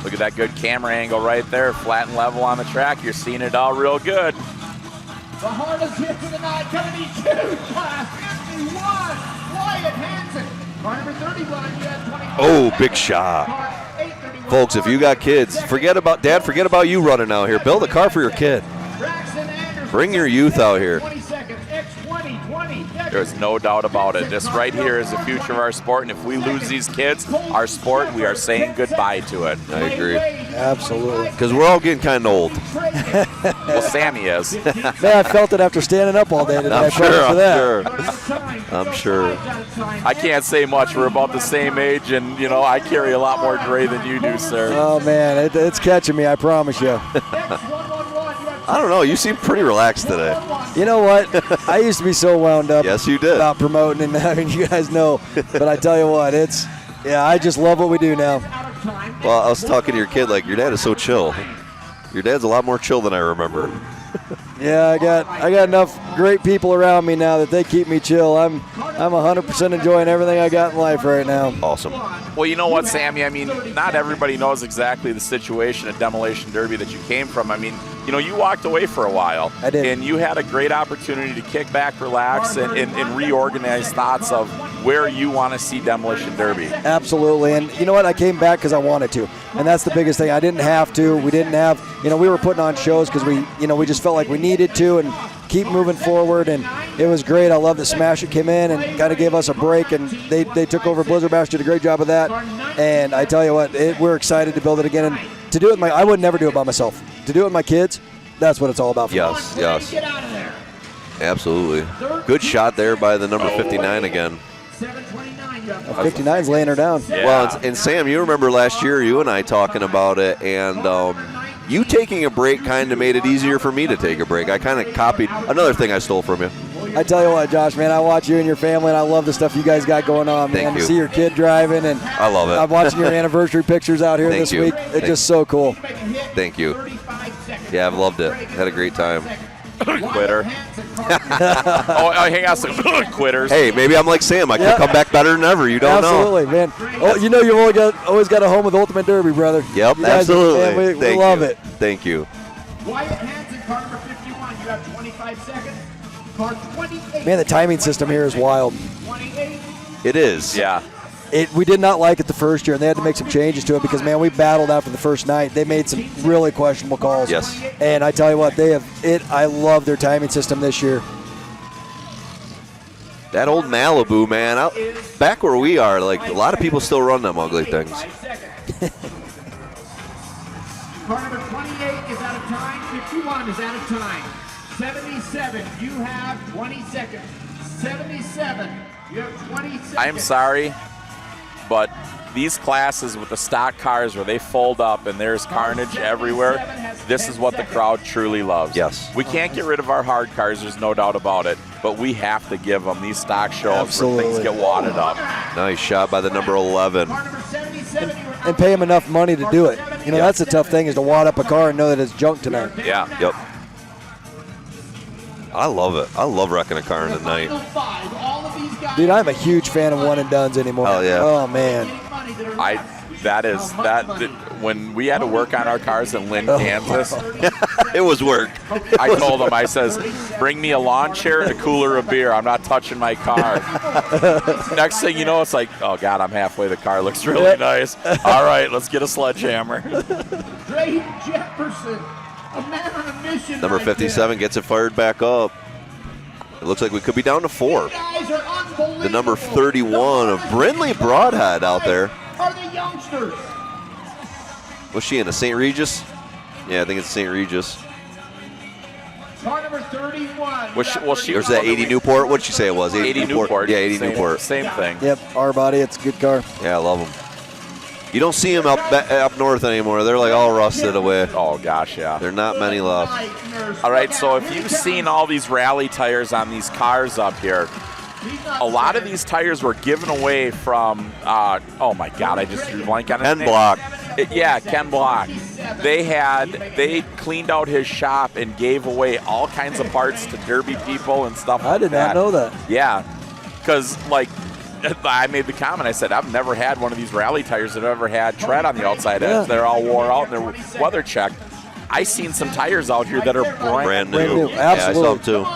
Look at that good camera angle right there, flat and level on the track. You're seeing it all real good. The hardest hit for the night coming in class 51. Wyatt Hansen. Car number 31, you have 20. Oh, big shot. Folks, if you got kids, forget about you running out here. Build a car for your kid. Bring your youth out here. There's no doubt about it. This right here is the future of our sport, and if we lose these kids, our sport, we are saying goodbye to it. I agree. Absolutely. Because we're all getting kind of old. Well, Sammy is. Man, I felt it after standing up all day today. I'm sure. I can't say much. We're about the same age, and, I carry a lot more gray than you do, sir. Oh, man, it's catching me, I promise you. I don't know. You seem pretty relaxed today. You know what? I used to be so wound up. Yes, you did. About promoting and having you guys know. But I tell you what, I just love what we do now. Well, I was talking to your kid like, your dad is so chill. Your dad's a lot more chill than I remember. Yeah, I got enough great people around me now that they keep me chill. I'm 100% enjoying everything I got in life right now. Awesome. Well, you know what, Sammy? I mean, not everybody knows exactly the situation at Demolition Derby that you came from. I mean, you walked away for a while. I did. And you had a great opportunity to kick back, relax, and reorganize thoughts of where you want to see Demolition Derby. Absolutely. And you know what? I came back because I wanted to. And that's the biggest thing. I didn't have to. We didn't have, we were putting on shows because we just felt like we needed to and keep moving forward. And it was great. I love that Smash It came in and kind of gave us a break. And they took over Blizzard Bash, did a great job of that. And I tell you what, we're excited to build it again. And to do it I would never do it by myself. To do it with my kids, that's what it's all about for me. Yes. Absolutely. Good shot there by the number 59 again. 59's laying her down. Yeah. Well, and Sam, you remember last year you and I talking about it, and you taking a break kind of made it easier for me to take a break. I kind of copied another thing I stole from you. I tell you what, Josh, man, I watch you and your family, and I love the stuff you guys got going on, man. Thank you. To see your kid driving, and I love it. I'm watching your anniversary pictures out here Thank this you. week. It's just so cool. Thank you. Yeah, I've loved it. Had a great time. Quitter. Hang on a second. Quitters. Hey, maybe I'm like Sam. I could come back better than ever. You don't know. Absolutely, man. Oh, you've always got a home with Ultimate Derby, brother. Yep, you guys, absolutely. Man, we love it. Thank you. Wyatt Hansen, car number 51. You have 25 seconds. Car 28. Man, the timing system here is wild. 28. It is. Yeah. We did not like it the first year, and they had to make some changes to it because, man, we battled after the first night. They made some really questionable calls. Yes. And I tell you what, I love their timing system this year. That old Malibu, man. Back where we are, like a lot of people still run them ugly things. Car number 28 is out of time. 51 is out of time. 77, you have 20 seconds. 77, you have 20 seconds. I'm sorry, but these classes with the stock cars where they fold up and there's carnage everywhere, this is what the crowd truly loves. Yes. We can't get rid of our hard cars, there's no doubt about it, but we have to give them these stock shows where things get wadded up. Nice shot by the number 11. And pay them enough money to do it. You know, that's the tough thing, is to wad up a car and know that it's junk tonight. Yeah. Yep. I love it. I love wrecking a car in the night. Dude, I'm a huge fan of one and dones anymore. Hell yeah. Oh, man. When we had to work on our cars in Lynn, Kansas, it was work. I told him, I says, bring me a lawn chair and a cooler of beer. I'm not touching my car. Next thing you know, it's like, oh, God, I'm halfway. The car looks really nice. All right, let's get a sledgehammer. Drake Jefferson, a man on a mission. Number 57 gets it fired back up. It looks like we could be down to 4. The number 31 of Brindley Broadhead out there. Are the youngsters? Was she in a St. Regis? Yeah, I think it's St. Regis. Car number 31. Or is that 80 Newport? What did she say it was? 80 Newport. Yeah, 80 Same- Newport. Same thing. Yep, R-body, it's a good car. Yeah, I love them. You don't see them up north anymore. They're like all rusted away. Oh, gosh, yeah. There are not many left. All right, so if you've seen all these rally tires on these cars up here, a lot of these tires were given away from, oh my God, I just drew a blank on his Ken name. Block. Yeah, Ken Block. They cleaned out his shop and gave away all kinds of parts to derby people and stuff like that. I did not know that. Yeah, because like I made the comment, I said, I've never had one of these rally tires that ever had tread on the outside edge. They're all wore out and they're weather checked. I seen some tires out here that are brand new. Absolutely. Yeah, I saw them too.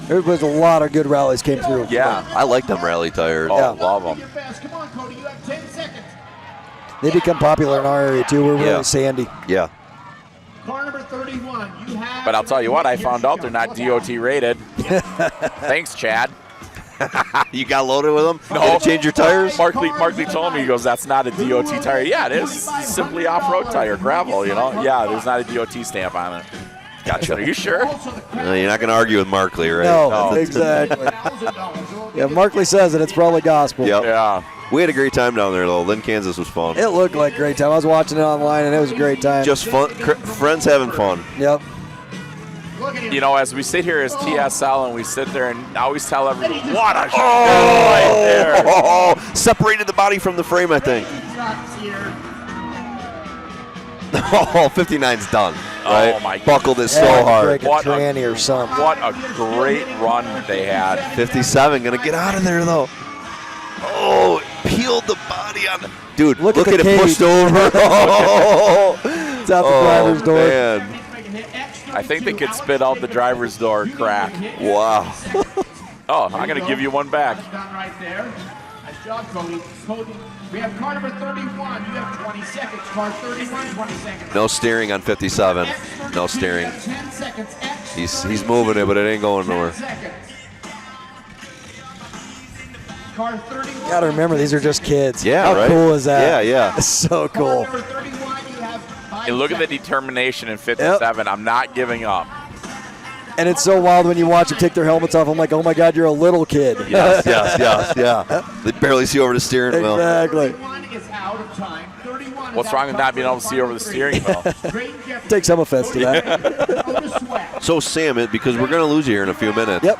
There was a lot of good rallies came through. Yeah. I like them rally tires. Oh, Yeah. love them. Come on, Cody, you have 10 seconds. They become popular in our area too. We're really sandy. Yeah. Car number 31, you have. But I'll tell you what, I found out they're not DOT rated. Thanks, Chad. You got loaded with them? No. Did you change your tires? Markley told me, he goes, that's not a DOT tire. Yeah, it is. Simply off-road tire, gravel, you know? Yeah, there's not a DOT stamp on it. Gotcha. Are you sure? No, you're not going to argue with Markley, right? No, exactly. Yeah, Markley says it. It's probably gospel. Yep. Yeah. We had a great time down there, though. Lynn, Kansas was fun. It looked like a great time. I was watching it online, and it was a great time. Just fun. Friends having fun. Yep. You know, as we sit here as TSL and we sit there and always tell everyone, what a shot right there. Oh, separated the body from the frame, I think. Oh, 59's done. Right? Oh, my God. Buckled it so hard. Break a tranny or something. What a great run they had. 57 going to get out of there, though. Oh, peeled the body on the... Dude, look at at the it pushed over. Oh, it's out the driver's door. Man. I think they could spit out the driver's door crack. Wow. Oh, I'm going to give you one back. Done right there. Nice job, Cody. Cody, we have car number 31. You have 20 seconds. Car 31, 20 seconds. No steering on 57. No steering. 10 seconds. He's moving it, but it ain't going nowhere. Car 31. Gotta remember, these are just kids. Yeah, How right? cool is that? Yeah, yeah. It's so cool. Number 31, you have 5 And look at the determination in 57. I'm not giving up. And it's so wild when you watch them take their helmets off. I'm like, oh my God, you're a little kid. Yes, yes, yes, yeah. They barely see over the steering wheel. Exactly. 31 is out of time. 31 What's wrong with not being able to see over the steering wheel? Take some offense to that. So, Sam, because we're going to lose you here in a few minutes. Yep.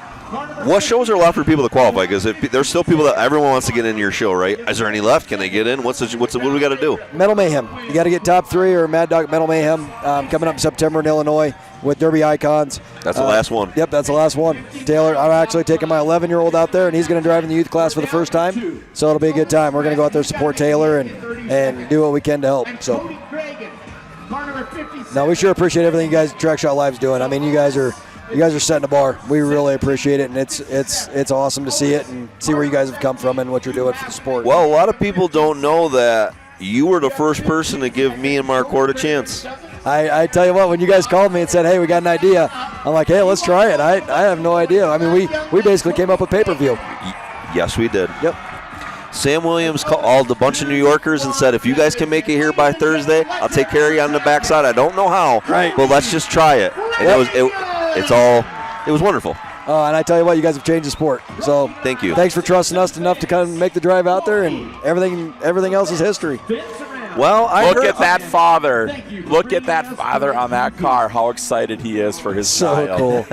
What shows are left for people to qualify? Because there's still people that everyone wants to get into your show, right? Is there any left? Can they get in? What do we got to do? Metal Mayhem. You got to get top 3 or Mad Dog Metal Mayhem coming up in September in Illinois with Derby Icons. That's the last one. Yep, that's the last one. Taylor, I'm actually taking my 11-year-old out there, and he's going to drive in the youth class for the first time. So it'll be a good time. We're going to go out there, support Taylor, and do what we can to help. So, no, we sure appreciate everything you guys at Trackshot Live's doing. I mean, you guys are setting the bar. We really appreciate it, and it's awesome to see it and see where you guys have come from and what you're doing for the sport. Well, a lot of people don't know that you were the first person to give me and Marquardt a chance. I tell you what, when you guys called me and said, hey, we got an idea, I'm like, hey, let's try it. I have no idea. I mean, we basically came up with pay-per-view. Yes, we did. Yep. Sam Williams called a bunch of New Yorkers and said, if you guys can make it here by Thursday, I'll take care of you on the backside. I don't know how, right, but let's just try it. And it was wonderful. And I tell you what, you guys have changed the sport. So thank you. Thanks for trusting us enough to come make the drive out there, and everything else is history. Well, look at that father. Look at that father on that car. How excited he is for his So child. cool.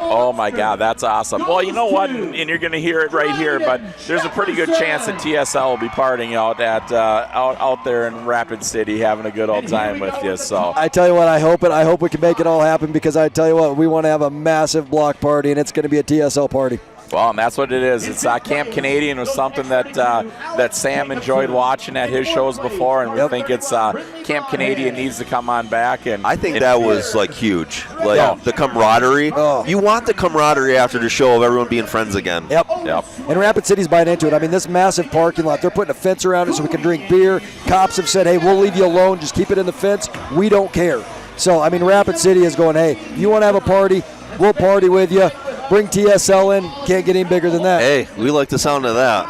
Oh my God, that's awesome. Well, you know what? And you're going to hear it right here, but there's a pretty good chance that TSL will be partying out at out there in Rapid City, having a good old time with you. So I tell you what, I hope we can make it all happen, because I tell you what, we want to have a massive block party, and it's going to be a TSL party. Well, and that's what it is. It's Camp Canadian was something that Sam enjoyed watching at his shows before, and we think it's Camp Canadian needs to come on back. And I think that was like huge, like the camaraderie. You want the camaraderie after the show of everyone being friends again. Yep. And Rapid City's buying into it. I mean, this massive parking lot, they're putting a fence around it so we can drink beer. Cops have said, hey, we'll leave you alone. Just keep it in the fence. We don't care. So, I mean, Rapid City is going, hey, you want to have a party? We'll party with you. Bring TSL in. Can't get any bigger than that. Hey, we like the sound of that.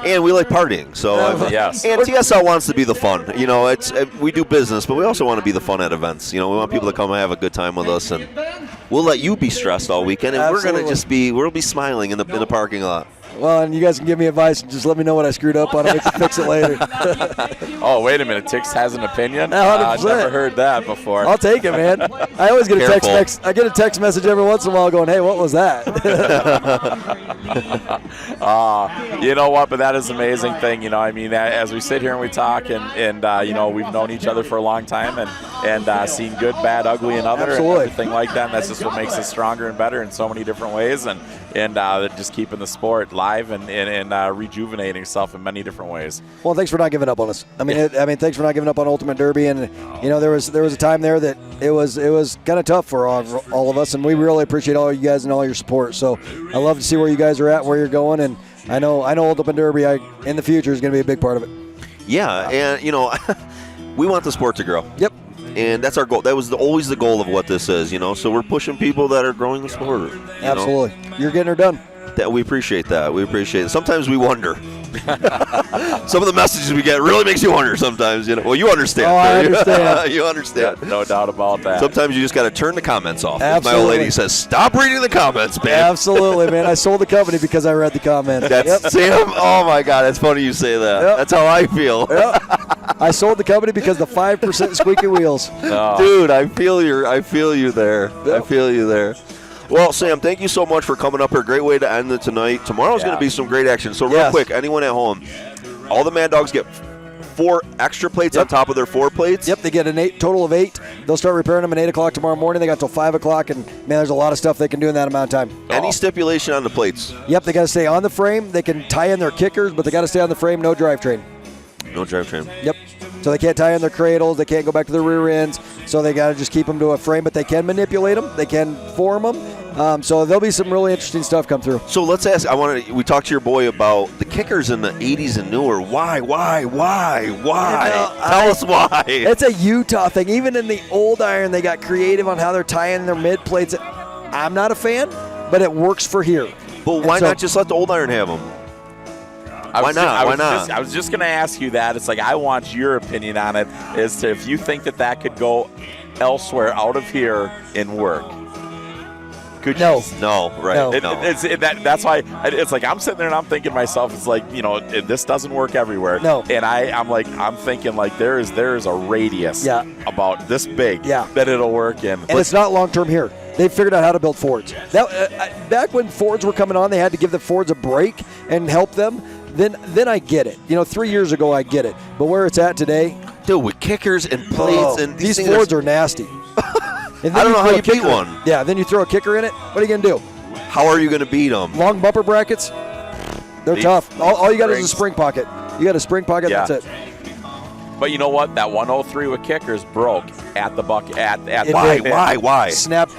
And we like partying. So yes. And TSL wants to be the fun. You know, we do business, but we also want to be the fun at events. You know, we want people to come and have a good time with us, and we'll let you be stressed all weekend, and we'll be smiling in the parking lot. Well, and you guys can give me advice and just let me know what I screwed up on. We can fix it later. Oh, wait a minute. Tix has an opinion? 100%. I've never heard that before. I'll take it, man. I always get I get a text message every once in a while going, hey, what was that? You know what? But that is an amazing thing. You know, I mean, as we sit here and we talk, and you know, we've known each other for a long time, and seen good, bad, ugly, and other, and everything like that. And that's just what makes us stronger and better in so many different ways, and just keeping the sport live and rejuvenating yourself in many different ways. Well, thanks for not giving up on us. I mean, thanks for not giving up on Ultimate Derby. And you know, there was a time there that it was kind of tough for all of us, and we really appreciate all you guys and all your support. So I love to see where you guys are at, where you're going, and I know Ultimate Derby in the future is going to be a big part of it. Yeah, and you know, we want the sport to grow. Yep. And that's our goal. That was always the goal of what this is, you know. So we're pushing people that are growing the sport. Absolutely. You're getting her done. We appreciate that. We appreciate it. Sometimes we wonder. Some of the messages we get really makes you wonder sometimes, you know. Well, you understand. Oh, I understand. You understand. Yeah, no doubt about that. Sometimes you just got to turn the comments off. Absolutely. My old lady says, stop reading the comments, babe. Absolutely, man. I sold the company because I read the comments. That's Sam. Oh, my God. That's funny you say that. Yep. That's how I feel. Yep. I sold the company because the 5% squeaky wheels. Oh. Dude, I feel you there. Yep. I feel you there. Well, Sam, thank you so much for coming up here. Great way to end it tonight. Tomorrow's going to be some great action. So real quick, anyone at home, all the Mad Dogs get 4 extra plates on top of their 4 plates. Yep, they get total of 8. They'll start repairing them at 8 o'clock tomorrow morning. They got till 5 o'clock, and man, there's a lot of stuff they can do in that amount of time. Any stipulation on the plates? Yep, they got to stay on the frame. They can tie in their kickers, but they got to stay on the frame. No drivetrain. No drivetrain. Yep. So they can't tie in their cradles. They can't go back to their rear ends. So they got to just keep them to a frame, but they can manipulate them. They can form them. So there'll be some really interesting stuff come through. So let's ask. We talked to your boy about the kickers in the 80s and newer. Why? Tell us why. It's a Utah thing. Even in the old iron, they got creative on how they're tying their mid plates. I'm not a fan, but it works for here. But why not just let the old iron have them? Why not? I was just going to ask you that. It's like, I want your opinion on it as to if you think that could go elsewhere out of here and work. No, right. No. That's why it's like I'm sitting there and I'm thinking to myself, it's like, you know, this doesn't work everywhere. No. And I'm thinking like there is a radius about this big that it'll work in. And it's not long-term here. They figured out how to build Fords. Back when Fords were coming on, they had to give the Fords a break and help them. Then I get it. You know, 3 years ago I get it. But where it's at today, dude, with kickers and plates and these Fords are nasty. I don't know how you beat one. Yeah, then you throw a kicker in it. What are you going to do? How are you going to beat them? Long bumper brackets, they're tough. All you got is a spring pocket. You got a spring pocket, that's it. But you know what? That 103 with kickers broke at the bucket. Why? Snap.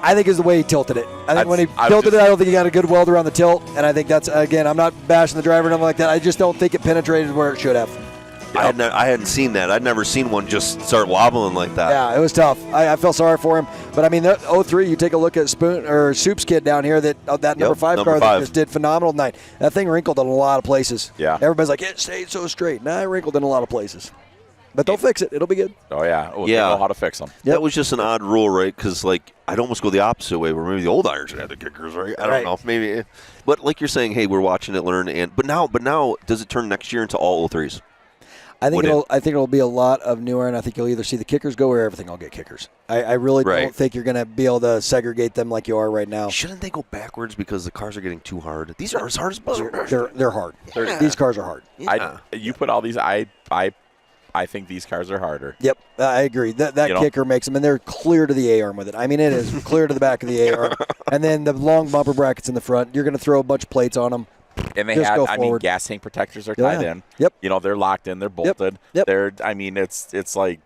I think is the way he tilted it. I think when he tilted it, I don't think he got a good weld around the tilt. And I think that's, again, I'm not bashing the driver or nothing like that. I just don't think it penetrated where it should have. I hadn't seen that. I'd never seen one just start wobbling like that. Yeah, it was tough. I felt sorry for him. But, I mean, that 03, you take a look at Soup's kid down here, that number 5 car that just did phenomenal tonight. That thing wrinkled in a lot of places. Yeah. Everybody's like, it stayed so straight. Nah, it wrinkled in a lot of places. But they'll fix it. It'll be good. Oh, yeah. They Yeah. know how to fix them. That was just an odd rule, right? Because, like, I'd almost go the opposite way, where maybe the old irons should have the kickers, right? I don't know. Maybe. But like you're saying, hey, we're watching it, learn, but now, does it turn next year into all 03s? I think it'll be a lot of newer, and I think you'll either see the kickers go or everything will get kickers. I really don't think you're going to be able to segregate them like you are right now. Shouldn't they go backwards because the cars are getting too hard? These are as hard as buzzers. They're hard. These cars are hard. Yeah. You put all these. I think these cars are harder. Yep, I agree. That kicker makes them, and they're clear to the A-arm with it. I mean, it is clear to the back of the A-arm. And then the long bumper brackets in the front, you're going to throw a bunch of plates on them. And they Just go had, forward. gas tank protectors are tied in. Yep. They're locked in. They're bolted. Yep. It's like,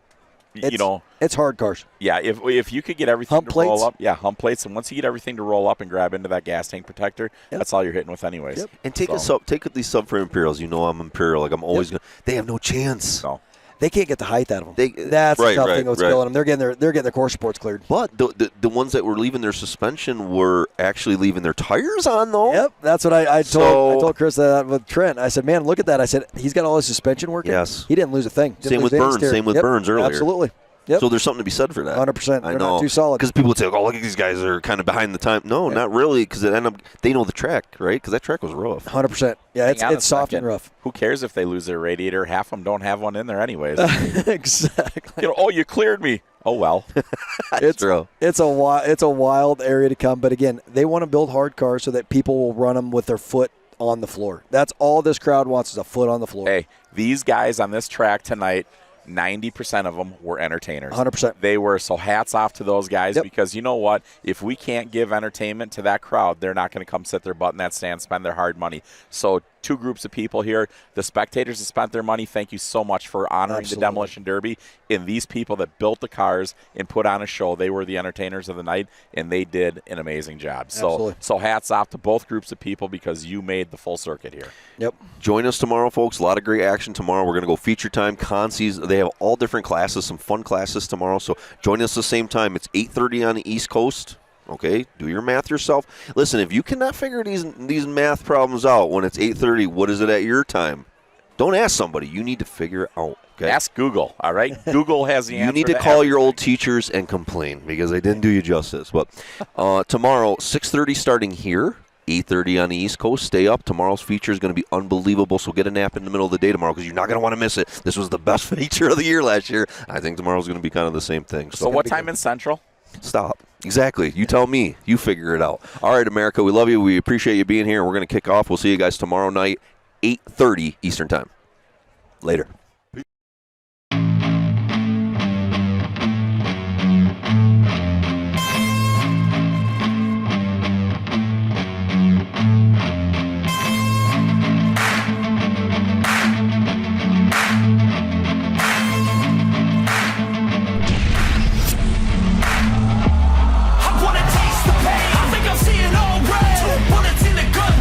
It's hard cars. Yeah, if you could get everything Hump to roll plates. up. Yeah, hump plates. And once you get everything to roll up and grab into that gas tank protector, that's all you're hitting with anyways. Yep. And take these subframe Imperials. I'm Imperial. Like, I'm always going to. They have no chance. No. They can't get the height out of them. That's the tough thing that's killing them. They're getting their course reports cleared. But the ones that were leaving their suspension were actually leaving their tires on, though. Yep, that's what I told Chris that with Trent. I said, man, look at that. I said, he's got all his suspension working. Yes. He didn't lose a thing. Same with Burns earlier. Absolutely. Yep. So there's something to be said for that. 100%. I They're know. not too solid. Because people would say, "Oh, look at these guys are kind of behind the time." No, not really. Because they know the track, right? Because that track was rough. 100%. Yeah, it's soft and rough. Who cares if they lose their radiator? Half of them don't have one in there anyways. Exactly. You cleared me. Oh well. It's a wild area to come. But again, they want to build hard cars so that people will run them with their foot on the floor. That's all this crowd wants is a foot on the floor. Hey, these guys on this track tonight, 90% of them were entertainers. 100%. They were, so hats off to those guys because you know what? If we can't give entertainment to that crowd, they're not going to come sit their butt in that stand, spend their hard money. So two groups of people here. The spectators that spent their money, thank you so much for honoring the Demolition Derby. And these people that built the cars and put on a show, they were the entertainers of the night, and they did an amazing job. So hats off to both groups of people because you made the full circuit here. Yep. Join us tomorrow, folks. A lot of great action tomorrow. We're going to go feature time, consies. They have all different classes, some fun classes tomorrow. So join us the same time. It's 8:30 on the East Coast. Okay, do your math yourself. Listen, if you cannot figure these math problems out when it's 8:30, what is it at your time? Don't ask somebody. You need to figure it out. Okay? Ask Google, all right? Google has the answer. You need to call your old teachers and complain because they didn't do you justice. But tomorrow, 6:30 starting here, 8:30 on the East Coast. Stay up. Tomorrow's feature is going to be unbelievable, so get a nap in the middle of the day tomorrow because you're not going to want to miss it. This was the best feature of the year last year. I think tomorrow's going to be kind of the same thing. So what time in Central? Stop. Exactly. You tell me. You figure it out. All right, America, we love you. We appreciate you being here, and we're going to kick off. We'll see you guys tomorrow night, 8:30 Eastern Time. Later.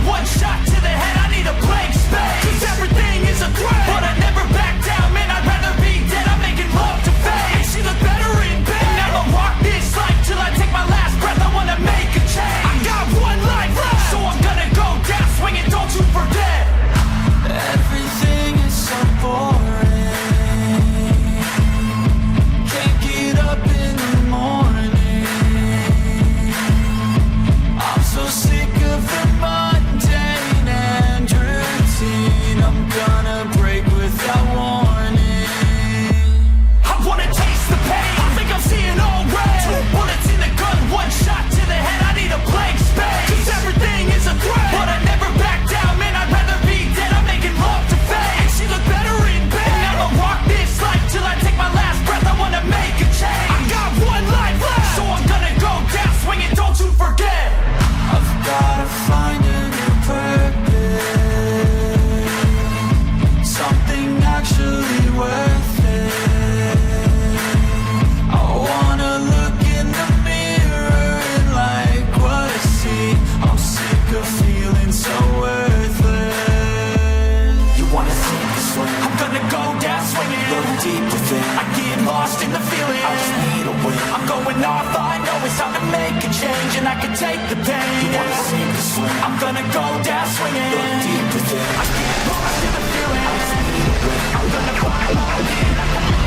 One shot to the head, I need a blank space. 'Cause everything is a threat, but I never back down, man, I'd rather be dead. I'm making love to fame, and she look better in bed. And I'ma rock this life till I take my last breath, I wanna make a change. I got one life left, so I'm gonna go down swinging, don't you forget. Everything is so boring, can't get up in the morning. I'm so sick of the mundane and routine. I'm gonna break without warning. I wanna taste the pain, I think I'm seeing all red. 2 bullets in the gun, one shot to the head, I need a blank space. 'Cause everything is a threat, but I never back down, man, I'd rather be dead. I'm making love to fame, and she look better in bed. And I'ma rock this life till I take my last breath, I wanna make a change. I got one life left, so I'm gonna go down swinging, don't you forget. I've gotta find a new purpose, something actually worth it. I wanna look in the mirror and like what I see. I'm sick of feeling so worthless. You wanna sink or swim? I'm gonna go down swinging, look deep within. I get lost in the feeling, I just need a win. I'm going off, I know it's time to make a change, and I can take the pain. You wanna sink or swim? I'm gonna go down swinging, look deep within. I get lost in the feeling, I just need a win. I'm gonna find my way.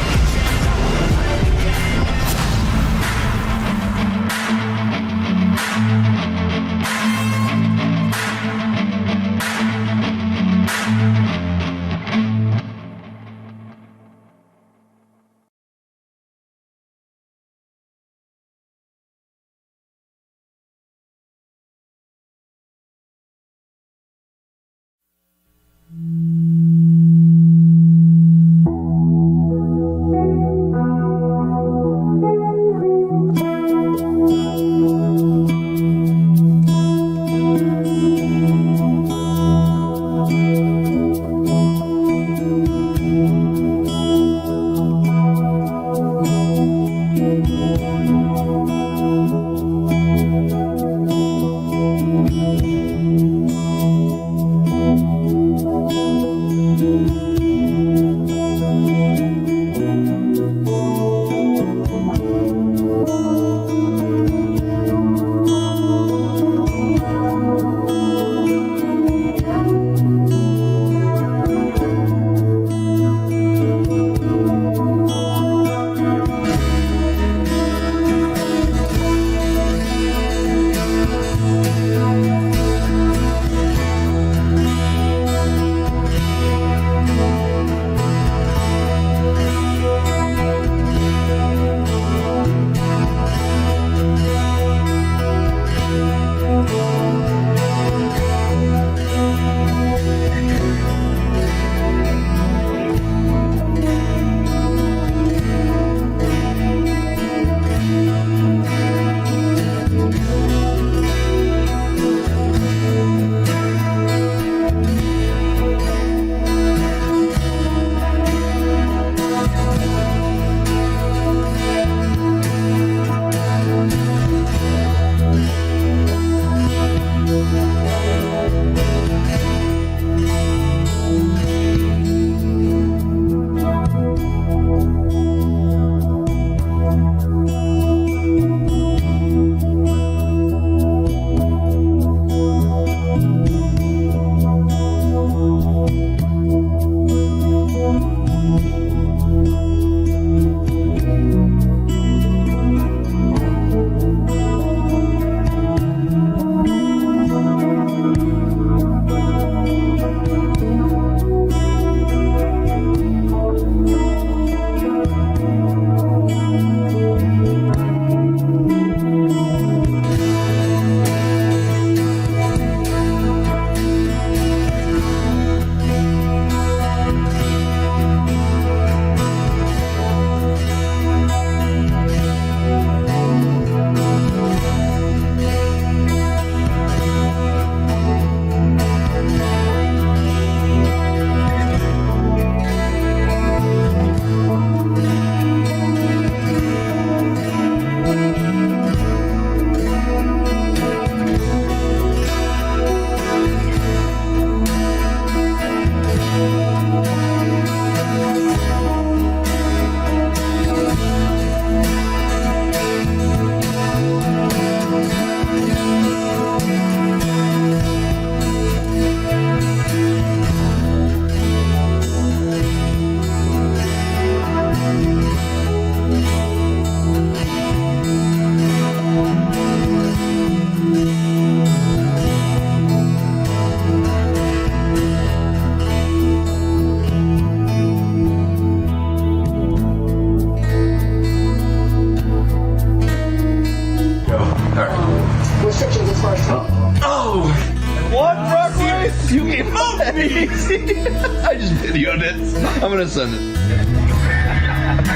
restrictions as far as time. Oh! What, Brock? You came up me! I just videoed it. I'm gonna send it.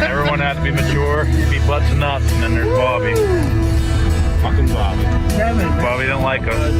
Everyone had to be mature, be butts and nuts, and then there's Bobby. Fucking Bobby. Bobby didn't like us.